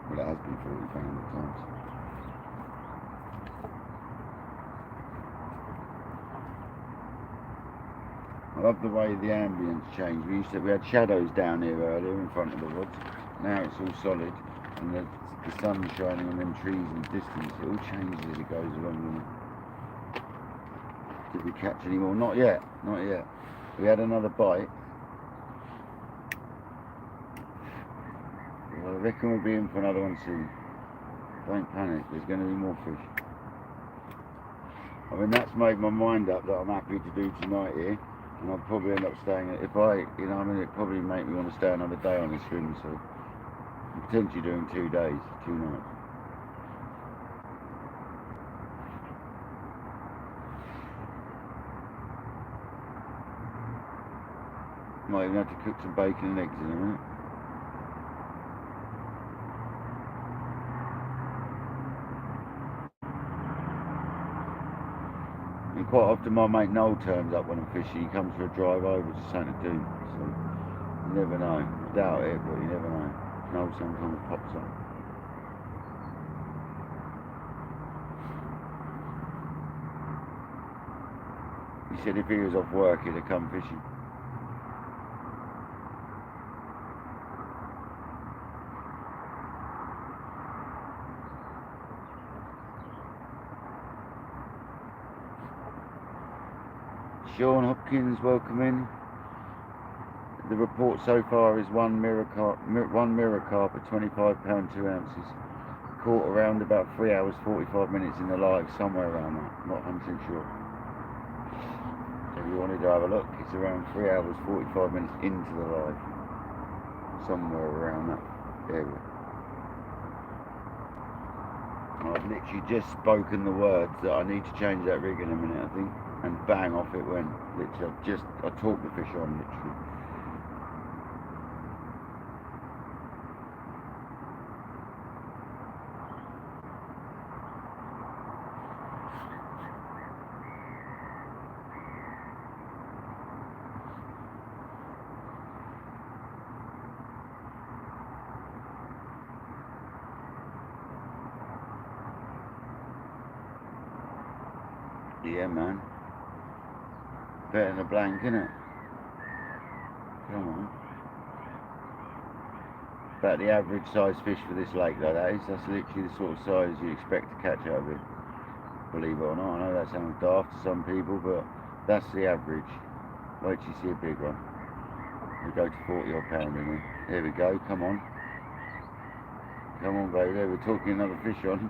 [SPEAKER 1] Well, it has been 40 pound at times. I love the way the ambience changed. We had shadows down here earlier in front of the woods. Now it's all solid, and the sun's shining on them trees in the distance. It all changes as it goes along. Did we catch any more? Not yet. Not yet. We had another bite. Well, I reckon we'll be in for another one soon. Don't panic. There's going to be more fish. I mean, that's made my mind up that I'm happy to do tonight here. And I'll probably end up staying, if I, you know, I mean, it'd probably make me want to stay another day on this swim, so I'm potentially doing 2 days, 2 nights. Might even have to cook some bacon and eggs in a minute. And quite often my mate Noel turns up when I'm fishing. He comes for a drive over to something to do, so you never know. I doubt it, but you never know. Noel sometimes pops up. He said if he was off work he'd have come fishing. Sean Hopkins, welcome in. The report so far is one mirror carp at 25 pound 2 ounces. Caught around about 3 hours 45 minutes in the live, somewhere around that. Not 100% sure. So if you wanted to have a look, it's around 3 hours 45 minutes into the live, somewhere around that area. I've literally just spoken the words that I need to change that rig in a minute, I think. And bang, off it went. Literally, I talked the fish on, literally. Yeah, man. Better than a blank, innit? Come on. About the average size fish for this lake, though, that is. That's literally the sort of size you expect to catch out of it. Believe it or not. I know that sounds daft to some people, but that's the average. Wait till you see a big one. We go to 40 odd pound in here. There we go, come on. Come on, baby, there we're talking another fish on.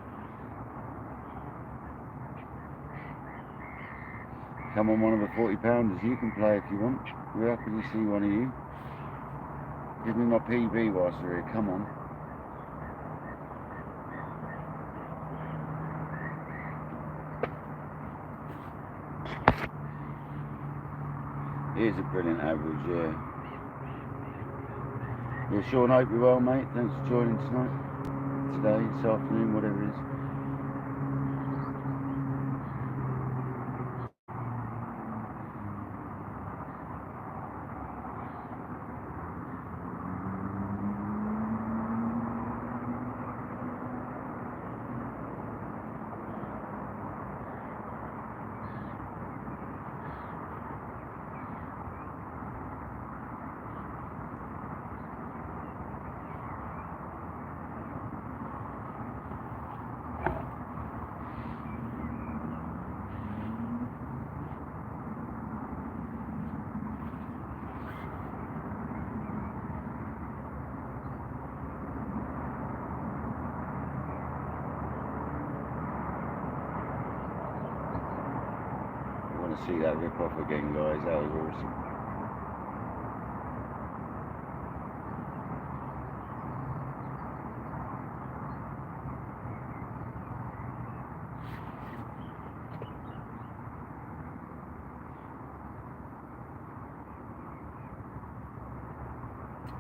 [SPEAKER 1] Come on, one of the 40 pounders, you can play if you want. We're happy to see one of you. Give me my PB whilst we're here, come on. Here's a brilliant average, yeah. Yeah, Sean, hope you're well, mate. Thanks for joining tonight. Today, this afternoon, whatever it is. See that rip off again, guys. That was awesome.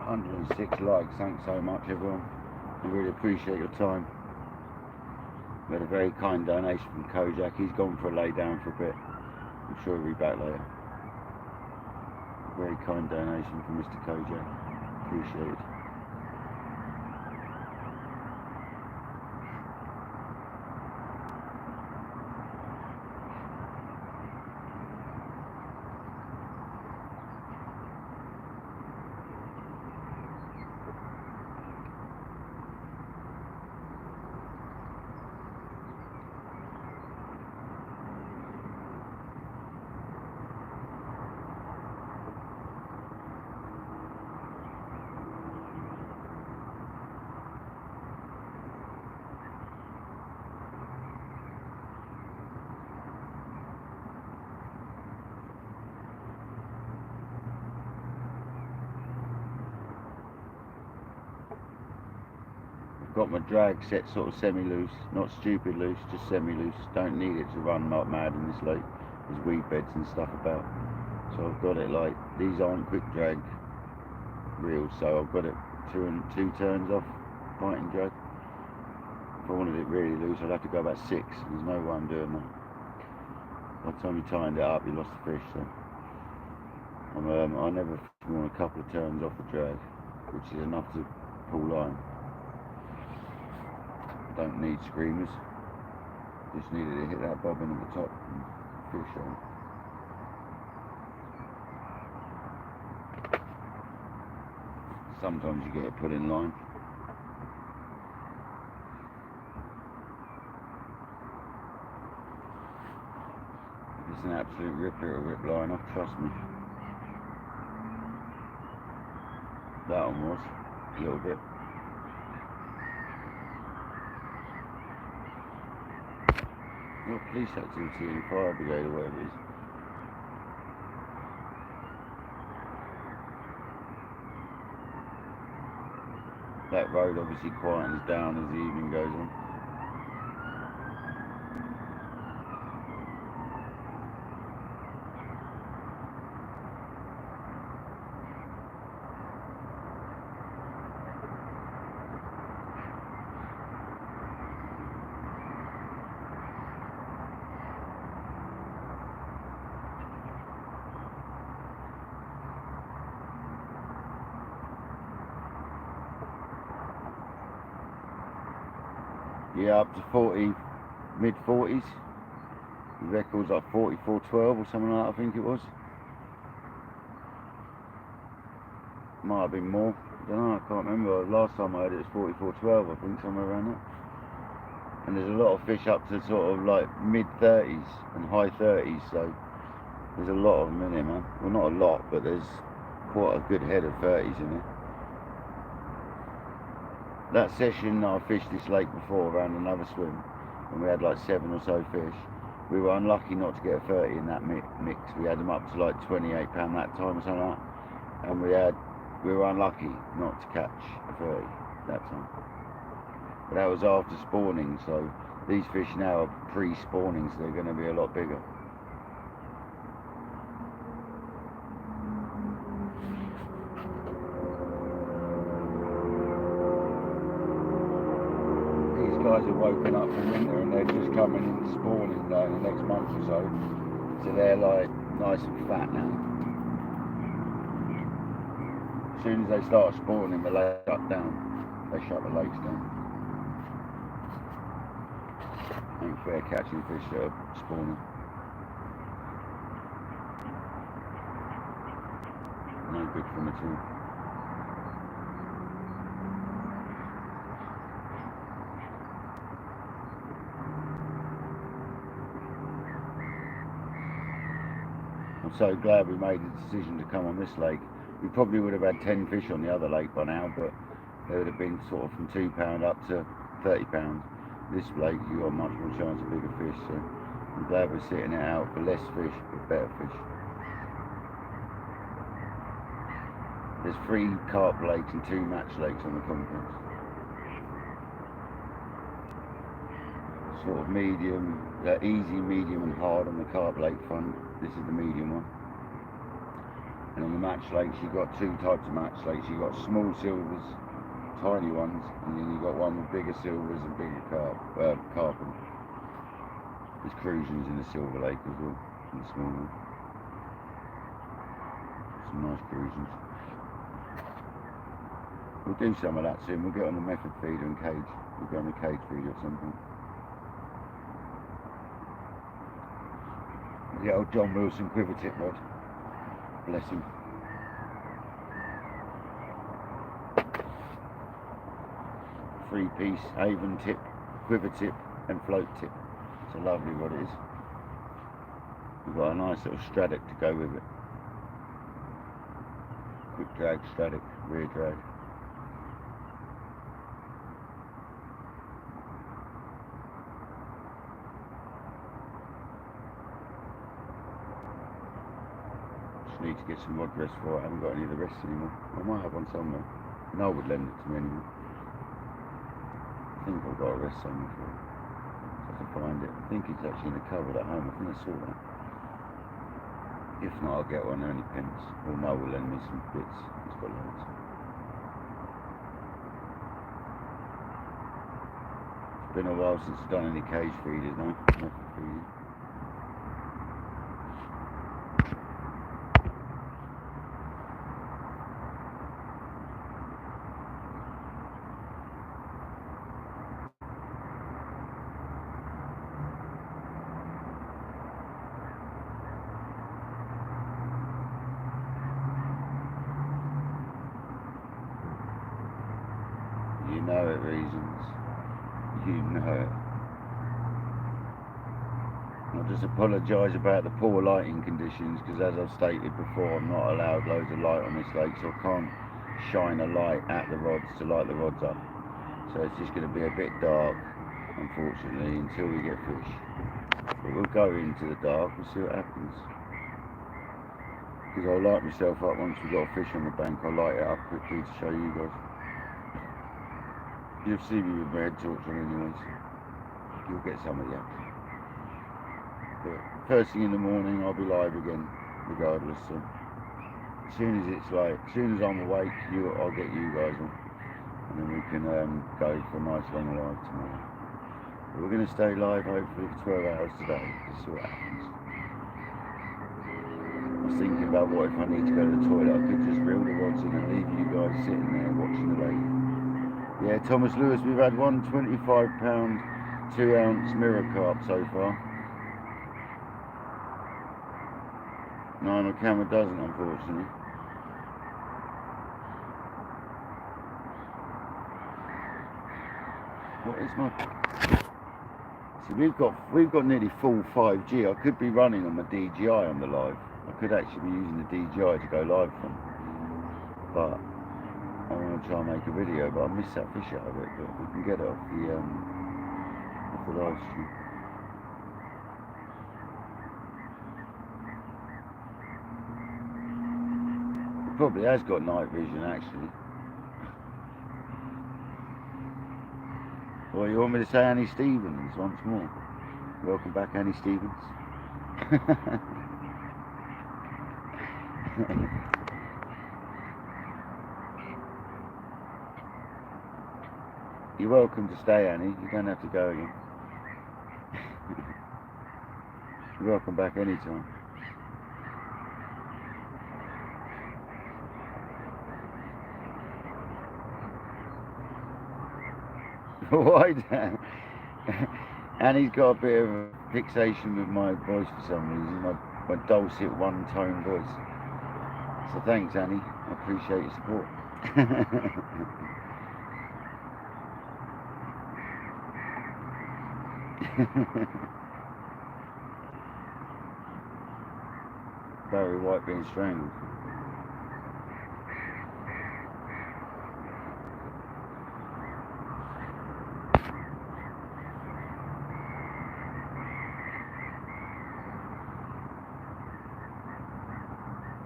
[SPEAKER 1] $106 likes. Thanks so much, everyone. I really appreciate your time. We had a very kind donation from Kojak. He's gone for a lay down for a bit. I'm sure he'll be back later. Very kind donation from Mr. Kojak. Appreciate it. Got my drag set sort of semi-loose, not stupid loose, just semi-loose. Don't need it to run like mad in this lake. There's weed beds and stuff about. So I've got it like, these aren't quick drag reels, so I've got it two turns off biting drag. If I wanted it really loose, I'd have to go about 6. There's no way I'm doing that. By the time you tightened it up, you lost the fish. So I never want a couple of turns off the drag, which is enough to pull line. Don't need screamers, just needed to hit that bobbin at the top and fish on. Sometimes you get it put in line. It's an absolute ripper, it'll rip line off, trust me. That one was, a little bit. Well, police activity and fire brigade or whatever it is. That road obviously quietens down as the evening goes on. Yeah, up to 40, mid 40s. The record's like 44.12 or something like that, I think it was. Might have been more. I don't know, I can't remember. Last time I heard it was 44.12, I think, somewhere around that. And there's a lot of fish up to sort of like mid-30s and high 30s, so there's a lot of them in here, man. Well, not a lot, but there's quite a good head of 30s in here. That session I fished this lake before around another swim, and we had like 7 or so fish. We were unlucky not to get a 30 in that mix. We had them up to like £28 that time or something like that, and we were unlucky not to catch a 30 that time. But that was after spawning, so these fish now are pre-spawning, so they're going to be a lot bigger. These guys have woken up from winter and they're just coming in spawning like in the next month or so. So they're like nice and fat now. As soon as they start spawning, the lake shut down. They shut the lakes down. Ain't fair catching fish that are spawning. No good for them at all. I'm so glad we made the decision to come on this lake. We probably would have had 10 fish on the other lake by now, but they would have been sort of from £2 up to £30. This lake, you got much more chance of bigger fish, so I'm glad we're sitting it out for less fish but better fish. There's 3 carp lakes and 2 match lakes on the complex. Sort of medium, easy, medium and hard on the carp lake front. This is the medium one. And on the match lakes, you've got 2 types of match lakes. You've got small silvers, tiny ones, and then you've got one with bigger silvers and bigger carp. There's crusions in the silver lake as well, in the small one. Some nice crusions. We'll do some of that soon. We'll get on the method feeder and cage. We'll go on the cage feeder at some point. The old John Wilson quiver tip rod. Bless him. Three-piece haven tip, quiver tip and float tip. It's a lovely rod it is. We've got a nice little Stradic to go with it. Quick drag Stradic, rear drag. Need to get some rod rests for it. I haven't got any of the rests anymore. I might have one somewhere. Noel would lend it to me anyway. I think I've got a rest somewhere for it. So I can find it. I think it's actually in the cupboard at home. I think I saw that. If not, I'll get one. Only pence. Or Noel will lend me some bits. He's got loads. It's been a while since I've done any cage feeders, no? Method feeding. You know it, reasons. You know it. I'll just apologise about the poor lighting conditions, because as I've stated before, I'm not allowed loads of light on this lake, so I can't shine a light at the rods to light the rods up. So it's just going to be a bit dark, unfortunately, until we get fish. But we'll go into the dark and see what happens. Because I'll light myself up once we've got a fish on the bank. I'll light it up quickly to show you guys. You'll see me with my head torch on anyways. You'll get some of the action. But first thing in the morning I'll be live again, regardless. So as soon as I'm awake, I'll get you guys on. And then we can go for a nice long live tomorrow. But we're going to stay live hopefully for 12 hours today to see what happens. I was thinking about what if I need to go to the toilet, I could just reel the rods in and leave you guys sitting there watching the lake. Yeah, Thomas Lewis, we've had one 25-pound, 2-ounce mirror carp so far. No, my camera doesn't, unfortunately. What is my... See, we've got nearly full 5G. I could be running on my DJI on the live. I could actually be using the DJI to go live from. But I want to try and make a video, but I missed that fish out of it. But we can get it off the live stream. It probably has got night vision actually. Well, you want me to say Annie Stevens once more? Welcome back, Annie Stevens. You're welcome to stay, Annie. You don't have to go again. You're welcome back anytime. Why, Dan? Annie's got a bit of a fixation with my voice for some reason, my dulcet one-tone voice. So thanks, Annie. I appreciate your support. Barry White being strangled.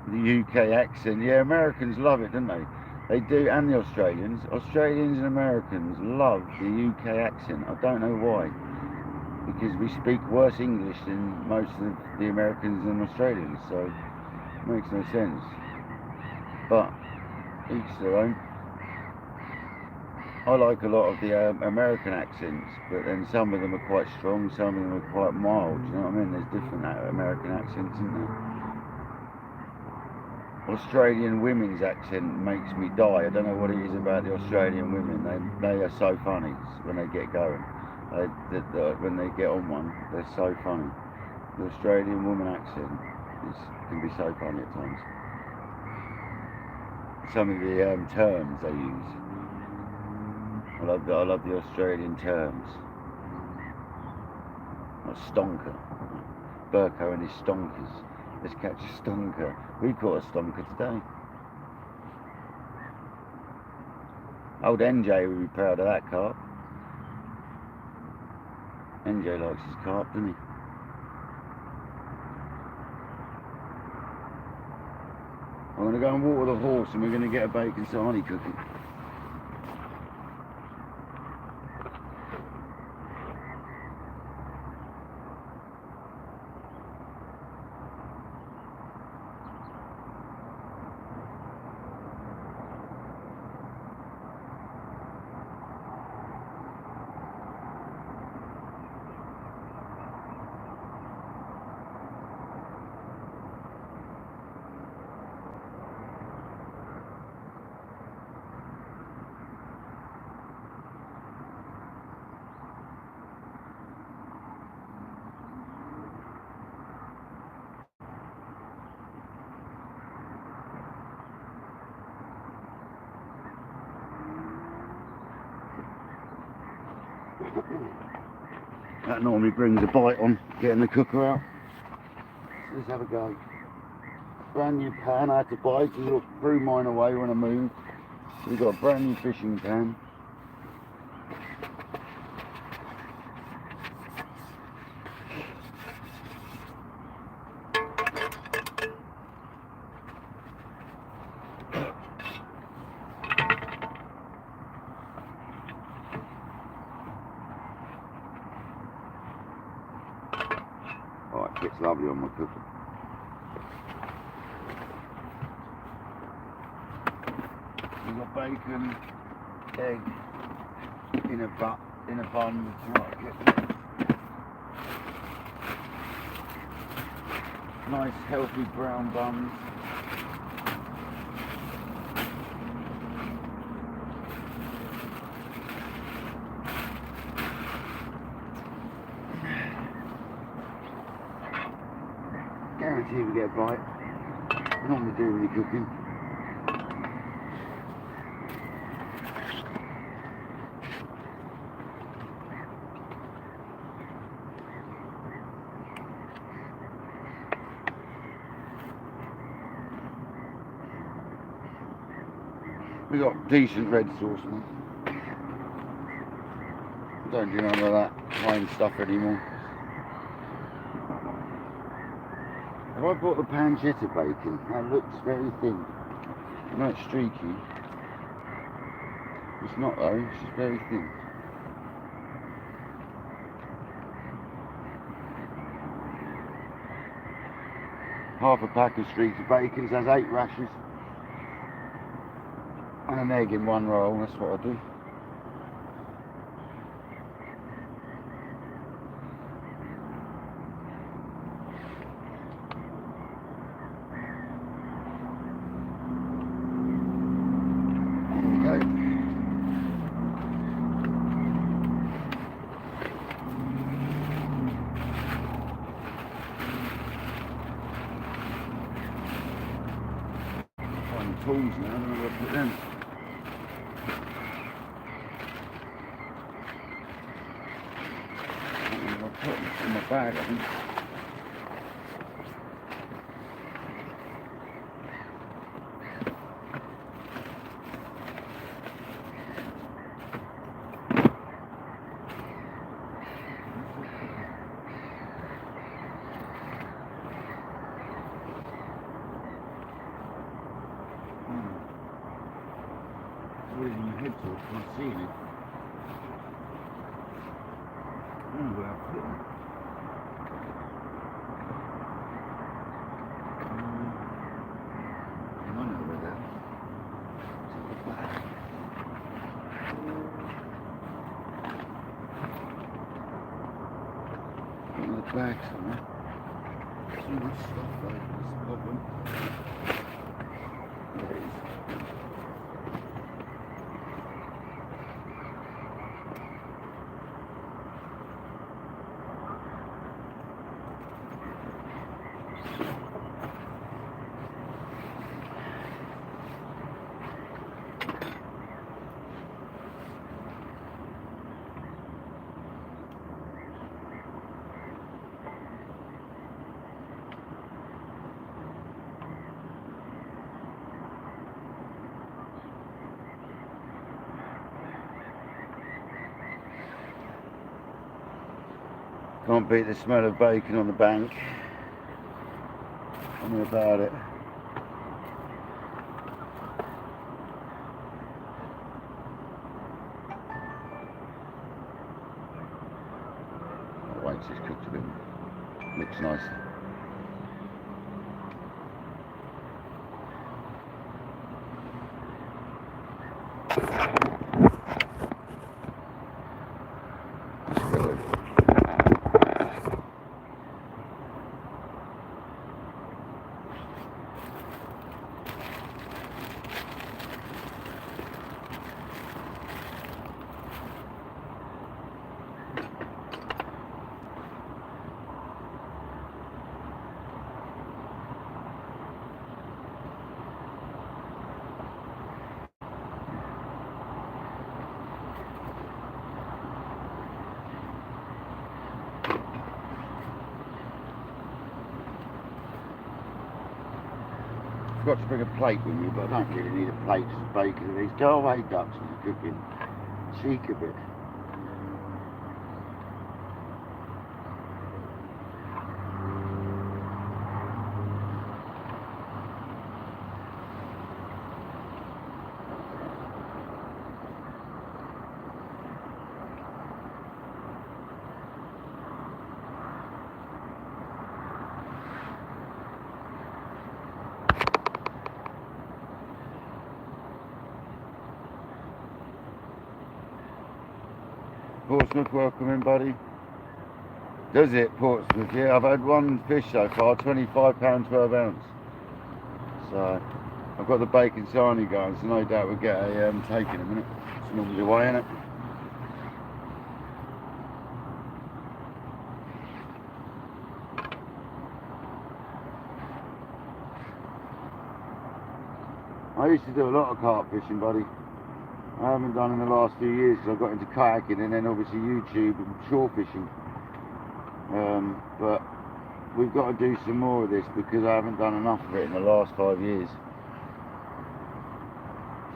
[SPEAKER 1] The UK accent, yeah, Americans love it, don't they? They do, and the Australians. Australians and Americans love the UK accent. I don't know why. Because we speak worse English than most of the Americans and Australians, so it makes no sense. But each their own. I like a lot of the American accents, but then some of them are quite strong, some of them are quite mild. You know what I mean? There's different American accents, isn't there? Australian women's accent makes me die. I don't know what it is about the Australian women. They are so funny when they get going. When they get on one, they're so funny. The Australian woman accent can be so funny at times. Some of the terms they use. I love the Australian terms. Like stonker. Burko and his stonkers. Let's catch a stonker. We caught a stonker today. Old NJ would be proud of that carp. NJ likes his carp, doesn't he? I'm going to go and water the horse and we're going to get a bacon sarnie cooking. That normally brings a bite on getting the cooker out. So let's have a go. Brand new pan I had to buy because I threw mine away when I moved. So we've got a brand new fishing pan. Oh, it fits lovely on my cooker. We've got bacon, egg in a bun with rocket. Nice healthy brown buns. Guarantee we get a bite. Normally do any cooking. We got decent red sauce now. Don't do none of that plain stuff anymore. Have I bought the pancetta bacon? That looks very thin. Not streaky. It's not though, it's just very thin. Half a pack of streaky bacon has 8 rashers. And an egg in one roll, that's what I do. Okay. Find the tools now, I don't know where to put them. I'll put them in my bag, I think. Raising my head so I can't see it. I don't know where I put it. I know where that is. It's at the back. In the back somewhere. Too much stuff though, that's the problem. There it is. Can't beat the smell of bacon on the bank. Tell me about it. I'll wait till it's cooked a bit. Looks nice. Forgot to bring a plate with me, but I don't really need a plate for bacon. These go away ducks when you're cooking. Cheek a bit. Portsmouth, welcome in, buddy. Does it, Portsmouth? Yeah, I've had one fish so far, £25, 12 ounce. So, I've got the bacon sarnie going, so no doubt we'll get a take in a minute. It's normally the way, isn't it? I used to do a lot of carp fishing, buddy. I haven't done in the last few years because I got into kayaking and then obviously YouTube and shore fishing. But we've got to do some more of this because I haven't done enough of it in the last 5 years.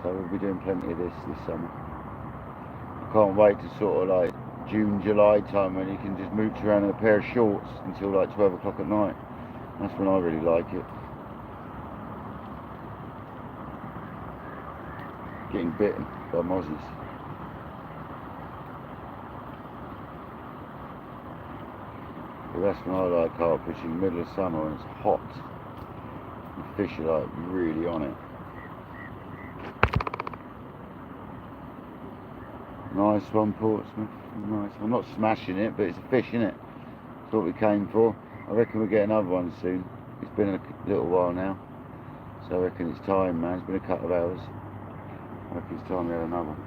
[SPEAKER 1] So we'll be doing plenty of this summer. I can't wait to sort of like June, July time when you can just mooch around in a pair of shorts until like 12 o'clock at night. That's when I really like it. Getting bitten by mozzies. But that's when I like carp fishing, middle of summer when it's hot. The fish are like really on it. Nice one, Portsmouth. Nice. I'm not smashing it, but it's a fish, innit? That's what we came for. I reckon we'll get another one soon. It's been a little while now. So I reckon it's time, man. It's been a couple of hours. I reckon it's time we had another one.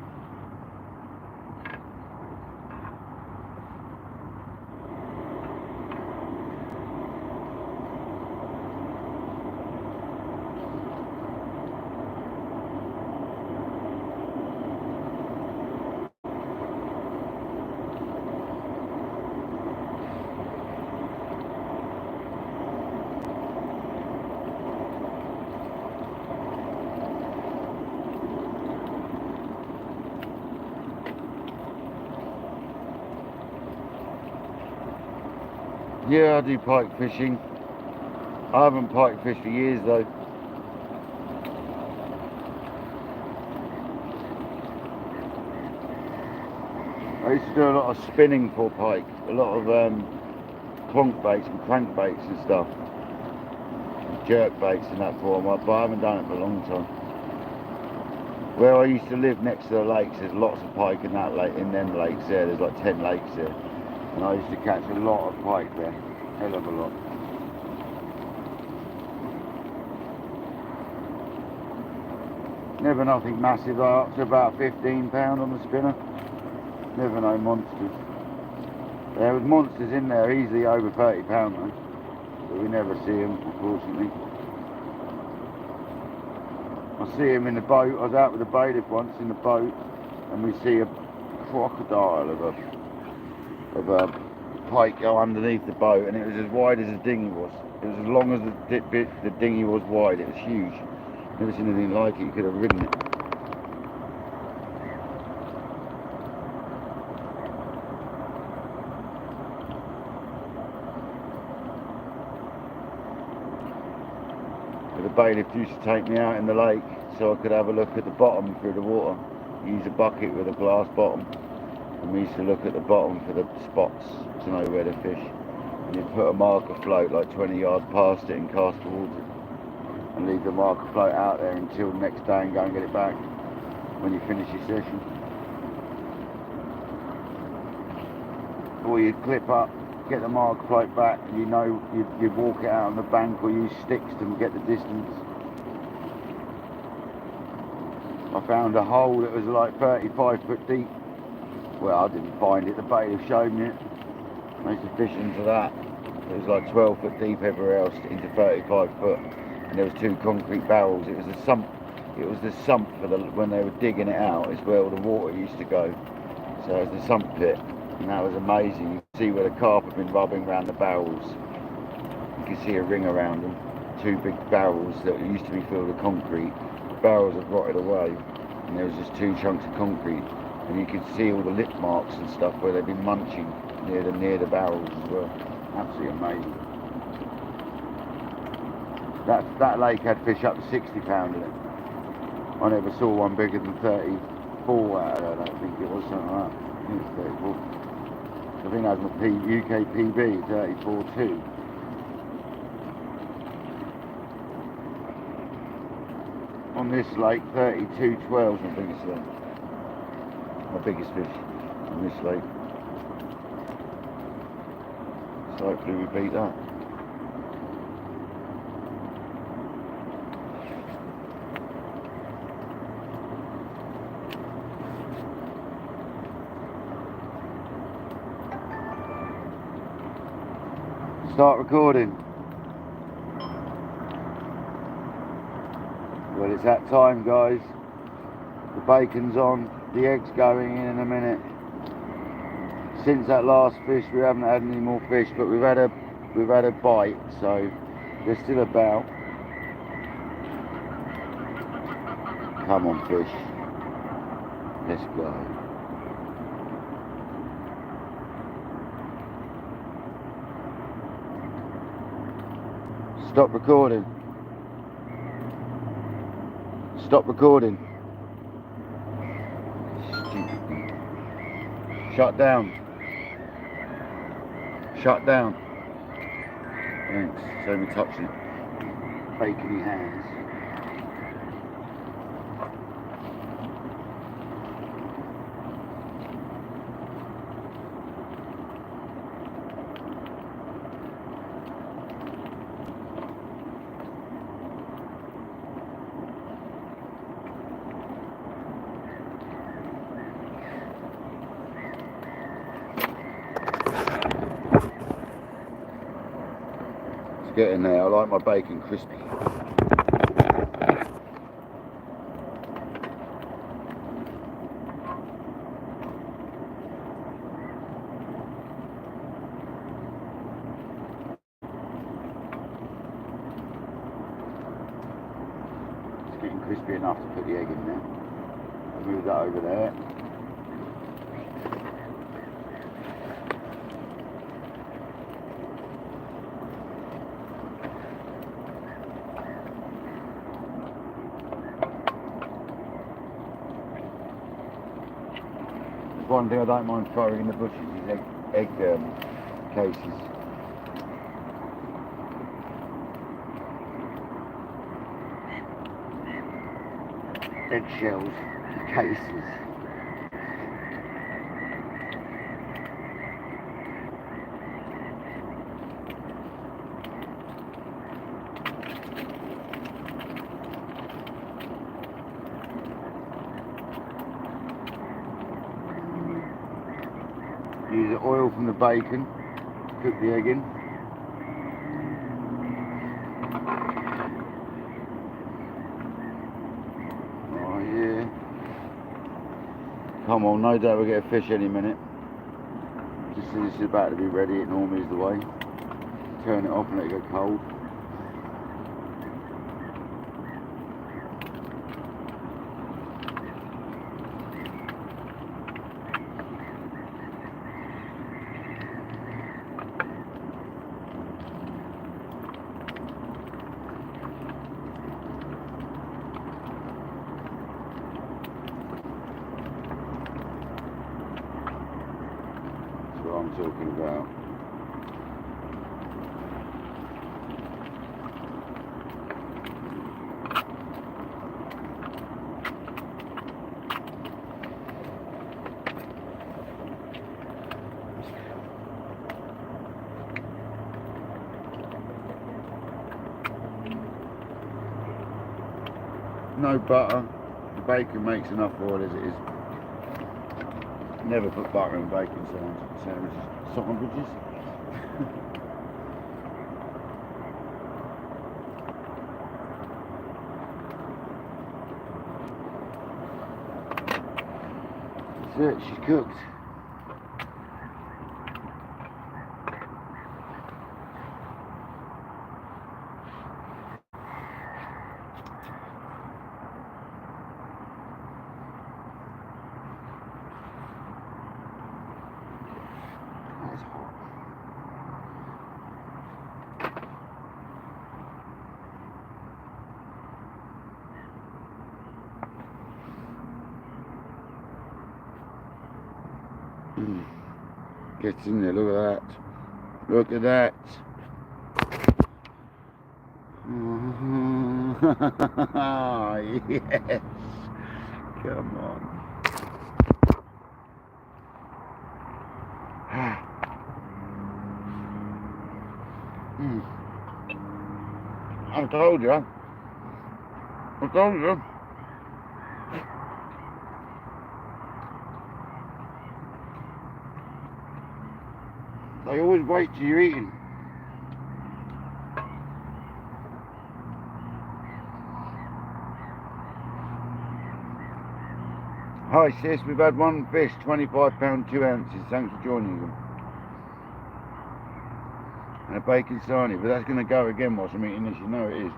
[SPEAKER 1] Yeah, I do pike fishing. I haven't pike fished for years though. I used to do a lot of spinning for pike, a lot of clonk baits and crank baits and stuff, jerk baits and that for them, but I haven't done it for a long time. Where I used to live next to the lakes, there's lots of pike in that lake, in them lakes there. There's like 10 lakes there. And I used to catch a lot of pike there, hell of a lot. Never nothing massive, up to about £15 on the spinner. Never no monsters. There was monsters in there, easily over £30 though, but we never see them, unfortunately. I see them in the boat. I was out with a bailiff once in the boat, and we see a crocodile of a pike go underneath the boat, and it was as wide as the dinghy was. It was as long as the dinghy was wide. It was huge. Never seen anything like it. You could have ridden it. But the bailiff used to take me out in the lake so I could have a look at the bottom through the water. Use a bucket with a glass bottom. And we used to look at the bottom for the spots to know where to fish. And you'd put a marker float like 20 yards past it and cast towards it. And leave the marker float out there until the next day and go and get it back when you finish your session. Or you'd clip up, get the marker float back, and you know you'd walk it out on the bank or use sticks to get the distance. I found a hole that was like 35 foot deep. Well, I didn't find it, the bailiff showed me it. I used to fish into that. It was like 12 foot deep everywhere else into 35 foot. And there was 2 concrete barrels. It was the sump. It was the sump for when they were digging it out. It's where all the water used to go. So it was the sump pit, and that was amazing. You could see where the carp had been rubbing around the barrels. You could see a ring around them. 2 big barrels that used to be filled with concrete. The barrels had rotted away, and there was just 2 chunks of concrete. And you could see all the lip marks and stuff where they'd been munching near the barrels as well. Absolutely amazing. That lake had fish up to £60 in it. I never saw one bigger than 34 out of that. I think it was something like that. I think it was 34. I think that was my UK PB, 34.2. On this lake, 32.12 is my biggest lake. My biggest fish on this lake. So hopefully we beat that. Start recording. Well, Well, it's that time, guys. The bacon's on, the egg's going in a minute. Since that last fish, we haven't had any more fish, but we've had a bite, so they're still about. Come on, fish. Let's go. Stop recording. Stop recording. Stupid. Shut down. Shut down. Thanks. Show me touching it. Bacony hands. Get in there, I like my bacon crispy. It's getting crispy enough to put the egg in there. I'll move that over there. One thing I don't mind throwing in the bushes is egg cases. Egg shells, cases. Use the oil from the bacon to cook the egg in. Oh yeah. Come on, no doubt we'll get a fish any minute. Just as this is about to be ready, it normally is the way. Turn it off and let it go cold. What I'm talking about. No butter. The bacon makes enough oil as it is. Never put butter in bacon sandwiches. That's it, she's cooked. Gets in there, look at that. Look at that. Yes. Come on. I told you. I told you. They always wait till you're eating. Hi sis, we've had one fish, £25, 2 ounces. Thanks for joining them. And a bacon sarnie, but that's going to go again whilst I'm eating this, you know it is.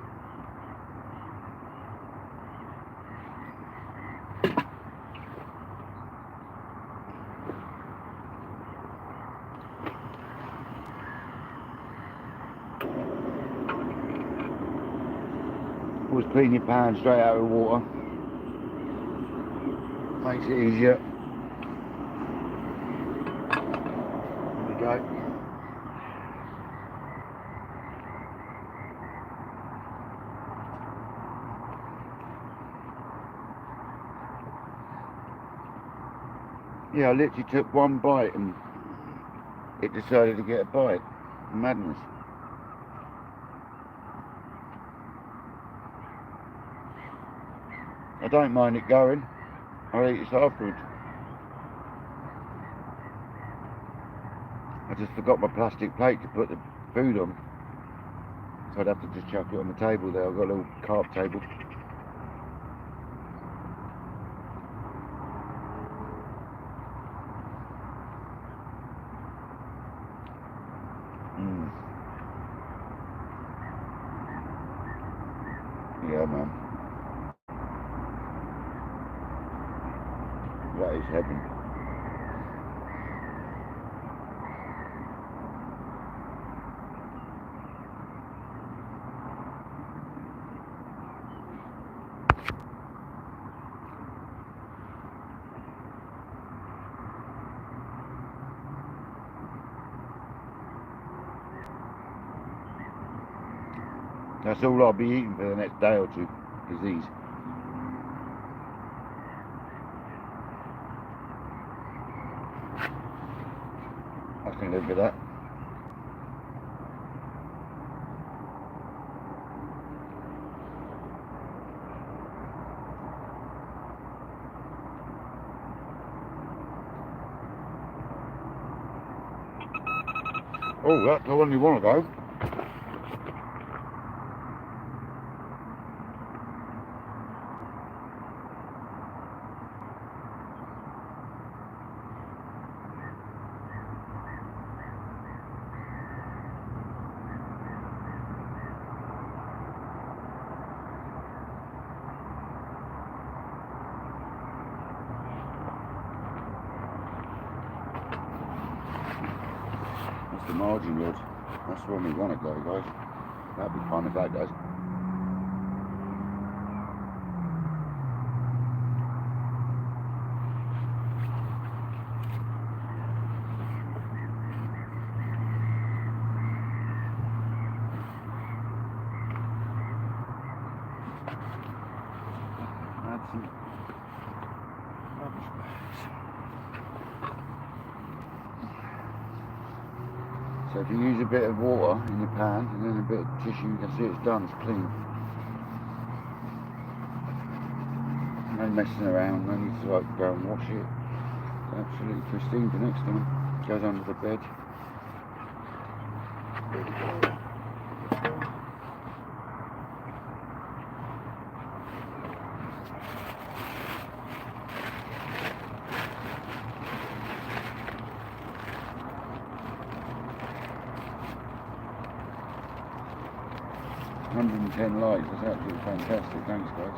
[SPEAKER 1] Always clean your pan straight out of water. Makes it easier. There we go. Yeah, I literally took one bite and it decided to get a bite. Madness. I don't mind it going. I'll eat it afterwards. I just forgot my plastic plate to put the food on. So I'd have to just chuck it on the table there. I've got a little carp table. Yeah, man. That is heaven. That's all I'll be eating for the next day or two, is these. I can live with that. Oh, that's the one you want to go. That's the margin rod. That's where we want to go, guys. That'd be fun if that goes. Add some rubbish bags. So if you use a bit of water in your pan and then a bit of tissue, you can see it's done, it's clean. No messing around, no need to like go and wash it. It's absolutely pristine for next time. Goes under the bed. $110 likes, that's absolutely fantastic, thanks guys.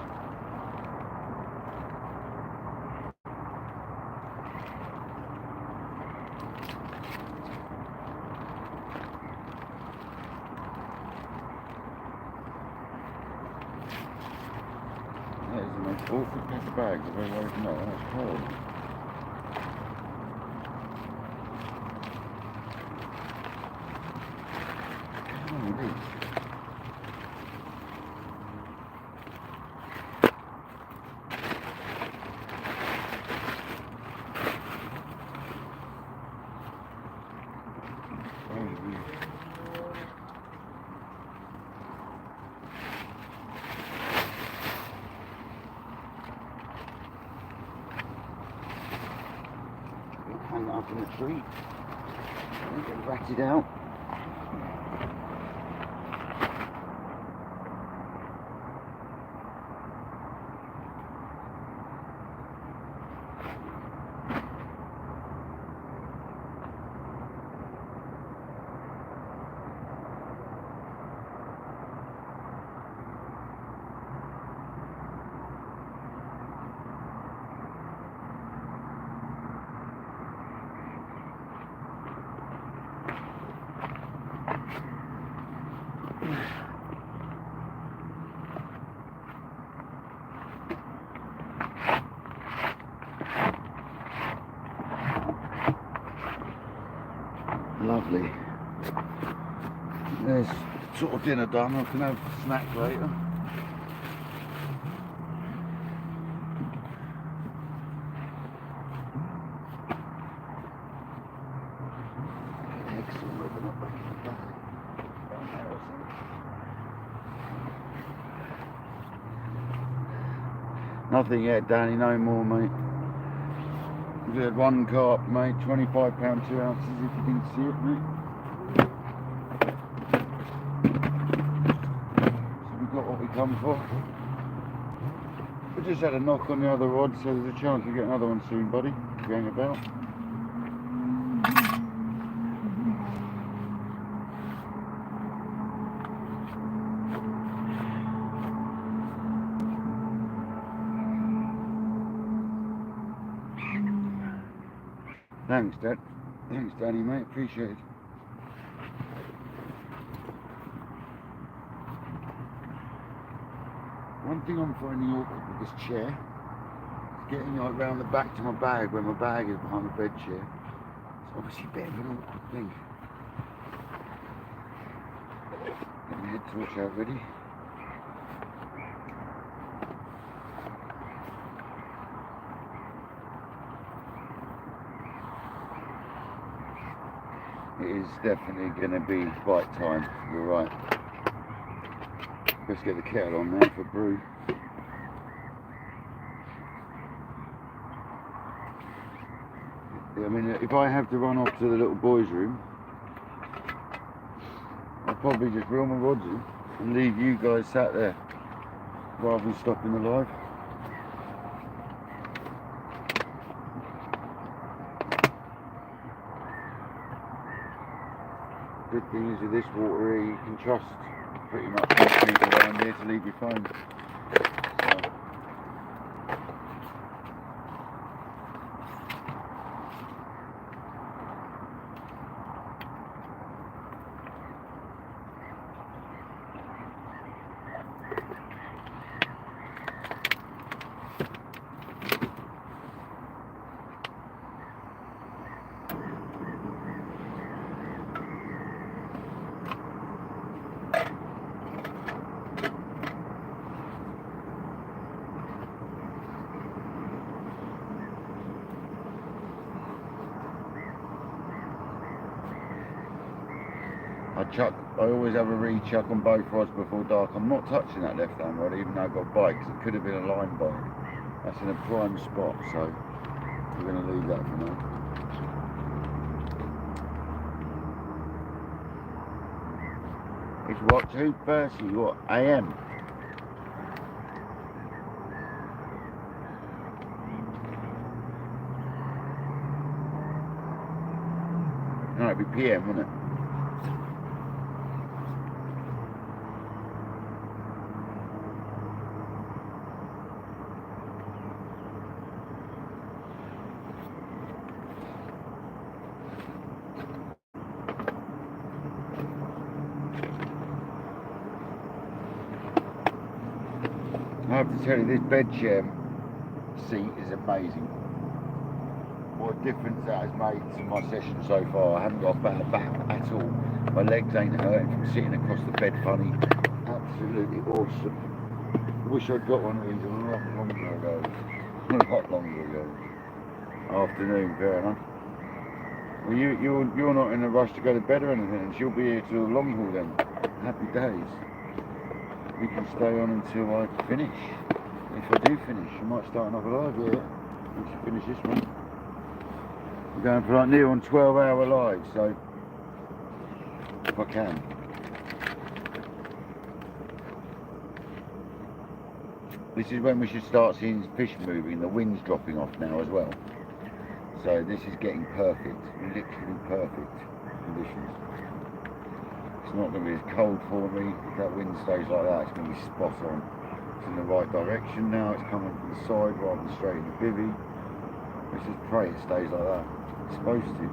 [SPEAKER 1] That is the most awful pack of bags I've ever opened up, that's horrible. Oh, it is. Hang that up in the tree. Don't get ratted out. there's sort of dinner done. I can have a snack later. Nothing yet, Danny, no more, mate. We had one carp, mate, £25 2 ounces, if you didn't see it, mate. So we got what we come for. We just had a knock on the other rod, so there's a chance we get another one soon, buddy. Going about. Thanks, Dad. Thanks, Danny, mate. Appreciate it. One thing I'm finding awkward with this chair is getting like round the back to my bag where my bag is behind the bed chair. It's obviously a bit of an awkward thing. Get my head torch out ready. It is definitely going to be bite time, you're right. Let's get the kettle on there for brew. I mean, if I have to run off to the little boys' room, I'll probably just reel my rods in and leave you guys sat there rather than stopping the live. Good thing is with this water here, you can trust pretty much most people around here to leave your phone. I always have a rechuck on both rods before dark. I'm not touching that left hand rod even though I've got a bite, because it could have been a line bite. That's in a prime spot, so we're going to leave that for now. It's what, 2:30, what, AM? No, it'd be PM, wouldn't it? I have to tell you, this bed chair seat is amazing. What a difference that has made to my session so far. I haven't got a bad back at all. My legs ain't hurting from sitting across the bed funny. Absolutely awesome. I wish I'd got one of these a lot longer ago. A lot longer ago. Afternoon, fair enough. Well, you're not in a rush to go to bed or anything, and she'll be here till the long haul then. Happy days. We can stay on until I finish. If I do finish, I might start another live here once you finish this one. We're going for like near on 12-hour live, so if I can. This is when we should start seeing fish moving. The wind's dropping off now as well. So this is getting perfect, literally perfect conditions. It's not going to be as cold for me. If that wind stays like that, it's going to be spot on. It's in the right direction now. It's coming from the side rather than straight in the bivvy. Let's just pray it stays like that. It's supposed to.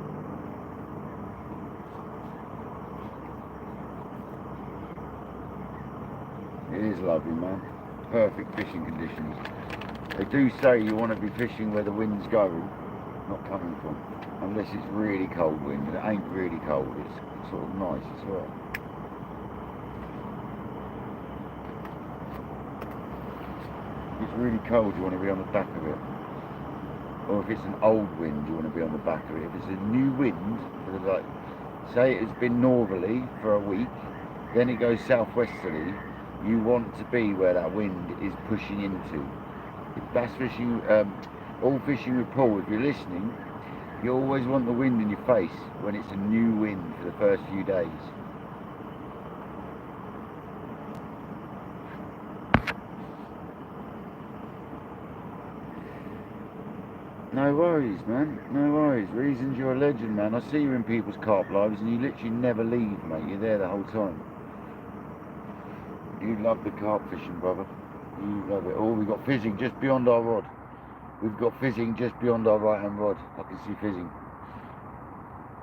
[SPEAKER 1] It is lovely, man. Perfect fishing conditions. They do say you want to be fishing where the wind's going, not coming from. Unless it's really cold wind, and it ain't really cold. It's sort of nice as well. it's really cold, you want to be on the back of it. Or if it's an old wind, you want to be on the back of it. If it's a new wind, like, say it has been northerly for a week, then it goes southwesterly, you want to be where that wind is pushing into. If that's fishing, all fishing with Paul, if you're listening, you always want the wind in your face when it's a new wind for the first few days. No worries, man. No worries. Reasons, you're a legend, man. I see you in people's carp lives and you literally never leave, mate. You're there the whole time. You love the carp fishing, brother. You love it. Oh, we've got fizzing just beyond our rod. We've got fizzing just beyond our right-hand rod. I can see fizzing.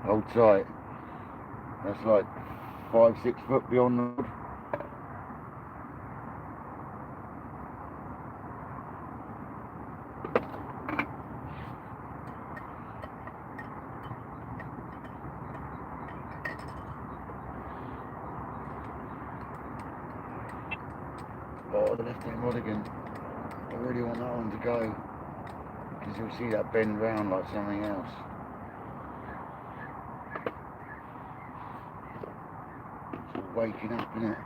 [SPEAKER 1] Hold tight. That's like 5-6 foot beyond the rod. Oh, the left-hand rod again. I really want that one to go, because you'll see that bend round like something else. It's all waking up, isn't it?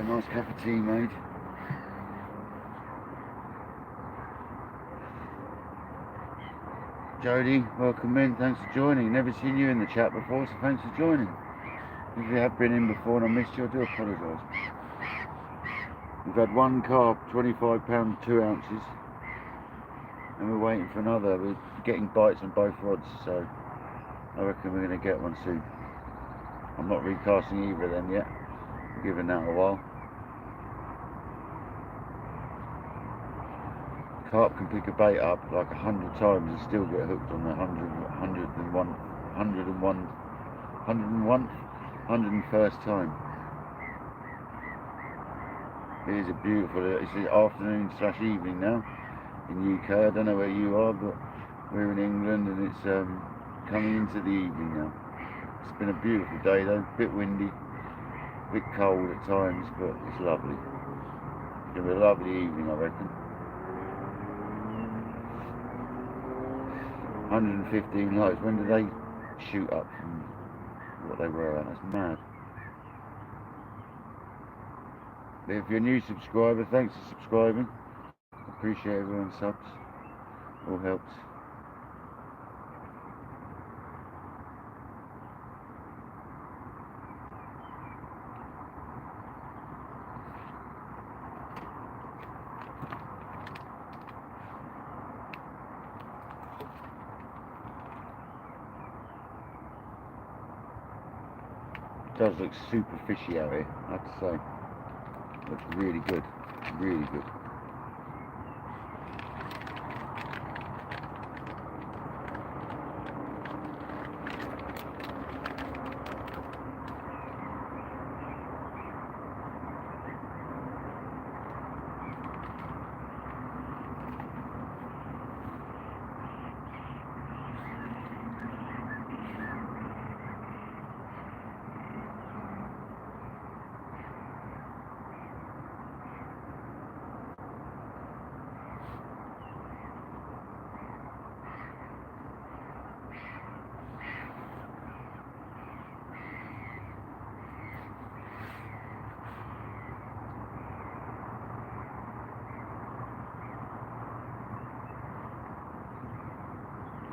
[SPEAKER 1] Nice cup of tea made. Jody, welcome in, thanks for joining. Never seen you in the chat before, so thanks for joining. If you have been in before and I missed you, I do apologise. We've had one carp, 25 pounds, 2 ounces, and we're waiting for another. We're getting bites on both rods, so I reckon we're going to get one soon. I'm not recasting either of them yet, I'm giving that a while. Carp can pick a bait up like 100 times and still get hooked on the 101st time. It is a beautiful, it's the afternoon/evening now in UK. I don't know where you are, but we're in England and it's coming into the evening now. It's been a beautiful day though, a bit windy, a bit cold at times, but it's lovely. It's going to be a lovely evening, I reckon. 115 lights. When did they shoot up from what they were at? That's mad. But if you're a new subscriber, thanks for subscribing. Appreciate everyone's subs. All helps. It does look super fishy out here, I have to say. Looks really good, really good.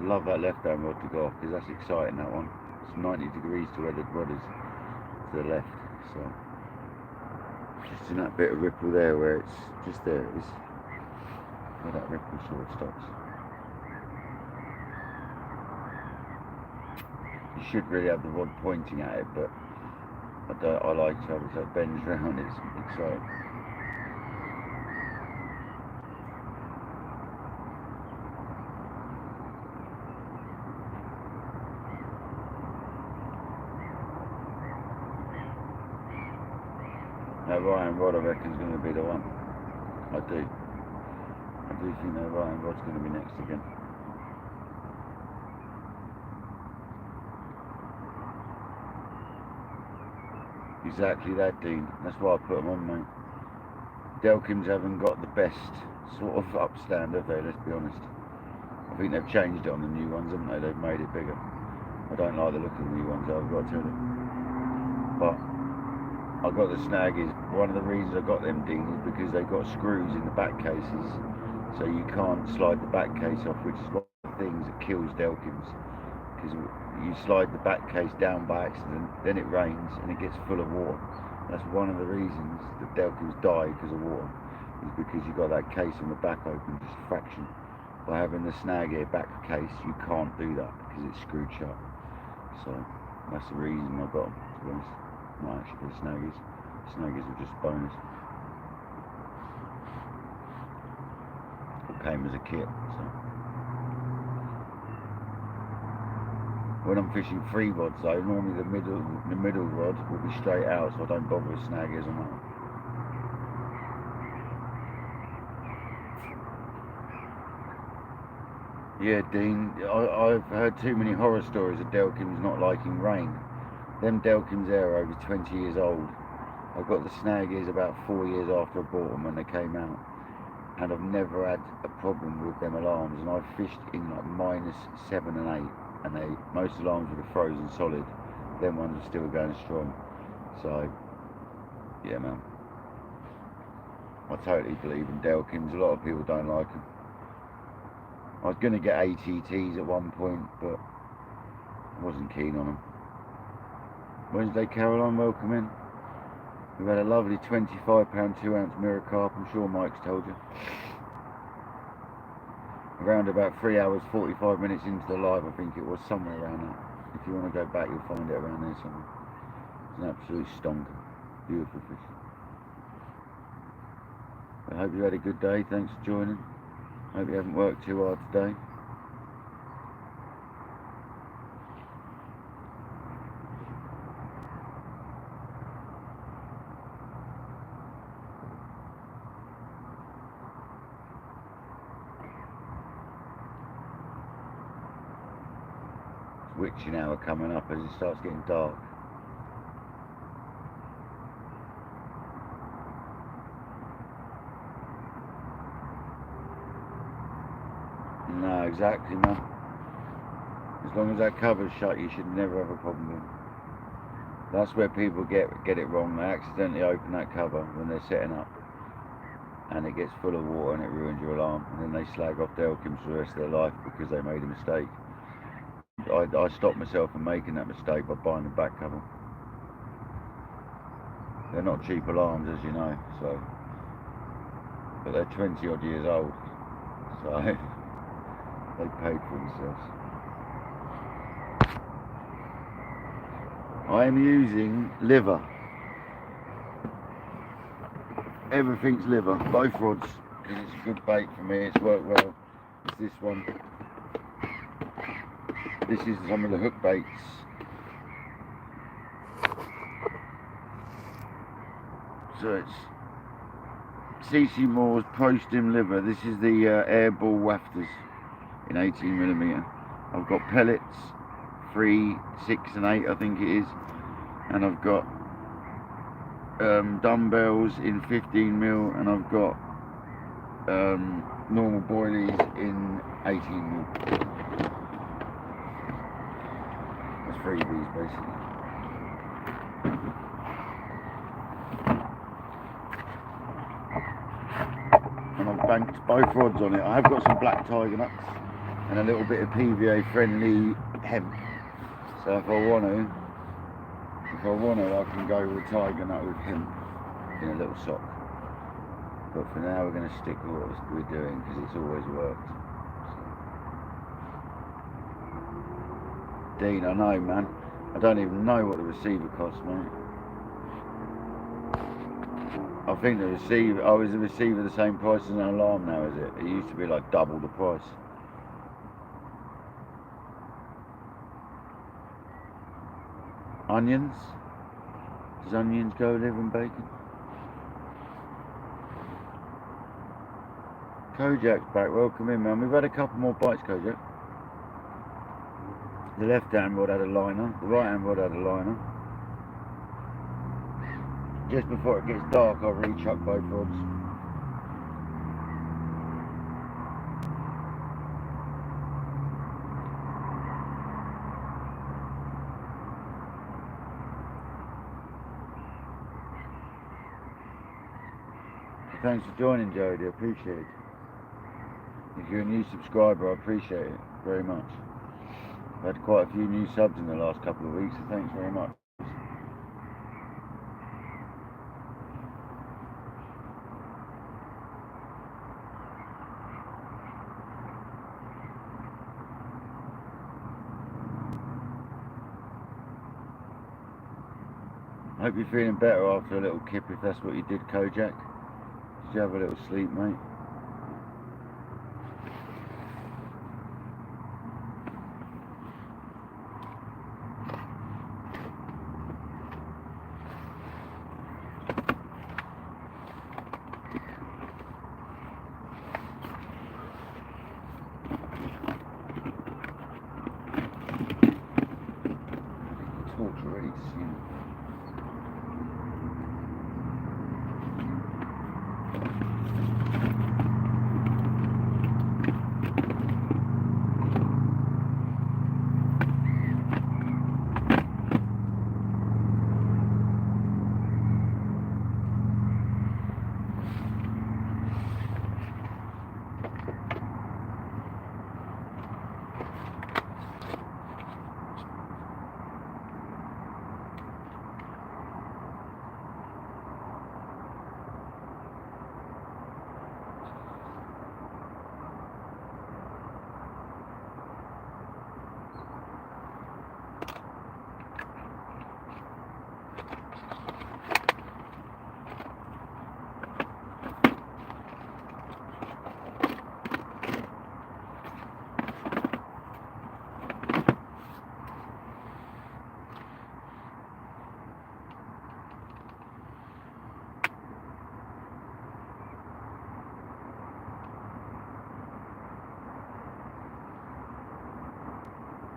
[SPEAKER 1] Love that left hand rod to go off, because that's exciting, that one. It's 90 degrees to where the rod is to the left, so just in that bit of ripple there where it's just there, it's where that ripple sort of stops. You should really have the rod pointing at it, but I like to have it so it bends round. It's exciting. That Ryan rod, I reckon, is going to be the one. I do think that Ryan rod's going to be next again. Exactly that, Dean. That's why I put them on, mate. Delkins haven't got the best sort of upstand, have they? Let's be honest. I think they've changed it on the new ones, haven't they? They've made it bigger. I don't like the look of the new ones, I've got to tell you. But I got the snaggies. One of the reasons I got them, Dean, is because they've got screws in the back cases, so you can't slide the back case off, which is one of the things that kills Delkins. Because you slide the back case down by accident, then it rains and it gets full of water. That's one of the reasons that Delkins die because of water, is because you've got that case on the back open, just a fraction. By having the snag ear back case, you can't do that because it's screwed shut. So that's the reason I got them, to be honest. Not actually for the snaggies. Snaggies are just a bonus. It came as a kit. So when I'm fishing free rods though, normally the middle rod will be straight out, so I don't bother with snaggies on that. Yeah, Dean, I've heard too many horror stories of Delkins not liking rain. Them Delkins there are over 20 years old. I got the snaggies about 4 years after I bought them when they came out, and I've never had a problem with them alarms. And I've fished in like -7 and 8, and most alarms would have frozen solid. Them ones are still going strong. So yeah, man, I totally believe in Delkins. A lot of people don't like them. I was going to get ATTs at one point, but I wasn't keen on them. Wednesday, Caroline, welcome in. We've had a lovely £25 2-ounce mirror carp, I'm sure Mike's told you. Around about 3 hours 45 minutes into the live, I think it was, somewhere around that. If you want to go back, you'll find it around there somewhere. It's an absolute stonker. Beautiful fish. I hope you had a good day. Thanks for joining. Hope you haven't worked too hard today. It's witching hour coming up as it starts getting dark. No, exactly, man. As long as that cover's shut, you should never have a problem with it. That's where people get it wrong. They accidentally open that cover when they're setting up, and it gets full of water and it ruins your alarm, and then they slag off Delkins for the rest of their life because they made a mistake. I stopped myself from making that mistake by buying the back cover. They're not cheap alarms, as you know, so, but they're 20 odd years old, so they paid for themselves. I am using liver. Everything's liver, both rods, because it's a good bait for me. It's worked well. It's this one. This is some of the hook baits. So it's CC Moore's Pro Stim liver. This is the airball wafters in 18mm. I've got pellets, 3, 6 and 8 I think it is, and I've got dumbbells in 15mm, and I've got normal boilies in 18mm. That's freebies basically. And I've banked both rods on it. I have got some black tiger nuts and a little bit of PVA friendly hemp. So if I want to, I can go with tiger nut with hemp in a little sock. But for now we're going to stick with what we're doing because it's always worked. So. Dean, I know, man. I don't even know what the receiver costs, mate. I think the receiver, is the receiver the same price as an alarm now, is it? It used to be like double the price. Onions? Does onions go live in bacon? Kojak's back, welcome in, man. We've had a couple more bites, Kojak. The left hand rod had a liner, the right hand rod had a liner. Just before it gets dark, I'll re-chuck both rods. Thanks for joining, Jody, I appreciate it. If you're a new subscriber, I appreciate it very much. I've had quite a few new subs in the last couple of weeks, so thanks very much. I hope you're feeling better after a little kip, if that's what you did, Kojak. Did you have a little sleep, mate? Torch already seen.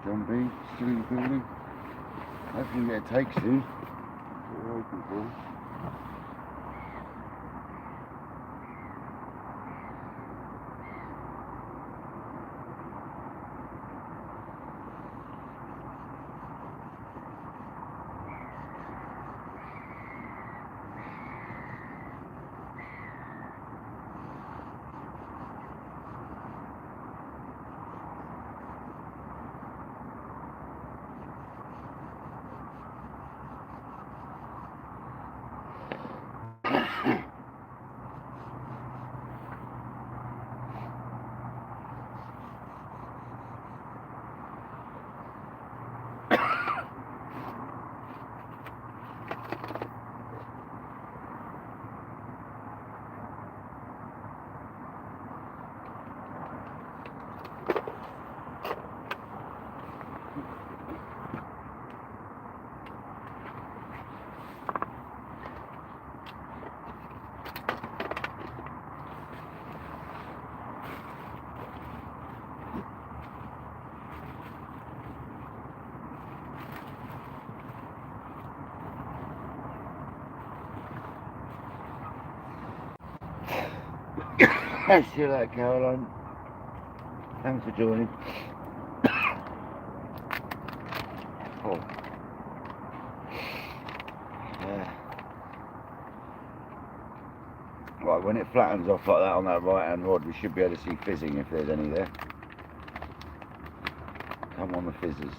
[SPEAKER 1] John B, still in the building. Hopefully you get a take soon. That's what we're hoping for. See you later, Caroline. Thanks for joining. Oh. Yeah. Right, when it flattens off like that on that right hand rod, we should be able to see fizzing if there's any there. Come on, the fizzers.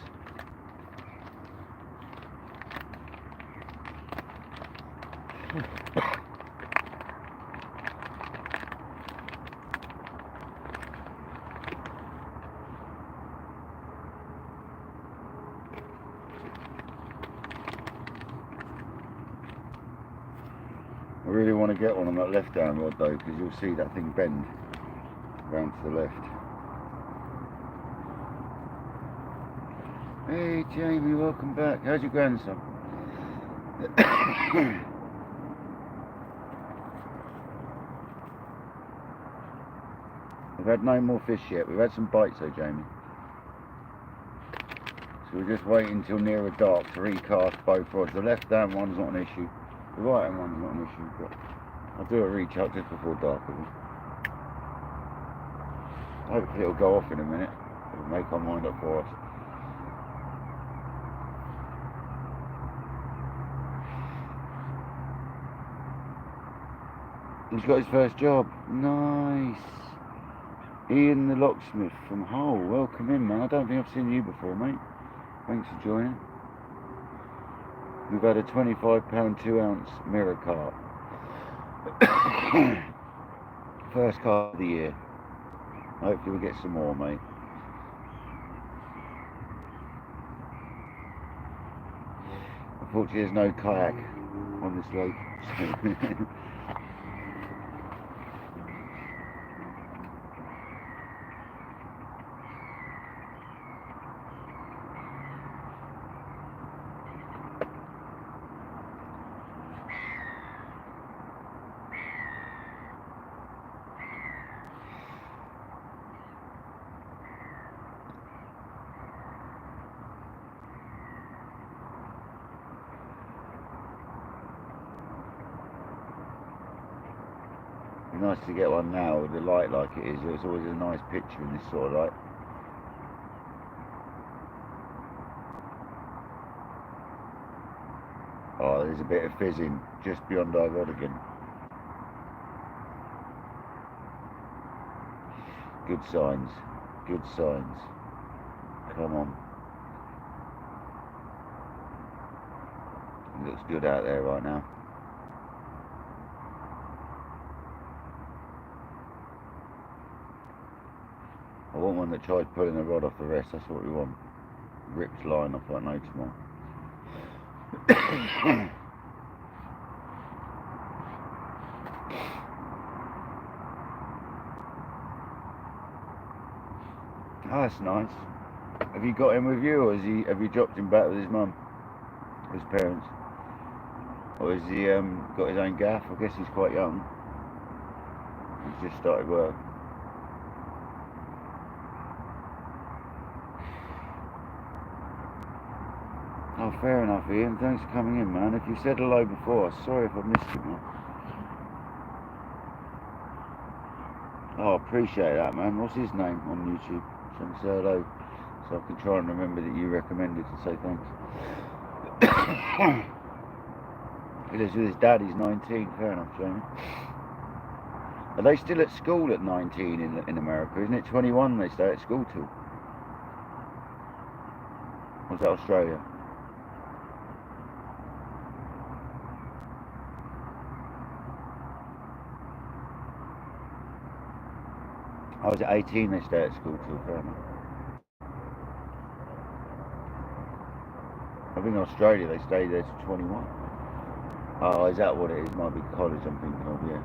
[SPEAKER 1] I really want to get one on that left hand rod though, because you'll see that thing bend round to the left. Hey Jamie, welcome back. How's your grandson? We've had no more fish yet. We've had some bites though, Jamie. So we're just waiting until nearer dark to recast both rods. The left hand one's not an issue. The right hand one's not an issue, but I'll do a reach-out just before dark. Hopefully it'll go off in a minute. It'll make our mind up for us. He's got his first job. Nice. Ian the locksmith from Hull. Welcome in, man. I don't think I've seen you before, mate. Thanks for joining. We've had a 25-pound 2-ounce mirror carp. First carp of the year. Hopefully we'll get some more, mate. Unfortunately there's no kayak on this lake. Nice to get one now with the light like it is. It's always a nice picture in this sort of light. Oh, there's a bit of fizzing just beyond our rod again. Good signs. Good signs. Come on. It looks good out there right now. I want one that tries pulling the rod off the rest. That's what we want. Rips line off like no tomorrow. Oh, that's nice. Have you got him with you, or have you dropped him back with his mum, his parents, or has he got his own gaff? I guess he's quite young. He's just started work. Oh, fair enough, Ian. Thanks for coming in, man. If you said hello before, sorry if I missed you, man. Oh, appreciate that, man. What's his name on YouTube? So I can say hello, so I can try and remember that you recommended to say thanks. He lives with his dad. He's 19. Fair enough, Jamie. Are they still at school at 19 in America? Isn't it 21 they stay at school till? Or is that Australia? I was at 18 they stay at school till, fair enough. I think in Australia they stay there to 21. Oh, is that what it is? Might be college I'm thinking of, yeah.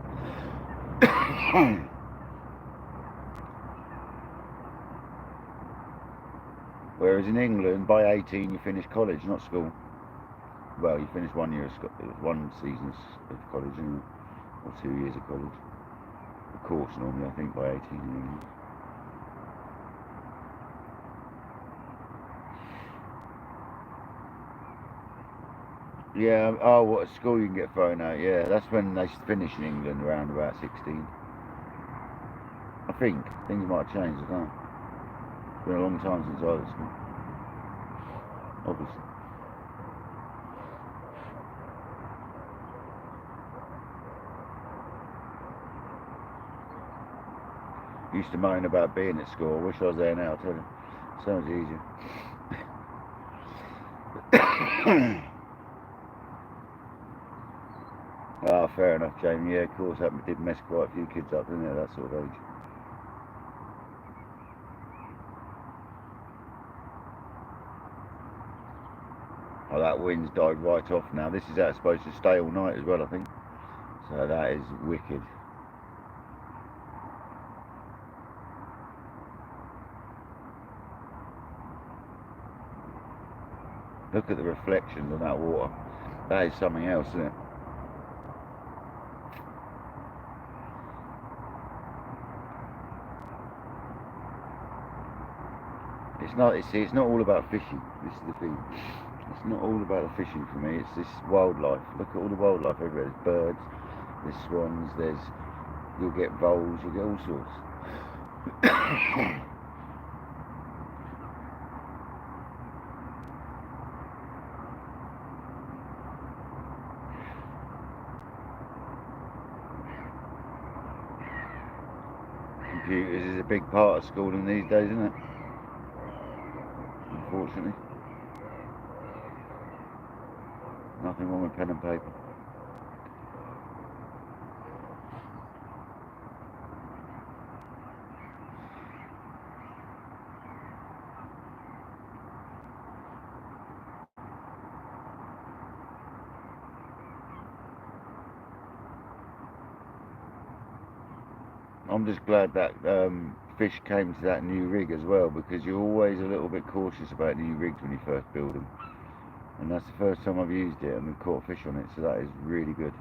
[SPEAKER 1] Whereas in England, by 18 you finish college, not school. Well, you finish 1 year of one season of college, anyway, or 2 years of college. A course normally, I think, by 18 in England. Yeah, oh, what, at school you can get thrown out, yeah, that's when they finish in England, around about 16. I think, things might have changed, I don't know. It's been a long time since I was at school. Obviously. Used to moan about being at school. I wish I was there now, I tell you. So much easier. Ah, fair enough, Jamie. Yeah, of course, that did mess quite a few kids up, didn't it, that sort of age. Oh, that wind's died right off now. This is how it's supposed to stay all night as well, I think. So that is wicked. Look at the reflections on that water. That is something else, isn't it? It's not all about fishing. This is the thing. It's not all about the fishing for me. It's this wildlife. Look at all the wildlife everywhere. There's birds, there's swans, you'll get voles, you'll get all sorts. Computers is a big part of schooling these days, isn't it? Unfortunately. Nothing wrong with pen and paper. I'm just glad that fish came to that new rig as well, because you're always a little bit cautious about new rigs when you first build them. And that's the first time I've used it and we've caught fish on it, so that is really good.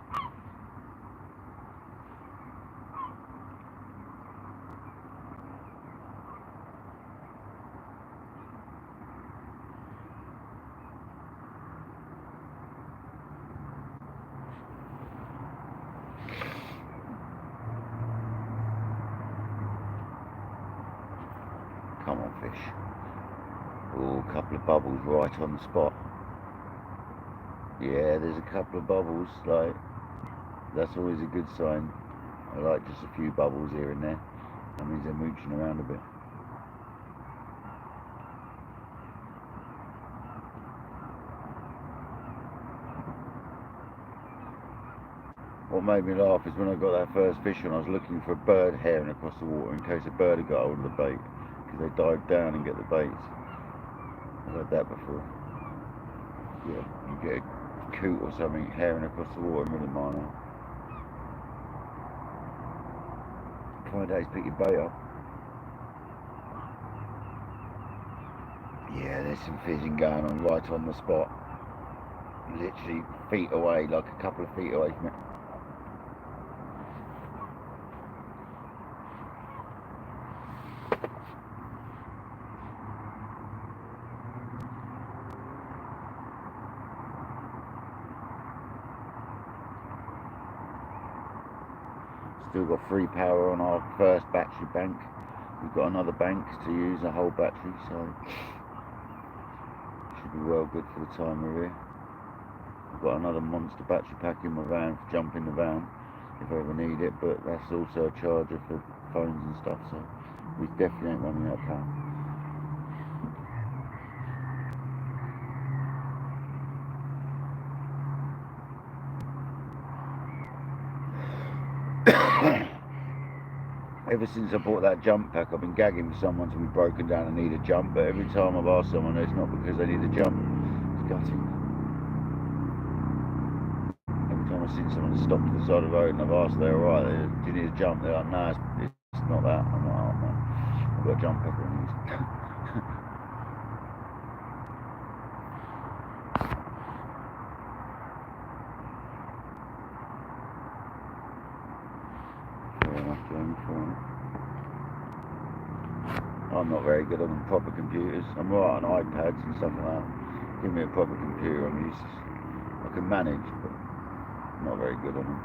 [SPEAKER 1] Come on, fish. Oh, a couple of bubbles right on the spot. Yeah, there's a couple of bubbles, like, that's always a good sign. I like just a few bubbles here and there. That means they're mooching around a bit. What made me laugh is when I got that first fish on, I was looking for a bird herring across the water in case a bird had got hold of the bait, because they dive down and get the baits. I've had that before. Yeah, you get a coot or something herring across the water a million miles out. 5 days, pick your bait up. Yeah, there's some fishing going on right on the spot. Literally feet away, like a couple of feet away from it. Still got free power on our first battery bank. We've got another bank to use, a whole battery, so should be well good for the time we're here. I've got another monster battery pack in my van for jumping the van if I ever need it, but that's also a charger for phones and stuff, so we definitely ain't running out of power. Ever since I bought that jump pack, I've been gagging for someone to be broken down and need a jump, but every time I've asked someone, it's not because they need a jump. It's gutting. Every time I've seen someone stop to the side of the road and I've asked, they're alright, do you need a jump? They're like, no, it's not that. I'm like, oh man, I've got a jump pack I need. I'm not very good on proper computers. I'm alright on iPads and stuff like that. Give me a proper computer, I'm useless. I can manage, but I'm not very good on them.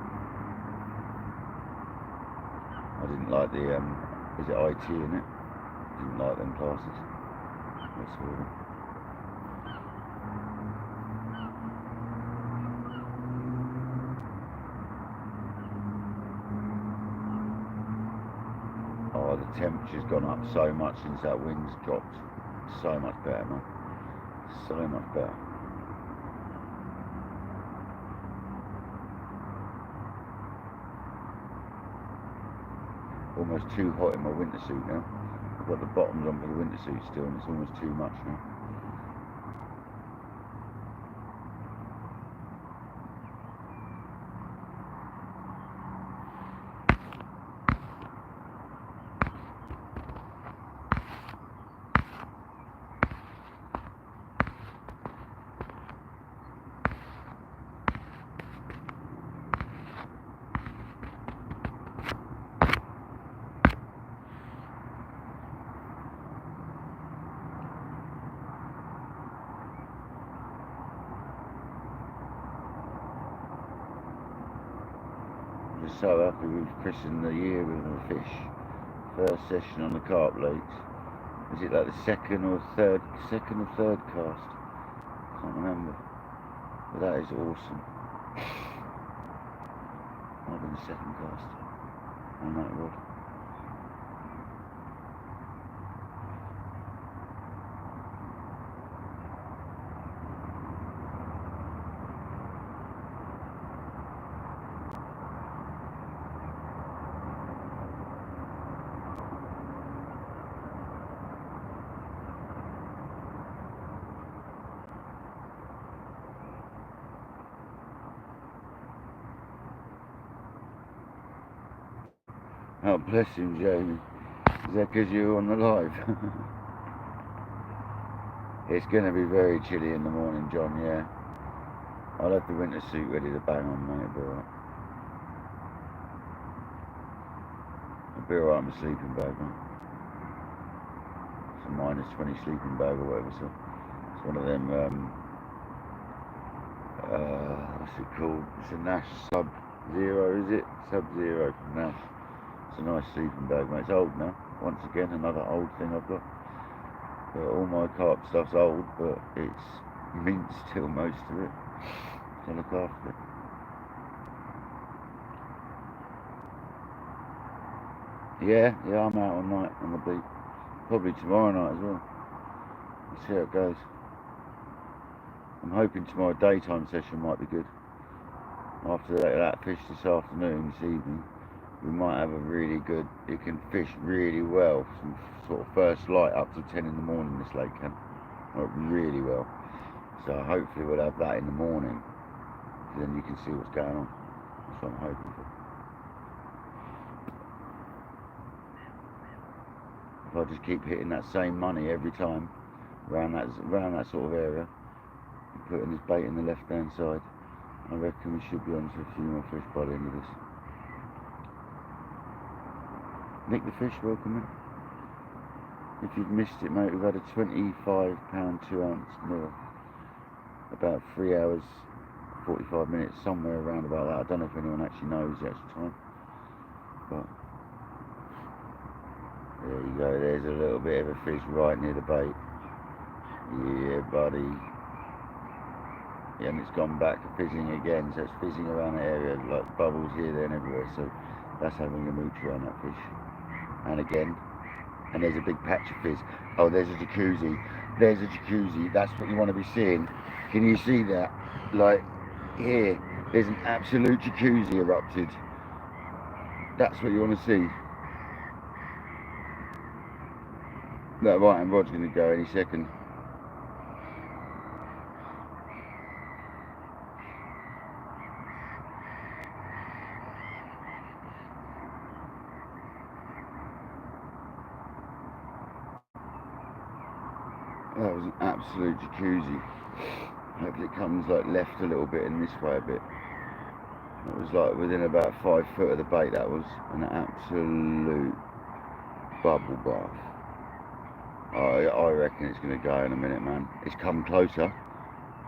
[SPEAKER 1] I didn't like the, is it IT in it? Didn't like them classes. That's all. Oh, the temperature's gone up so much since that wind's dropped. So much better, man. So much better. Almost too hot in my winter suit now. I've got the bottoms on for the winter suit still, and it's almost too much now. so happy we've christened the year with a fish. First session on the Carp lakes. Is it like the second or third cast? Can't remember. But that is awesome. Might have been the second cast on that rod. Oh, bless him, Jamie. Is that because you were on the live? It's going to be very chilly in the morning, John, yeah. I'll have the winter suit ready to bang on, mate. It'll be alright. It'll be alright in my sleeping bag, man. It's a -20 sleeping bag or whatever, so it's one of them, what's it called? It's a Nash Sub-Zero, is it? Sub-Zero from Nash. It's a nice sleeping bag, mate. It's old now. Once again, another old thing I've got. But all my Carp stuff's old, but it's mint still, most of it. So look after it. Yeah, I'm out all night on the beach. Probably tomorrow night as well. We'll see how it goes. I'm hoping tomorrow daytime session might be good. After that fish this afternoon, this evening, we might have a really good, it can fish really well, some sort of first light up to 10 in the morning, this lake can, like really well. So hopefully we'll have that in the morning, so then you can see what's going on. That's what I'm hoping for. If I just keep hitting that same money every time, around that sort of area, and putting this bait in the left hand side, I reckon we should be on to a few more fish by the end of this. Nick the Fish, welcome in. If you've missed it, mate, we've had a 25-pound 2-ounce mirror. About 3 hours, 45 minutes, somewhere around about that. I don't know if anyone actually knows the actual time. But there you go, there's a little bit of a fish right near the bait. Yeah, buddy. Yeah, and it's gone back to fizzing again, so it's fizzing around the area, like bubbles here, there and everywhere. So that's having a mooch around that fish. And again, and there's a big patch of fizz. Oh, there's a jacuzzi. There's a jacuzzi. That's what you want to be seeing. Can you see that? Like here, there's an absolute jacuzzi erupted. That's what you want to see. That right hand rod's going to go any second. That was an absolute jacuzzi. Hopefully it comes like left a little bit and this way a bit. It was like within about 5 foot of the bait. That was an absolute bubble bath. I reckon it's going to go in a minute, man. It's come closer.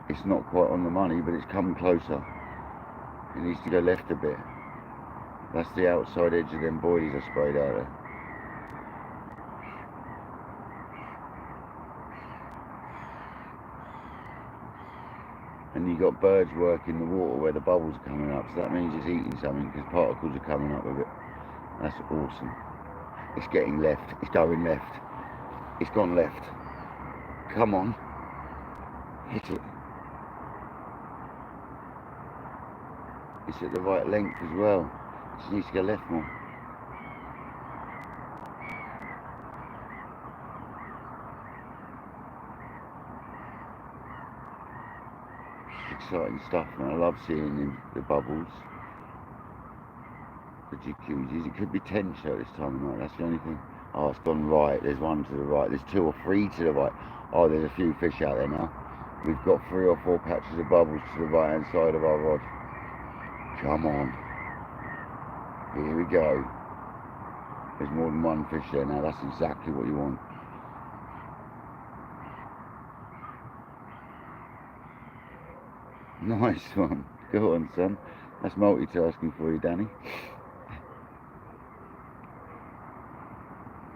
[SPEAKER 1] It's not quite on the money, but it's come closer. It needs to go left a bit. That's the outside edge of them boilies I sprayed out there. And you got birds working the water where the bubbles are coming up, so that means it's eating something because particles are coming up with it. That's awesome. It's getting left. It's going left. It's gone left. Come on. Hit it. It's at the right length as well. It just needs to go left more. Exciting stuff, man. I love seeing the bubbles, the jacuzzis. It could be 10 show this time of night, that's the only thing. Oh, it's gone right. There's one to the right. There's 2 or 3 to the right. Oh, there's a few fish out there now. We've got 3 or 4 patches of bubbles to the right hand side of our rod. Come on. Here we go. There's more than one fish there now. That's exactly what you want. Nice one. Go on, son. That's multitasking for you, Danny.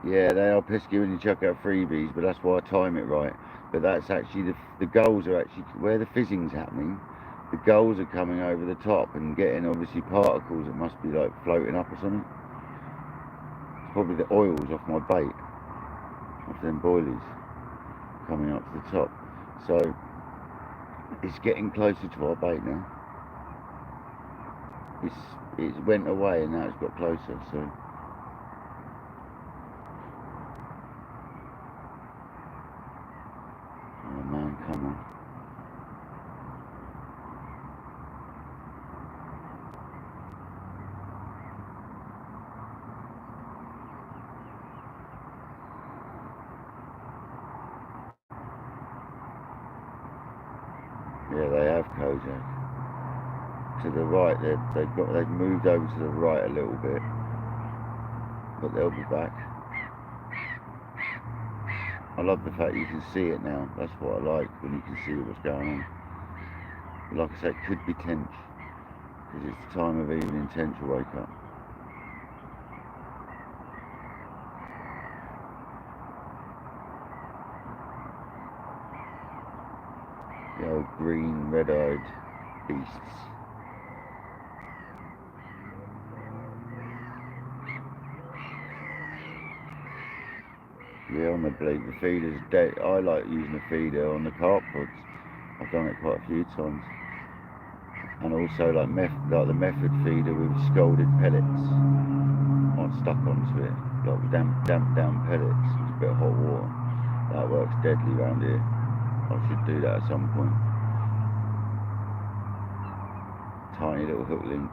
[SPEAKER 1] Yeah, they are pesky when you chuck out freebies, but that's why I time it right. But that's actually, the gulls are actually, where the fizzing's happening, the gulls are coming over the top and getting obviously particles that must be like floating up or something. It's probably the oils off my bait, off them boilies, coming up to the top. So it's getting closer to our bait now. It went away and now it's got closer, so. Oh man, come on. Yeah, they have Kojak. To the right, they've moved over to the right a little bit, but they'll be back. I love the fact you can see it now. That's what I like, when you can see what's going on. But like I say, it could be tench, because it's the time of evening tench will wake up. The old green, red-eyed beasts. Yeah, on the bleak, the feeder's dead. I like using a feeder on the carp rods. I've done it quite a few times. And also like the method feeder with scalded pellets stuck onto it, like damp down pellets with a bit of hot water. That works deadly around here. I should do that at some point. Tiny little hook link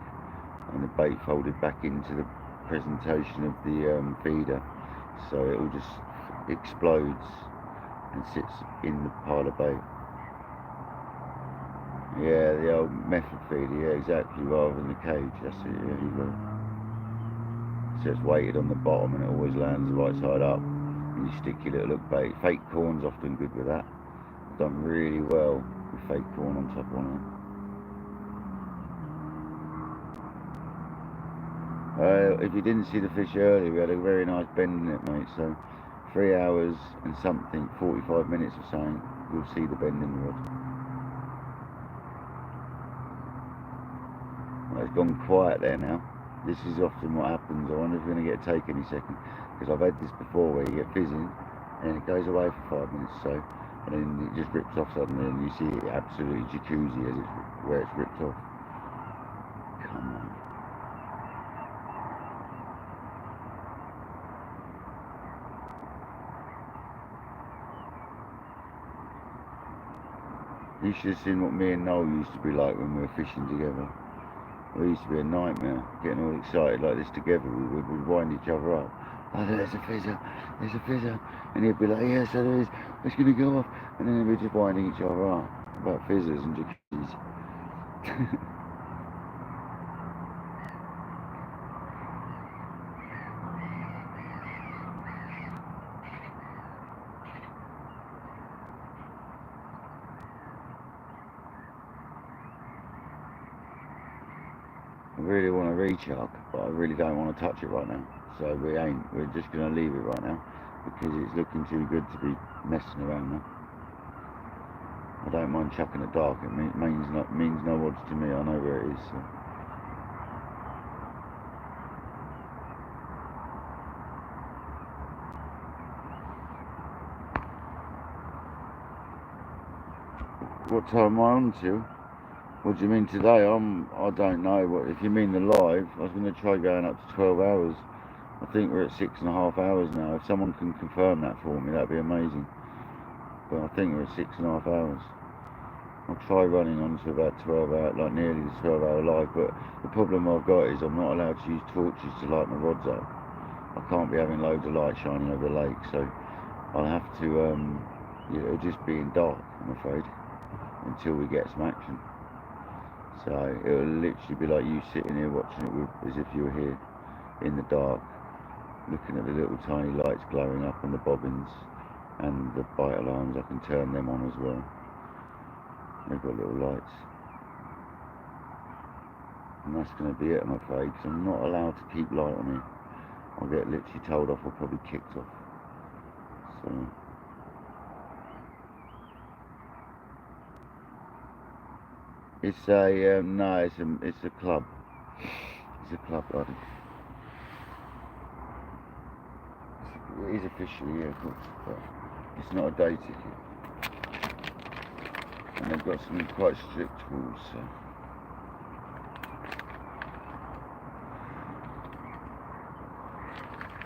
[SPEAKER 1] and the bait folded back into the presentation of the feeder, so it all just explodes and sits in the pile of bait. Yeah, the old method feeder, yeah, exactly, rather than the cage, that's it, yeah, you got it. So it's weighted on the bottom and it always lands the right side up, and you stick your little hook bait. Fake corn's often good with that. I've done really well with fake corn on top of one of them. If you didn't see the fish earlier, we had a very nice bend in it, mate, so 3 hours and something, 45 minutes or something, you'll see the bend in the rod. Well, it's gone quiet there now. This is often what happens. I wonder if we're going to get a take any second, because I've had this before where you get fizzing and then it goes away for 5 minutes or so, and then it just rips off suddenly and you see it absolutely jacuzzi as where it's ripped off. Come on. You should have seen what me and Noel used to be like when we were fishing together. It used to be a nightmare, getting all excited like this together. We would wind each other up. Oh, there's a fizzer, there's a fizzer. And he'd be like, yeah, so there is, it's going to go off. And then we'd just winding each other up about fizzers and jacuzzis. I really want to rechuck, but I really don't want to touch it right now. So we ain't. We're just going to leave it right now because it's looking too good to be messing around now. I don't mind chucking it dark. It means no odds to me. I know where it is. So. What time am I on to? What do you mean today? I don't know. What if you mean the live? I was going to try going up to 12 hours. I think we're at 6.5 hours now. If someone can confirm that for me, that'd be amazing. But I think we're at 6.5 hours. I'll try running on to about 12 hours, like nearly the 12-hour live. But the problem I've got is I'm not allowed to use torches to light my rods up. I can't be having loads of light shining over the lake, so I'll have to. It'll just be in dark, I'm afraid, until we get some action. So it'll literally be like you sitting here watching it as if you were here in the dark, looking at the little tiny lights glowing up on the bobbins and the bite alarms. I can turn them on as well. They've got little lights. And that's going to be it, I'm afraid, because I'm not allowed to keep light on here. I'll get literally told off or probably kicked off. So it's a no, it's a club. It's a club, buddy. It is officially, yeah, of course, but it's not a day ticket. And they've got some quite strict rules, so.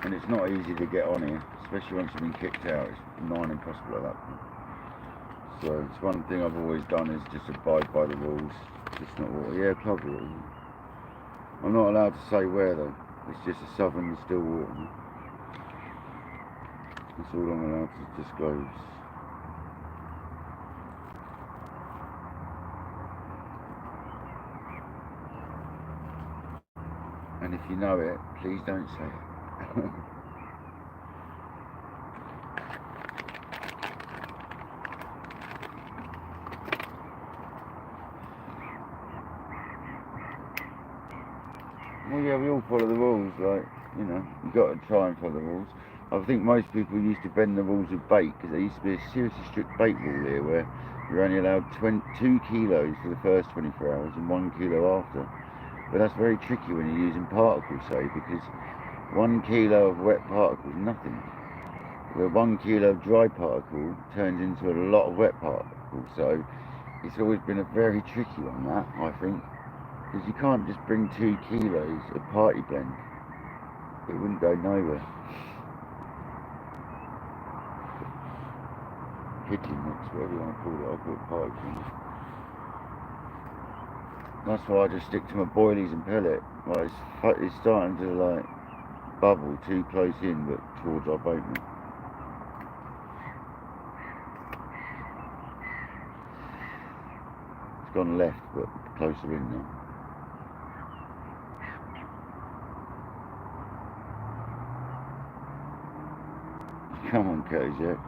[SPEAKER 1] And it's not easy to get on here, especially once you've been kicked out. It's nigh impossible at that point. So it's one thing I've always done is just abide by the rules. It's not water. Yeah, club rules. I'm not allowed to say where though. It's just a southern still water. That's all I'm allowed to disclose. And if you know it, please don't say it. Well, yeah, we all follow the rules, like, you know, you've got to try and follow the rules. I think most people used to bend the rules with bait, because there used to be a seriously strict bait rule here where you're only allowed 2 kilos for the first 24 hours and 1 kilo after. But that's very tricky when you're using particles, say, because 1 kilo of wet particle is nothing. Where 1 kilo of dry particle turns into a lot of wet particle, so it's always been a very tricky one, that, I think. Because you can't just bring 2 kilos of party blend. It wouldn't go nowhere. Pigeon mix, whatever you want to call it, I'll put party blend. That's why I just stick to my boilies and pellet. Like it's starting to like bubble too close in, but towards our boat now. It's gone left, but closer in now. Come on, Kojak.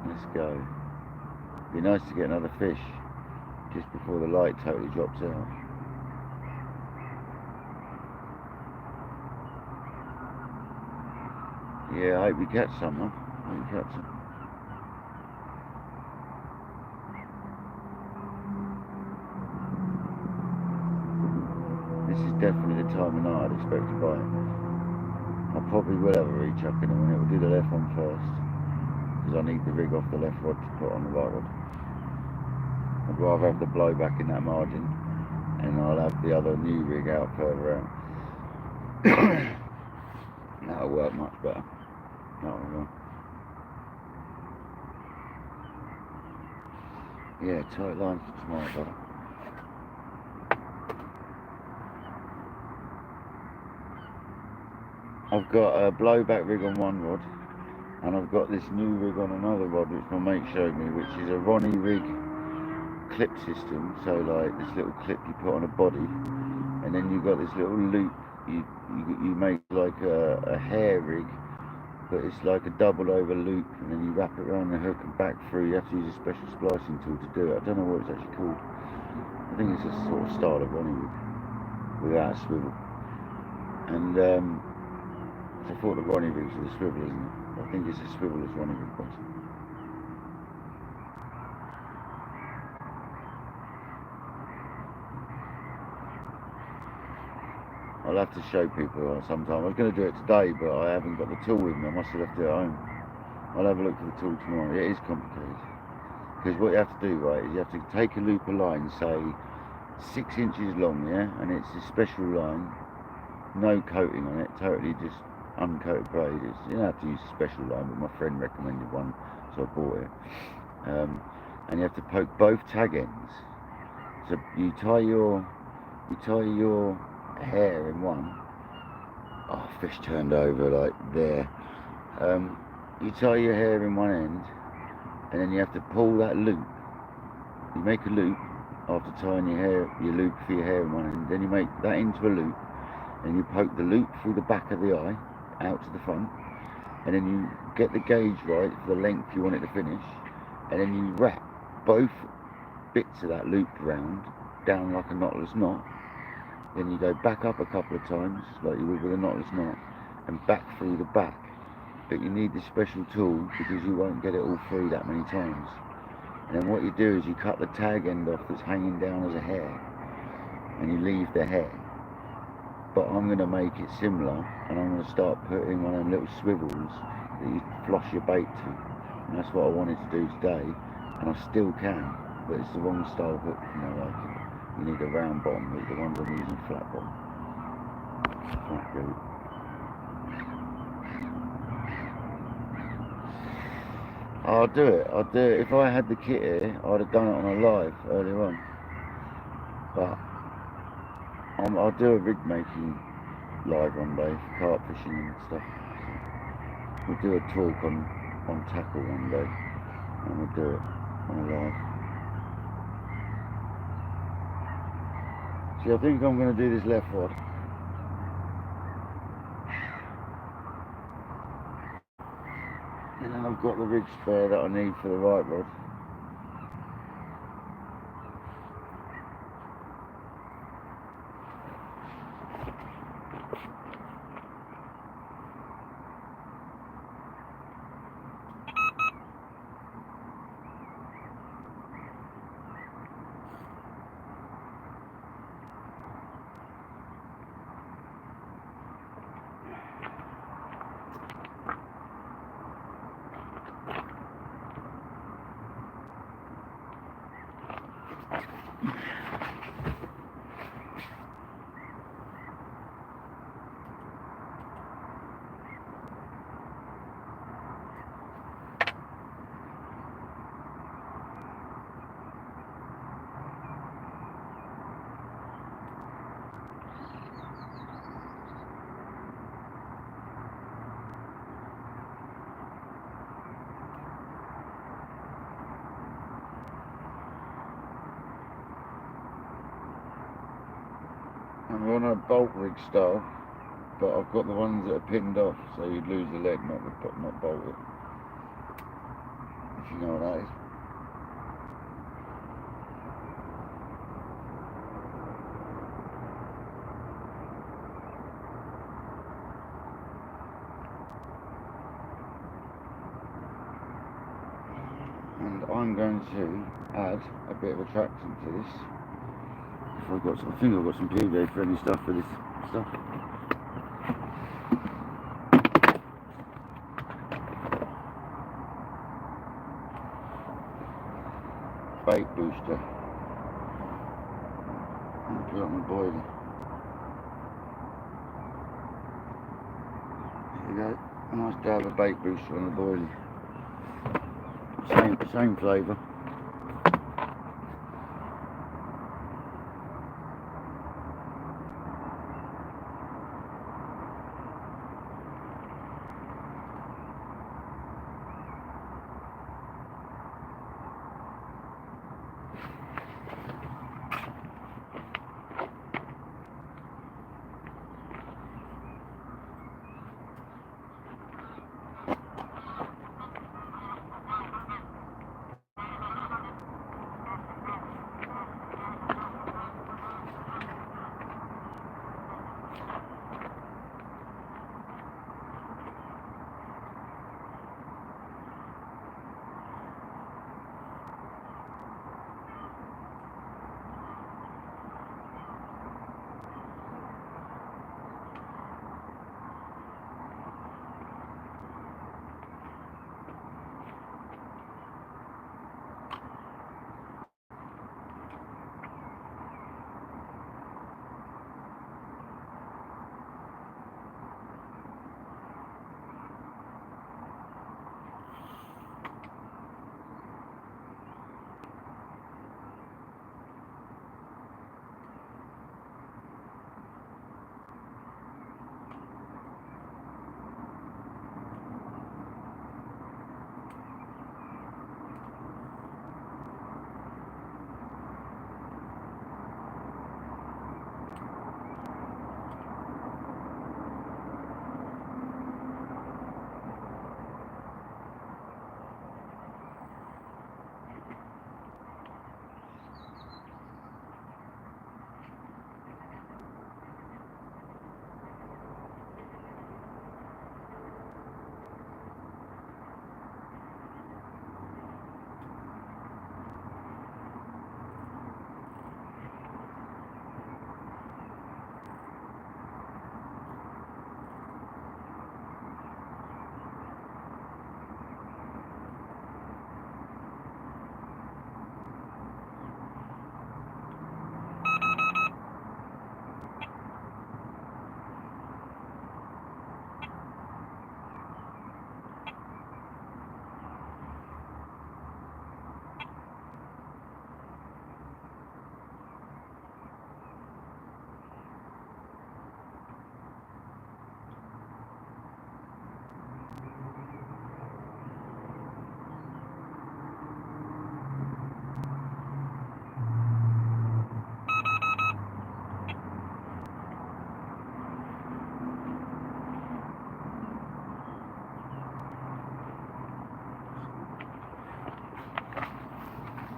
[SPEAKER 1] Let's go. Be nice to get another fish just before the light totally drops out. Yeah, I hope we catch some, huh? I hope we catch some. This is definitely the time of night I'd expect to bite. I probably will have a rechuck in a minute. We'll do the left one first, because I need the rig off the left rod to put on the right rod. I'd rather have the blowback in that margin, and I'll have the other new rig out further out. That'll work much better. That will. Yeah, tight line for tomorrow, brother. I've got a blowback rig on one rod, and I've got this new rig on another rod which my mate showed me, which is a Ronnie rig clip system. So like this little clip you put on a body, and then you've got this little loop you make like a hair rig, but it's like a double over loop, and then you wrap it around the hook and back through. You have to use a special splicing tool to do it. I don't know what it's actually called. I think it's a sort of style of Ronnie rig without a swivel. And I thought the Ronnie rigs were the swivel, isn't it? I think it's a swivel as Ronnie rig was. I'll have to show people sometime. I was going to do it today, but I haven't got the tool with me. I must have left it at home. I'll have a look for the tool tomorrow. It is complicated. Because what you have to do, right, is you have to take a loop of line, say 6 inches long, yeah? And it's a special line, no coating on it, totally just uncoated braid. You don't have to use a special line, but my friend recommended one, so I bought it. And you have to poke both tag ends. So you tie your hair in one. Oh, fish turned over like there. You tie your hair in one end, and then you have to pull that loop. You make a loop after tying your loop for your hair in one end. Then you make that into a loop, and you poke the loop through the back of the eye out to the front, and then you get the gauge right for the length you want it to finish, and then you wrap both bits of that loop round down like a knotless knot, Then you go back up a couple of times, like you would with a knotless knot, and back through the back. But you need this special tool because you won't get it all through that many times. And then what you do is you cut the tag end off that's hanging down as a hair, and you leave the hair. But I'm going to make it similar, and I'm going to start putting one of them little swivels that you floss your bait to. And that's what I wanted to do today, and I still can, but it's the wrong style hook, you know, like you need a round bottom hook. The ones I'm using flat bottom. Flat root. I'll do it. If I had the kit here, I'd have done it on a live earlier on. But I'll do a rig making live one day for carp fishing and stuff. We'll do a talk on tackle one day, and we'll do it on a live. See, I think I'm going to do this left rod. And then I've got the rig spare that I need for the right rod. I'm on a bolt rig style, but I've got the ones that are pinned off, so you'd lose the leg, not bolt it. If you know what that is. And I'm going to add a bit of attraction to this. I think I've got some PVA friendly stuff for this stuff. Bait booster. And put it on the boiler. There you go. A nice dab of bait booster on the boiler. Same flavour.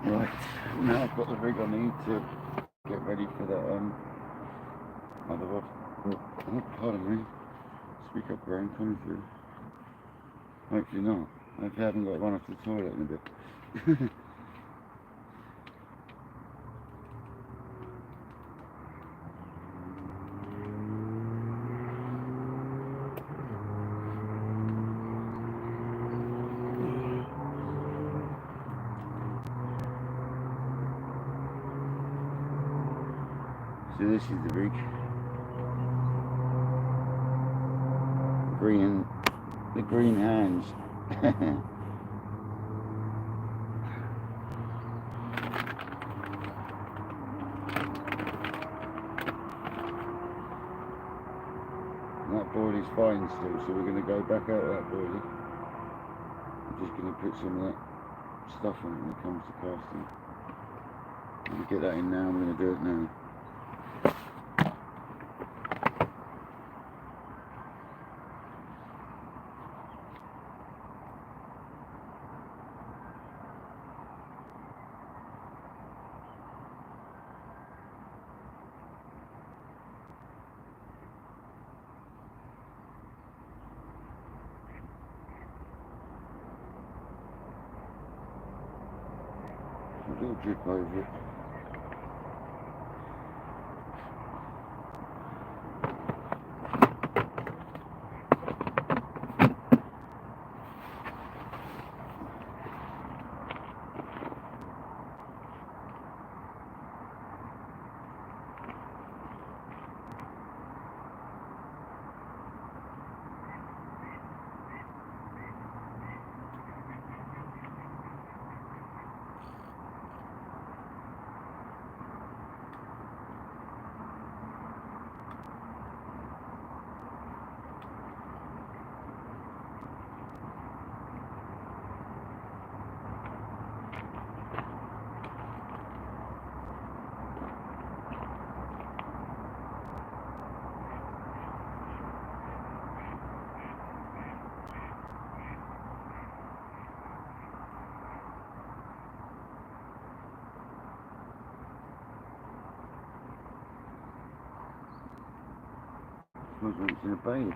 [SPEAKER 1] Right, now I've got the rig I need to get ready for that other rod. Oh, pardon me. Speak up, Graham, coming through. Hopefully not. Hopefully I haven't got to run off the toilet in a bit. So this is the rig. The green hands. That boiler's fine still, so we're going to go back out of that boiler. I'm just going to put some of that stuff on it when it comes to casting. I'm going to get that in now, I'm going to do it now. A little drip over it. Smells like it's in a bathe.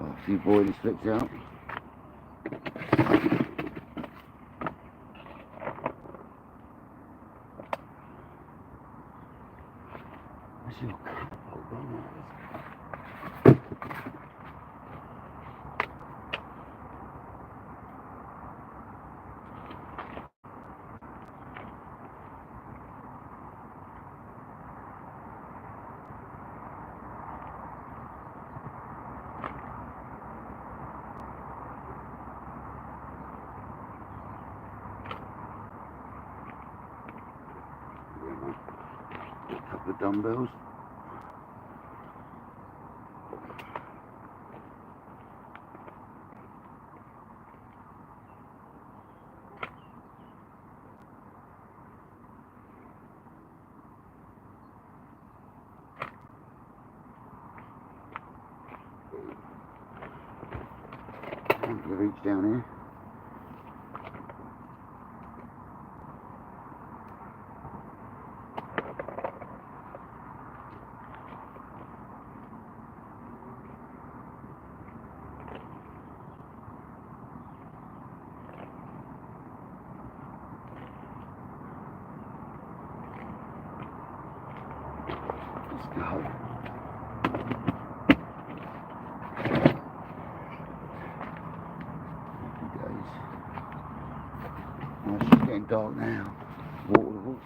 [SPEAKER 1] A few boilies flipped out. your cup holder? A couple of dumbbells. You reach down here. Let's go. Oh, it's just getting dark now. Water.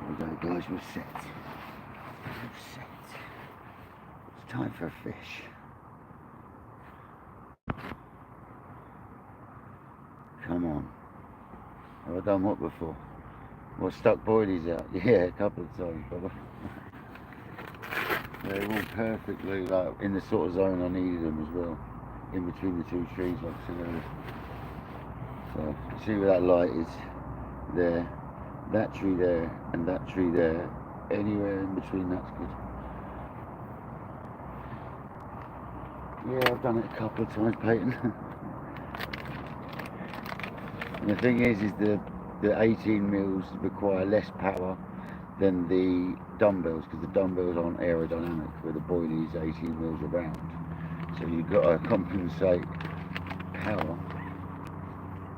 [SPEAKER 1] There we go, guys, we're set. We're set. It's time for a fish. Come on. Have I done what before? Well, stuck boilies out. Yeah, a couple of times, brother. They're all perfectly like in the sort of zone I needed them as well. In between the two trees, like I said earlier. So, see where that light is? There. That tree there and that tree there, anywhere in between, that's good. Yeah, I've done it a couple of times, Peyton. And the thing is the 18 mils require less power than the dumbbells, because the dumbbells aren't aerodynamic, where the boilie is 18 mils around. So you've got to compensate power.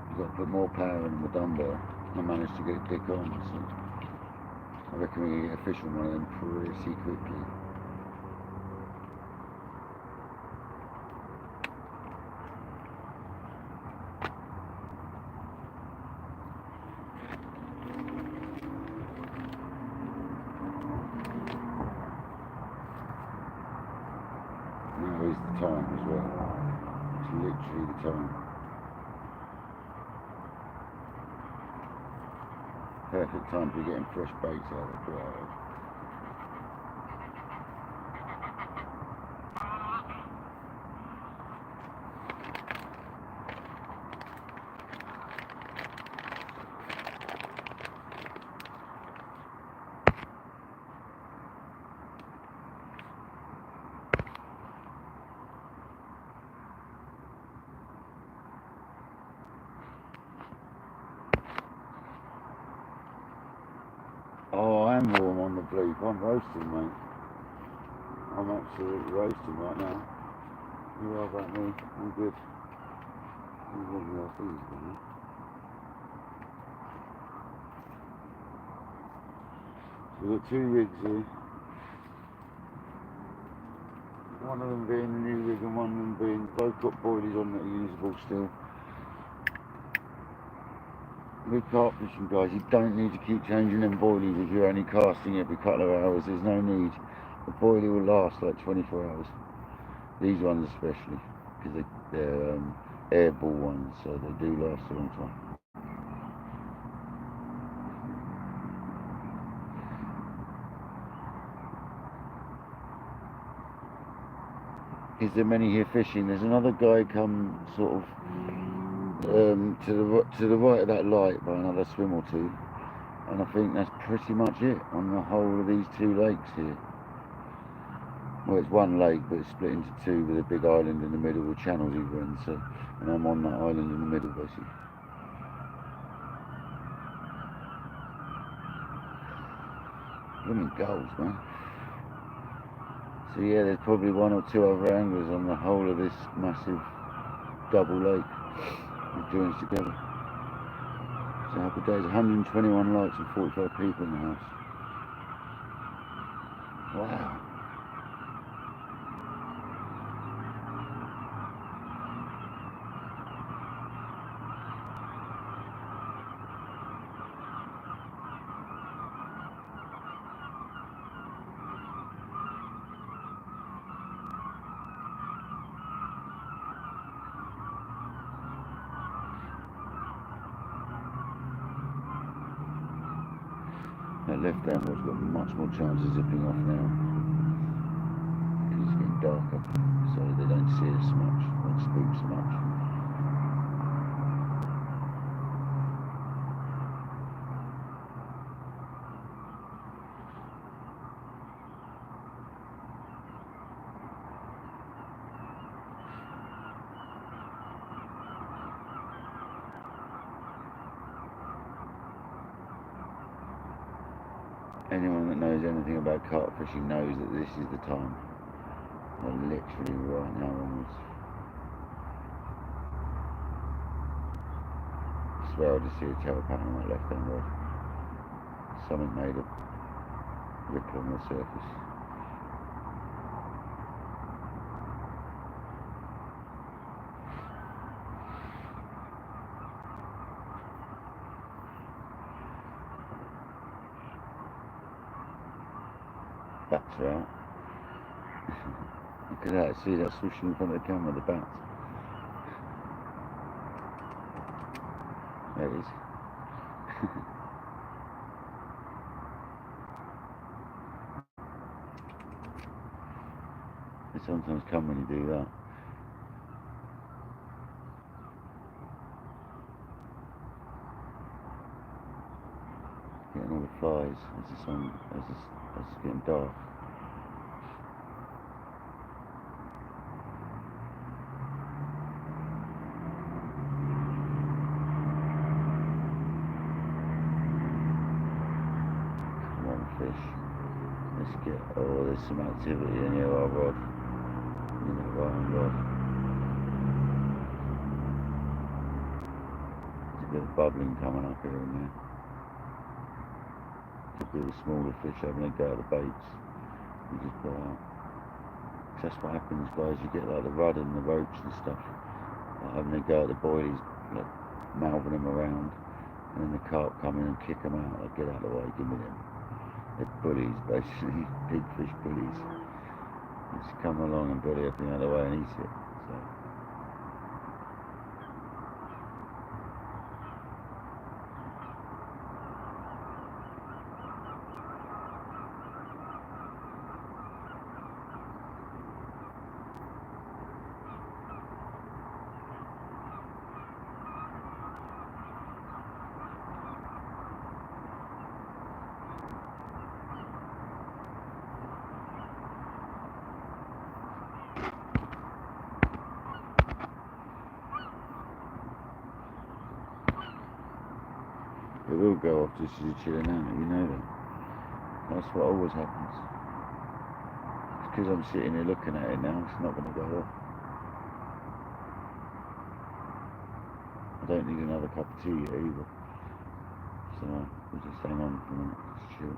[SPEAKER 1] You've got to put more power in the dumbbell. I managed to get it dick on, so I reckon we can get a fish on one of them pretty quickly. Now is the time as well. It's literally the time. Perfect time to be getting fresh baits out of the crowd. Oh, I am warm on the bleep. I'm roasting, mate. I'm absolutely roasting right now. You are about me. I'm good. I'm warming our things now. So we've got two rigs here. One of them being the new rig and one of them being both got boilies on that are usable still. with carp fishing, guys, you don't need to keep changing them boilies if you're only casting every couple of hours. There's no need. The boilie will last like 24 hours. These ones especially, because they're airball ones, so they do last a long time. Is there many here fishing? There's another guy come sort of to the right of that light by another swim or two, and I think that's pretty much it on the whole of these two lakes here. Well, it's one lake, but it's split into two with a big island in the middle with channels either end. So, and I'm on that island in the middle, basically. Blooming gulls, man. So yeah, there's probably one or two other anglers on the whole of this massive double lake that joins together. So happy days, 121 likes and 45 people in the house. Wow. That left downward's got much more chance of zipping off now because it's getting darker, so they don't see us so much, don't spook so much. Anyone that knows anything about carp fishing knows that this is the time. They're literally right now onwards. I swear I just see a channel pattern on that left hand rod. Something made a ripple on the surface. Bats are out. Look at that, see that swooshing in front of the camera, the bats. There it is. They sometimes come when you do that. Getting all the flies as it's getting dark. Come on, fish. Let's get. Oh, there's some activity in here, our rod. In the right rod. There's a bit of bubbling coming up here and there. Could be the smaller fish having a go at the baits. You just go out. That's what happens, guys. You get like the rud and the ropes and stuff, like having a go at the boilies, like mouthing them around, and then the carp come in and kick them out. Like, get out of the way, give me them. They're bullies, basically, big fish bullies. Just come along and bully everything out of the way and eat it. So. It will go off just as you're chilling out, you know that. That's what always happens. It's because I'm sitting here looking at it now, it's not going to go off. I don't need another cup of tea yet either. So we'll just hang on for a minute, just chill.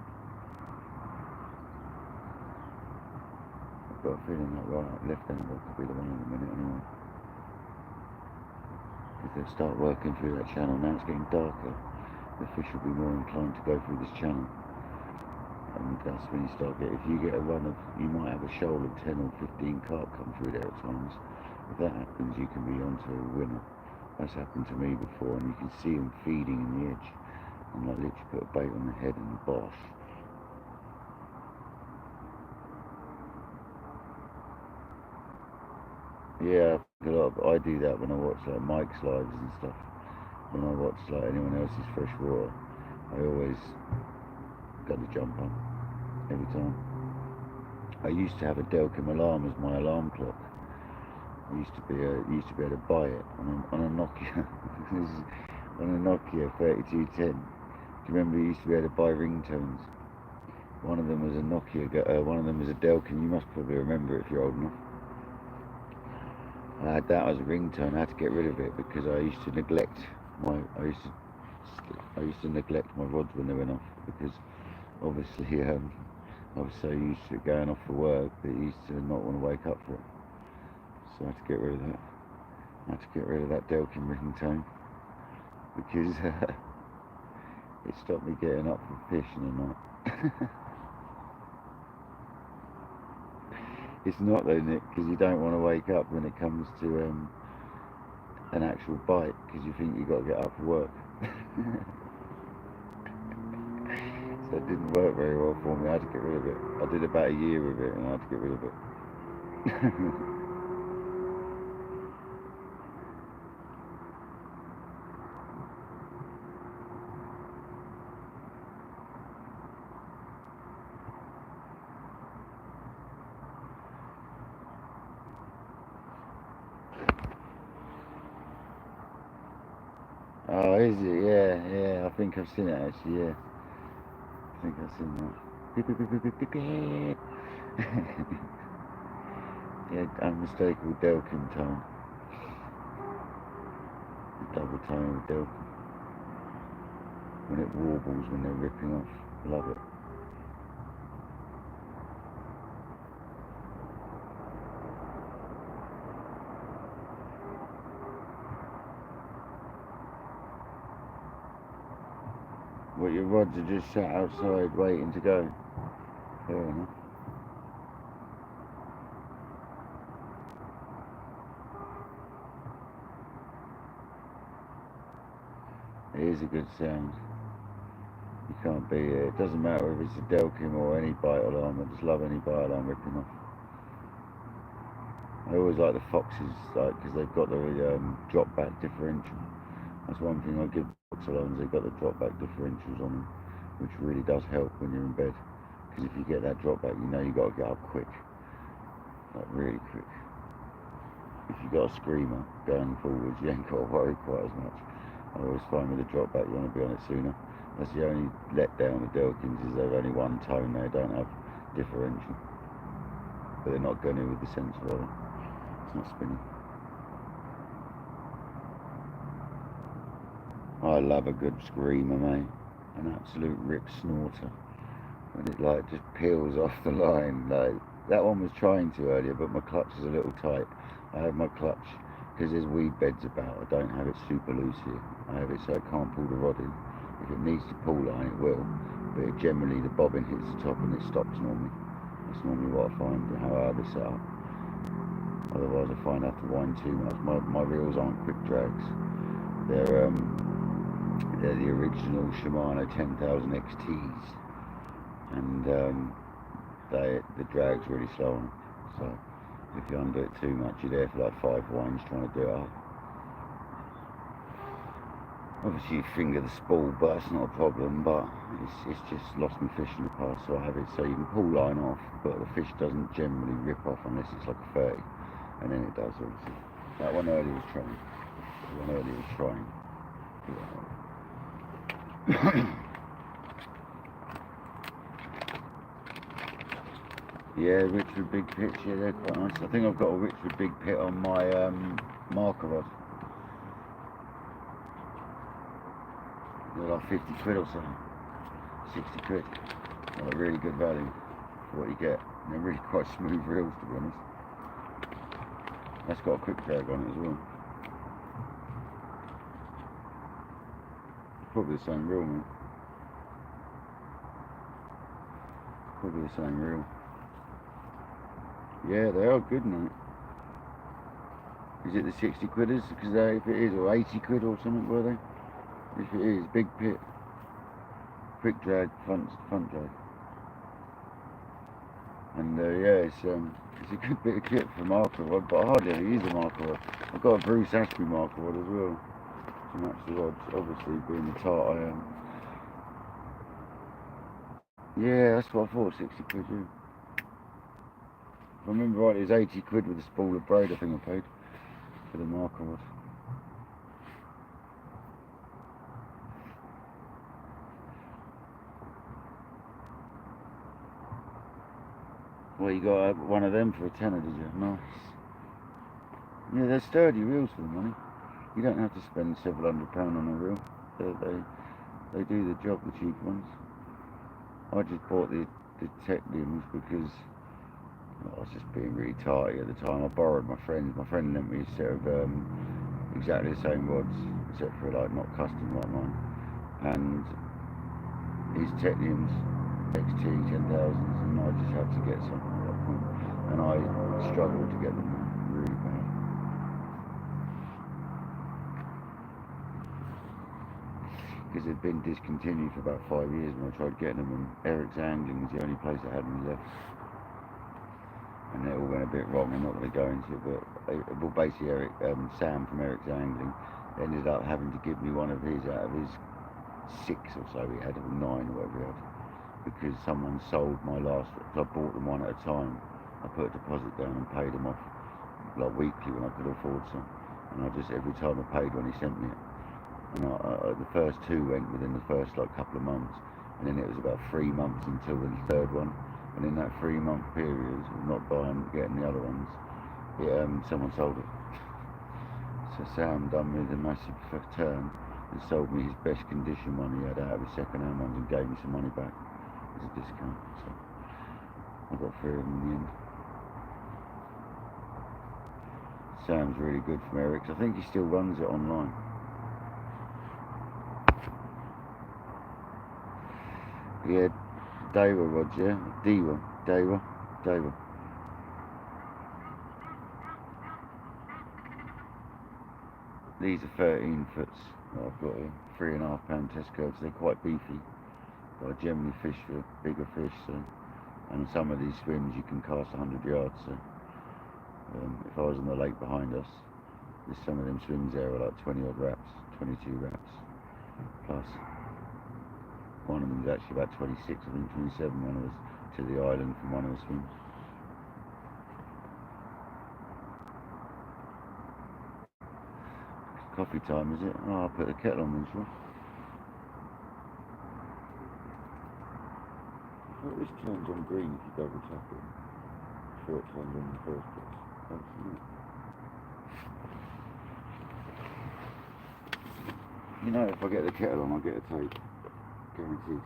[SPEAKER 1] I've got a feeling that right left hand could be the one in a minute anyway. If they start working through that channel now, it's getting darker. the fish will be more inclined to go through this channel. And that's when you start getting, if you get a run of, you might have a shoal of 10 or 15 carp come through there at times. If that happens, you can be onto a winner. That's happened to me before, and you can see them feeding in the edge. And like literally put a bait on the head and the boss. Yeah, I do that when I watch like Mike's lives and stuff. When I watch like anyone else's freshwater, I always got the jump on every time. I used to have a Delkim alarm as my alarm clock. I used to be able to buy it on a Nokia. On a Nokia 3210. Do you remember you used to be able to buy ringtones? One of them was a Nokia, one of them was a Delkim. You must probably remember it if you're old enough. I had that as a ringtone. I had to get rid of it because I used to neglect my rods when they went off, because obviously I was so used to it going off for work that I used to not want to wake up for it. So I had to get rid of that. I had to get rid of that Delkim ringtone because it stopped me getting up for fish in the night. It's not though, Nick, because you don't want to wake up when it comes to an actual bite, because you think you've got to get up for work. So it didn't work very well for me. I had to get rid of it. I did about a year with it and I had to get rid of it. Oh, is it? Yeah, I think I've seen it actually, yeah. I think I've seen that. Yeah, unmistakable Delkim tone. The double tone of Delkim. When it warbles when they're ripping off. Love it. What, your rods are just sat outside waiting to go? Fair enough. It is a good sound. You can't beat it. It doesn't matter if it's a Delkim or any bite alarm. I just love any bite alarm ripping off. I always like the Foxes, like, because they've got the drop back differential. That's one thing I give Fox alarms. They've got the drop back differentials on them, which really does help when you're in bed. Because if you get that drop back, you know you've got to get up quick, like really quick. If you've got a screamer going forwards, you ain't got to worry quite as much. I always find with the drop back, you want to be on it sooner. That's the only letdown with Delkins, is they've only one tone. They don't have differential, but they're not going in with the sensor, are they? It's not spinning. I love a good screamer, mate. An absolute rip snorter. When it like just peels off the line. Like that one was trying to earlier, but my clutch is a little tight. I have my clutch, because there's weed beds about, I don't have it super loose here. I have it so it can't pull the rod in. If it needs to pull line, it will. But it generally, the bobbin hits the top and it stops normally. That's normally what I find, how I have it set up. Otherwise I find I have to wind too much. My reels aren't quick drags. They're the original Shimano 10,000 XTs. And the drag's really slow on them. So if you undo it too much, you're there for like 5 winds trying to do it up. Obviously you finger the spool, but that's not a problem, but it's just lost me fish in the past, so I have it so you can pull line off, but the fish doesn't generally rip off unless it's like a 30, and then it does, obviously. That one earlier was trying. Yeah, Richard Big Pits, yeah, they're quite nice. I think I've got a Richard Big Pit on my marker rod. They're like 50 quid or something. 60 quid. Like really good value for what you get. And they're really quite smooth reels, to be honest. That's got a quick drag on it as well. Probably the same reel, mate. Probably the same reel. Yeah, they are good, mate. Is it the 60 quidders? Because if it is, or 80 quid or something, were they? If it is, big pit. Quick drag, front drag. And yeah, it's a good bit of kit for marker rod, but I hardly ever use a marker rod. I've got a Bruce Ashby marker rod as well to match the rods, obviously being the tart I am. Yeah, that's what I thought, 60 quid, yeah. If I remember right, it was 80 quid with a spool of braid I think I paid for the marker rod. Well, you got one of them for a tenner, did you? Nice. Yeah, they're sturdy reels for the money. You don't have to spend several £100 on a reel. They do the job, the cheap ones. I just bought the Techniums because I was just being really tarty at the time. I borrowed my friend lent me a set of exactly the same rods, except for like not custom like mine. And his Techniums XT 10,000s, and I just had to get some at that point. And I struggled to get them really bad. Because they'd been discontinued for about 5 years, and I tried getting them, and Eric's Angling was the only place that had them left. And it all went a bit wrong. I'm not going to go into it, but basically Sam from Eric's Angling ended up having to give me one of his out of his 6 or so he had, or 9 or whatever he had, because someone sold my last. I bought them one at a time. I put a deposit down and paid them off like weekly when I could afford some. And I just every time I paid when he sent me it. And the first 2 went within the first like couple of months, and then it was about 3 months until the third one. And in that 3-month period of not getting the other ones, someone sold it. So Sam done me the massive turn and sold me his best condition one he had out of his second-hand ones and gave me some money back as a discount. So I got 3 of them in the end. Sam's really good from Eric's. I think he still runs it online. Yeah, Dawa rods, yeah? Dawa. These are 13 foots that I've got here, 3.5 pound test curves. They're quite beefy, but I generally fish for bigger fish, so, and some of these swims you can cast 100 yards, so if I was on the lake behind us, there's some of them swims there are like 20 odd wraps, 22 wraps, plus one of them is actually about 26, I think 27, one of us to the island from one of the swims. Coffee time, is it? Oh, I'll put the kettle on then, shall I? Well, this turns on green if you double tap it. Before it turns on in the first place. You know, if I get the kettle on, I'll get a take. Guaranteed.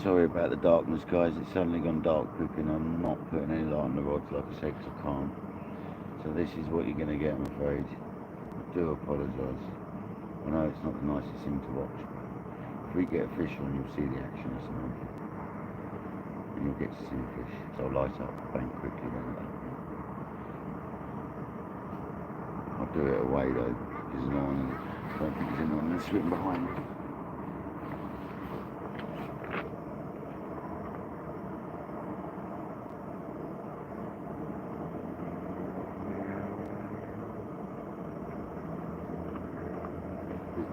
[SPEAKER 1] Sorry about the darkness, guys. It's suddenly gone dark quick and I'm not putting any light on the rods like I said, because I can't. So this is what you're going to get, I'm afraid. I do apologise. I know it's not the nicest thing to watch. If we get a fish on, you'll see the action or something. And you'll get to see the fish. So I'll light up bang quickly then. I'll do it away though, because I don't think there's anyone swimming behind me.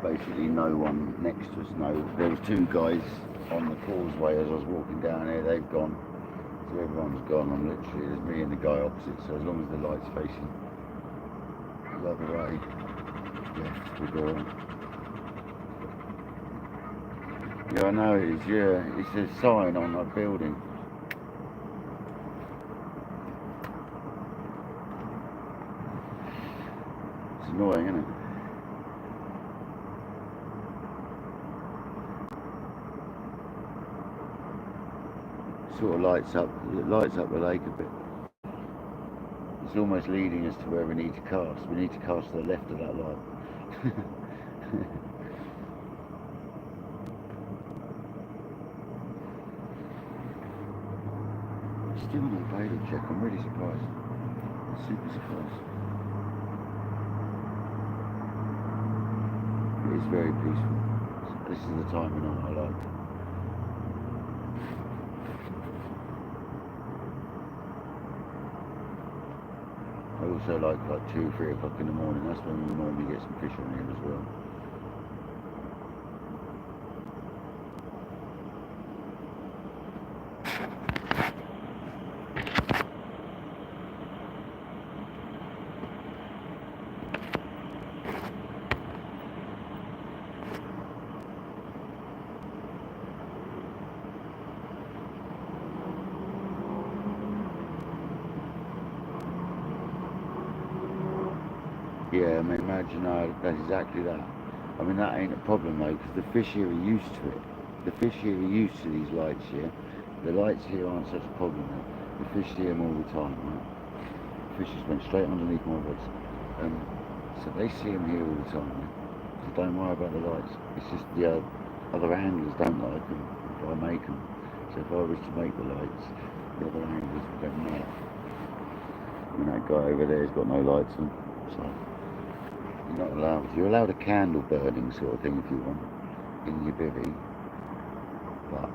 [SPEAKER 1] basically no one next to us. No, there was two guys on the causeway as I was walking down here. They've gone, so everyone's gone. I'm literally, there's me and the guy opposite. So as long as the light's facing the other way, yeah, we'll go on. Yeah, I know it is. Yeah, it's a sign on that building. It's annoying, isn't it? Sort of lights up the lake a bit. It's almost leading us to where we need to cast. We need to cast to the left of that light. Still no Vader check. I'm really surprised. I'm super surprised. It is very peaceful. This is the time of night I like. I also like 2, 3 o'clock in the morning. That's when we normally get some fish on here as well. Yeah, I mean, imagine that's exactly that. I mean, that ain't a problem though, because the fish here are used to it. The fish here are used to these lights here. The lights here aren't such a problem though. The fish see them all the time, right? The fish just went straight underneath my legs. So they see them here all the time, right? So don't worry about the lights. It's just the other anglers don't like them if I make them. So if I was to make the lights, the other anglers would don't like. And that guy over there's got no lights on. So you're not allowed. You're allowed a candle burning sort of thing if you want in your bivvy, but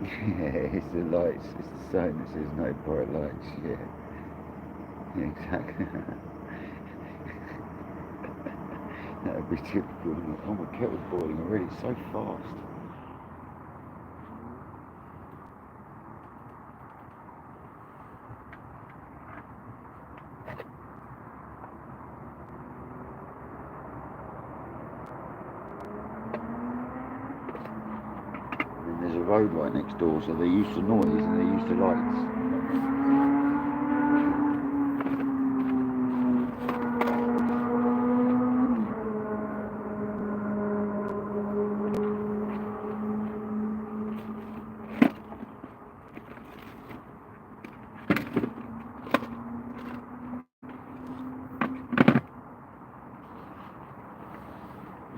[SPEAKER 1] yeah, it's the lights. It's the sign that says no bright lights. Yeah, exactly. That would be typical. Oh, my kettle's boiling already. It's so fast. There's a road right next door, so they're used to noise and they're used to lights.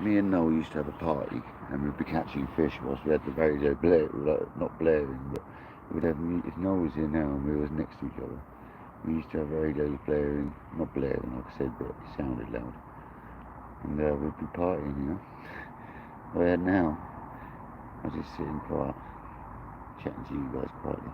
[SPEAKER 1] Me and Noel used to have a party and we'd be catching fish whilst we had the radio not blaring, but we'd have, if Noel was here now and we were next to each other, we used to have radios blaring, not blaring like I said, but it sounded loud. And we'd be partying, you know. Where now, I was just sitting quiet, chatting to you guys quietly.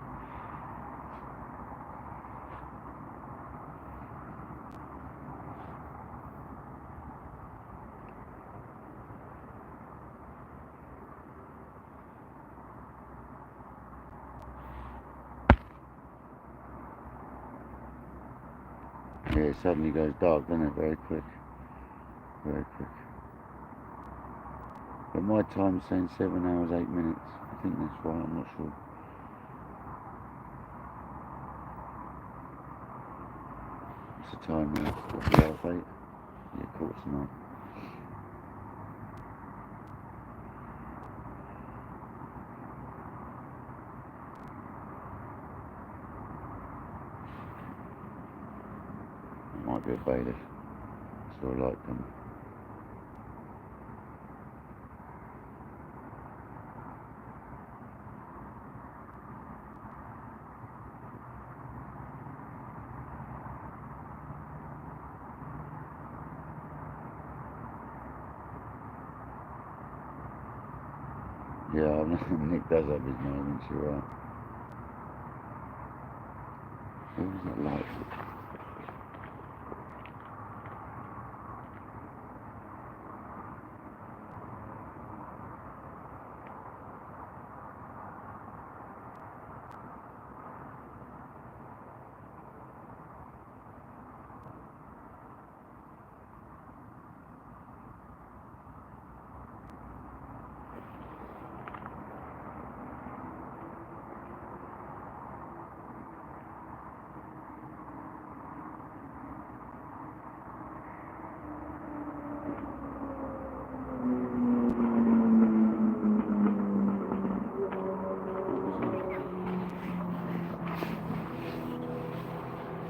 [SPEAKER 1] Yeah, it suddenly goes dark, doesn't it? Very quick. Very quick. But my time's saying 7 hours, 8 minutes. I think that's right, I'm not sure. What's the time now? What's the 8:30? Yeah, 8:45. It might be a bailiff. I saw a light coming. Yeah, Nick does have his moments, you're right. Where's that light?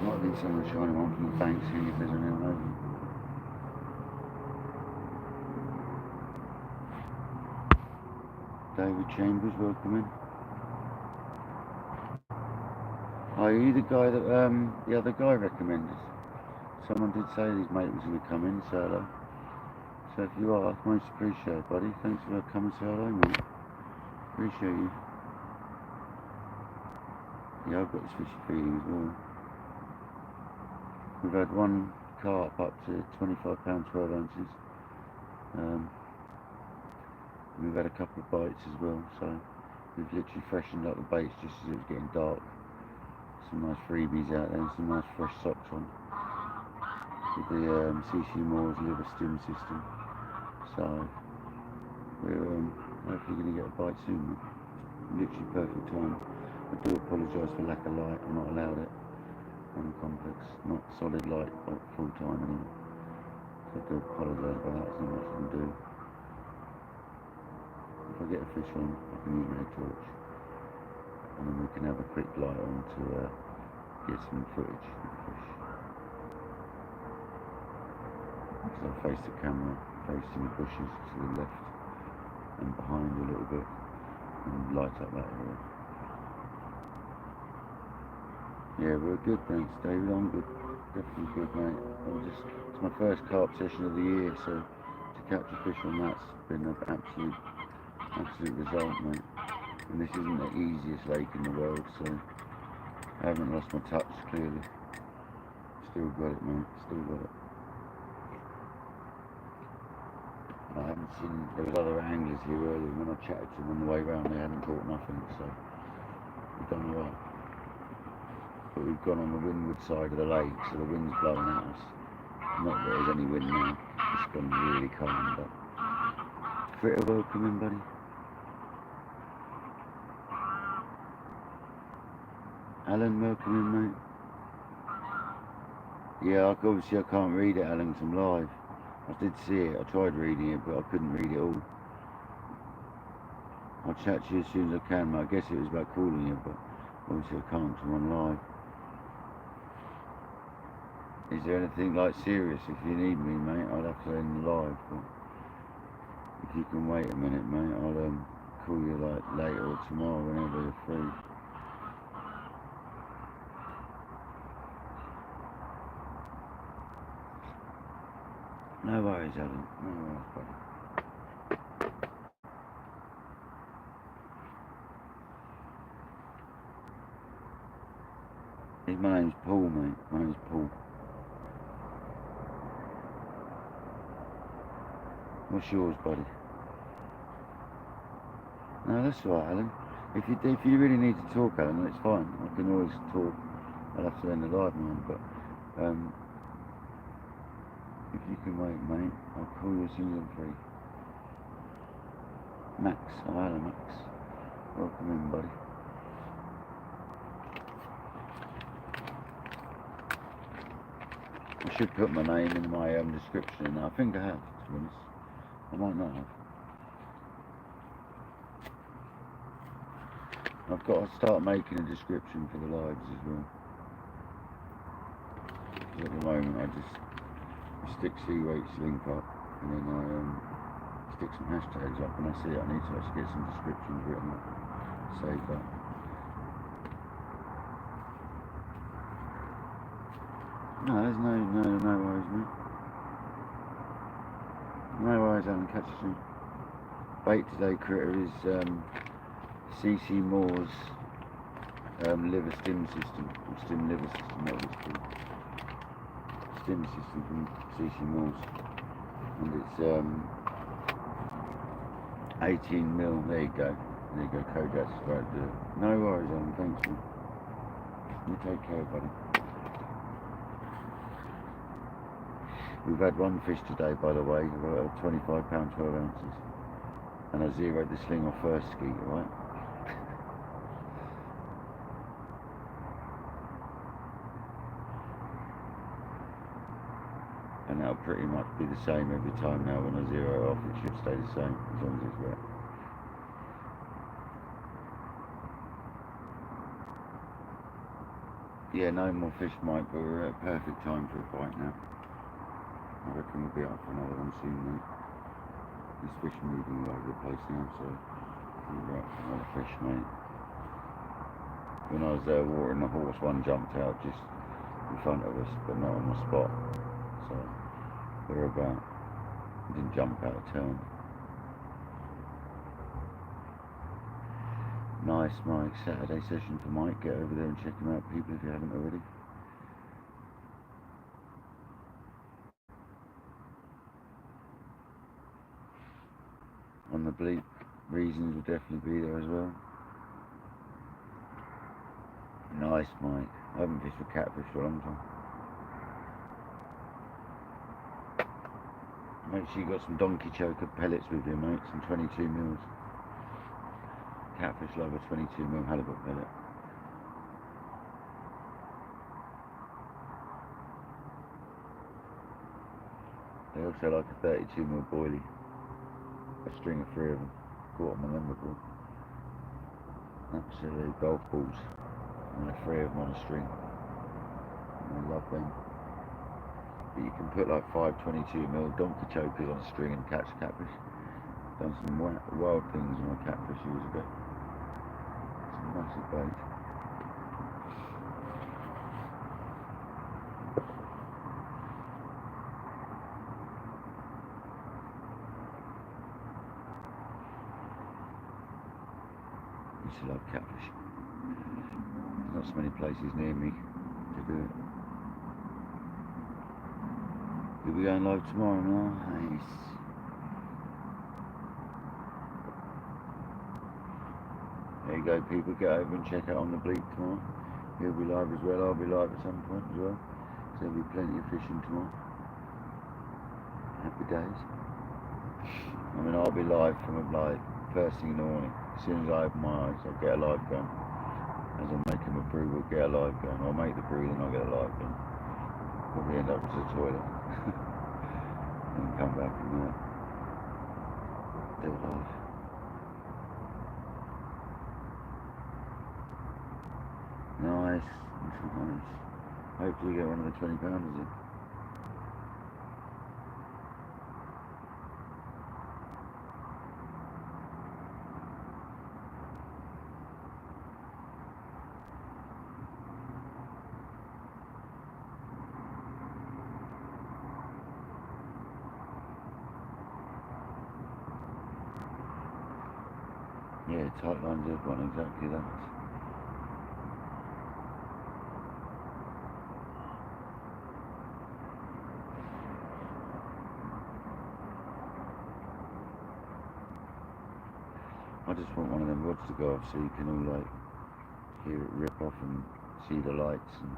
[SPEAKER 1] Might need someone shining on from the bank, seeing if there's anyone over. David Chambers, welcome in. Are you the guy that the other guy recommended? Someone did say his mate was going to come in, so hello. So if you are, most appreciated, buddy. Thanks for coming, so hello, mate. Appreciate you. Yeah, I've got this fishy feeling as well. We've had one carp up to £25, 12 ounces. We've had a couple of bites as well, so we've literally freshened up the baits just as it was getting dark. Some nice freebies out there, and some nice fresh socks on with the CC Moore's liver stim system. So we're hopefully going to get a bite soon. Literally perfect time. I do apologise for lack of light. I'm not allowed it on the complex, not solid light full time anymore. So I do apologise about that. There's not much I can do. If I get a fish on, I can use my torch, and then we can have a quick light on to get some footage of the fish. Because I'll face the camera, facing the bushes to the left and behind a little bit, and light up that area. Yeah, we're good, thanks David, I'm good, definitely good, mate. It's my first carp session of the year, so to catch a fish on that's been an absolute result, mate. And this isn't the easiest lake in the world, so I haven't lost my touch, clearly. Still got it, mate, still got it. I haven't seen, there was other anglers here earlier, when I chatted to them on the way round, they hadn't caught nothing, so we've done alright. But we've gone on the windward side of the lake, so the wind's blowing at us. Not that there's any wind now, it's gone really calm, but Critter, welcome in, buddy. Alan, welcome in, mate. Yeah, obviously I can't read it, Alan, because I'm live. I did see it, I tried reading it, but I couldn't read it all. I'll chat to you as soon as I can, mate. I guess it was about calling you, but obviously I can't because I'm on live. Is there anything like serious? If you need me, mate, I'll have to end live, but if you can wait a minute, mate, I'll call you like later or tomorrow whenever you're free. No worries, Alan. No worries, buddy. My name's Paul, mate. My name's Paul. What's yours, buddy? No, that's all right, Alan. If you really need to talk, Alan, it's fine. I can always talk. I'll have to end the live, man. But if you can wait, mate, I'll call you as soon as I'm free. Max, oh hello, Max. Welcome in, buddy. I should put my name in my description, and I think I have, to be honest. I might not have. I've got to start making a description for the lives as well. Because at the moment I just stick C-Rates link up, and then I stick some hashtags up, and that's it. I need to actually get some descriptions written up. Save that. No, there's no worries, mate. No worries, Alan, catch you soon. Bait today, Critter, is CC Moore's liver stim system, or stim liver system, that was called. Stim system from CC Mills, and it's 18 mil. There you go. There you go. Kodak's about to do it. No worries, Alan. Thanks, man. You take care, buddy. We've had one fish today, by the way, 25 pound, 12 ounces, and I zeroed the sling off first skeet, right? And that'll pretty much be the same every time now. When I zero it off, it should stay the same as long as it's wet. Yeah, no more fish, Mike, but we're at a perfect time for a bite now. I reckon we'll be up for another one soon, mate. There's fish moving all over the place now, so we're up for another fish, mate. When I was there watering the horse, one jumped out just in front of us, but not on the spot. So they're about. He didn't jump out of turn. Nice, Mike. Saturday session for Mike. Get over there and check him out, people, if you haven't already. On the bleep, reasons will definitely be there as well. Nice, Mike. I haven't fished for catfish for a long time. Make sure you got some donkey choker pellets with you, mate. Some 22 mils. Catfish love a 22 mil halibut pellet. They also like a 32 mil boilie. A string of 3 of them. Caught them on them before. Absolute golf balls. And 3 of them on a string. And I love them. But you can put like 5 22 mil donkey chokers on a string and catch catfish. Done some wild things on my catfish years ago. Some massive bait. Used to love catfish. Not so many places near me to do it. We'll be going live tomorrow now. Nice. There you go, people. Get over and check out On the Bleak tomorrow. He'll be live as well. I'll be live at some point as well. So there'll be plenty of fishing tomorrow. Happy days. I mean, I'll be live from like first thing in the morning. As soon as I open my eyes, I'll get a live going. As I'm making my brew, we'll get a live going. I'll make the brew, then I'll get a live going. Probably end up to the toilet. And come back and do it live. Nice. Nice. Hopefully get one of the 20 pounders in. Yeah, tight lines have one, exactly that. I just want one of them rods to go off so you can all like hear it rip off and see the lights and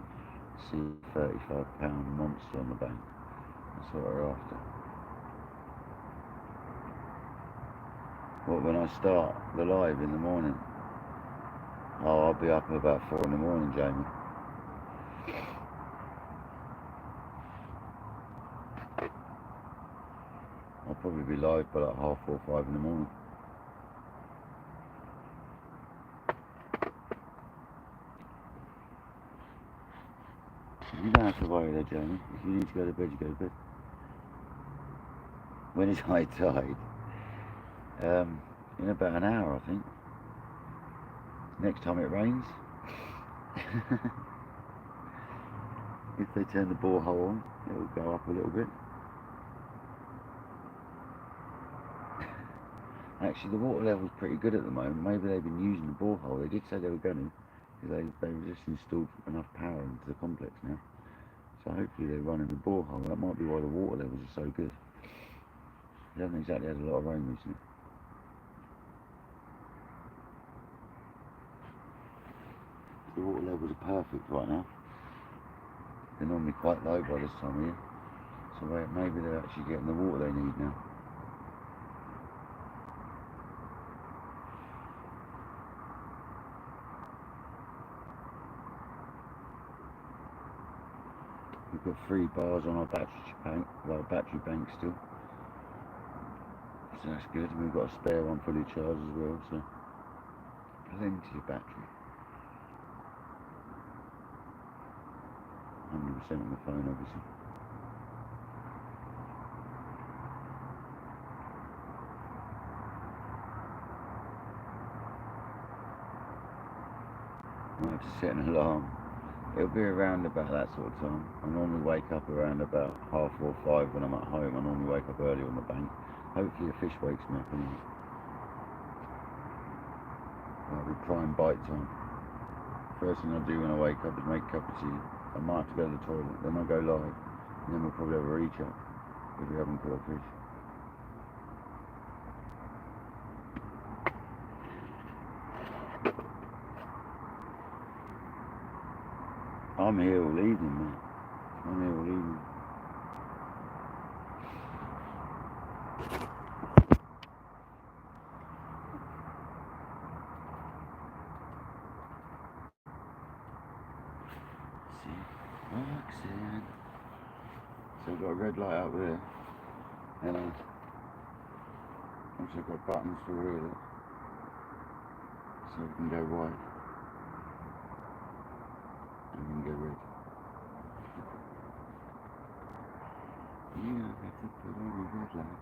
[SPEAKER 1] see a 35-pound monster on the bank. That's what we're after. What, when I start the live in the morning? Oh, I'll be up at about 4 in the morning, Jamie. I'll probably be live by like 4:30, 5 in the morning. You don't have to worry there, Jamie. If you need to go to bed, you go to bed. When is high tide? In about an hour, I think. Next time it rains. If they turn the borehole on, it will go up a little bit. Actually, the water level's pretty good at the moment. Maybe they've been using the borehole. They did say they were going to. Because they've just installed enough power into the complex now. So hopefully they run in the borehole. That might be why the water levels are so good. It hasn't exactly had a lot of rain recently. The water levels are perfect right now. They're normally quite low by this time of year. So maybe they're actually getting the water they need now. We've got 3 bars on our battery bank still. So that's good. And we've got a spare one fully charged as well, so plenty of battery. 100% on the phone, obviously. I have to set an alarm. It'll be around about that sort of time. I normally wake up around about 4:30, 5 when I'm at home. I normally wake up early on the bank. Hopefully a fish wakes me up anyway. That'll be prime bite time. First thing I do when I wake up is make a cup of tea. I might have to go to the toilet, then I'll go live. And then we'll probably have a reach up if we haven't caught a fish. I'm here all evening, man. I'm here all evening. So we've got a red light out there, and also got buttons for real, so we can go white, and we can go red. Yeah, I have to put on a red light.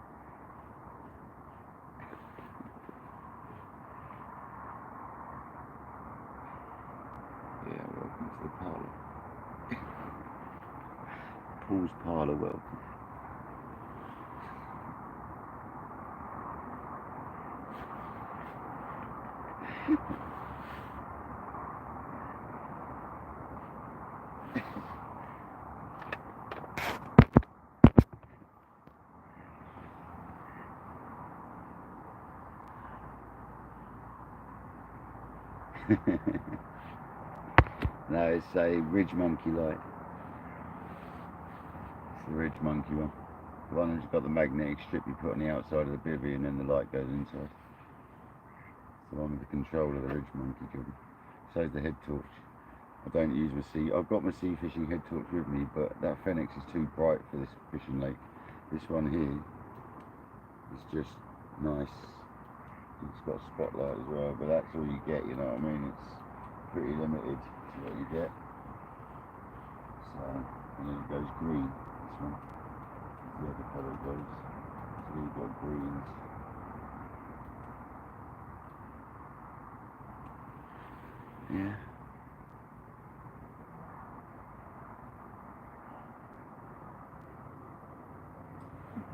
[SPEAKER 1] Yeah, welcome to the parlour. Paul's parlour, welcome. No, it's a ridge monkey light. It's the ridge monkey one. The one that's got the magnetic strip you put on the outside of the bivvy and then the light goes inside. It's the one with the control of the ridge monkey job. So is the head torch. I don't use my I've got my sea fishing head torch with me, but that Fenix is too bright for this fishing lake. This one here is just nice. It's got a spotlight as well, but that's all you get, you know what I mean? It's pretty limited to what you get. So, and then it goes green, this one. The other colour goes. So you've got greens. Yeah.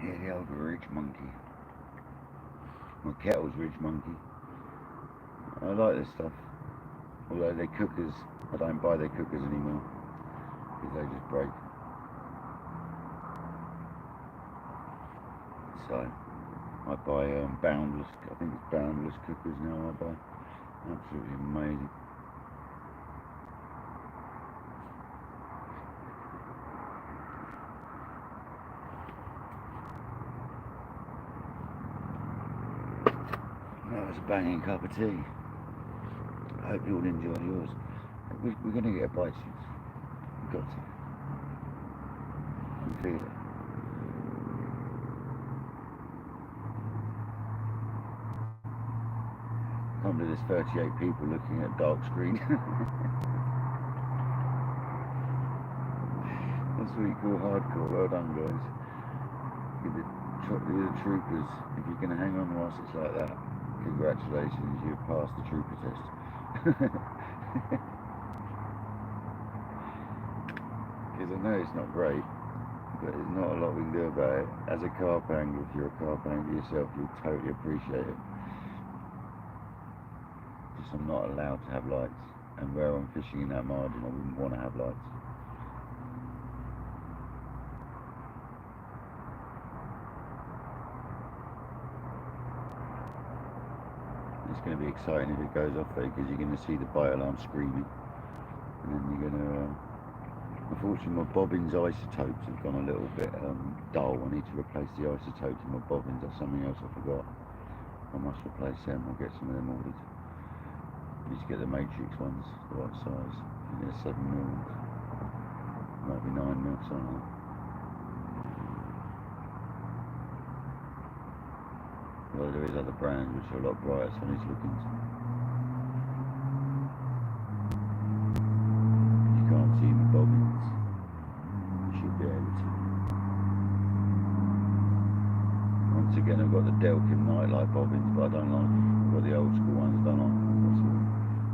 [SPEAKER 1] Yeah, the old ridge monkey. My kettle's ridge monkey. I like this stuff. Although they're cookers, I don't buy their cookers anymore because they just break. So I buy boundless. I think it's boundless cookers now. I buy. Absolutely amazing. That was a banging cup of tea. I hope you all enjoy yours. We're going to get a bite soon. We've got to. I can feel it. I can't believe there's 38 people looking at a dark screen. That's what you call hardcore. Well done, guys. You're the troopers. If you're going to hang on whilst it's like that, congratulations, you've passed the trooper test. Because I know it's not great, but there's not a lot we can do about it. As a carp angler, if you're a carp angler yourself, you'll totally appreciate it. Just I'm not allowed to have lights. And where I'm fishing in that margin, I wouldn't want to have lights. It's going to be exciting if it goes off there, because you're going to see the bite alarm screaming, and then you're going to unfortunately my bobbins isotopes have gone a little bit dull. I need to replace the isotopes in my bobbins. That's something else I forgot. I must replace them. I'll get some of them ordered. I need to get the matrix ones, the right size. I think they're 7mm. Might be 9mm, something like that. Well, there is other brands which are a lot brighter, so I need to look into. You can't see my bobbins. You should be able to. Once again, I've got the Delkim Nightlight bobbins, but I don't like them. I've got the old school ones, don't like them.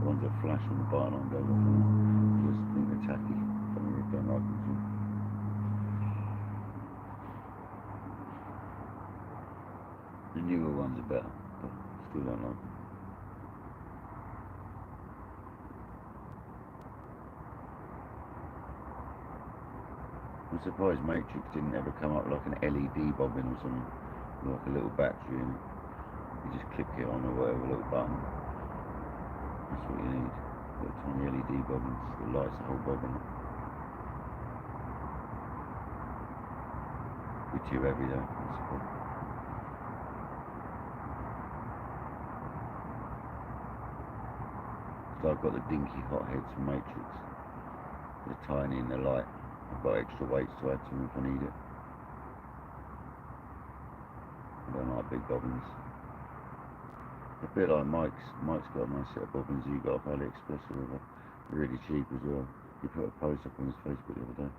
[SPEAKER 1] The ones that flash when the bite line goes off. I just think they're tacky. Don't like them too. The newer ones are better, but still don't like them. I'm surprised Matrix didn't ever come up like an LED bobbin or something, like a little battery in it. You just click it on or whatever, a little button. That's what you need. Little tiny LED bobbins that lights the whole bobbin up. With you every day, that's the problem. So I've got the dinky hotheads from Matrix. They're tiny and they're light. I've got extra weights to add to them if I need it. I don't like big bobbins. A bit like Mike's. Mike's got a nice set of bobbins he got off AliExpress or whatever. Really cheap as well. He put a post up on his Facebook the other day.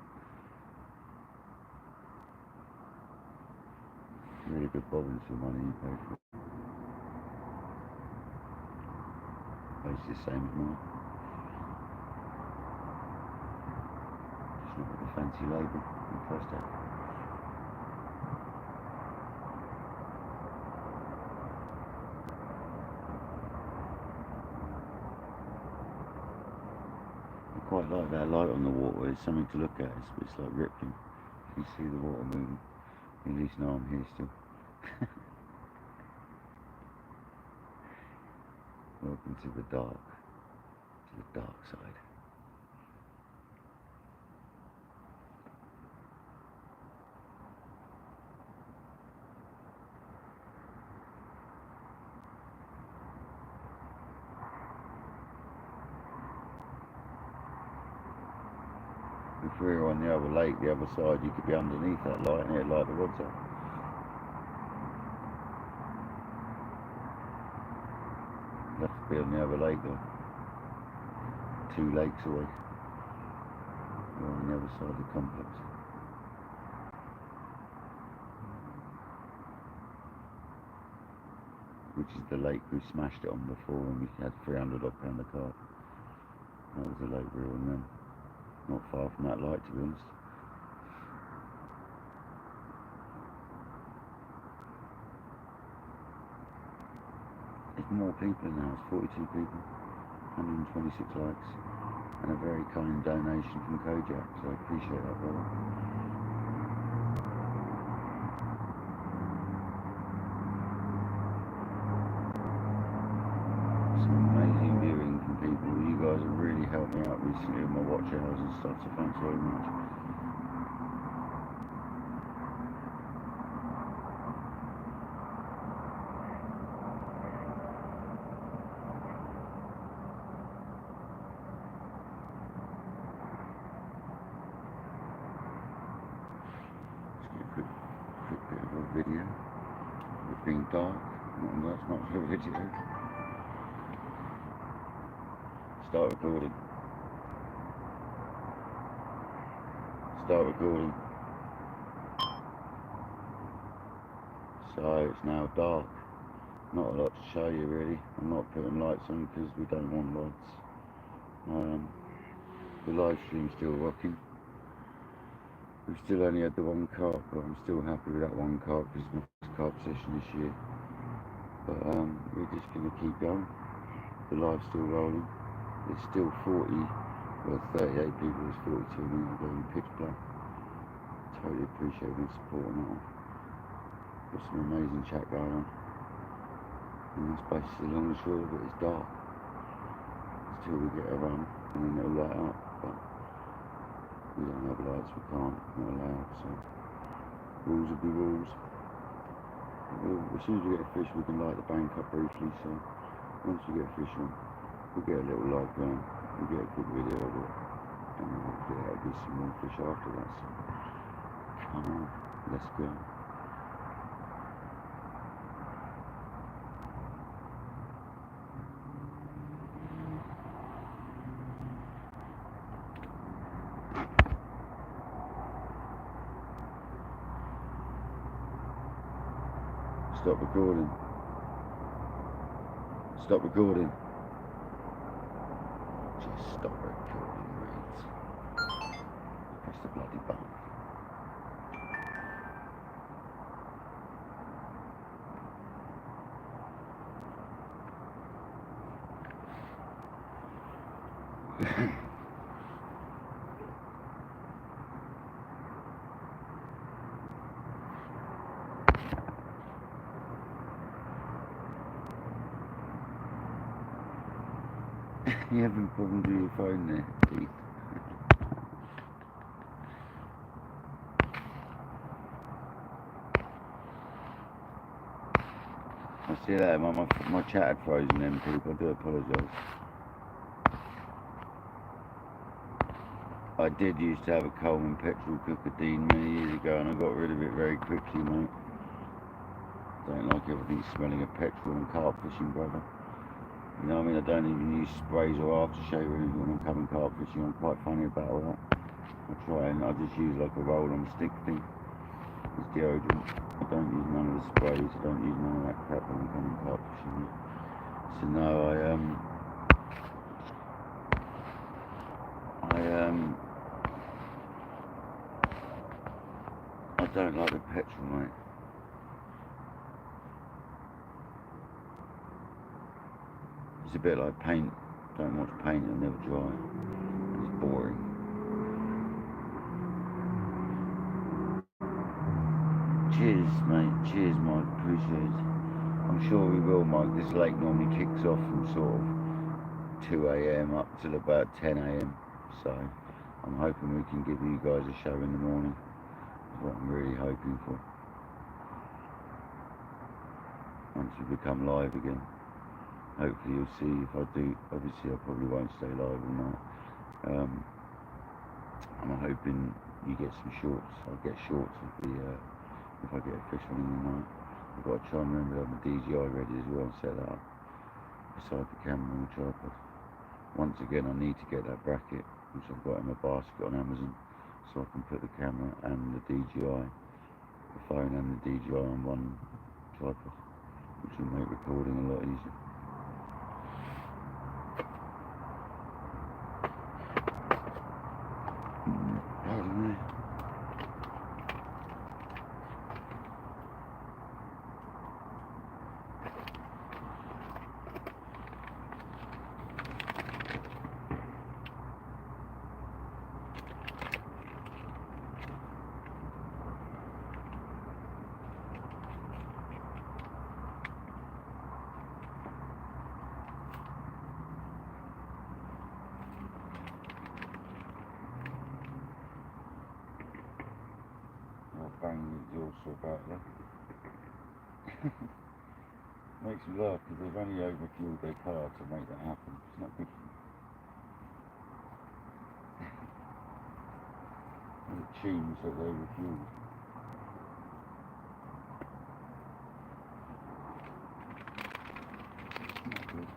[SPEAKER 1] Really good bobbins for the money you pay for it. Basically the same as mine. Just not with a fancy label. I'm impressed at. I quite like that light on the water. It's something to look at. It's like rippling. You see the water moving. You at least know I'm here still. Welcome to the dark side. If we were on the other lake, the other side, you could be underneath that light and it'd light the rods up. You have to be on the other lake though. 2 lakes away. We're on the other side of the complex. Which is the lake we smashed it on before when we had 300 odd pound of carp. That was the lake we were on then. Not far from that light, to be honest. There's more people now, it's 42 people, 126 likes, and a very kind donation from Kojak, so I appreciate that, brother. Some amazing viewing from people. You guys have really helped me out recently with my watch hours and stuff, so thanks very much. Quick bit of a video. It being dark, that's not for a video. Start recording. Start recording. So it's now dark. Not a lot to show you really. I'm not putting lights on because we don't want lights. The live stream's still rocking. We've still only had the 1 carp, but I'm still happy with that 1 carp because it's my first carp session this year. But we're just going to keep going. The live's still rolling. It's still 40, well 38 people, it's 42 now, going pitch black. Totally appreciate the support on that one. Got some amazing chat going on. And that's basically along the shore, but it's dark. Until we get a run, and then it'll light up. But we don't have lights, we can't, not allowed, so rules will be rules. As soon as we get a fish, we can light the bank up briefly, so once we get a fish on, we'll get a little light going, we'll get a good video of it, and then hopefully there'll be some more fish after that, so come on, let's go. Stop recording. Stop recording. Just stop recording, mate. Press the bloody button. You having problems with your phone there, Keith? I see that, my chat had frozen then, people, I do apologise. I did used to have a Coleman petrol cooker, Dean, many years ago, and I got rid of it very quickly, mate. Don't like everything smelling of petrol and carp fishing, brother. You know what I mean? I don't even use sprays or aftershave or anything when I'm coming carp fishing. I'm quite funny about all that. I try and I just use like a roll-on stick thing as deodorant. I don't use none of the sprays. I don't use none of that crap when I'm coming carp fishing. So no, I don't like the petrol, mate. It's a bit like paint. Don't watch paint, it'll never dry. It's boring. Cheers, mate. Cheers, Mike. Appreciate it. I'm sure we will, Mike. This lake normally kicks off from sort of 2 AM up till about 10 AM. So I'm hoping we can give you guys a show in the morning. That's what I'm really hoping for. Once we become live again. Hopefully you'll see if I do. Obviously I probably won't stay live all night. I'm hoping you get some shorts. I'll get shorts if I get a fish on in the night. I've got to try and remember to have my DJI ready as well and set that up beside the camera and the tripod. Once again I need to get that bracket which I've got in my basket on Amazon so I can put the camera and the DJI, the phone and the DJI on one tripod, which will make recording a lot easier. Pardon me. Bang the also about that. Makes me laugh because they've only overfueled their car to make that happen. It's not good for them. It tunes that they overfueled. Not good.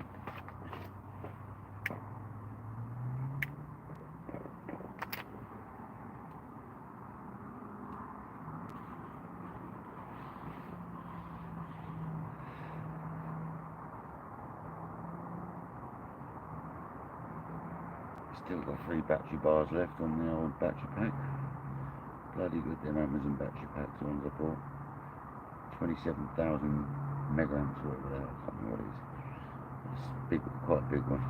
[SPEAKER 1] Still got 3 battery bars left on the old battery pack. Bloody good, them Amazon battery packs, the ones I bought. 27,000 megaamps or whatever that, I can't remember what it is. It's big, quite a big one.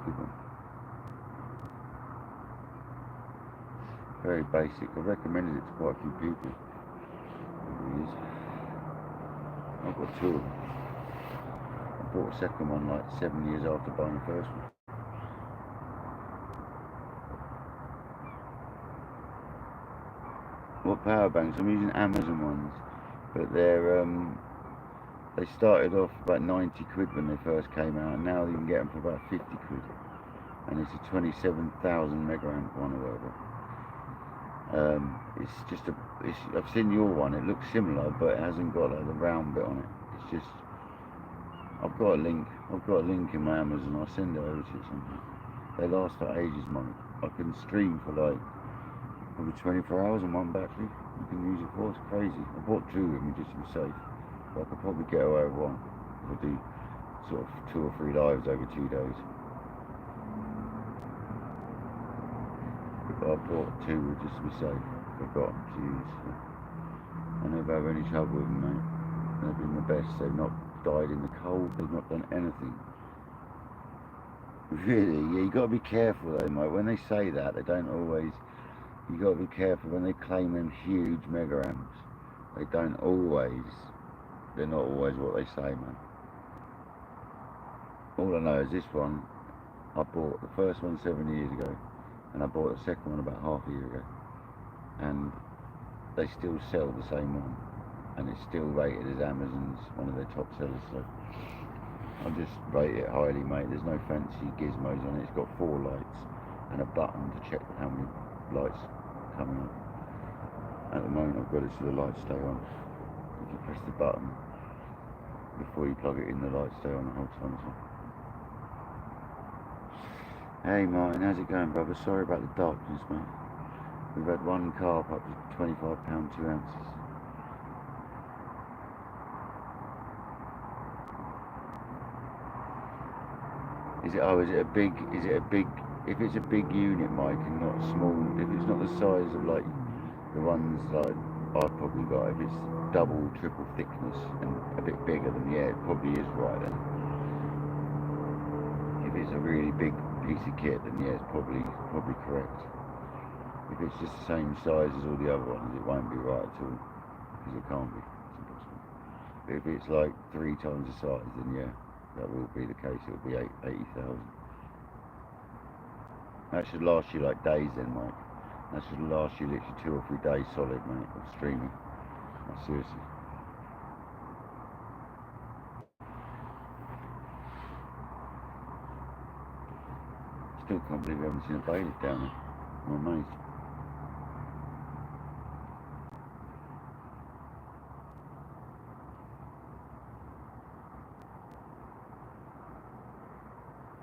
[SPEAKER 1] a good one. Very basic. I recommended it to quite a few people. I've got two of them. I bought a second one like 7 years after buying the first one. What power banks? I'm using Amazon ones, but they started off about 90 quid when they first came out, and now you can get them for about 50 quid. And it's a 27,000 megaamp one or whatever. It's just I've seen your one, it looks similar, but it hasn't got like the round bit on it. It's just, I've got a link in my Amazon, I'll send it over to you sometime. They last for ages, mate. I can stream for like probably 24 hours on one battery. You can use it for, it's crazy. I bought two of them just to be safe, but I could probably get away with one if I do sort of 2 or 3 lives over 2 days. But I bought two just to be safe. I've got them to use. I never have any trouble with them, mate. They've been the best. They've not died in the cold. They've not done anything. Really, yeah, you got to be careful though, mate. When they say that, they don't always. You got to be careful when they claim them huge mega amps. They don't always. They're not always what they say, man. All I know is this one. I bought the first one 7 years ago, and I bought the second one about half a year ago, and they still sell the same one, and it's still rated as Amazon's one of their top sellers. So I'll just rate it highly, mate. There's no fancy gizmos on it. It's got 4 lights and a button to check how many lights coming up. At the moment I've got it so the lights stay on. If you press the button before you plug it in, the lights stay on the whole time. So. Hey Martin, how's it going, brother? Sorry about the darkness, mate. We've had one carp up to £25 2 ounces. Is it a big, if it's a big unit, Mike, and not small, if it's not the size of like the ones like I've probably got, if it's double, triple thickness and a bit bigger, then yeah, it probably is right then. If it's a really big piece of kit, then yeah, it's probably correct. If it's just the same size as all the other ones, it won't be right at all, because it can't be, it's impossible. But if it's like 3 times the size, then yeah, that will be the case. It will be 80,000. That should last you like days then, Mike. That should last you literally 2 or 3 days solid, mate, of streaming. Like, seriously. Still can't believe we haven't seen a bailiff down there. I'm amazed.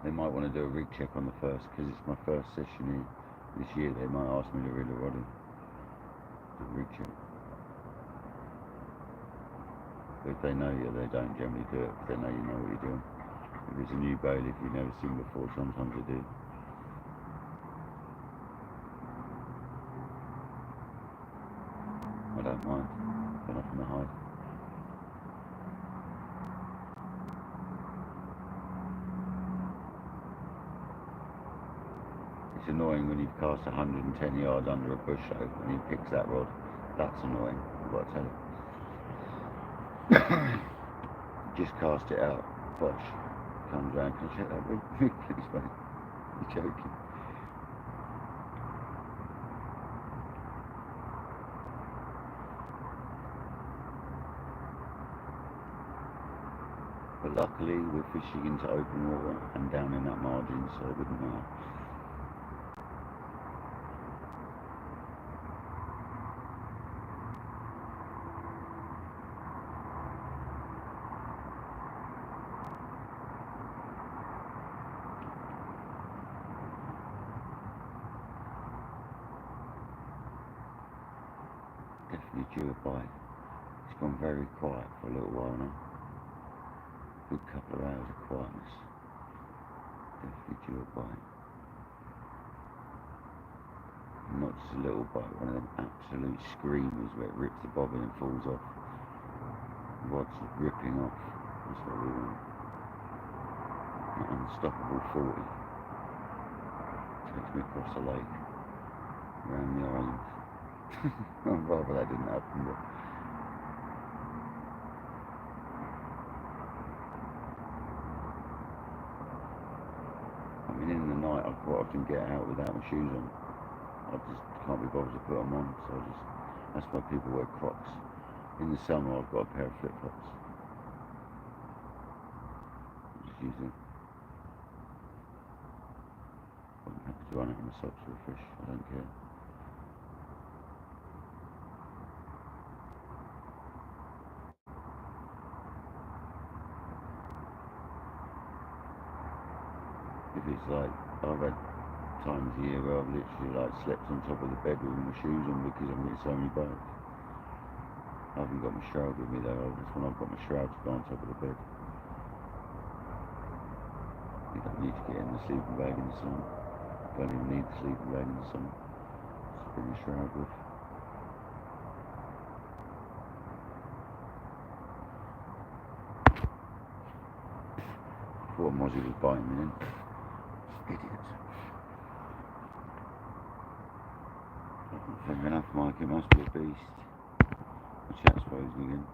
[SPEAKER 1] They might want to do a rig check on the first, because it's my first session here this year. They might ask me to reel a rod in. Do a rig check. But if they know you, they don't generally do it, because they know you know what you're doing. If it's a new bailiff you've never seen before, sometimes they do. I don't mind. Got nothing to hide. It's annoying when you've cast 110 yards under a bush though, and he picks that rod. That's annoying, I've got to tell you. Just cast it out. Bosh. Comes round, can you check that rig? Please, mate. You're joking. But luckily we're fishing into open water and down in that margin, so it wouldn't matter. Definitely due a bite. It's gone very quiet for a little while now. Good couple of hours of quietness. Definitely due a bite. Not just a little bite, one of them absolute screamers where it rips the bobbin and falls off. Rod's ripping off. That's what we want. An unstoppable 40. takes me across the lake, around the island. I'd rather that didn't happen, but I mean, in the night I quite often get out without my shoes on. I just can't be bothered to put them on, so that's why people wear Crocs. In the summer I've got a pair of flip-flops. Just use them. I'm happy to run out of my socks for a fish, I don't care. If it's like, I've had times a year where I've literally like slept on top of the bed with my shoes on because I'm getting so many bites. I haven't got my shroud with me though, that's when I've got my shroud to go on top of the bed. You don't need to get in the sleeping bag in the sun. You don't even need the sleeping bag in the sun. Just bring a shroud with. Thought Mozzie was biting me then. Idiots. Fair enough, Mike, it must be a beast. The chat's frozen again.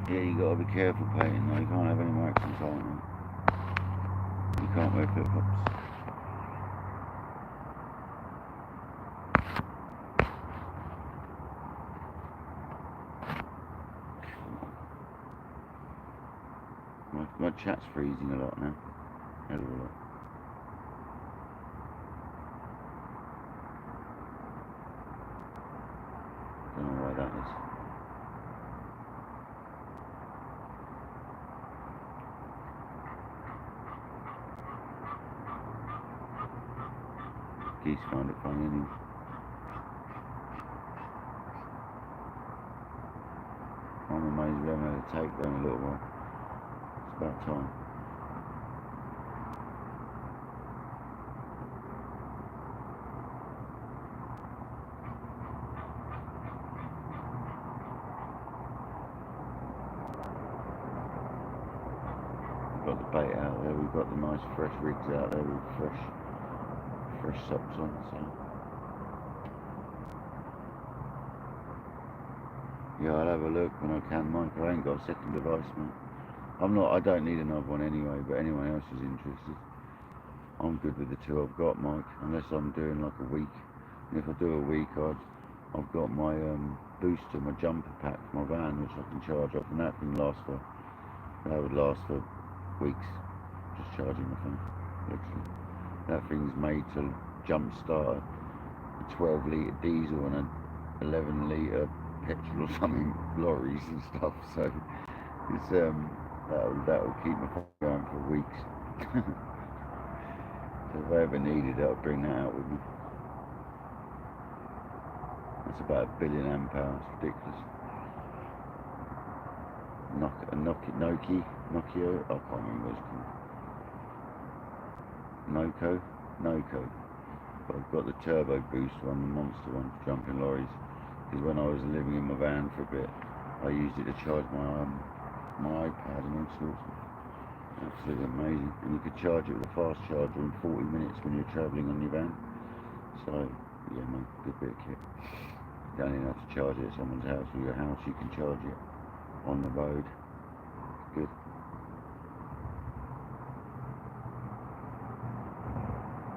[SPEAKER 1] Yeah, you gotta be careful painting though, you can't have any more accents on them. You can't wear flip-flops. My chat's freezing a lot now. Hell of a lot. Don't know why that is. Geese find it funny anyway. I'm amazed we haven't had a takedown in a little while. It's about time. We've got the bait out there, we've got the nice fresh rigs out there with fresh socks on, so yeah, I'll have a look when I can, Mike. I ain't got a second device, mate. I don't need another one anyway, but anyone else is interested, I'm good with the two I've got, Mike, unless I'm doing like a week. And if I do a week, I've got my booster, my jumper pack for my van, which I can charge up, and that would last for weeks, just charging my phone, literally. That thing's made to jump start a 12 litre diesel and a 11 litre petrol or something, lorries and stuff, so it's that'll keep my phone going for weeks. So if I ever needed it, I'll bring that out with me. That's about 1 billion amp hours, ridiculous. Nokia, I can't remember what it's called. Noco. But I've got the turbo boost one, the monster one, for jumping lorries. Because when I was living in my van for a bit, I used it to charge my iPad and all sorts of. Absolutely amazing. And you could charge it with a fast charger in 40 minutes when you're travelling on your van. So, yeah, man, good bit of kit. You don't even have to charge it at someone's house or your house, you can charge it on the road. Good.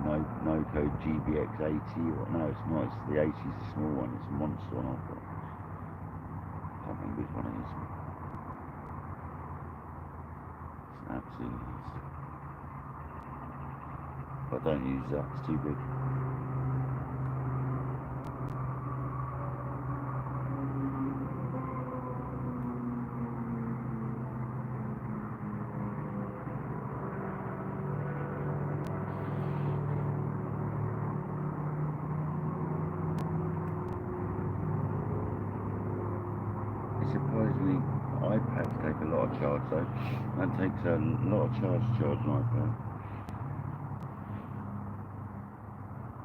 [SPEAKER 1] Noco GBX80, or no, it's not, it's the 80's the small one, it's a monster one I've got. I can't remember which one it is. It's absolutely nice. But don't use that, it's too big. Surprisingly, iPads take a lot of charge though. That takes a lot of charge to charge an iPad.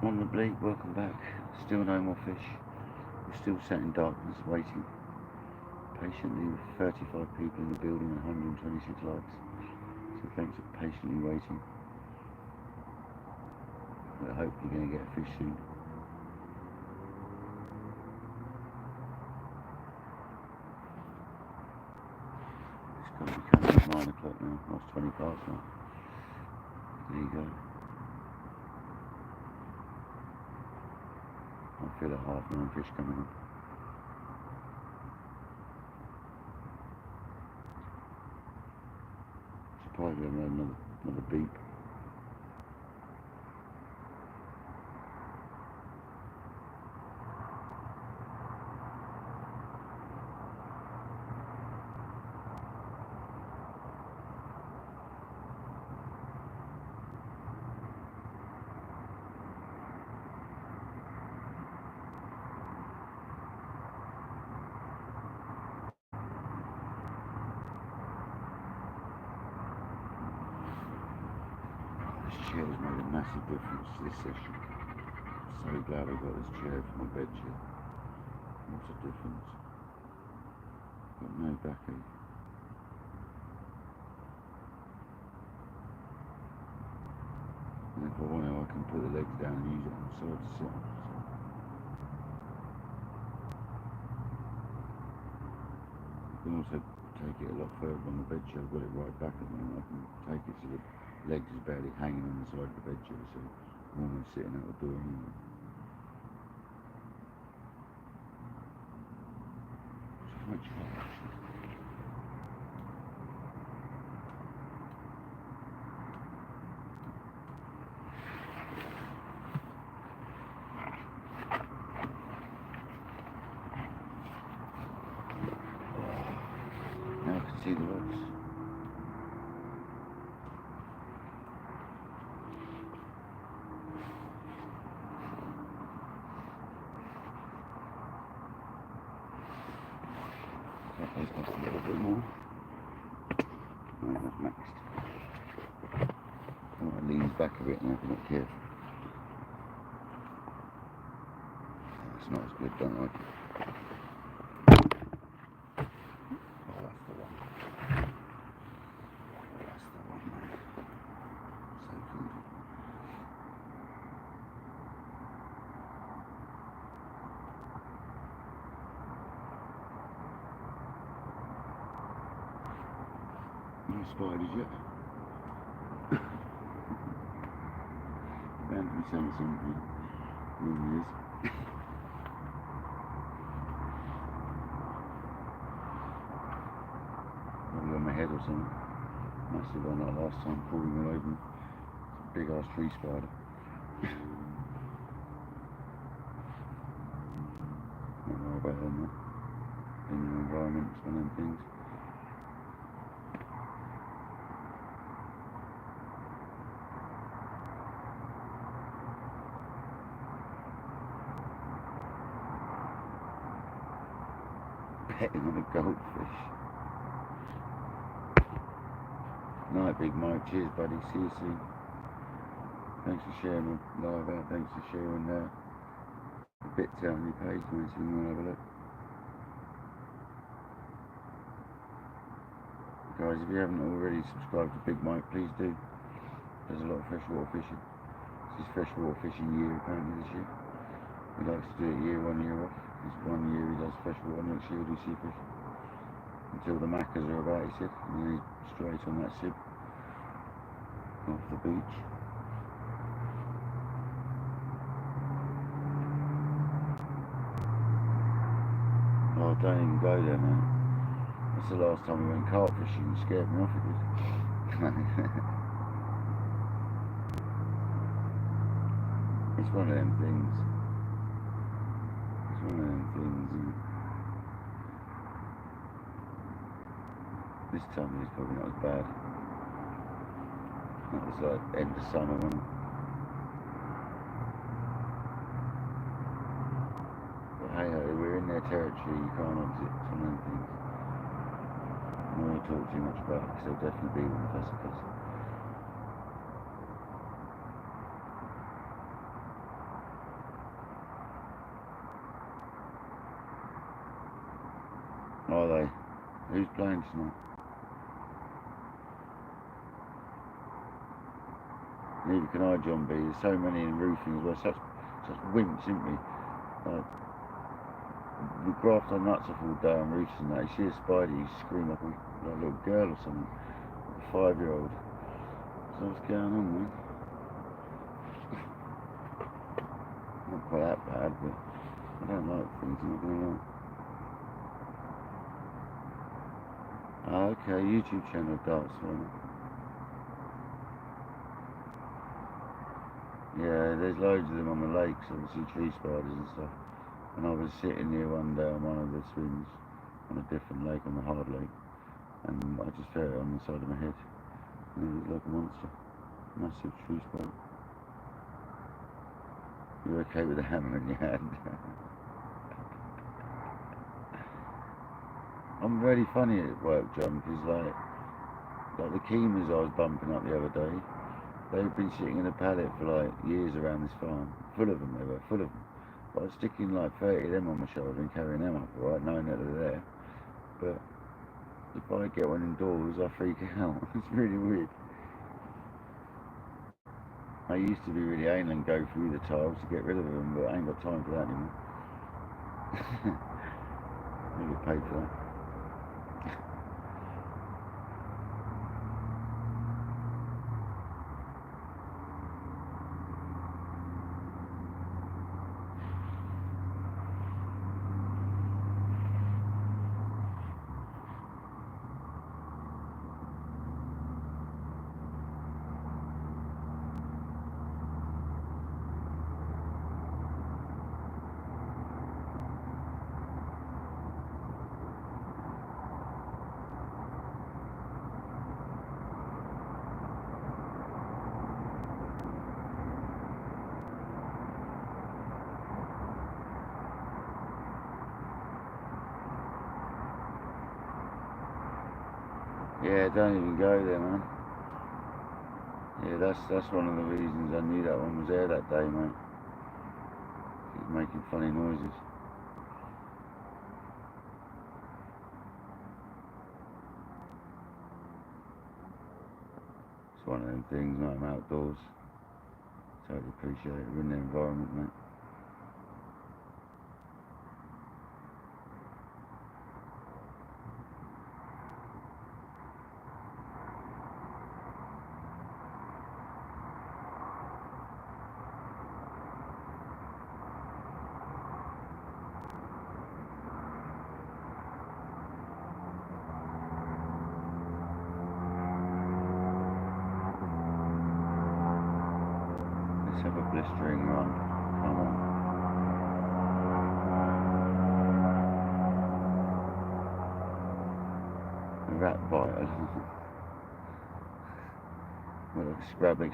[SPEAKER 1] On the bleak, welcome back. Still no more fish. We're still sat in darkness waiting. Patiently with 35 people in the building and 126 likes. So thanks for patiently waiting. I hope you're going to get a fish soon. It's got to be coming at 9 o'clock now. That's 20 past now. There you go. I feel a half-9 fish coming in. Probably another beep. Chair's made a massive difference to this session. So glad I got this chair for my bed chair. What a difference. Got no backache. And if I want to, I can put the legs down and use it on the side to sit on. I can also take it a lot further on the bed chair. I've got it right back at the moment. I can take it so the legs is barely hanging on the side of the bed chair, so I'm almost sitting out the door anyway. So much fun, actually. Now I can see the rocks. That goes a little bit more. No, that's maxed. Oh, it leans back a bit now if I'm not careful. It's not as good, don't like it. Oh, that's the one. That's the one, man. So good. No spiders yet. Bound to be some something. Really is. Probably on my head or something. Massive one like last time, falling all over me. Big ass tree spider. Don't worry about them though. In your environment, it's one of them things. Petting on a goldfish. Night, Big Mike. Cheers, buddy. See you soon. Thanks for sharing the live out. Thanks for sharing the bits out on your page, mate, so you can have a look. Guys, if you haven't already subscribed to Big Mike, please do. There's a lot of freshwater fishing. This is freshwater fishing year apparently this year. He likes to do it year on, year off. This 1 year he does freshwater, next year he'll do sea fish. Until the macas are about, he said. And then he's straight on that sib. Off the beach. Oh, don't even go there, man. That's the last time we went carp fishing. It scared me off, it did. It's one of them things. It's one of them things. And this time it's probably not as bad. That was like end of summer, wasn't it? But hey ho, we're in their territory, you can't exit. It's one of them things. I don't want to talk too much about it because there'll definitely be one if that's the case. Are they? Who's playing tonight? Neither can I, John B. There's so many in roofing as well. Such wimps, isn't we? Like, we graft our nuts off all day on roofs and that. You see a spider, you scream like a little girl or something. Like a 5-year-old. So what's going on, man? Not quite that bad, but I don't like things, I'm not going to lie. Oh, okay, YouTube channel, Dark Swimmer. Yeah, there's loads of them on the lakes, obviously tree spiders and stuff. And I was sitting here one day on one of the swims on a different lake, on the hard lake, and I just felt it on the side of my head. And it looked like a monster. Massive tree spider. You're okay with the hammer in your hand? I'm really funny at work, John, because like the keemers I was bumping up the other day, they've been sitting in a pallet for like years around this farm. Full of them, they were, full of them. But I was sticking like 30 of them on my shoulder and carrying them up, alright, knowing that they're there. But if I get one indoors, I freak out. It's really weird. I used to be really anal and go through the tiles to get rid of them, but I ain't got time for that anymore. I get paid for that. Yeah, don't even go there, man. Yeah, that's one of the reasons I knew that one was there that day, mate. It was making funny noises. It's one of them things, mate, I'm outdoors. Totally appreciate it, we're in the environment, mate. Let's have a blistering run. Come on. A rat bite, I don't know. Well, like scrubbing.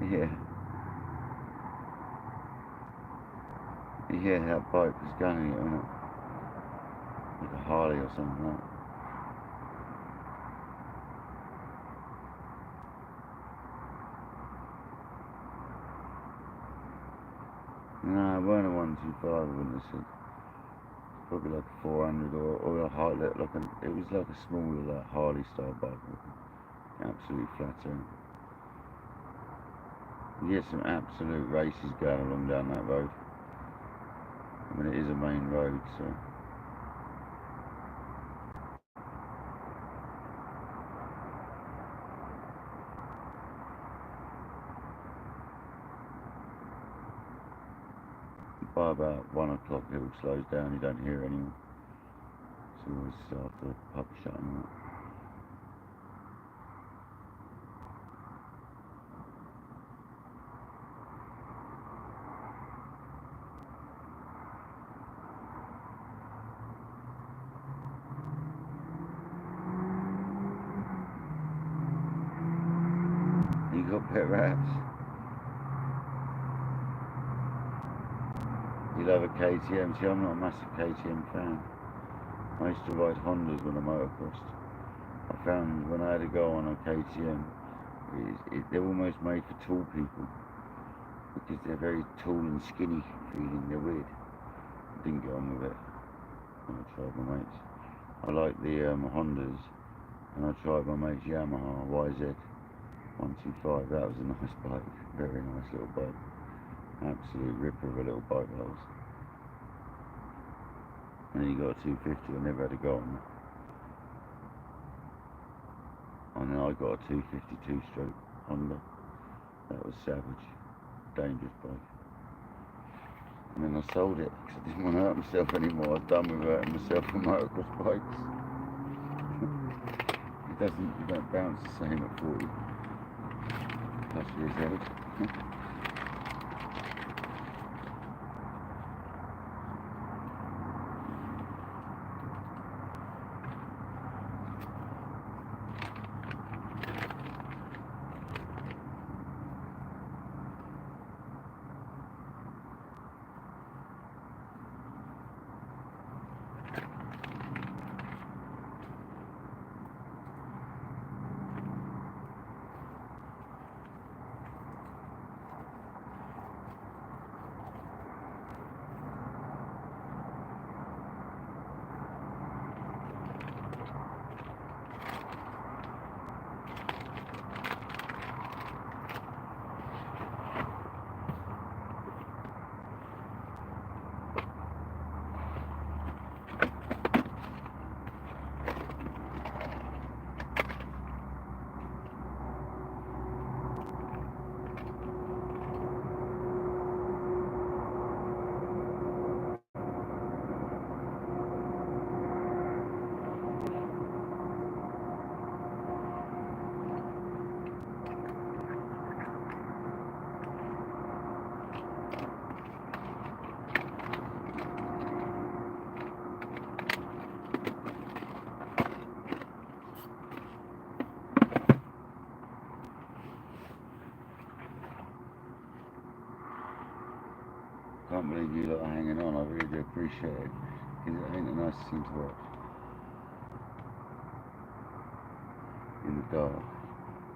[SPEAKER 1] Yeah. Yeah, that bite was gunning it, wasn't it? Like a Harley or something like that. No, it weren't a 125, I wouldn't have said. Probably like a 400 or a Harley, it was like a smaller like Harley style bike. Absolutely flat out. You get some absolute races going along down that road. I mean, it is a main road, so. By about 1 o'clock it all slows down, you don't hear it anymore. It's always after the pub shutting up. You got pet rats? You love a KTM? See, I'm not a massive KTM fan. I used to ride Hondas when I motocrossed. I found when I had to go on a KTM, they're almost made for tall people because they're very tall and skinny feeling. They're weird. I didn't get on with it. I tried my mates. I like the Hondas, and I tried my mate's Yamaha YZ125. That was a nice bike, very nice little bike. Absolute ripper of a little bike that was. And then you got a 250, I never had a go on it. And then I got a 252 stroke Honda. That was savage, dangerous bike. And then I sold it because I didn't want to hurt myself anymore. I was done with hurting myself on motocross bikes. You don't bounce the same at 40 plus years old. Can't believe you lot are hanging on, I really do appreciate it. Because it ain't a nice thing to watch. In the dark.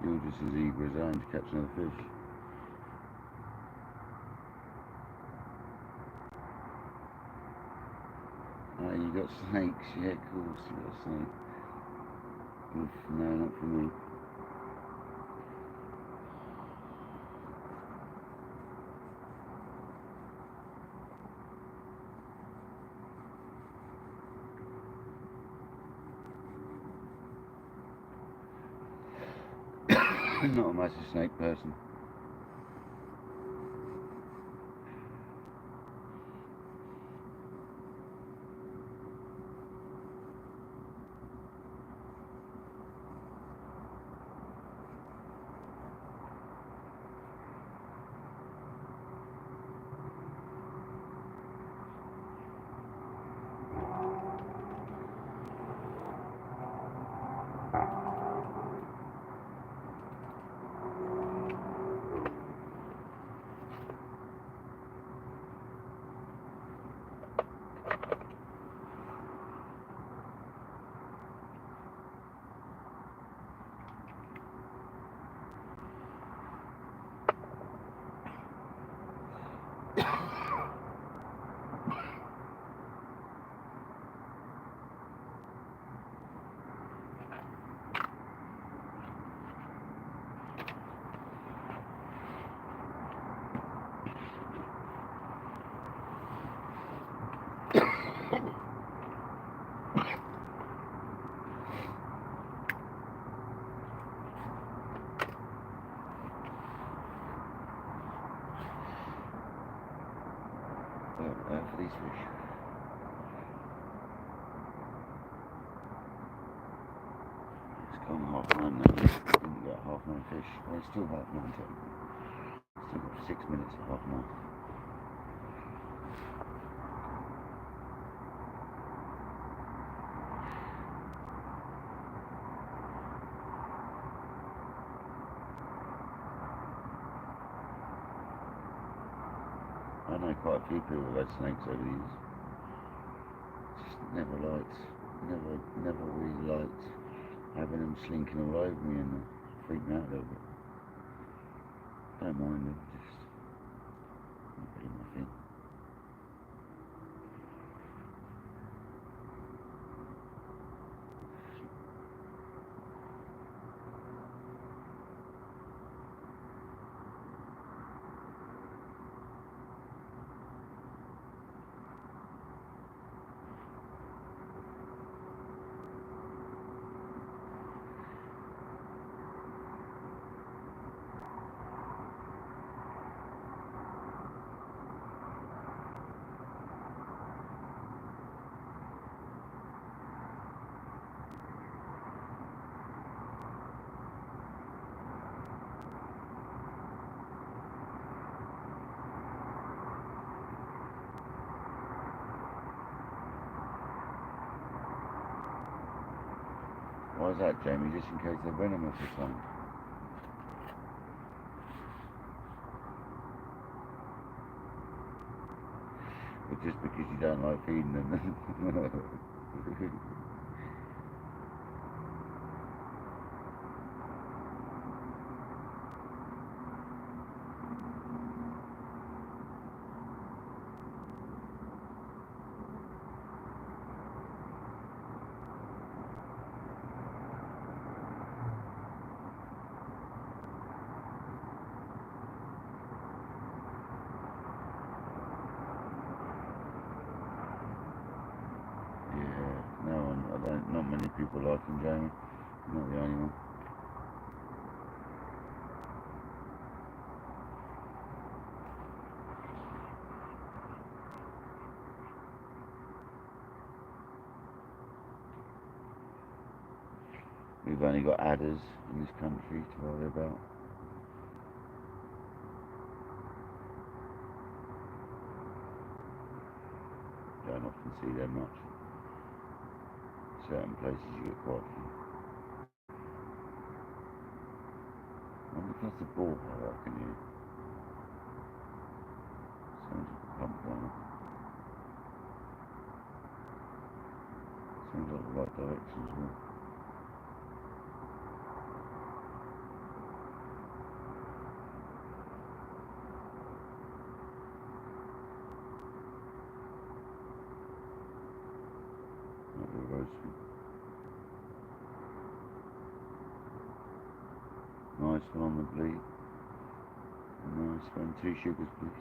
[SPEAKER 1] You're just as eager as I am to catch another fish. Oh, you got snakes, yeah, of course you got snakes. Oof, no, not for me. Not a massive snake person. For these fish. It's gone 9:30 now. Didn't get 9:30 fish. Well, it's still 9:30 technically. Still got 6 minutes to 9:30. I know quite a few people who've had snakes over the years. Just never really liked having them slinking all over me and freak me out a little bit. Don't mind them, just not really my thing. Why is that, Jamie? Just in case they're venomous or something. But just because you don't like feeding them. Not many people like him, Jamie. Not the only one. We've only got adders in this country to worry about. Don't often see them much. Certain places you get quite a few. I wonder if that's the borehole I can hear. Sounds like a pump going on. Sounds like the right direction as well. Not the roasting. Nice one on the bleed. Nice one. 2 sugars, please.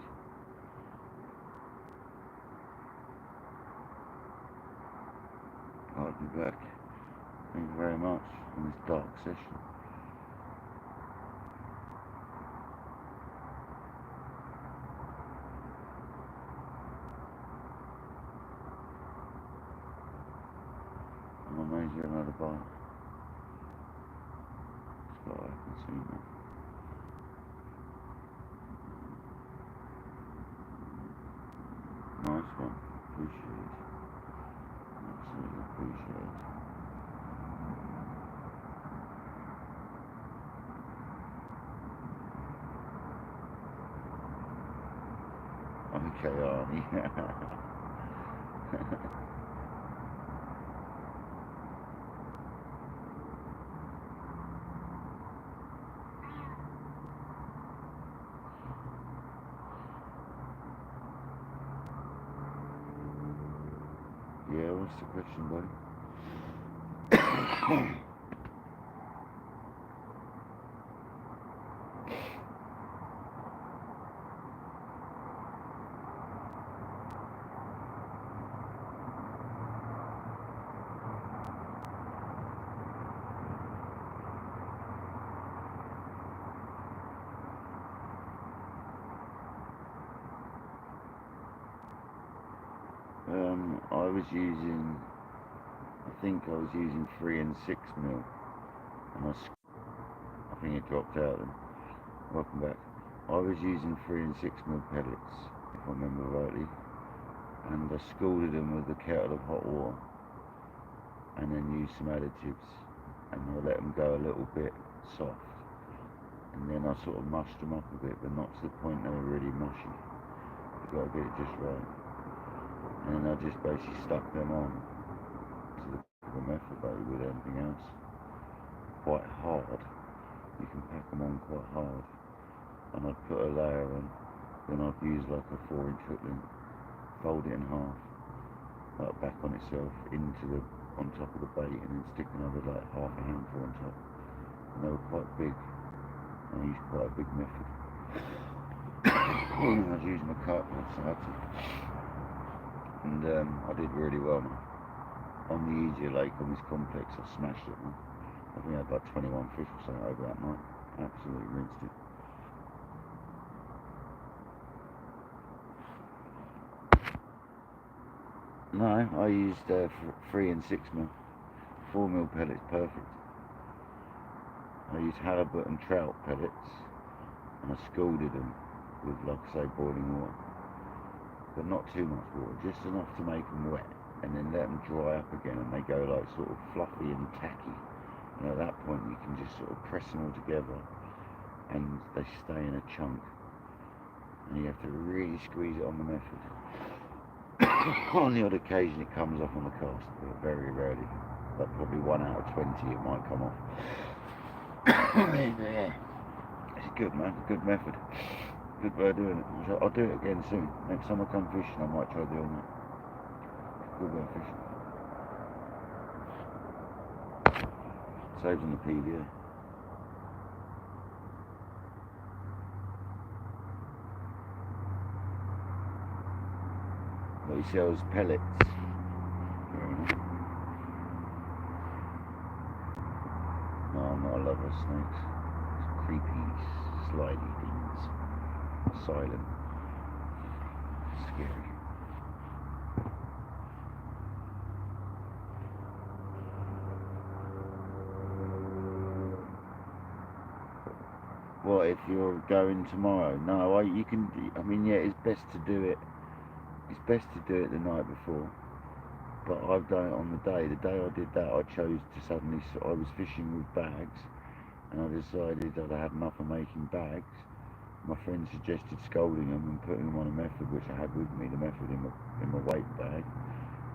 [SPEAKER 1] I'll be back. Thank you very much on this dark session. I'm amazed you have another bite. It's what I can see now. Nice one. Appreciate it. Absolutely appreciate it. Okay, Arnie. Yeah, what's the question, buddy? I was using, I think I was using 3 and 6 mil, and I think it dropped out then. Welcome back. I was using 3 and 6 mil pellets, if I remember rightly, and I scalded them with a kettle of hot water, and then used some additives, and I let them go a little bit soft, and then I sort of mushed them up a bit, but not to the point they were really mushy. You've got to get it just right. And I just basically stuck them on to the method bait with anything else. Quite hard. You can pack them on quite hard. And I'd put a layer on, then I'd use like a 4-inch hook link, fold it in half, like back on itself, on top of the bait, and then stick another like half a handful on top. And they were quite big. And I used quite a big method. I was using a Carp so I had to. And I did really well, man. On the easier lake on this complex, I smashed it, man. I think I had like 21 fish or something over that night. Absolutely rinsed it. No, I used 3 and 6 mil. 4 mil pellets, perfect. I used halibut and trout pellets, and I scalded them with, like I say, boiling water. But not too much water, just enough to make them wet, and then let them dry up again, and they go like sort of fluffy and tacky. And at that point you can just sort of press them all together and they stay in a chunk. And you have to really squeeze it on the method. On the odd occasion it comes off on the cast, but very rarely. Like probably 1 out of 20 it might come off. Yeah. It's good, man, good method. Good way of doing it. I'll do it again soon. Next time I come fishing I might try doing that. Good way of fishing. Saves on the PVA. But he sells pellets. No, I'm not a lover of snakes. It's creepy, slidey things. Silent. Scary. What if you're going tomorrow? No, you can. I mean, yeah, it's best to do it. It's best to do it the night before. But I've done it on the day. The day I did that, I chose to suddenly. I was fishing with bags, and I decided that I had enough of making bags. My friend suggested scalding them and putting them on a method, which I had with me. The method in my weight bag,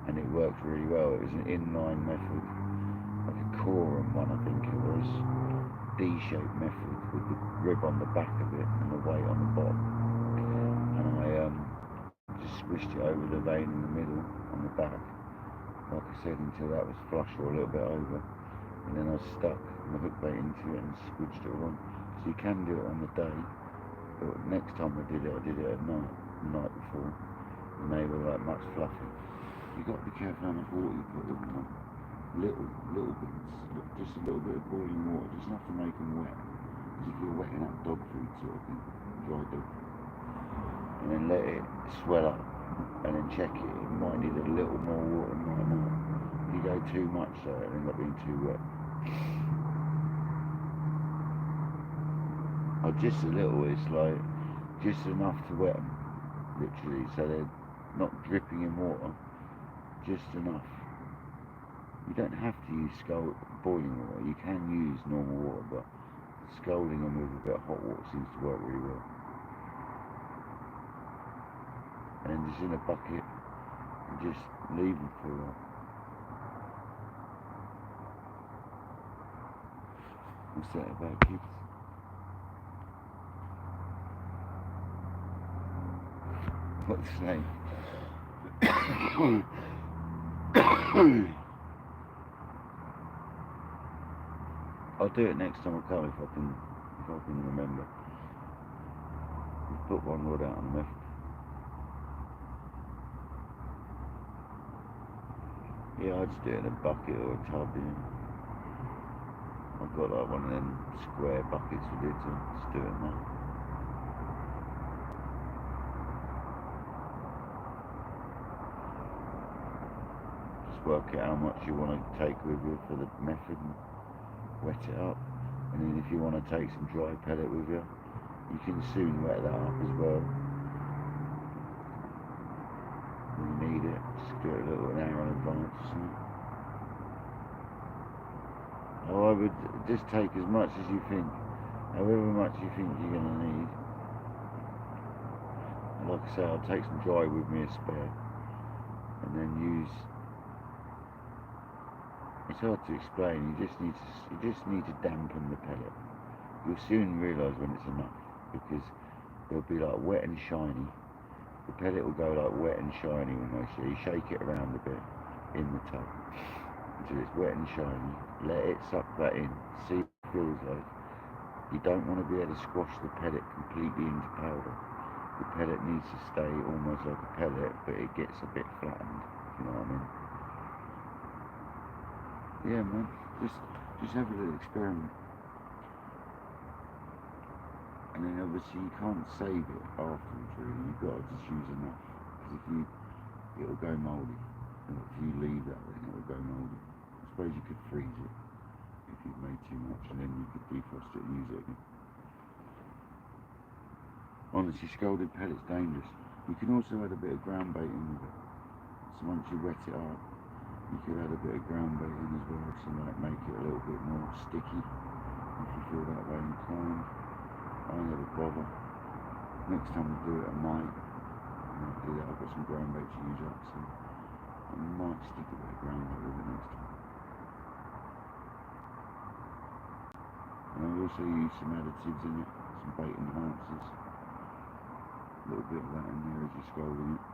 [SPEAKER 1] and it worked really well. It was an inline method, like a Corum one, I think it was. D-shaped method with the rib on the back of it and the weight on the bottom, and I just squished it over the vein in the middle on the back, like I said, until that was flush or a little bit over, and then I stuck my hook bait into it and squidged it all on. So you can do it on the day, but next time I did it at night, the night before, and they were like much fluffier. You've got to be careful how much water you put in them. Little bits, just a little bit of boiling water, just enough to make them wet. As if you're wetting up dog food sort of thing, dry dog food. And then let it swell up, and then check it. It might need a little more water, it might not. If you go too much, so it ends up being too wet. Or just a little, it's like just enough to wet them, literally, so they're not dripping in water, just enough. You don't have to use boiling water, you can use normal water, but scalding them with a bit of hot water seems to work really well. And then just in a bucket, and just leave them for a while. What's that about, kids? What's the name? I'll do it next time I come if I can remember. We'll put one rod out on the method. Yeah, I'd just do it in a bucket or a tub, yeah. I've got like one of them square buckets with it, so just do it in that. Just work out how much you want to take with you for the method and wet it up. And then if you want to take some dry pellet with you, you can soon wet that up as well. When you need it, just do it a little an hour in advance or something. Oh, I would just take as much as you think, however much you think you're going to need. And like I say, I'll take some dry with me as spare, and then use. It's hard to explain. You just need to dampen the pellet. You'll soon realise when it's enough, because it'll be like wet and shiny. The pellet will go like wet and shiny almost. You shake it around a bit in the tub until it's wet and shiny. Let it suck that in. See what it feels like. You don't want to be able to squash the pellet completely into powder. The pellet needs to stay almost like a pellet, but it gets a bit flattened. You know what I mean? Yeah, man. Just have a little experiment. And then obviously you can't save it afterwards, really. You've got to just use enough. Because it'll go mouldy. And if you leave that, then it'll go mouldy. I suppose you could freeze it if you've made too much, and then you could defrost it and use it again. Honestly, scalded pellet's dangerous. You can also add a bit of ground bait in with it. So once you wet it up, You could add a bit of ground bait in as well to like make it a little bit more sticky if you feel that way inclined. I ain't ever bother. Next time we do it, I might do that. I've got some ground bait to use up, so I might stick a bit of ground bait with it next time. And I also use some additives in it, some bait enhancers. A little bit of that in there as you're scalding it.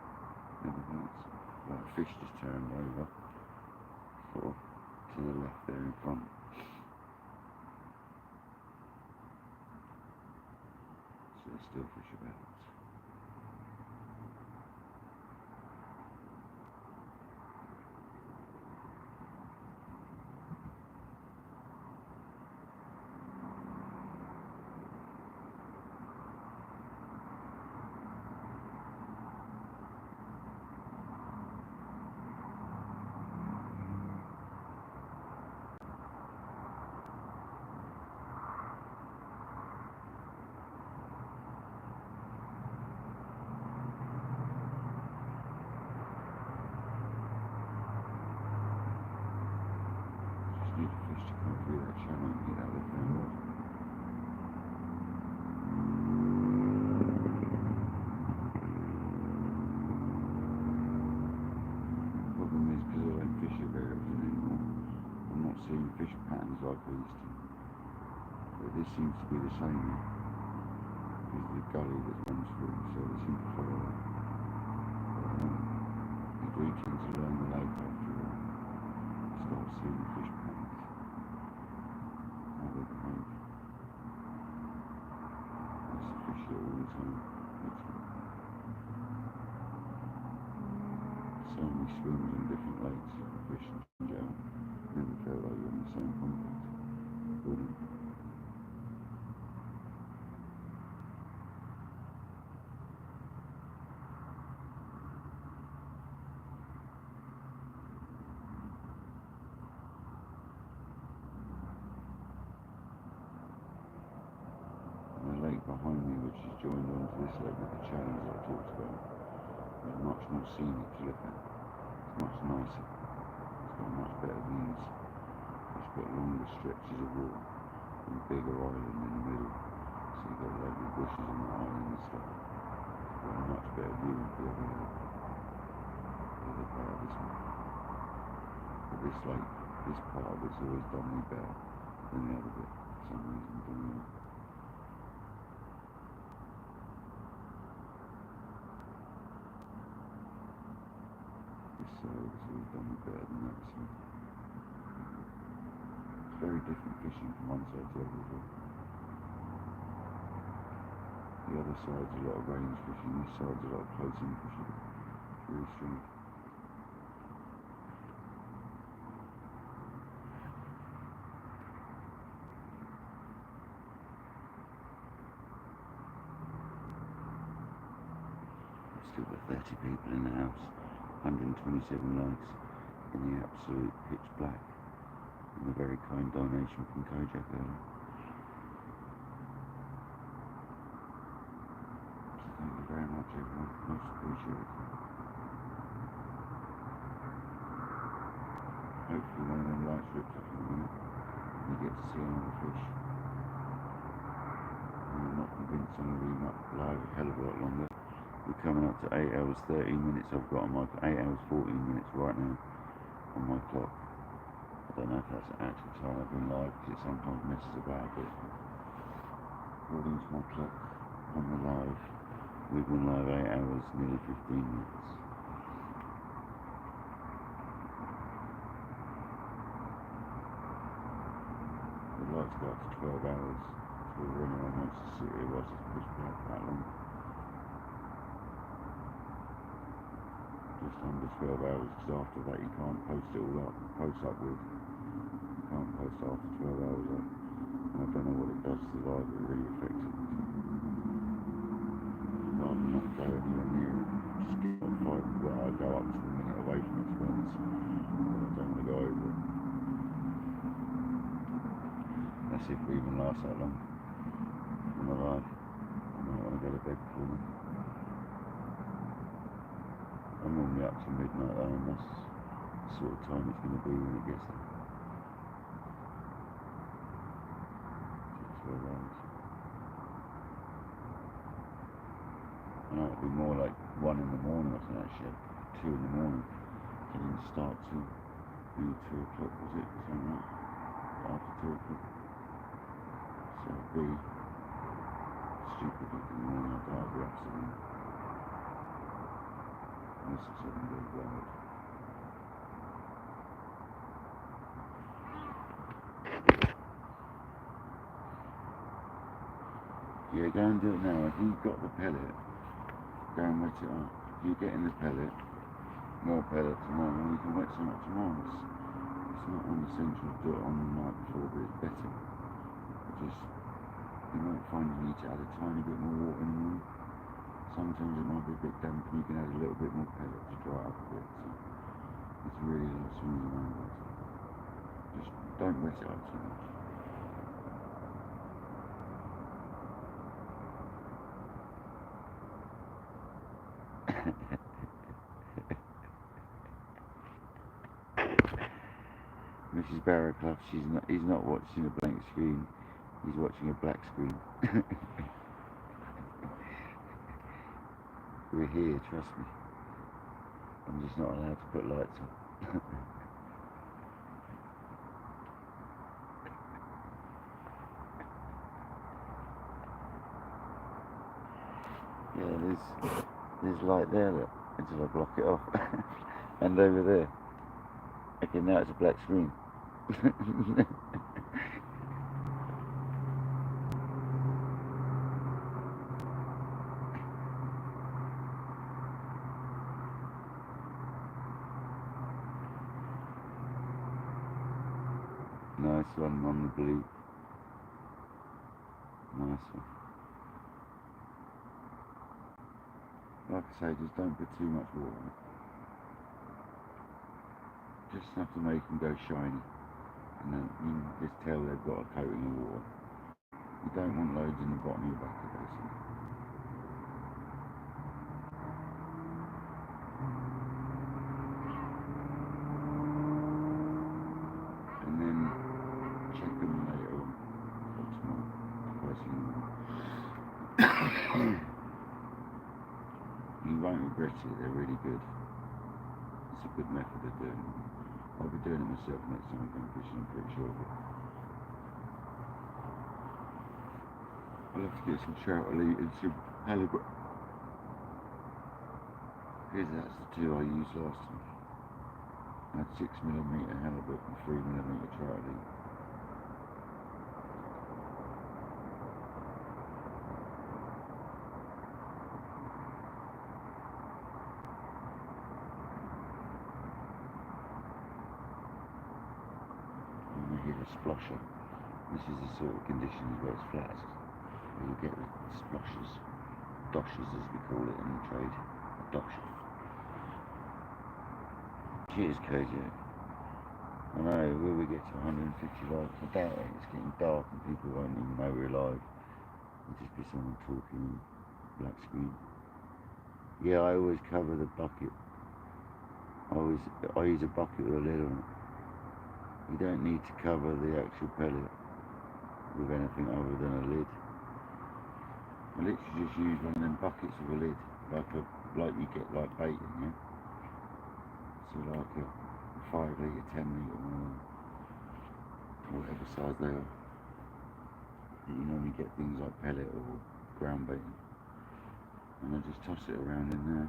[SPEAKER 1] Everything else. Like a fish just turned over, sort of to the left there in front. So there's still fish about. Need a fish to come through that channel and get out of the rod. The problem is because I don't fish it very often anymore, I'm not seeing fish patterns like I used to. But this seems to be the same here. Because of the gully that runs through, so they seem to follow that. You do tend to learn the lake after a while. Start seeing fish patterns. They behave. I used to fish it all the time. So many swims in different lakes, fish and gel. Never felt like you're on the same complex. Brilliant. Behind me, which is joined onto this lake with the channels that I talked about, is much more scenic to look at. It's much nicer. It's got much better views. It's got longer stretches of water and a bigger island in the middle. So you've got lovely bushes on the island and stuff. It's got a much better view of the other part of this one. But this lake, this part of it's always done me better than the other bit for some reason. I don't know. So it's always done me better than that side. It's very different fishing from one side to the other as well. The other side's a lot of range fishing, this side's a lot of close-in fishing. It's really strange. I've still got 30 people in the house. 127 lights in the absolute pitch black, and a very kind donation from KayakDangler. So thank you very much everyone, most appreciated. Hopefully one of them lights rips off in a minute and you get to see another fish. I'm not convinced I'm going to be live a hell of a lot longer. We're coming up to 8 hours 13 minutes I've got on my 8 hours 14 minutes right now on my clock. I don't know if that's the actual time I've been live because it sometimes messes about, but according to my clock on the live, we've been live 8 hours nearly 15 minutes. The lights go up to 12 hours, so we're running almost to see it was pushed back that long. Just under 12 hours, because after that you can't post it all up, post upwards. You can't post after 12 hours up. And I don't know what it does to the live, it really affects it. I'd rather not go anywhere near it. Just get like 5, well I go up to a minute away from it to be honest. But I don't want to go over it. Let's see if we even last that long on the live. I might want to go to bed before then. I'm normally up to midnight though, unless sort of time it's going to be when it gets there. I know it'll be more like 1 in the morning or something, actually, 2 in the morning. It didn't start till 2 o'clock, was it? Something like that. After 2 o'clock. So it'll be stupid in the morning, I'll be up something. Unless it's something really wild. Yeah, go and do it now. If you've got the pellet, go and wet it up. If you get in the pellet, more pellet tomorrow, and we can wet some up tomorrow. It's not unessential to do it on the night before, but it's better. You might find you need to add a tiny bit more water in the morning. Sometimes it might be a bit damp and you can add a little bit more pellet to dry up a bit. So it's really like swings around. Just don't wet it up too much. Mrs. Barrowclough, he's not watching a blank screen, he's watching a black screen. We're here, trust me. I'm just not allowed to put lights on. Yeah, there's light there, look, until I block it off. And over there. Okay, now it's a black screen. Nice one on the blue. Nice one. Like I say, just don't put too much water on it. Just enough to make them go shiny. And then you can just tell they've got a coating of water. You don't want loads in the bottom of your bucket, basically. And then check them later on or tomorrow, first thing in the morning. You won't regret it, they're really good. It's a good method of doing it. I'll be doing it myself next time I'm going fishing, I'm pretty sure of it. I'll have to get some trout elite and some halibut. That's the two I used last time. I had 6mm halibut and 3mm trout elite. Here's a splasher. This is the sort of conditions where it's flat. Where you get the splashes, doshes as we call it in the trade. A dosh. Cheers, KJ. I know, will we get to 150 likes? I doubt it. It's getting dark and people won't even know we're live. It'll just be someone talking black screen. Yeah, I always cover the bucket. I use a bucket with a lid on it. You don't need to cover the actual pellet with anything other than a lid. I literally just use one of them buckets with a lid, like you get like baiting, yeah? So like a 5 litre, 10 litre one, or whatever size they are. You normally get things like pellet or ground baiting. And I just toss it around in there,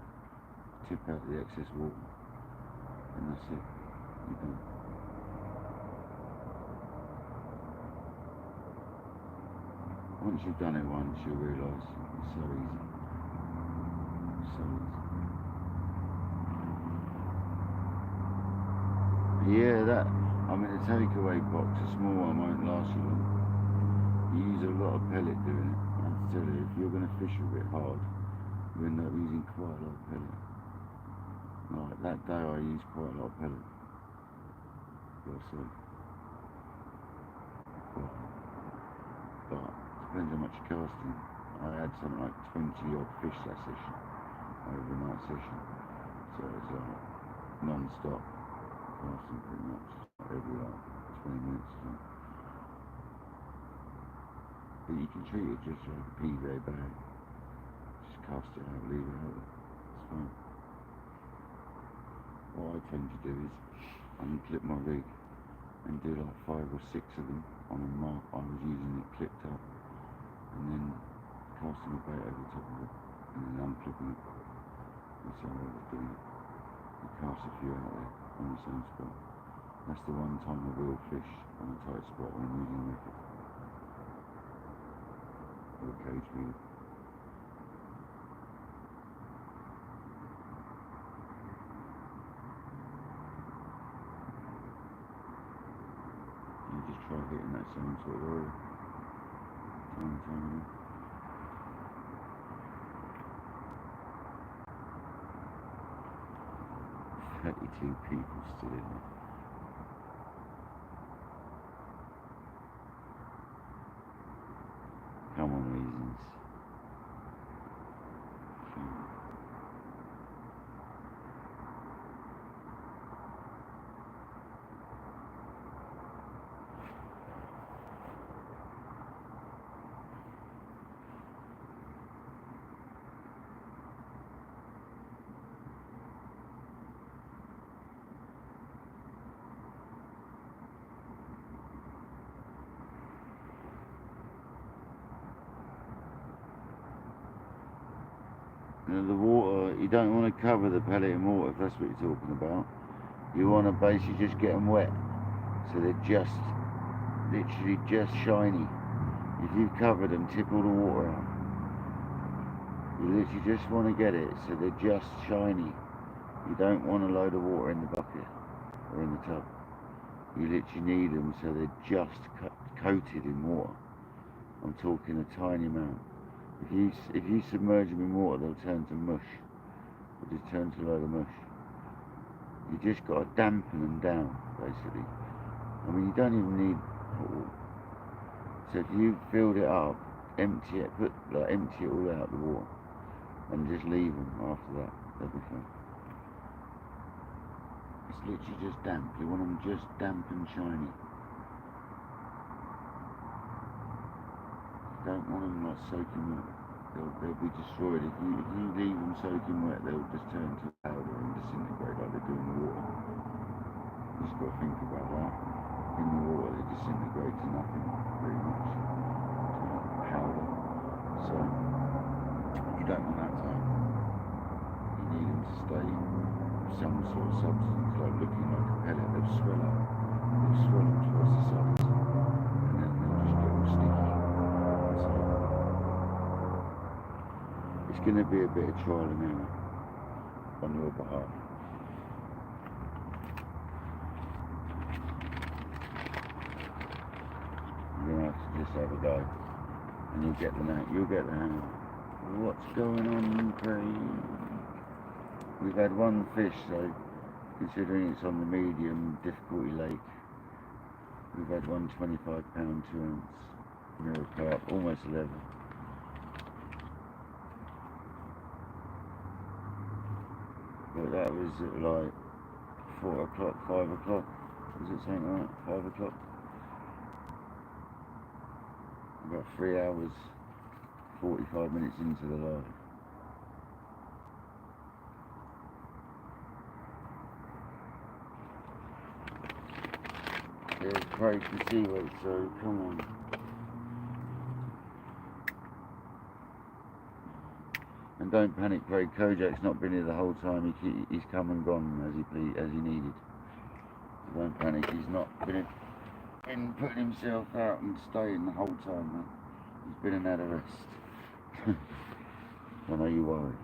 [SPEAKER 1] tip out the excess water, and that's it. You're done. Once you've done it once, you'll realise it's so easy. It's so easy. Yeah, I mean, a takeaway box, a small one, won't last you long. You use a lot of pellet doing it. I have to tell you, if you're going to fish a bit hard, you end up using quite a lot of pellet. Like that day, I used quite a lot of pellet. But depends how much you're casting. I had something like 20 odd fish that session, overnight session. So it's like non-stop. casting pretty much every like 20 minutes or something. But you can treat it just like a PVA bag. Just cast it out, leave it out. It's fine. What I tend to do is unclip my rig and do like 5 or 6 of them on a mark I was using it clipped up, and then casting a bait over the top of it and then unclipping it. That's how I was doing it. You cast a few out there on the same spot. That's the one time I will fish on a tight spot when I'm using a method. Or a cage feeder. You just try hitting that same sort of area. Time and time again. Two people still in there. Come on, reasons. The water, you don't want to cover the pellet in water if that's what you're talking about. You want to basically just get them wet so they're just, literally just shiny. If you've covered them, tip all the water out. You literally just want to get it so they're just shiny. You don't want a load of water in the bucket or in the tub. You literally need them so they're just coated in water. I'm talking a tiny amount. If you submerge them in water, they'll turn to mush. They'll just turn to a load of mush. You just got to dampen them down, basically. I mean, you don't even need hot water. So if you filled it up, empty it all out the water, and just leave them after that. They'll be fine. It's literally just damp. You want them just damp and shiny. Don't want them like soaking wet. They'll be destroyed. If you leave them soaking wet, they'll just turn to powder and disintegrate like they do in the water. You just got to think about that. In the water, they disintegrate to nothing, pretty much. To like powder. So you don't want that to happen. You need them to stay with some sort of substance, like looking like a pellet. They'll swell up. They'll swell up twice the size, and then they'll just get all sticky. It's going to be a bit of trial and error on your behalf. You're going to have to just have a go and you'll get the hang. You'll get the hang. What's going on, Craig? We've had one fish, so considering it's on the medium difficulty lake, we've had one 25-pound 2-ounce mirror carp, almost 11. But that was at like 4 o'clock, 5 o'clock. Was it something like that? 5 o'clock? About 3 hours, 45 minutes into the live. There's Craig to see what, so come on. And don't panic, Craig. Kojak's not been here the whole time. He's come and gone as he needed. So don't panic. He's not been putting himself out and staying the whole time, man. He's been and had a rest. I know you worry.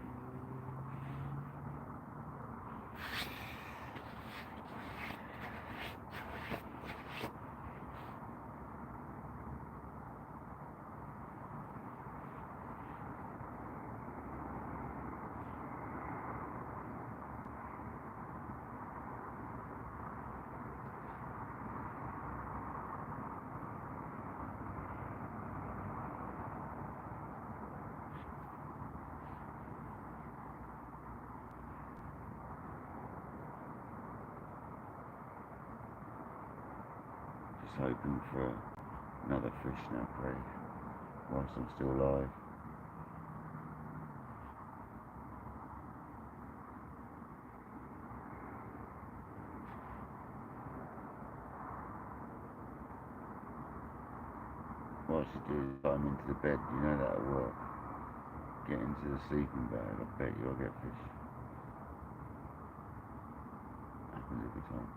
[SPEAKER 1] Just hoping for another fish now, Craig, whilst I'm still alive. Whilst you do climb into the bed, you know that'll work. Get into the sleeping bag, I bet you'll get fish. Happens every time.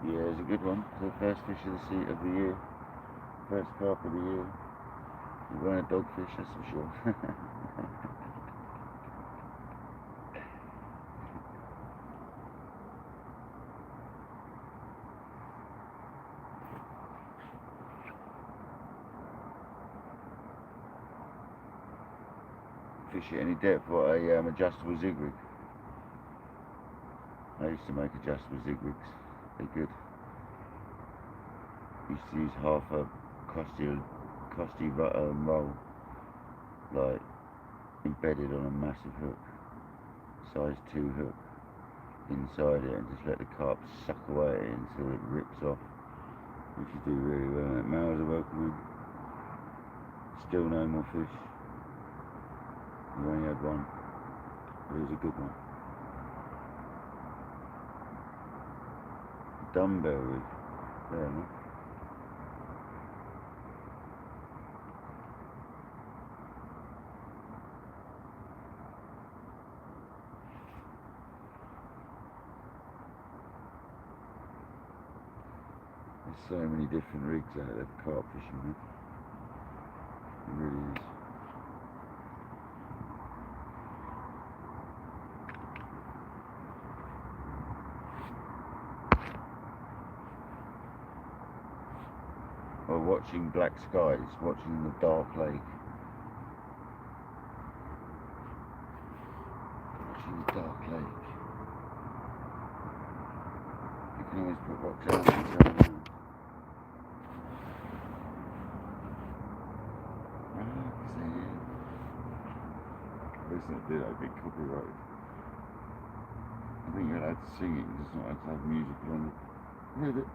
[SPEAKER 1] Yeah, it's a good one. The first fish of the year. First carp of the year. You weren't a dogfish, that's for sure. Fish at any depth, what a adjustable zig rig. I used to make adjustable zig rigs. They're good. Used to use half a costy roll, like embedded on a massive hook, size 2 hook, inside it, and just let the carp suck away at it until it rips off, which you do really well. Males are welcome in. Still no more fish. We only had one, but it was a good one. Dumbbell rig, fair enough. There's so many different rigs out there for carp fishing, man. It really is. Or watching black skies, watching the dark lake. Watching the dark lake. You can always put rocks out and turn around. Let's not do that, big copyright. I think you're allowed to sing it, you're just not allowed to have music on with it.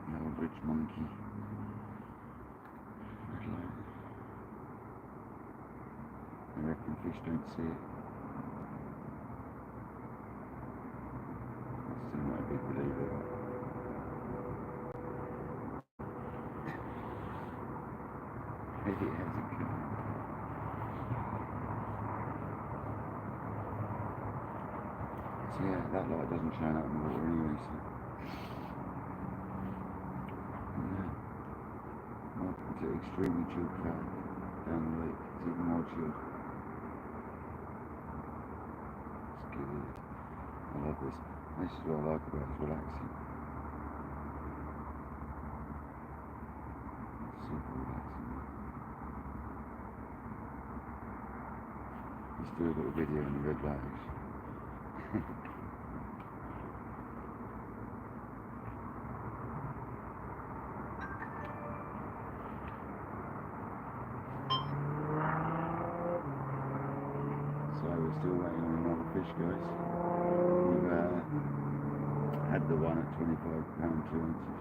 [SPEAKER 1] No rich monkey. Red light. I reckon fish don't see it. I still not a big believer. It hasn't come. So yeah, that light doesn't shine out in the water anyway, so yeah. Welcome to extremely chilled kayak down the lake. It's even more chilled. It's good. I love this. This is what I like about it, it's relaxing. It's super relaxing. Let's do a little video in the red lights. So we're still waiting on another fish, guys. We've had the one at £25, 2 ounces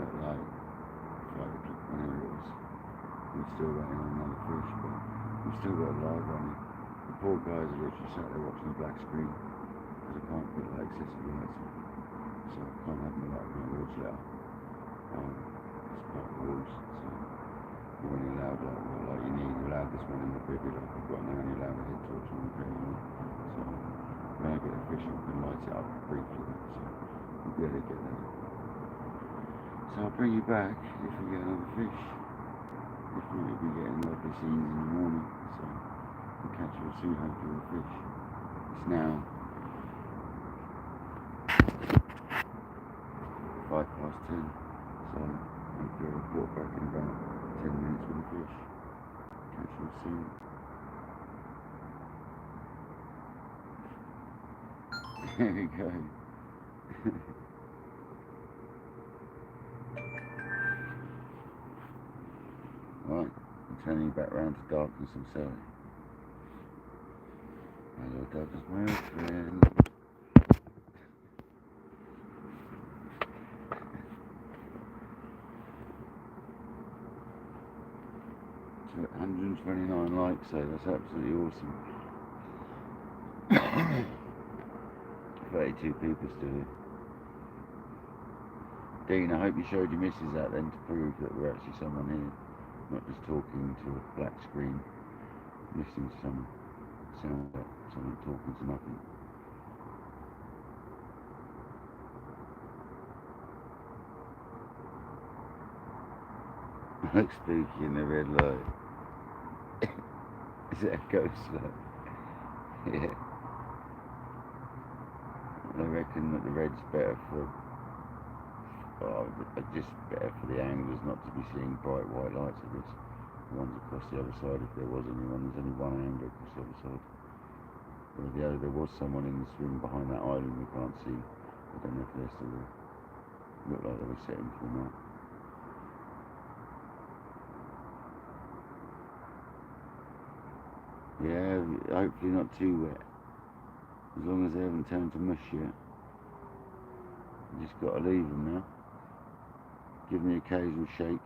[SPEAKER 1] at like 5 o'clock, whenever it was. We're still waiting on another fish, but we've still got a live running. The poor guys are literally sat there watching the black screen because I can't put like accessible lights on, so I can't have my light on watch letter. It's part of the rules, so you're only allowed like you need. You're allowed this one in the bibby like I've got now, and you're allowed a head torch on the ground. So when I get a fish, I can light it up briefly, so we'll be able to get there. So I'll bring you back if we get another fish. If not, we'll be getting lovely scenes in the morning, so we'll catch you soon, hopefully, with a fish. It's now 10:05, so hopefully I'll report back in about 10 minutes with a fish. Catch you soon. There we go. turning back round to darkness and Sally. Hello, Douglas, my old friend. 129 likes, so that's absolutely awesome. 32 people still here. Dean, I hope you showed your missus that then to prove that we're actually someone here, not just talking to a black screen, listening to someone sound like someone talking to nothing. I look spooky in the red light. Is it a ghost light? Yeah. I reckon that the red's better for, just better for the anglers not to be seeing bright white lights, I guess. The ones across the other side, if there was anyone, there's only one angler across the other side. Well, there was someone in the swing behind that island we can't see. I don't know if they're still there. Looked like they were setting for the night. Yeah, hopefully not too wet. As long as they haven't turned to mush yet. You just got to leave them now. Give them the occasional shake.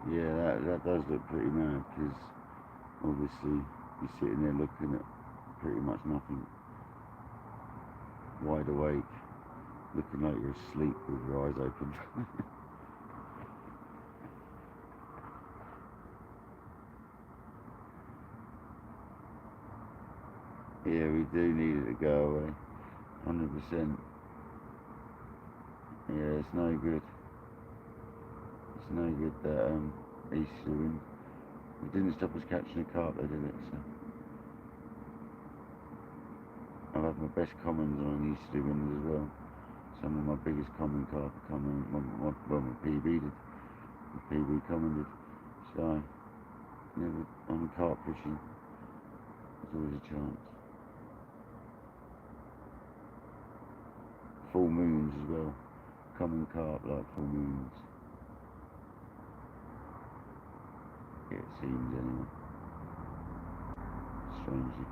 [SPEAKER 1] Yeah, that does look pretty mad, because obviously you're sitting there looking at pretty much nothing. Wide awake, looking like you're asleep with your eyes open. Yeah, we do need it to go away, 100%. Yeah, it's no good. It's no good that Easter wind. It didn't stop us catching a carp, though, did it? So I've had my best commons on Easter wind as well. Some of my biggest common carp are coming. Well, my PB did. The PB common did. So never on carp fishing. There's always a chance. Full moons as well. Common carp like full moons. Yeah, it seems anyway. Strangely.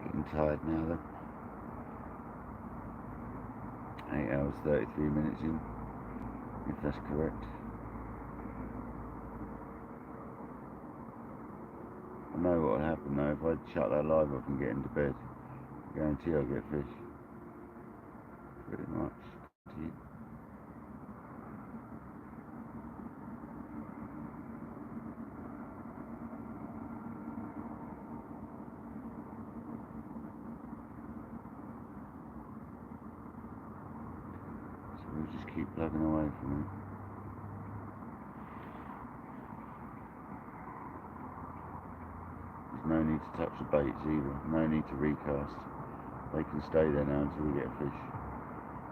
[SPEAKER 1] Getting tired now though. 8 hours 33 minutes in, if that's correct. I know what will happen though, if I shut that live off and get into bed, I guarantee I'll get fish. Pretty much. So we'll just keep plugging away from it. No need to touch the baits either, no need to recast. They can stay there now until we get a fish.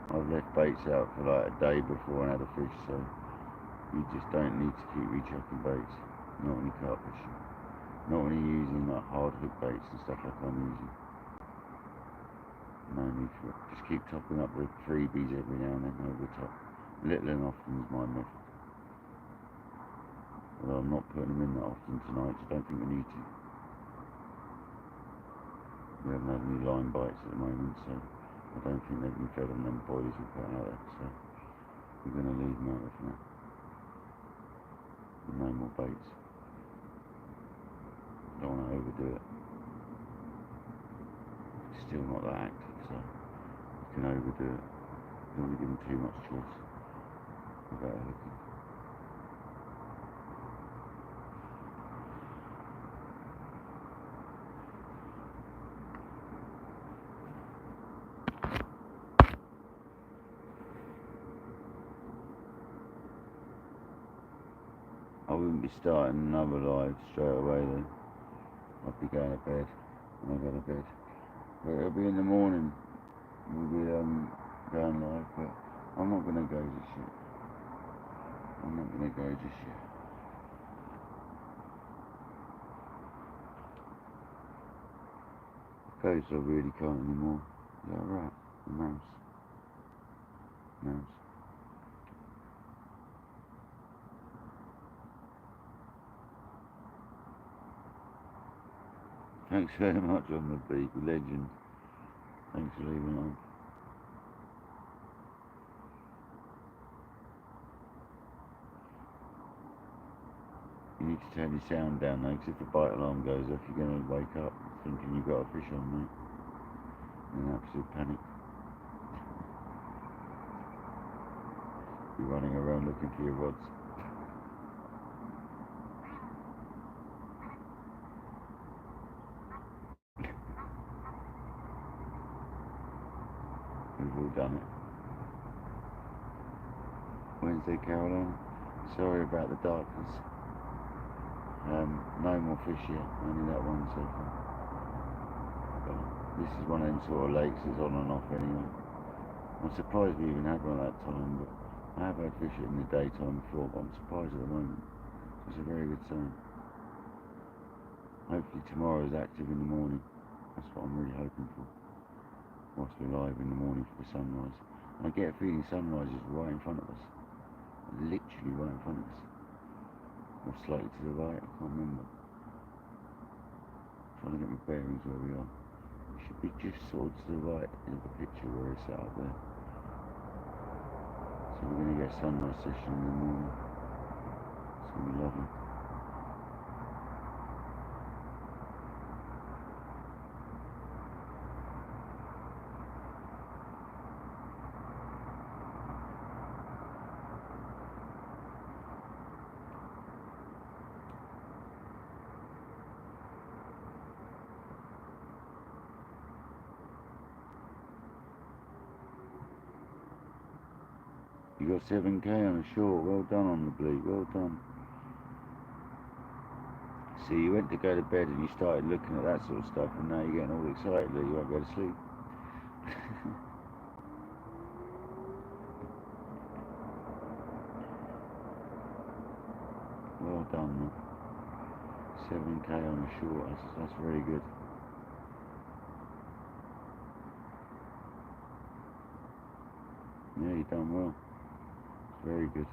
[SPEAKER 1] I've left baits out for like a day before and had a fish, so you just don't need to keep rechucking baits. Not when you carp fishing. Not when you're using like hard hook baits and stuff like I'm using. No need for it. Just keep topping up the freebies every now and then over the top. Little and often is my method. Although I'm not putting them in that often tonight, so I don't think we need to. We haven't had any line bites at the moment, so I don't think they've been fed on them boys we put out there, so we're going to leave them out there for now. No more baits. Don't want to overdo it. It's still not that active, so you can overdo it. Don't want to give them too much choice without hooking. I wouldn't be starting another live straight away then. I'd be going to bed when I go to bed. But it'll be in the morning. We'll be going live, but I'm not going to go just yet. I'm not going to go just yet. Okay, so I really can't anymore. Is that right? The mouse. Mouse. Thanks very much on the beak, legend. Thanks for leaving on. You need to turn your sound down though, because if the bite alarm goes off, you're going to wake up thinking you've got a fish on, mate. In absolute panic. You're running around looking for your rods. We've all done it. Wednesday, Caroline. Sorry about the darkness. No more fish yet, only that one so far. But this is one of them sort of lakes that's on and off anyway. I'm surprised we even had one at that time, but I have had fish in the daytime before, but I'm surprised at the moment. It's a very good sign. Hopefully tomorrow is active in the morning. That's what I'm really hoping for. Whilst we're live in the morning for the sunrise. And I get a feeling sunrise is right in front of us. Literally right in front of us. Or slightly to the right, I can't remember. I'm trying to get my bearings where we are. It should be just sort of to the right in the picture where it's out there. So we're going to get a sunrise session in the morning. It's going to be lovely. You got 7k on a short, well done on the bleak, well done. See, you went to go to bed and you started looking at that sort of stuff and now you're getting all excited that you won't go to sleep. Well done, man. 7k on a short, that's very good. Yeah, you've done well. Very good.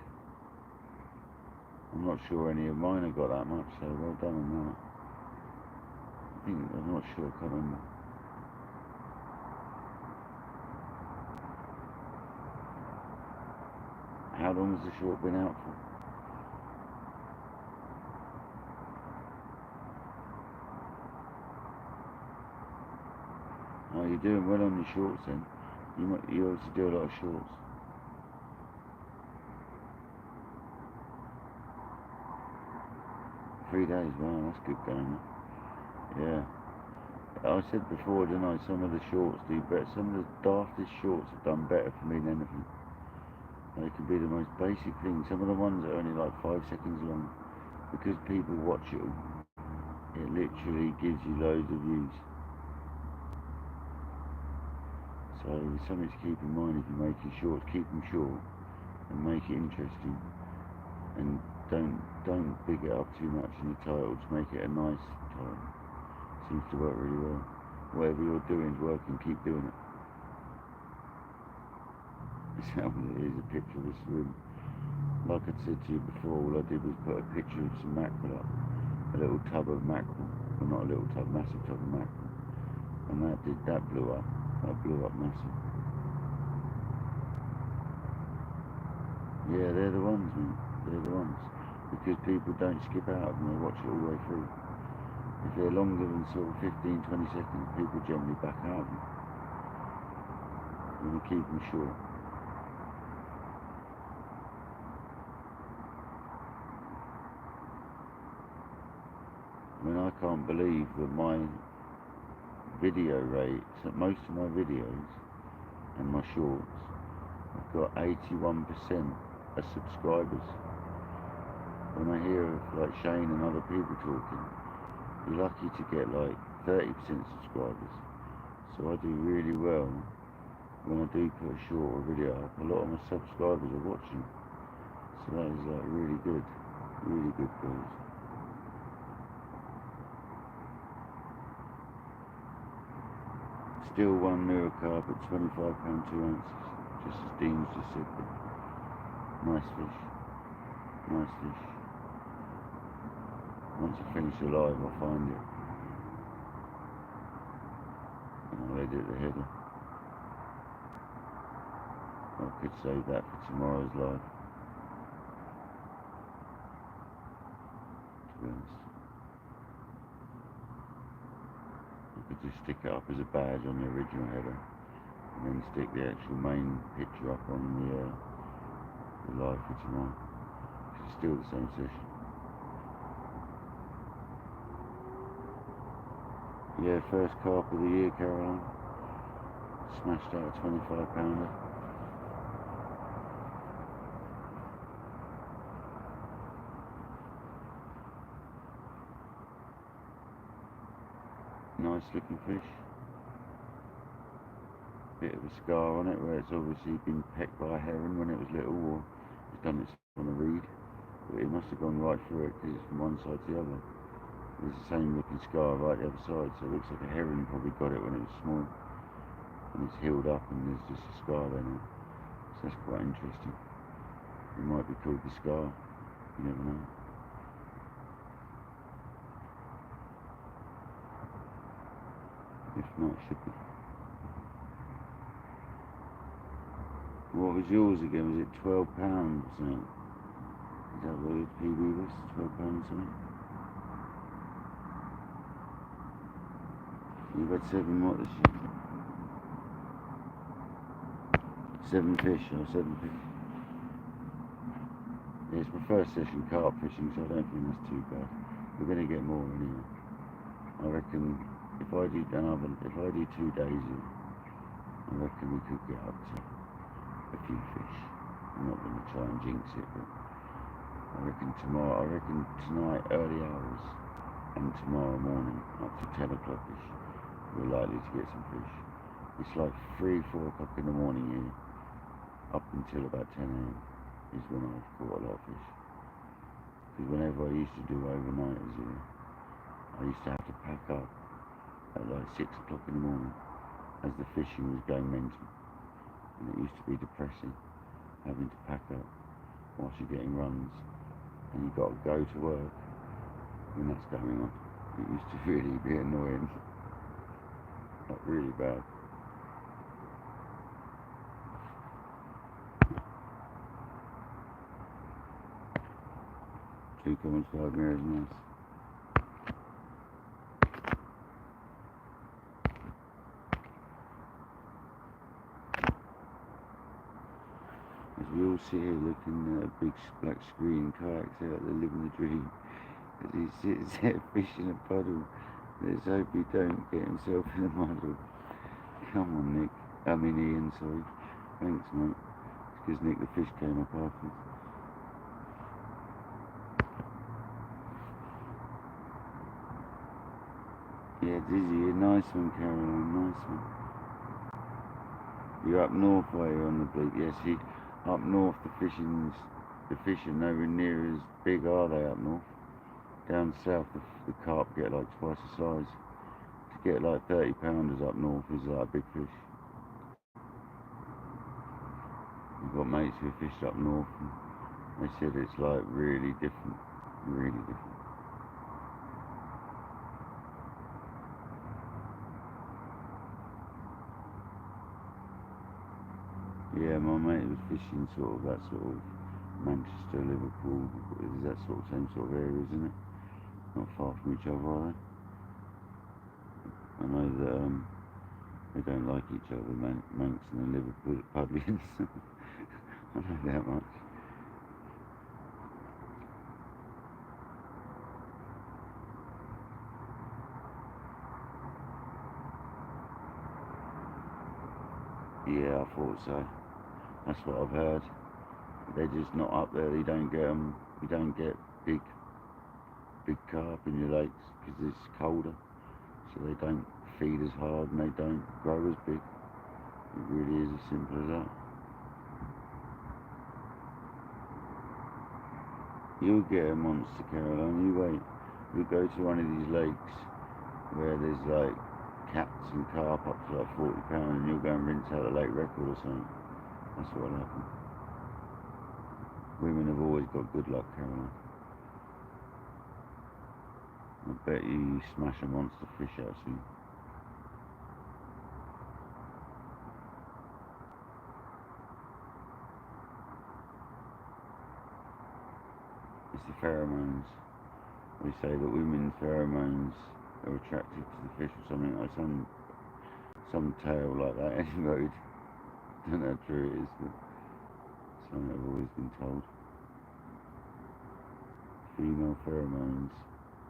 [SPEAKER 1] I'm not sure any of mine have got that much, so well done on that. I'm not sure, I can't remember. How long has the short been out for? Oh, you're doing well on your shorts then. You obviously do a lot of shorts. Three days, wow, that's good going. Yeah. I said before, didn't I, some of the shorts do better. Some of the daftest shorts have done better for me than anything. They can be the most basic thing. Some of the ones are only like 5 seconds long. Because people watch it all, it literally gives you loads of views. So it's something to keep in mind if you're making shorts. Keep them short and make it interesting. And don't big it up too much in the title to make it a nice title. Seems to work really well. Whatever you're doing is working, keep doing it. Here's a picture of this room. Like I said to you before, all I did was put a picture of some mackerel up. A little tub of mackerel. Well, not a little tub, massive tub of mackerel. And that blew up. That blew up massive. Yeah, they're the ones, man. They're the ones. Because people don't skip out of them, they watch it all the way through. If they're longer than sort of 15-20 seconds, people generally back out of them. And we keep them short. I mean, I can't believe that my video rate, so most of my videos and my shorts, I've got 81% of subscribers. When I hear of like Shane and other people talking, you're lucky to get like 30% subscribers. So I do really well when I do put a shorter video up, a lot of my subscribers are watching. So that is like really good guys. Still one mirror carp at £25 2 ounces, just as Dean's just said. Nice fish, nice fish. Once I finish the live, I'll find it. And I'll edit the header. I could save that for tomorrow's live. To be honest. I could just stick it up as a badge on the original header, and then stick the actual main picture up on the live for tomorrow. It's still the same session. Yeah, first carp of the year, Caroline. Smashed out a 25-pounder. Nice looking fish. Bit of a scar on it where it's obviously been pecked by a heron when it was little, or it's done its on a reed. But it must have gone right through it because it's from one side to the other. There's the same looking scar right the other side, so it looks like a heron probably got it when it was small. And it's healed up and there's just a scar there now. So that's quite interesting. It might be called the scar, you never know. If not, it should be. What was yours again? Was it £12 or something? Is that what your PB was? £12 or something? You've had 7 what this year? 7 fish, or 7 fish. Yeah, it's my first session carp fishing, so I don't think that's too bad. We're going to get more anyway. I reckon if I do 2 days, I reckon we could get up to a few fish. I'm not going to try and jinx it, but I reckon tonight early hours and tomorrow morning up to 10 o'clock-ish, we're likely to get some fish. It's like 3, 4 o'clock in the morning here, up until about 10 AM is when I've caught a lot of fish. Because whenever I used to do overnighters here, I used to have to pack up at like 6 o'clock in the morning as the fishing was going mental. And it used to be depressing, having to pack up whilst you're getting runs and you've got to go to work when that's going on. It used to really be annoying, like really bad. Two comments, 5 mirrors, nice. As we all sit here looking at a big black screen, kayaks out there living the dream. As he sits there fishing a puddle, let's hope he don't get himself in a muddle. Come on, Nick. I mean Ian, sorry. Thanks, mate. It's because Nick the fish came up afterwards. Yeah, Dizzy, a nice one, Caroline, nice one. You're up north while you're on the bleak. Yes, up north the fish are nowhere near as big, are they, up north? Down south the carp get like twice the size. To get like 30-pounders up north is like a big fish. We've got mates who fished up north and they said it's like really different, really different. Yeah, my mate was fishing sort of that sort of Manchester, Liverpool, is that sort of same sort of area, isn't it? Not far from each other, are they? I know that they don't like each other, Manx and the Liverpool Pudlians. I know that much. Yeah, I thought so. That's what I've heard. They're just not up there. You don't get them. You don't get big carp in your lakes because it's colder, so they don't feed as hard and they don't grow as big. It really is as simple as that. You'll get a monster, Caroline, you wait. You'll go to one of these lakes where there's like cats and carp up to like £40 and you'll go and rinse out a lake record or something. That's what'll happen. Women have always got good luck, Caroline. I bet you smash a monster fish out soon. It's the pheromones. We say that women's pheromones are attracted to the fish or something, like some tale like that anyway. I don't know how true it is, but something I've always been told. Female pheromones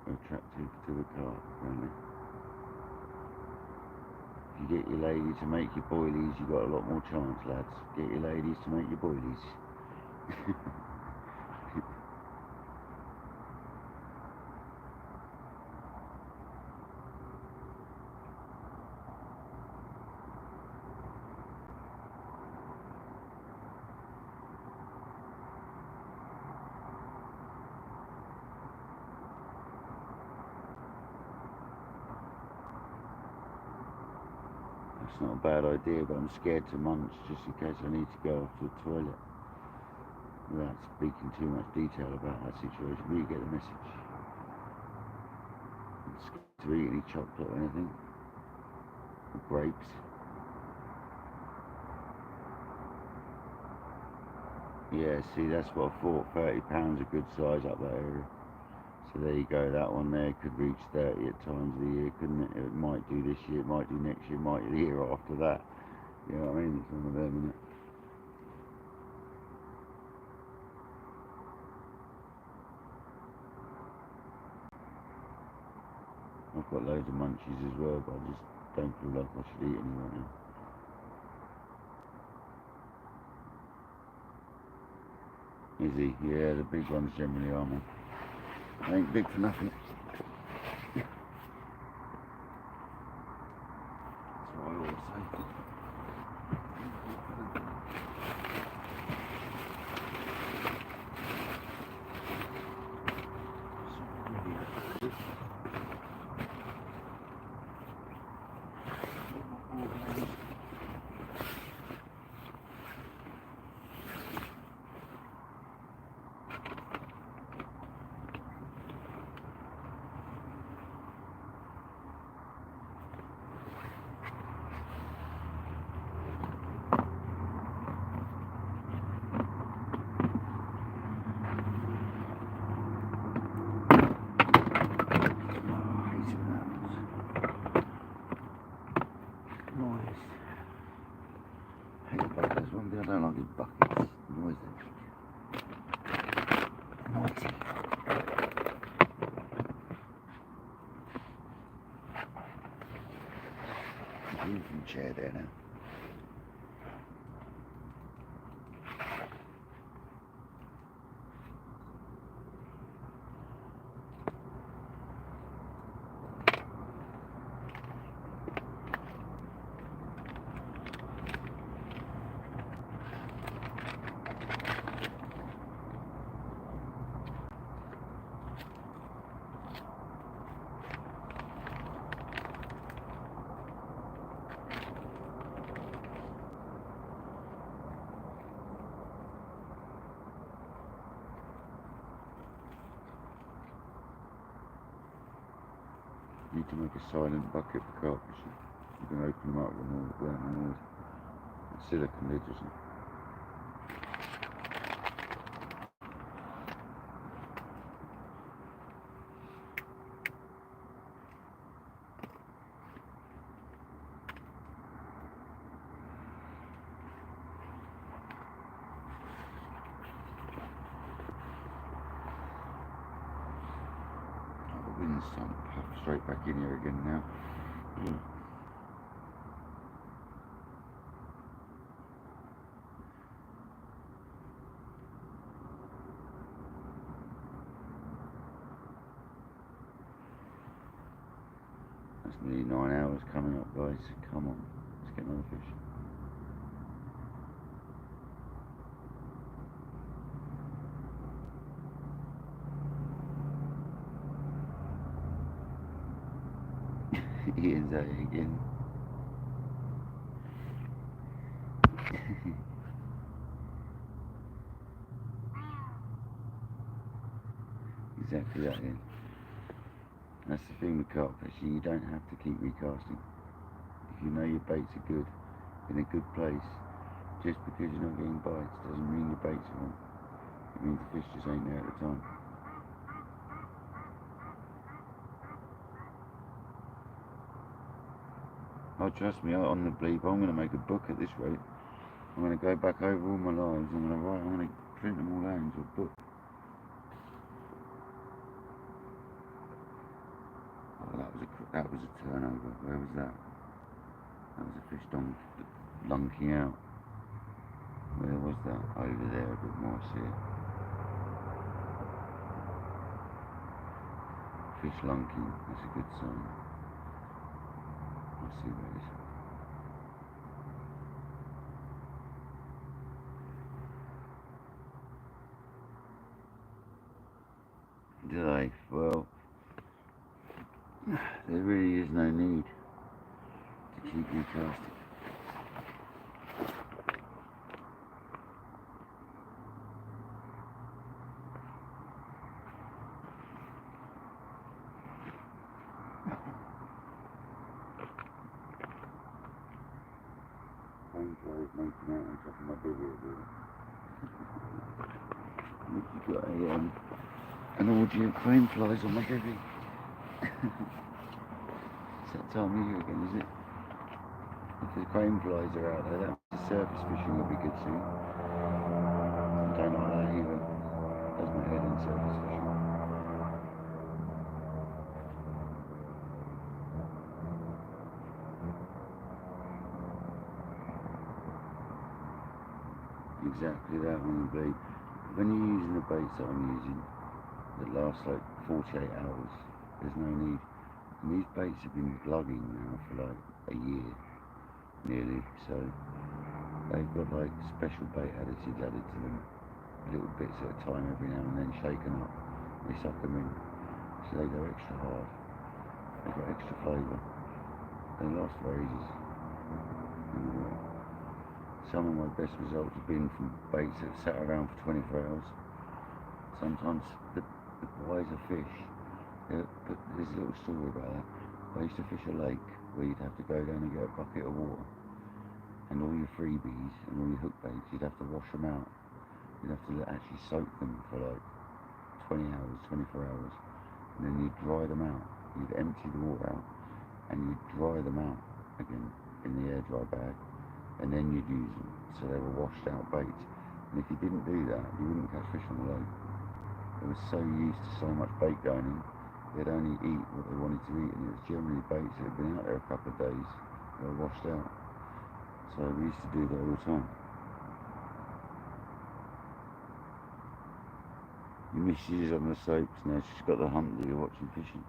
[SPEAKER 1] are attractive to the carp, apparently. If you get your lady to make your boilies, you've got a lot more chance, lads. Get your ladies to make your boilies. It's not a bad idea, but I'm scared to munch just in case I need to go off to the toilet. Without speaking too much detail about that situation, but you get the message. I'm scared to eat any chocolate or anything. Or grapes. Yeah, see, that's what I thought. £30 a good size up that area. So there you go, that one there could reach 30 at times of the year, couldn't it? It might do this year, it might do next year, it might do the year after that. You know what I mean? It's one of them, isn't it? I've got loads of munchies as well, but I just don't feel like I should eat any right now. Is he? Yeah, the big ones generally are, man. They ain't big for nothing. That's what I always say. I don't like these buckets. Noisy. Noisy. Move from the chair there now. Need to make a silent bucket for carp fishing. You can open them up with all the burning noise. Silicone lids or something. The wind's starting to puff straight back in here again now. That's nearly 9 hours coming up, guys. Come on, let's get another fish. Ian's at it again. Exactly that, Ian. That's the thing with carp fishing, you don't have to keep recasting. If you know your baits are good, in a good place, just because you're not getting bites doesn't mean your baits are wrong. It means the fish just ain't there at the time. Oh, trust me, on the bleep, I'm going to make a book at this rate. I'm going to go back over all my lives, I'm going to print them all out into a book. Oh, that was a turnover. Where was that? That was a fish lunking out. Where was that? Over there a bit more, see it. Fish lunking, that's a good sign. Let's see where it is. Do they? Well, there really is no need to keep recasting. Rainflies making out on top of my bivvy at the You've got an orgy of crane flies on my bivvy. It's that time of year again, is it? If the crane flies are out there, that means the surface fishing will be good soon. I don't like that either. Does my head in surface fishing. Exactly that one would be. When you're using the baits that I'm using, that last like 48 hours, there's no need. And these baits have been vlogging now for like a year, nearly, so they've got like special bait additives added to them, little bits at a time every now and then shaken up, they suck them in, so they go extra hard, they've got extra flavour, they last for ages. Anyway, some of my best results have been from baits that sat around for 24 hours. Sometimes the wiser fish, but there's a little story about that. I used to fish a lake where you'd have to go down and get a bucket of water, and all your freebies and all your hook baits, you'd have to wash them out. You'd have to actually soak them for like 20 hours, 24 hours, and then you'd dry them out. You'd empty the water out, and you'd dry them out again in the air dry bag, and then you'd use them, so they were washed out baits. And if you didn't do that, you wouldn't catch fish on the lake. They were so used to so much bait going in, they'd only eat what they wanted to eat, and it was generally baits that had been out there a couple of days, they were washed out. So we used to do that all the time. Your missus is on the soaps now, she's got the hump that you're watching fishing.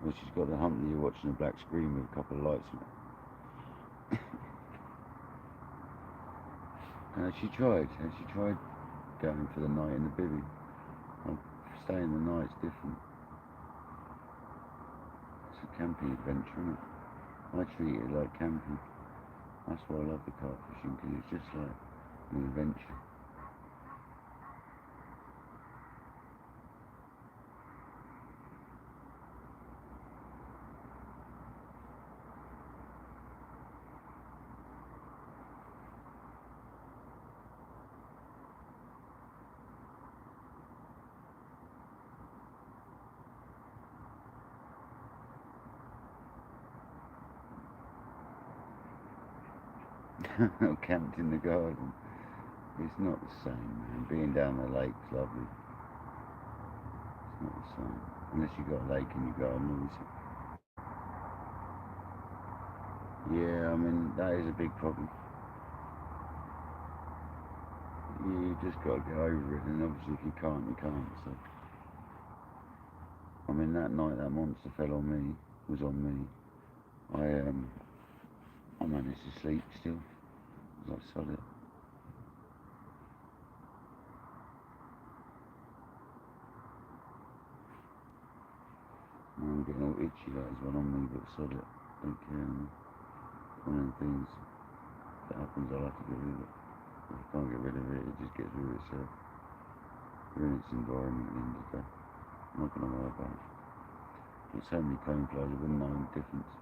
[SPEAKER 1] Well, she's got the hump that you're watching a black screen with a couple of lights on it. She tried going for the night in the bivvy. Staying the night's different. It's a camping adventure, isn't it? I treat it like camping. That's why I love the carp fishing, because it's just like an adventure. Camped in the garden. It's not the same, man. Being down the lake's lovely. It's not the same. Unless you've got a lake in your garden, obviously. Yeah, I mean, that is a big problem. You just got to get over it, and obviously if you can't, you can't. So, I mean, that night that monster fell on me, was on me. I managed to sleep still. I was like, solid. I'm getting all itchy, that is one on me, but solid. don't care anymore. One of the things that happens, I'll have to get rid of it. If I can't get rid of it, it just gets rid of itself. We're in its environment at the end of the day. I'm not going to worry about it. There's so many cone flies, I wouldn't know the difference.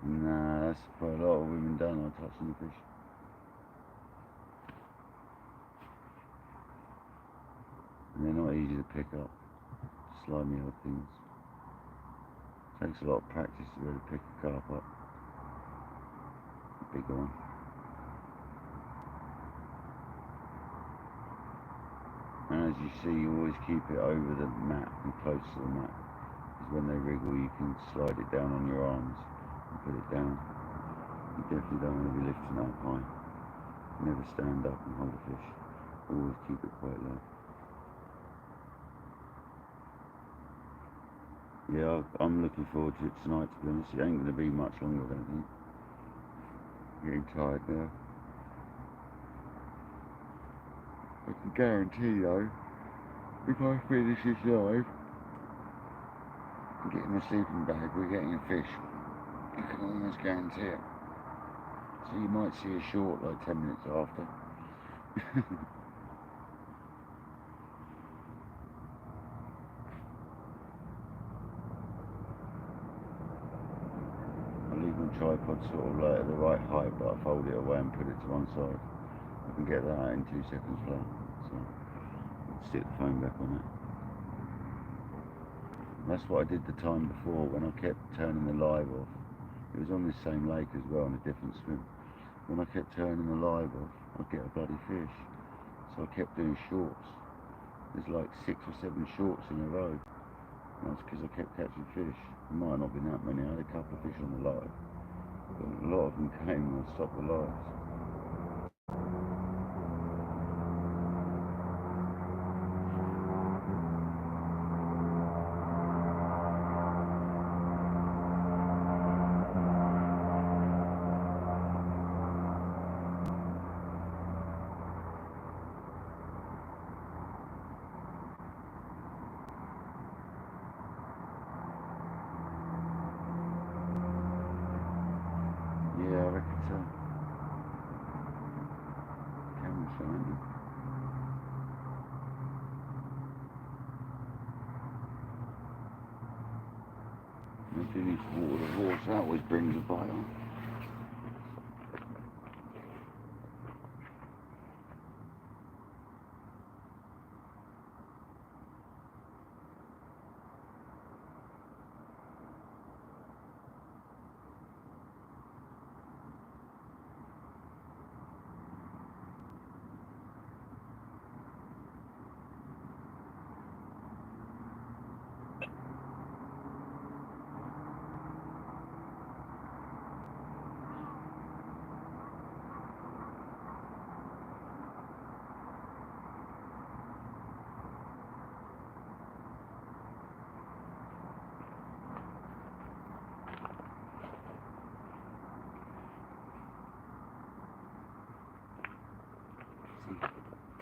[SPEAKER 1] Nah, that's quite a lot of women don't like touching the fish. And they're not easy to pick up. Slimy old things. It takes a lot of practice to be able to pick a carp up. A bigger one. And as you see, you always keep it over the mat and close to the mat. Because when they wriggle, you can slide it down on your arms and put it down. You definitely don't want to be lifting up high. Never stand up and hold a fish. Always keep it quite low. Yeah, I'm looking forward to it tonight, to be honest. It ain't going to be much longer, I don't think. Getting tired now. I can guarantee though, if I finish this live and get in my sleeping bag, we're getting a fish. I can almost guarantee it. So you might see a short like 10 minutes after. I leave my tripod sort of like at the right height, but I fold it away and put it to one side. I can get that out in 2 seconds flat. So I'll stick the phone back on it. That's what I did the time before when I kept turning the live off. It was on this same lake as well on a different swim. When I kept turning the live off, I'd get a bloody fish. So I kept doing shorts. There's like 6 or 7 shorts in a row. And that's because I kept catching fish. It might not have been that many. I had a couple of fish on the live. But a lot of them came when I stopped the lives. Yeah, I reckon so. Camera's fine. I do need to water the horse, that always brings a bite on.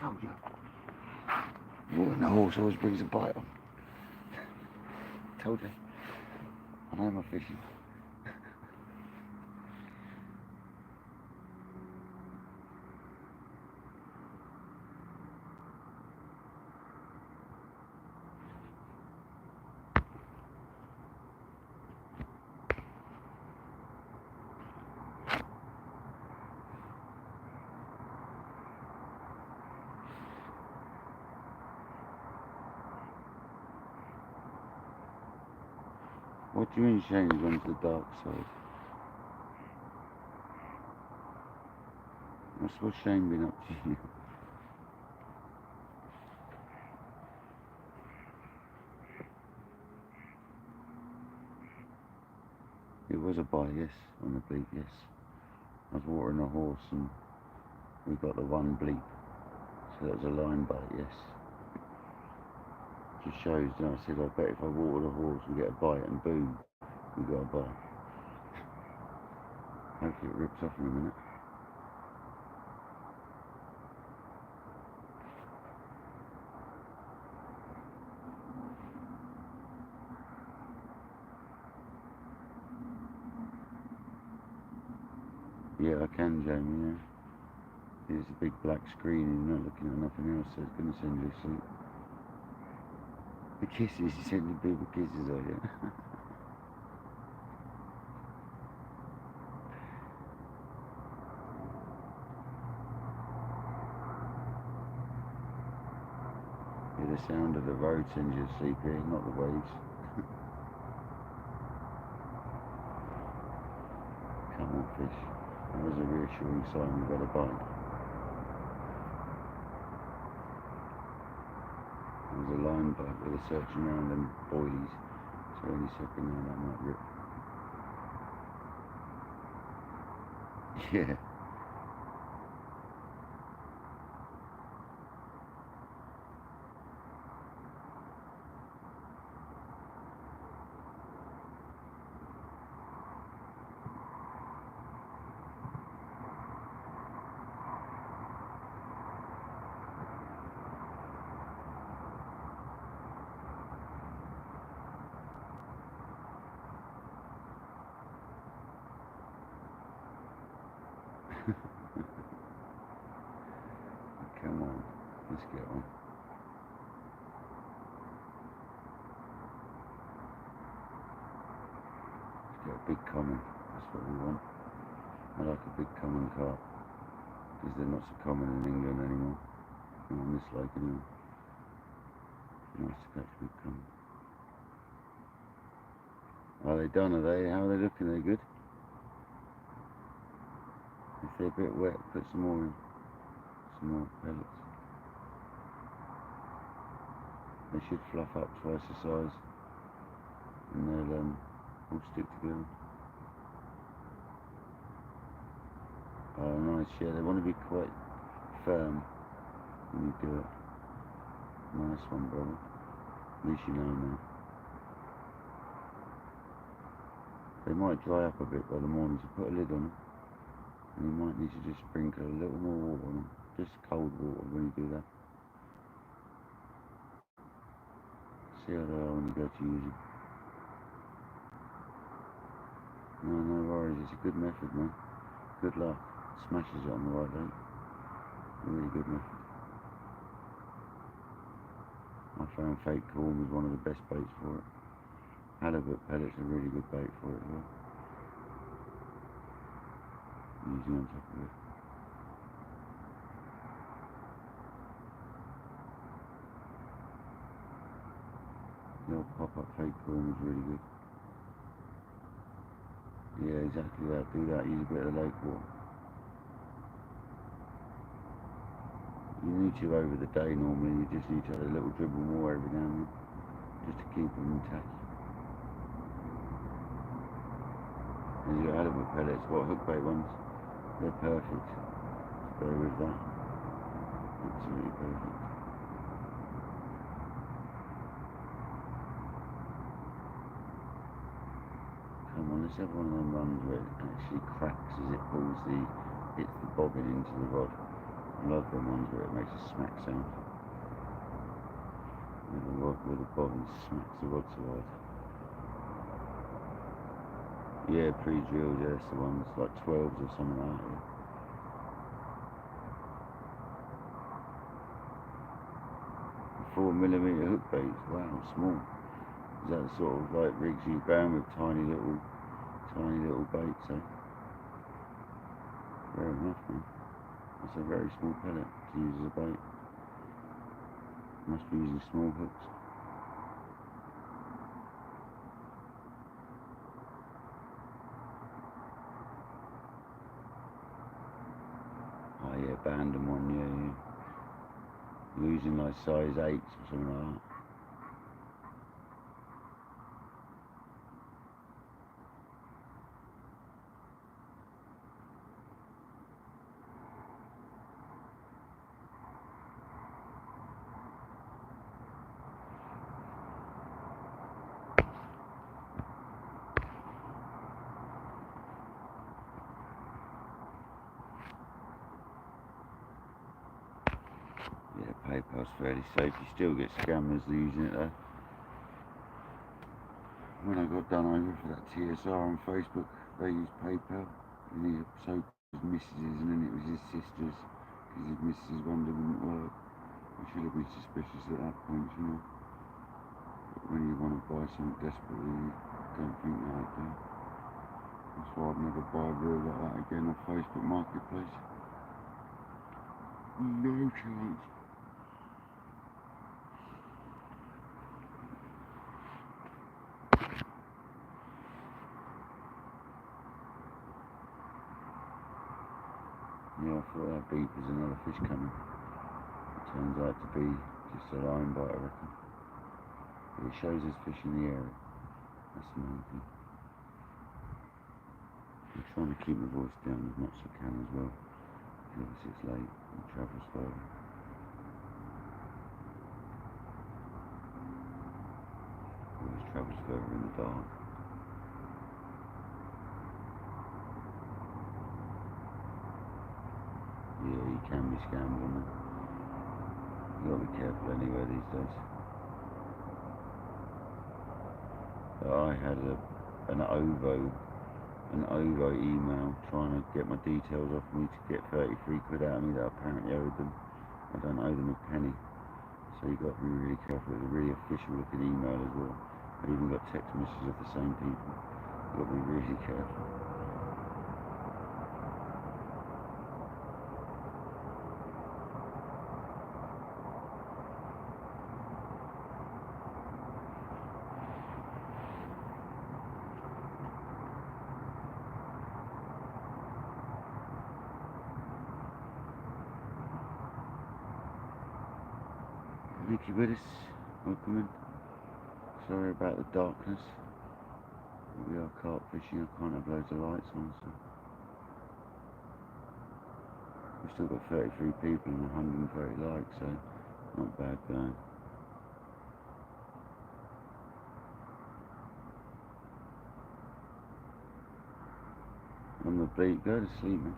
[SPEAKER 1] Told you. Watering the horse always brings a bite on. Told you. I know my fishing. What do you mean Shane's gone to the dark side? What's Shane been up to you? It was a bite, yes, on the bleep, yes. I was watering a horse and we got the one bleep. So that was a line bite, yes. Just shows, you know, I said I bet if I water the horse we get a bite, and boom, we got a bite. Hopefully it rips off in a minute. Yeah, I can, Jamie, yeah. There's a big black screen and you're not looking at nothing else, so it's going to send you to sleep. The kisses, you're sending people kisses, are you? Yeah, the sound of the road sends you to sleep here, not the waves. Come on, fish. That was a reassuring sign we got a bite. There was a line bite where they're searching around them buoys, so any second now that might rip. Yeah. Come on, let's get one. Let's get a big common, that's what we want. I like a big common carp, because they're not so common in England anymore. Not on this lake anymore. Nice to catch a big common. Are they done, are they? How are they looking? Are they good? If they're a bit wet, put some more in. Some more pellets. They should fluff up twice the size, and they'll all stick together. Oh nice, yeah, they want to be quite firm when you do it. Nice one, brother. At least you know now. They might dry up a bit by the morning, so put a lid on them. And you might need to just sprinkle a little more water on them. Just cold water when you do that. See how they are when you go to use them. No worries, it's a good method, man. Good luck. Smashes it on the right lake. A really good method. I found fake corn was one of the best baits for it. Halibut pellets are really good bait for it as well. Using on top of it. The old pop-up fake corn was really good. Yeah, exactly that. Do that. Use a bit of the lake water. You need to over the day normally. You just need to have a little dribble more every now and then, just to keep them intact. And your halibut pellets, what hookbait ones, they're perfect. Go with that. Absolutely perfect. Come on, let's have one of them runs where it actually cracks as it hits the bobbin into the rod. I love them ones where it makes a smack sound. Where the bobbin smacks the rod so hard. Yeah, pre-drilled, yeah, that's the ones, like 12s or something like that, yeah. The 4mm hook baits, wow, small. Is that the sort of like rigs you going with tiny little baits, eh? Fair enough, man. That's a very small pellet to use as a bait. Must be using small hooks. Oh yeah, abandoned one, yeah. Using like size 8s or something like that. Yeah, PayPal's fairly safe. You still get scammers using it though. When I got done over for that TSR on Facebook, they used PayPal. You need a so his missus's, and then it was his sister's, because his missus's wonder wouldn't work. I should have been suspicious at that point, you know. But when you want to buy something desperately, you don't think like that. That's why I'd never buy a reel like that again on Facebook Marketplace. No chance. Yeah, I thought that beep was another fish coming. It turns out to be just a line bite, I reckon. But it shows us fish in the area. That's the main thing. I'm trying to keep my voice down as much as I can as well. Because obviously it's late and travel's further. Always travels further in the dark. Yeah, you can be scammed on them. You gotta be careful anywhere these days. I had an OVO email trying to get my details off me to get 33 quid out of me that I apparently owed them. I don't owe them a penny. So you got to be really careful. It's a really official looking email as well. I even got text messages of the same people. You got to be really careful. Thank you with us. Welcome in. Sorry about the darkness. We are carp fishing. I can't have loads of lights on, so we've still got 33 people and 130 likes, so not bad going. I'm the bleep. Go to sleep, man.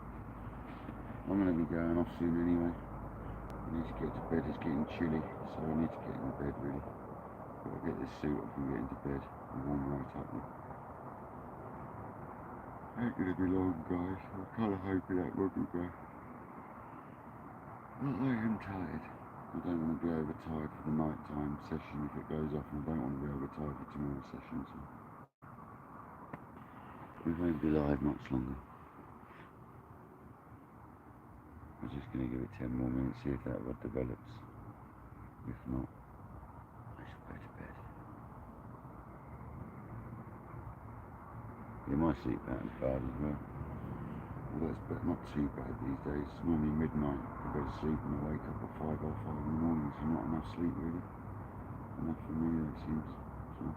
[SPEAKER 1] I'm going to be going off soon anyway. I need to get to bed. It's getting chilly, so I need to get into bed really. Got to get this suit off and get into bed and warm right up. Ain't gonna be long, guys. I'm kind of hoping that won't go. Not that I'm tired. I don't want to be overtired for the night time session if it goes off, and I don't want to be overtired for tomorrow's session. So we won't be live much longer. I'm just going to give it 10 more minutes, see if that what develops. If not, I shall go to bed. Yeah, my sleep pattern's bad as well. Although it's not too bad these days. It's normally midnight. I go to sleep and I wake up at 5 or 5 in the morning, so not enough sleep really. Enough for me, it seems. So.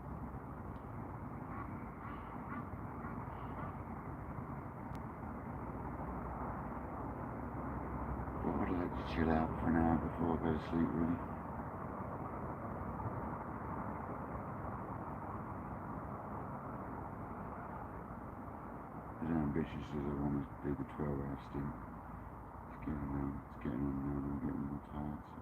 [SPEAKER 1] I'd like to chill out for an hour before I go to sleep really. As ambitious as I want to do the 12-hour stint, it's getting on now and I'm getting more tired. So.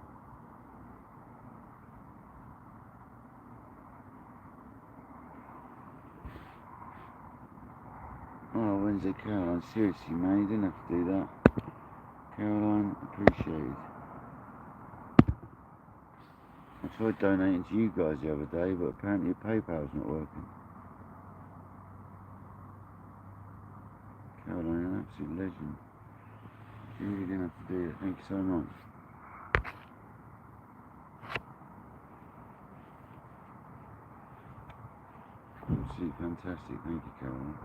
[SPEAKER 1] Oh, Wednesday Caroline, seriously man, you didn't have to do that. Caroline, appreciated. I tried donating to you guys the other day, but apparently your PayPal's not working. Caroline, an absolute legend. You really didn't have to do it. Thank you so much. Absolutely fantastic. Thank you, Caroline.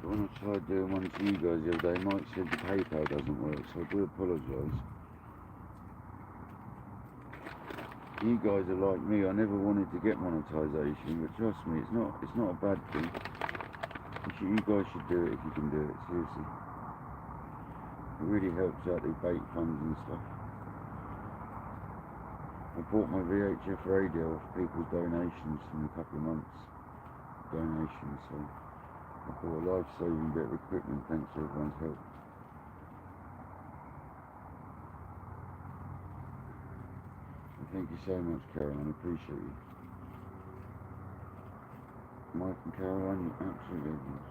[SPEAKER 1] But when I tried doing one to you guys the other day, Mike said the PayPal doesn't work, so I do apologise. You guys are like me. I never wanted to get monetisation, but trust me, it's not a bad thing. You guys should do it if you can do it. Seriously, it really helps out the bait funds and stuff. I bought my VHF radio off people's donations from a couple of months. Donations, so I bought a life-saving bit of equipment thanks to everyone's help. Thank you so much, Caroline. I appreciate you. Mike and Caroline, you absolute legends.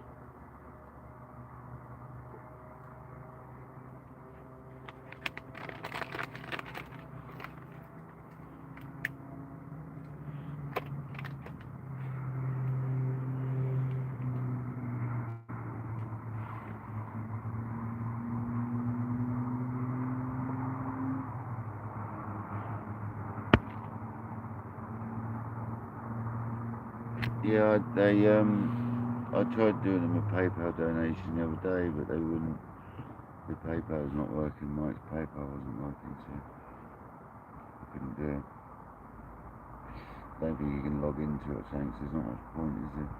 [SPEAKER 1] Yeah, I tried doing them a PayPal donation the other day, but they wouldn't. The PayPal's not working. Mike's PayPal wasn't working, so I couldn't do it. Don't think you can log into it, so there's not much point, is there?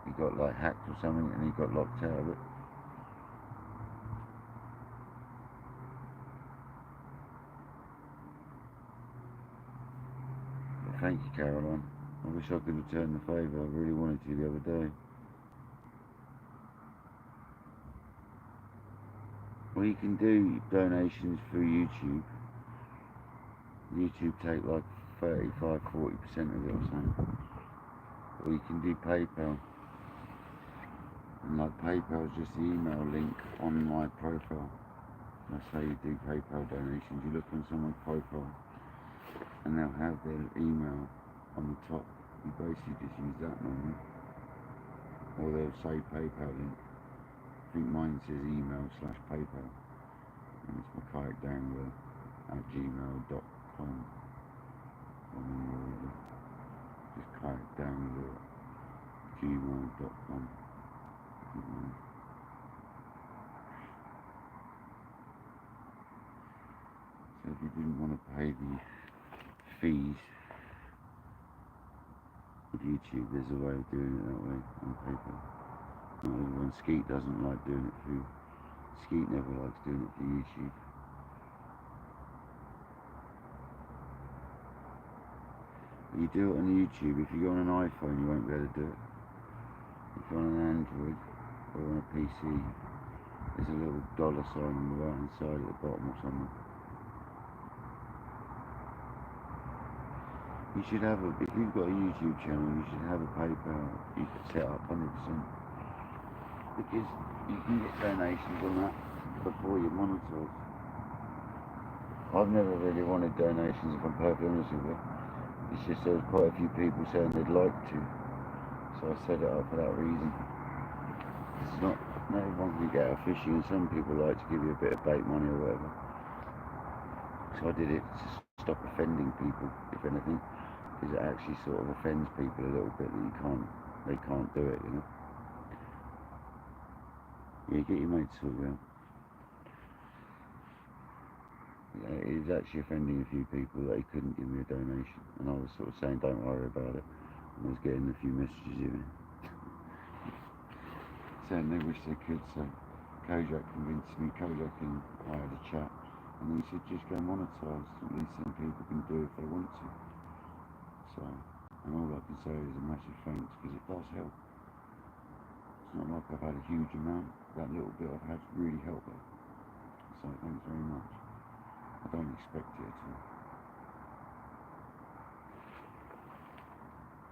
[SPEAKER 1] He got like hacked or something, and he got locked out of it. But thank you, Caroline. I wish I could return the favour. I really wanted to the other day. Well, you can do donations through YouTube. YouTube take like 35-40% of it or something. Or you can do PayPal. And like PayPal is just the email link on my profile. That's how you do PayPal donations. You look on someone's profile and they'll have their email on the top. You basically just use that normally. Or they'll say PayPal link. I think mine says email/PayPal. And it's my KayakDangler @gmail.com. Just KayakDangler @gmail.com. So if you didn't want to pay the fees of YouTube, there's a way of doing it that way on PayPal. Not everyone. Skeet doesn't like doing it through. Skeet never likes doing it through YouTube. But you do it on YouTube. If you're on an iPhone, you won't be able to do it. If you're on an Android or on a PC, there's a little dollar sign on the right hand side at the bottom or something. You should have if you've got a YouTube channel, you should have a PayPal you could set up 100%. Because you can get donations on that before you're monetized. I've never really wanted donations, if I'm perfectly honest with you. It's just there was quite a few people saying they'd like to. So I set it up for that reason. It's not everyone can get out fishing, and some people like to give you a bit of bait money or whatever. So I did it to stop offending people, if anything, because it actually sort of offends people a little bit that they can't do it, you know. Yeah, get your mate to sort it out. Yeah, it was actually offending a few people that they couldn't give me a donation, and I was sort of saying don't worry about it, and I was getting a few messages in it saying they wish they could. So Kojak convinced me. Kojak and I had a chat, and he said just go monetise, at least some people can do it if they want to. So, and all I can say is a massive thanks, because it does help. It's not like I've had a huge amount. That little bit I've had really helped me. So thanks very much. I don't expect it at all.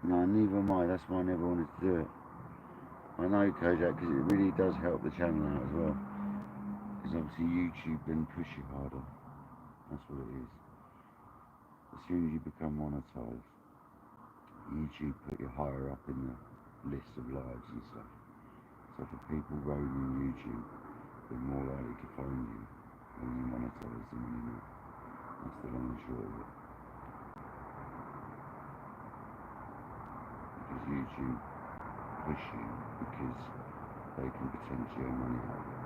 [SPEAKER 1] No, neither am I. That's why I never wanted to do it. I know, Kojak, because it really does help the channel out as well. Because obviously YouTube then push you harder. That's what it is. As soon as you become monetized, YouTube put you higher up in the list of lives and stuff. So for people roaming YouTube, they're more likely to find you when you monetize than when you're not. That's the long and short of it. Because YouTube push you because they can potentially earn money out of it.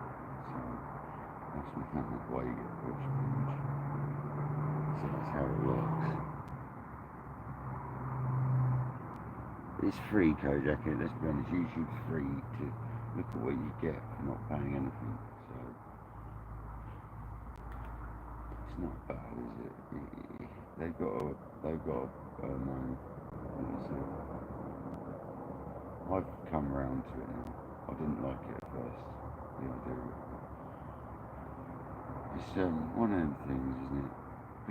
[SPEAKER 1] So that's why you get pushed. So that's how it works. It's free, Kojak. Let's be honest, YouTube's free to look at what you get for not paying anything. So it's not bad, is it? They've got money. I've come around to it now. I didn't like it at first. The idea of it. It's one of them things, isn't it?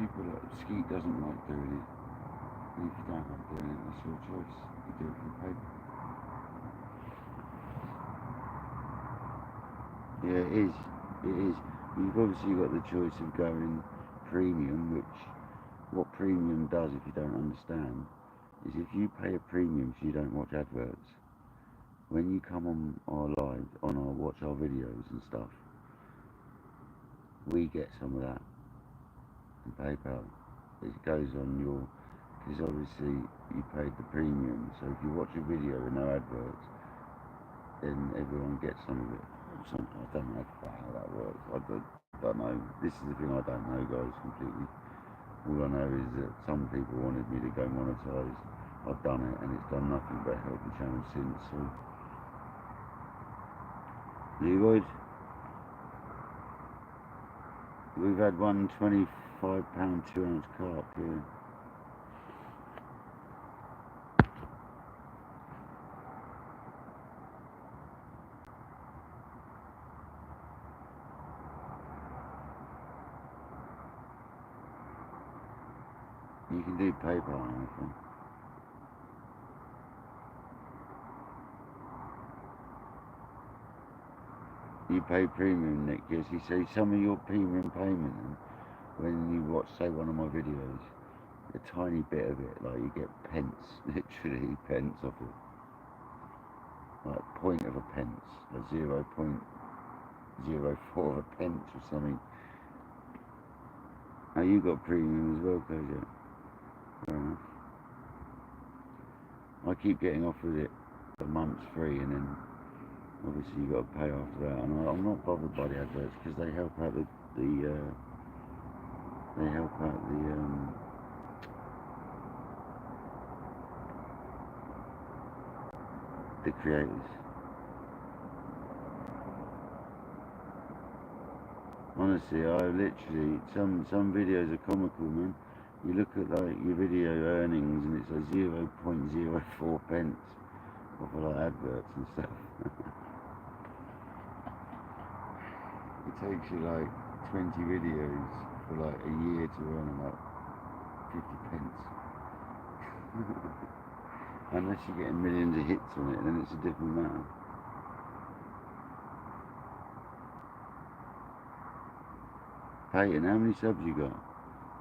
[SPEAKER 1] People Skeet doesn't like doing it. And if you don't like doing it, that's your choice. You do it for paper. Yeah, it is. It is. You've obviously got the choice of going premium, which what premium does, if you don't understand, is if you pay a premium so you don't watch adverts, when you come on our live, watch our videos and stuff, we get some of that in PayPal. It goes on your, because obviously you paid the premium, so if you watch a video with no adverts, then everyone gets some of it. I don't know how that works. I don't know. This is the thing I don't know, guys, completely. All I know is that some people wanted me to go monetise. I've done it, and it's done nothing but help the channel since. So, you guys, we've had one £25 2-ounce carp here. You can do PayPal, I think. You pay premium, Nick. Yes, you see some of your premium payment when you watch, say, one of my videos, a tiny bit of it, like you get pence, literally pence off it, like point of a pence, a 0.04 of a pence or something. Now you got premium as well, KJ. Fair enough. I keep getting offered it a month's free, and then obviously you got to pay after that. And I'm not bothered by the adverts because they help out the creators. Honestly, I literally some videos are comical, man. You look at like your video earnings and it's a 0.04 pence off of like adverts and stuff. It takes you like 20 videos for like a year to earn like 50 pence. Unless you're getting millions of hits on it, then it's a different matter. Peyton, how many subs you got?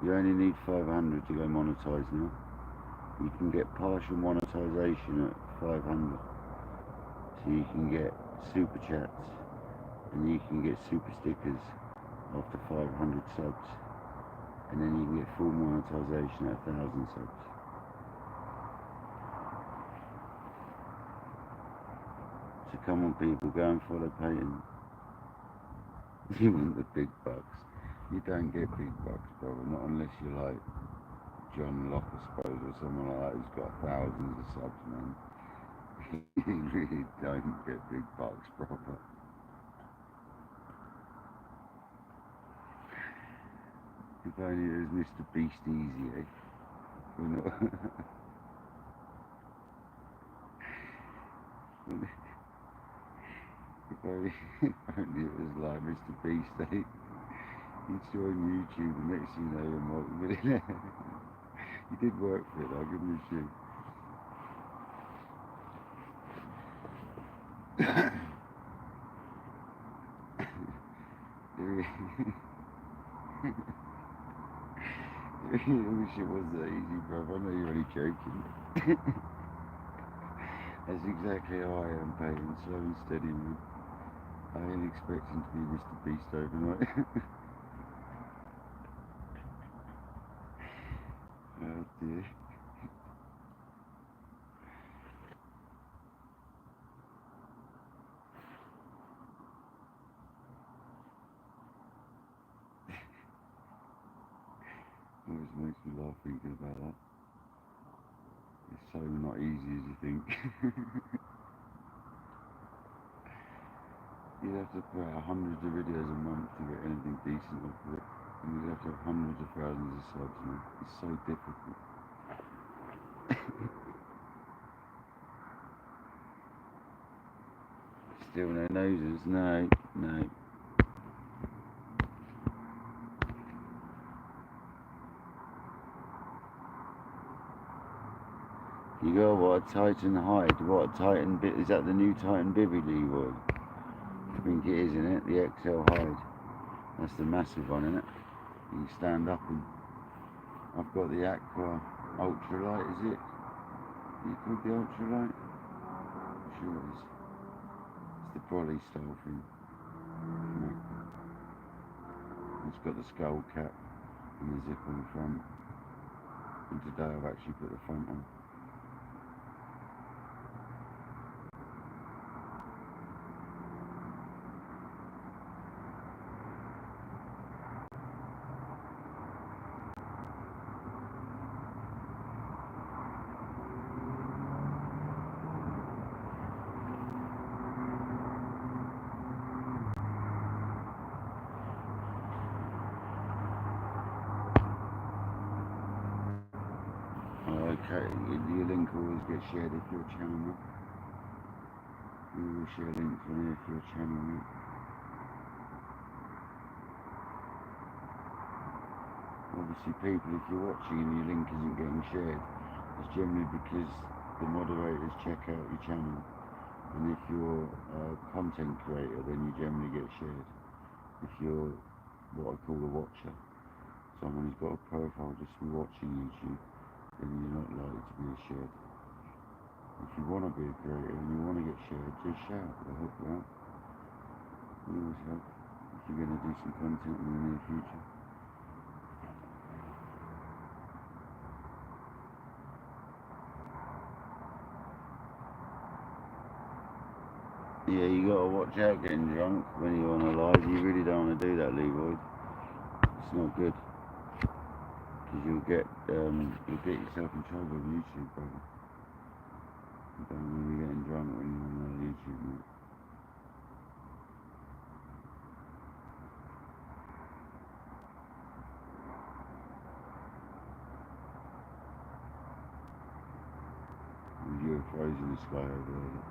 [SPEAKER 1] You only need 500 to go monetise now. You can get partial monetisation at 500. So you can get super chats and you can get super stickers after 500 subs. And then you can get full monetisation at 1,000 subs. So come on people, go and follow Peyton. You want the big bucks. You don't get big bucks, brother, not unless you're like John Locke, I suppose, or someone like that who's got thousands of subs, man. You really don't get big bucks, brother. If only it was Mr. Beast easy, eh? We're not. If only it was like Mr. Beast, eh? He'd join YouTube and next thing you know you're a multi-millionaire. He did work for it, I'll give him a shoe. I wish it was that easy, bro. I know you're only joking. That's exactly how I am, Peyton. Slow and steady, man. I ain't expecting to be Mr. Beast overnight. Oh dear. Always makes me laugh thinking about that. It's so not easy as you think. You'd have to put out hundreds of videos a month to get anything decent off of it. And you'd have to have hundreds of thousands of subs, man. It's so difficult. Still no noses? No, no. You got what, a Titan hide? What, a Titan bit? Is that the new Titan bibby, Leroy? I think it is, isn't it? The XL hide. That's the massive one, isn't it? You can stand up and... I've got the Aqua Ultralight, is it? You called the Ultralight? I'm sure it is. It's the brolly style thing. It's got the skull cap and the zip on the front. And today I've actually put the front on. Okay, your link will always get shared if you're a channel mate. We will share links on here if you're a channel mate. Obviously people, if you're watching and your link isn't getting shared, it's generally because the moderators check out your channel, and if you're a content creator then you generally get shared. If you're what I call a watcher, someone who's got a profile just for watching YouTube, then you're not likely to be shared. If you want to be a creator and you want to get shared, just shout, we'll help you out. We always help if you're going to do some content in the near future. Yeah, you got to watch out getting drunk when you're on a live. You really don't want to do that, Leroy. It's not good. Because you'll get yourself in trouble with YouTube, brother. You don't want to be getting drunk when you're on YouTube, mate. You're frozen the sky over there.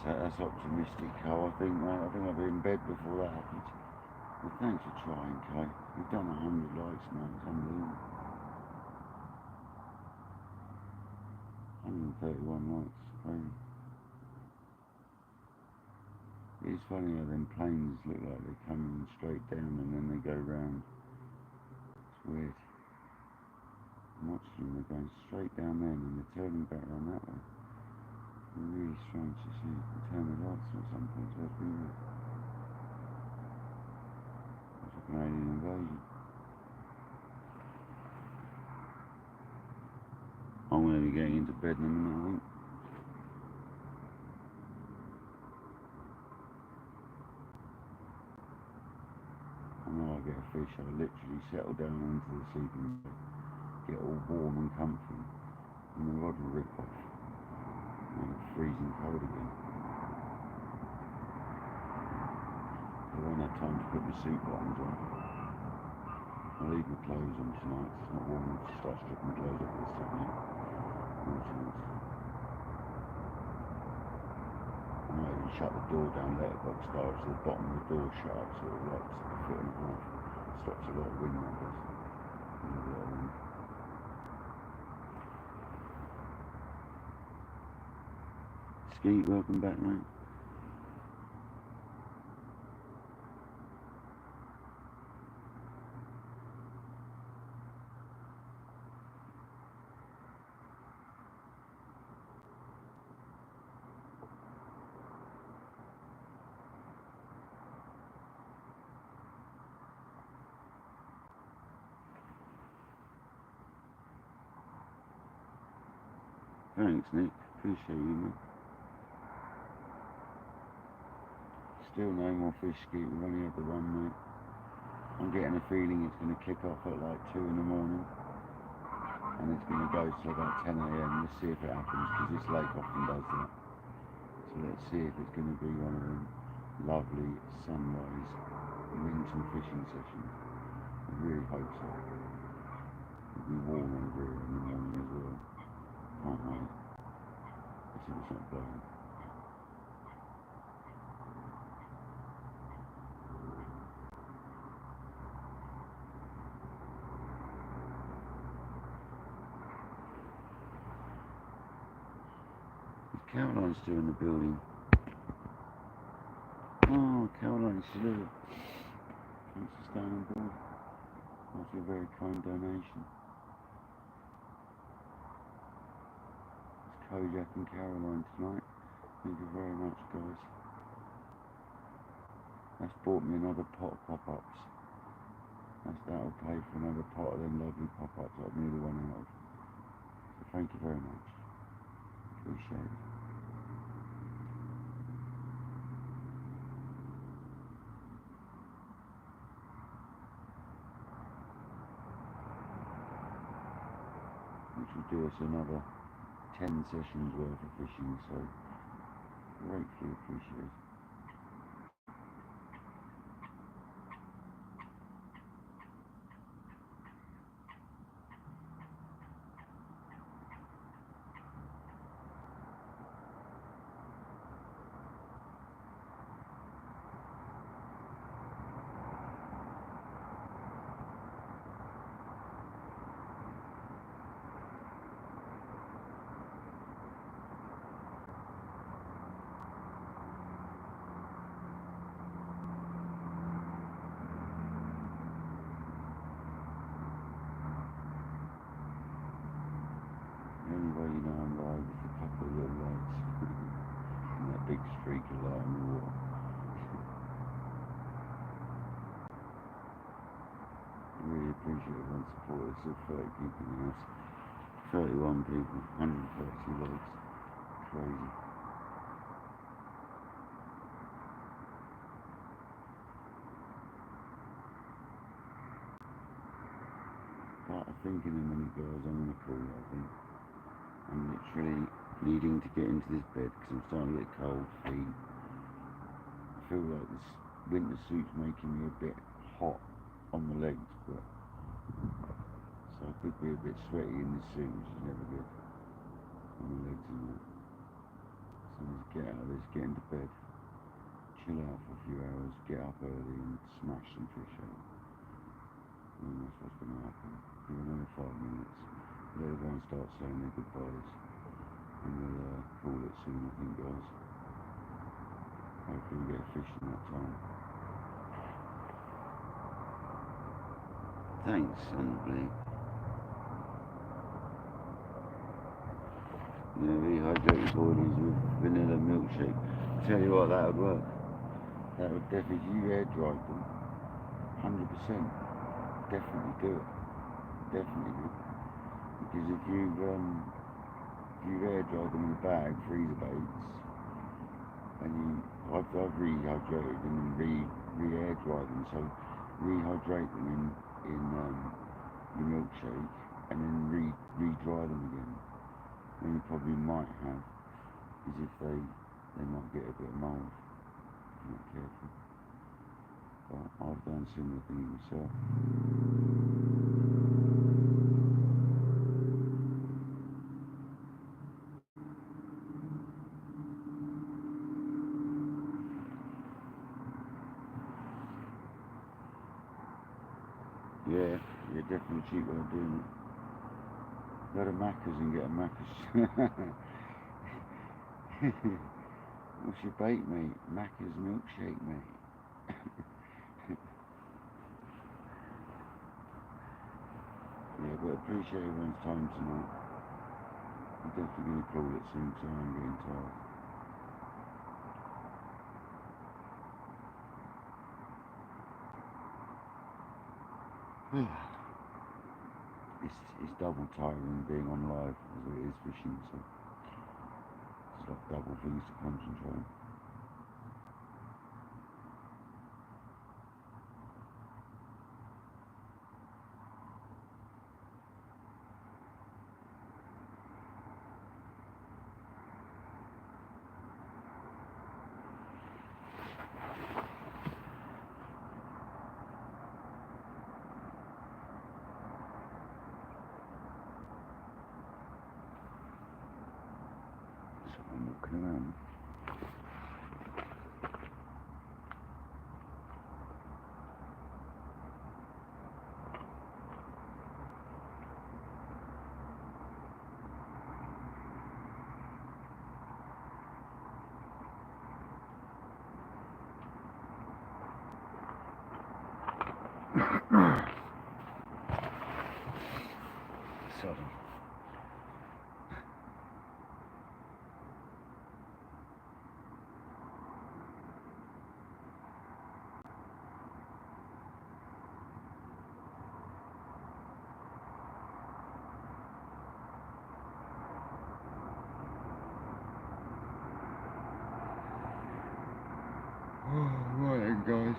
[SPEAKER 1] That's optimistic, Carl. I think, mate. I think I'll be in bed before that happens. Well, thanks for trying, Kay. You've done 100 likes, man. It's unbelievable. 131 likes. Crazy. It's funny how them planes look like they're coming straight down and then they go round. It's weird. I'm watching them, they're going straight down there and then they're turning back around that way. It's really strange to see. You can turn the lights on at some point, so it's really weird. It's like an alien invasion. I'm going to be getting into bed in a minute, I think. I know I'll get a fish. I'll literally settle down into the sleeping bag, get all warm and comfy, and the rod will rip off. And it's freezing cold again. I won't have time to put my suit bottoms on. I'll leave my clothes on tonight. It's not warm enough to start stripping my clothes off this time yet. No chance. I might even shut the door down, let it box start to the bottom of the door shut up so it locks at a foot and a half. Stops a lot of wind, that does. A lot of wind. Skeet, welcome back, mate. Thanks, Nick. Appreciate you, mate. Still no more fish, Skeet. We've only had the one, mate. I'm getting a feeling it's going to kick off at like 2 in the morning. And it's going to go till about 10 AM. Let's see if it happens, because this lake often does that. So let's see if it's going to be one of them lovely sunrise mental fishing sessions. I really hope so. It'll be warm over here in the morning as well. Can't wait. Let's see if it's not blowing. Caroline's still in the building. Oh, Caroline, she lives. Thanks for staying on board. That's a very kind donation. It's Kojak and Caroline tonight. Thank you very much, guys. That's bought me another pot of pop-ups. That'll pay for another pot of them lovely pop-ups that I've nearly run out of. So thank you very much. Appreciate it. Which will do us another 10 sessions worth of fishing, so gratefully appreciate it. The only way you know I'm live is a couple of little lights and that big streak of light in the water. I really appreciate everyone's support. There's still 30 people in the house. 31 people, 130 likes. Crazy. But I think in a minute, guys, I'm going to call it, I think. I'm literally needing to get into this bed because I'm starting to get cold feet. I feel like this winter suit's making me a bit hot on the legs, but so I could be a bit sweaty in this suit, which is never good on the legs and that. So let's get out of this, get into bed, chill out for a few hours, get up early and smash some fish out. And that's what's going to happen. Give it another 5 minutes. Let everyone start saying their goodbyes, and we'll call it soon, I think, guys. Hopefully we get a fish in that time. Thanks, Sunblue. Yeah, rehydrated boilies with vanilla milkshake. Tell you what, that would work. That would definitely, if you air dried them, 100%. Definitely do it. Definitely do. Because if you air dry them in a bag, freezer baits, and I've rehydrated them and re-air dry them, so rehydrate them in your milkshake and then re-dry them again. Then you probably might have is if they might get a bit of mould if you're not careful. But I've done similar things myself. Yeah, definitely cheap way of doing it. Go to Macca's and get a Macca's. What's your bait, mate? Macca's milkshake, mate. Yeah, but appreciate everyone's time tonight. I'm definitely going to call it soon, so I'm getting tired. It's double tiring being on live as it is fishing, so it's like double things to concentrate on. I'm walking around. Sorry. Right then, guys.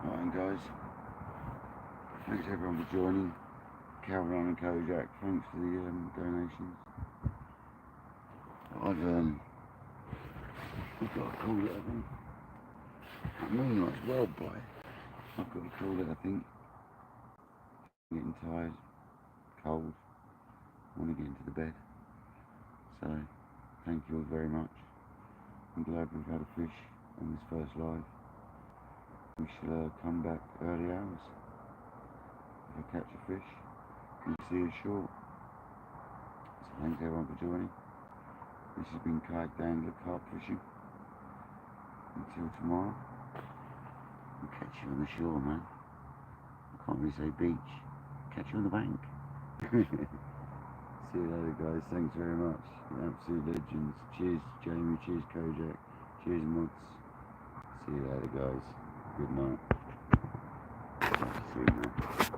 [SPEAKER 1] Right then, guys. Thanks everyone for joining. Caroline and Kojak, thanks for the donations. I've got to call it, I think. Moonlight's well bright. I've got to call it, I think. I'm getting tired, cold, want to get into the bed. So, thank you all very much. I'm glad we've had a fish on this first live. We shall come back early hours. If I catch a fish, you see us short. So thanks everyone for joining. This has been KayakDangler carp fishing. Until tomorrow, I'll catch you on the shore, man. I can't really say beach. Catch you on the bank. See you later, guys. Thanks very much. You're absolute legends. Cheers, Jamie. Cheers, Kojak. Cheers, Mods. See you later, guys. Good night. See you, man.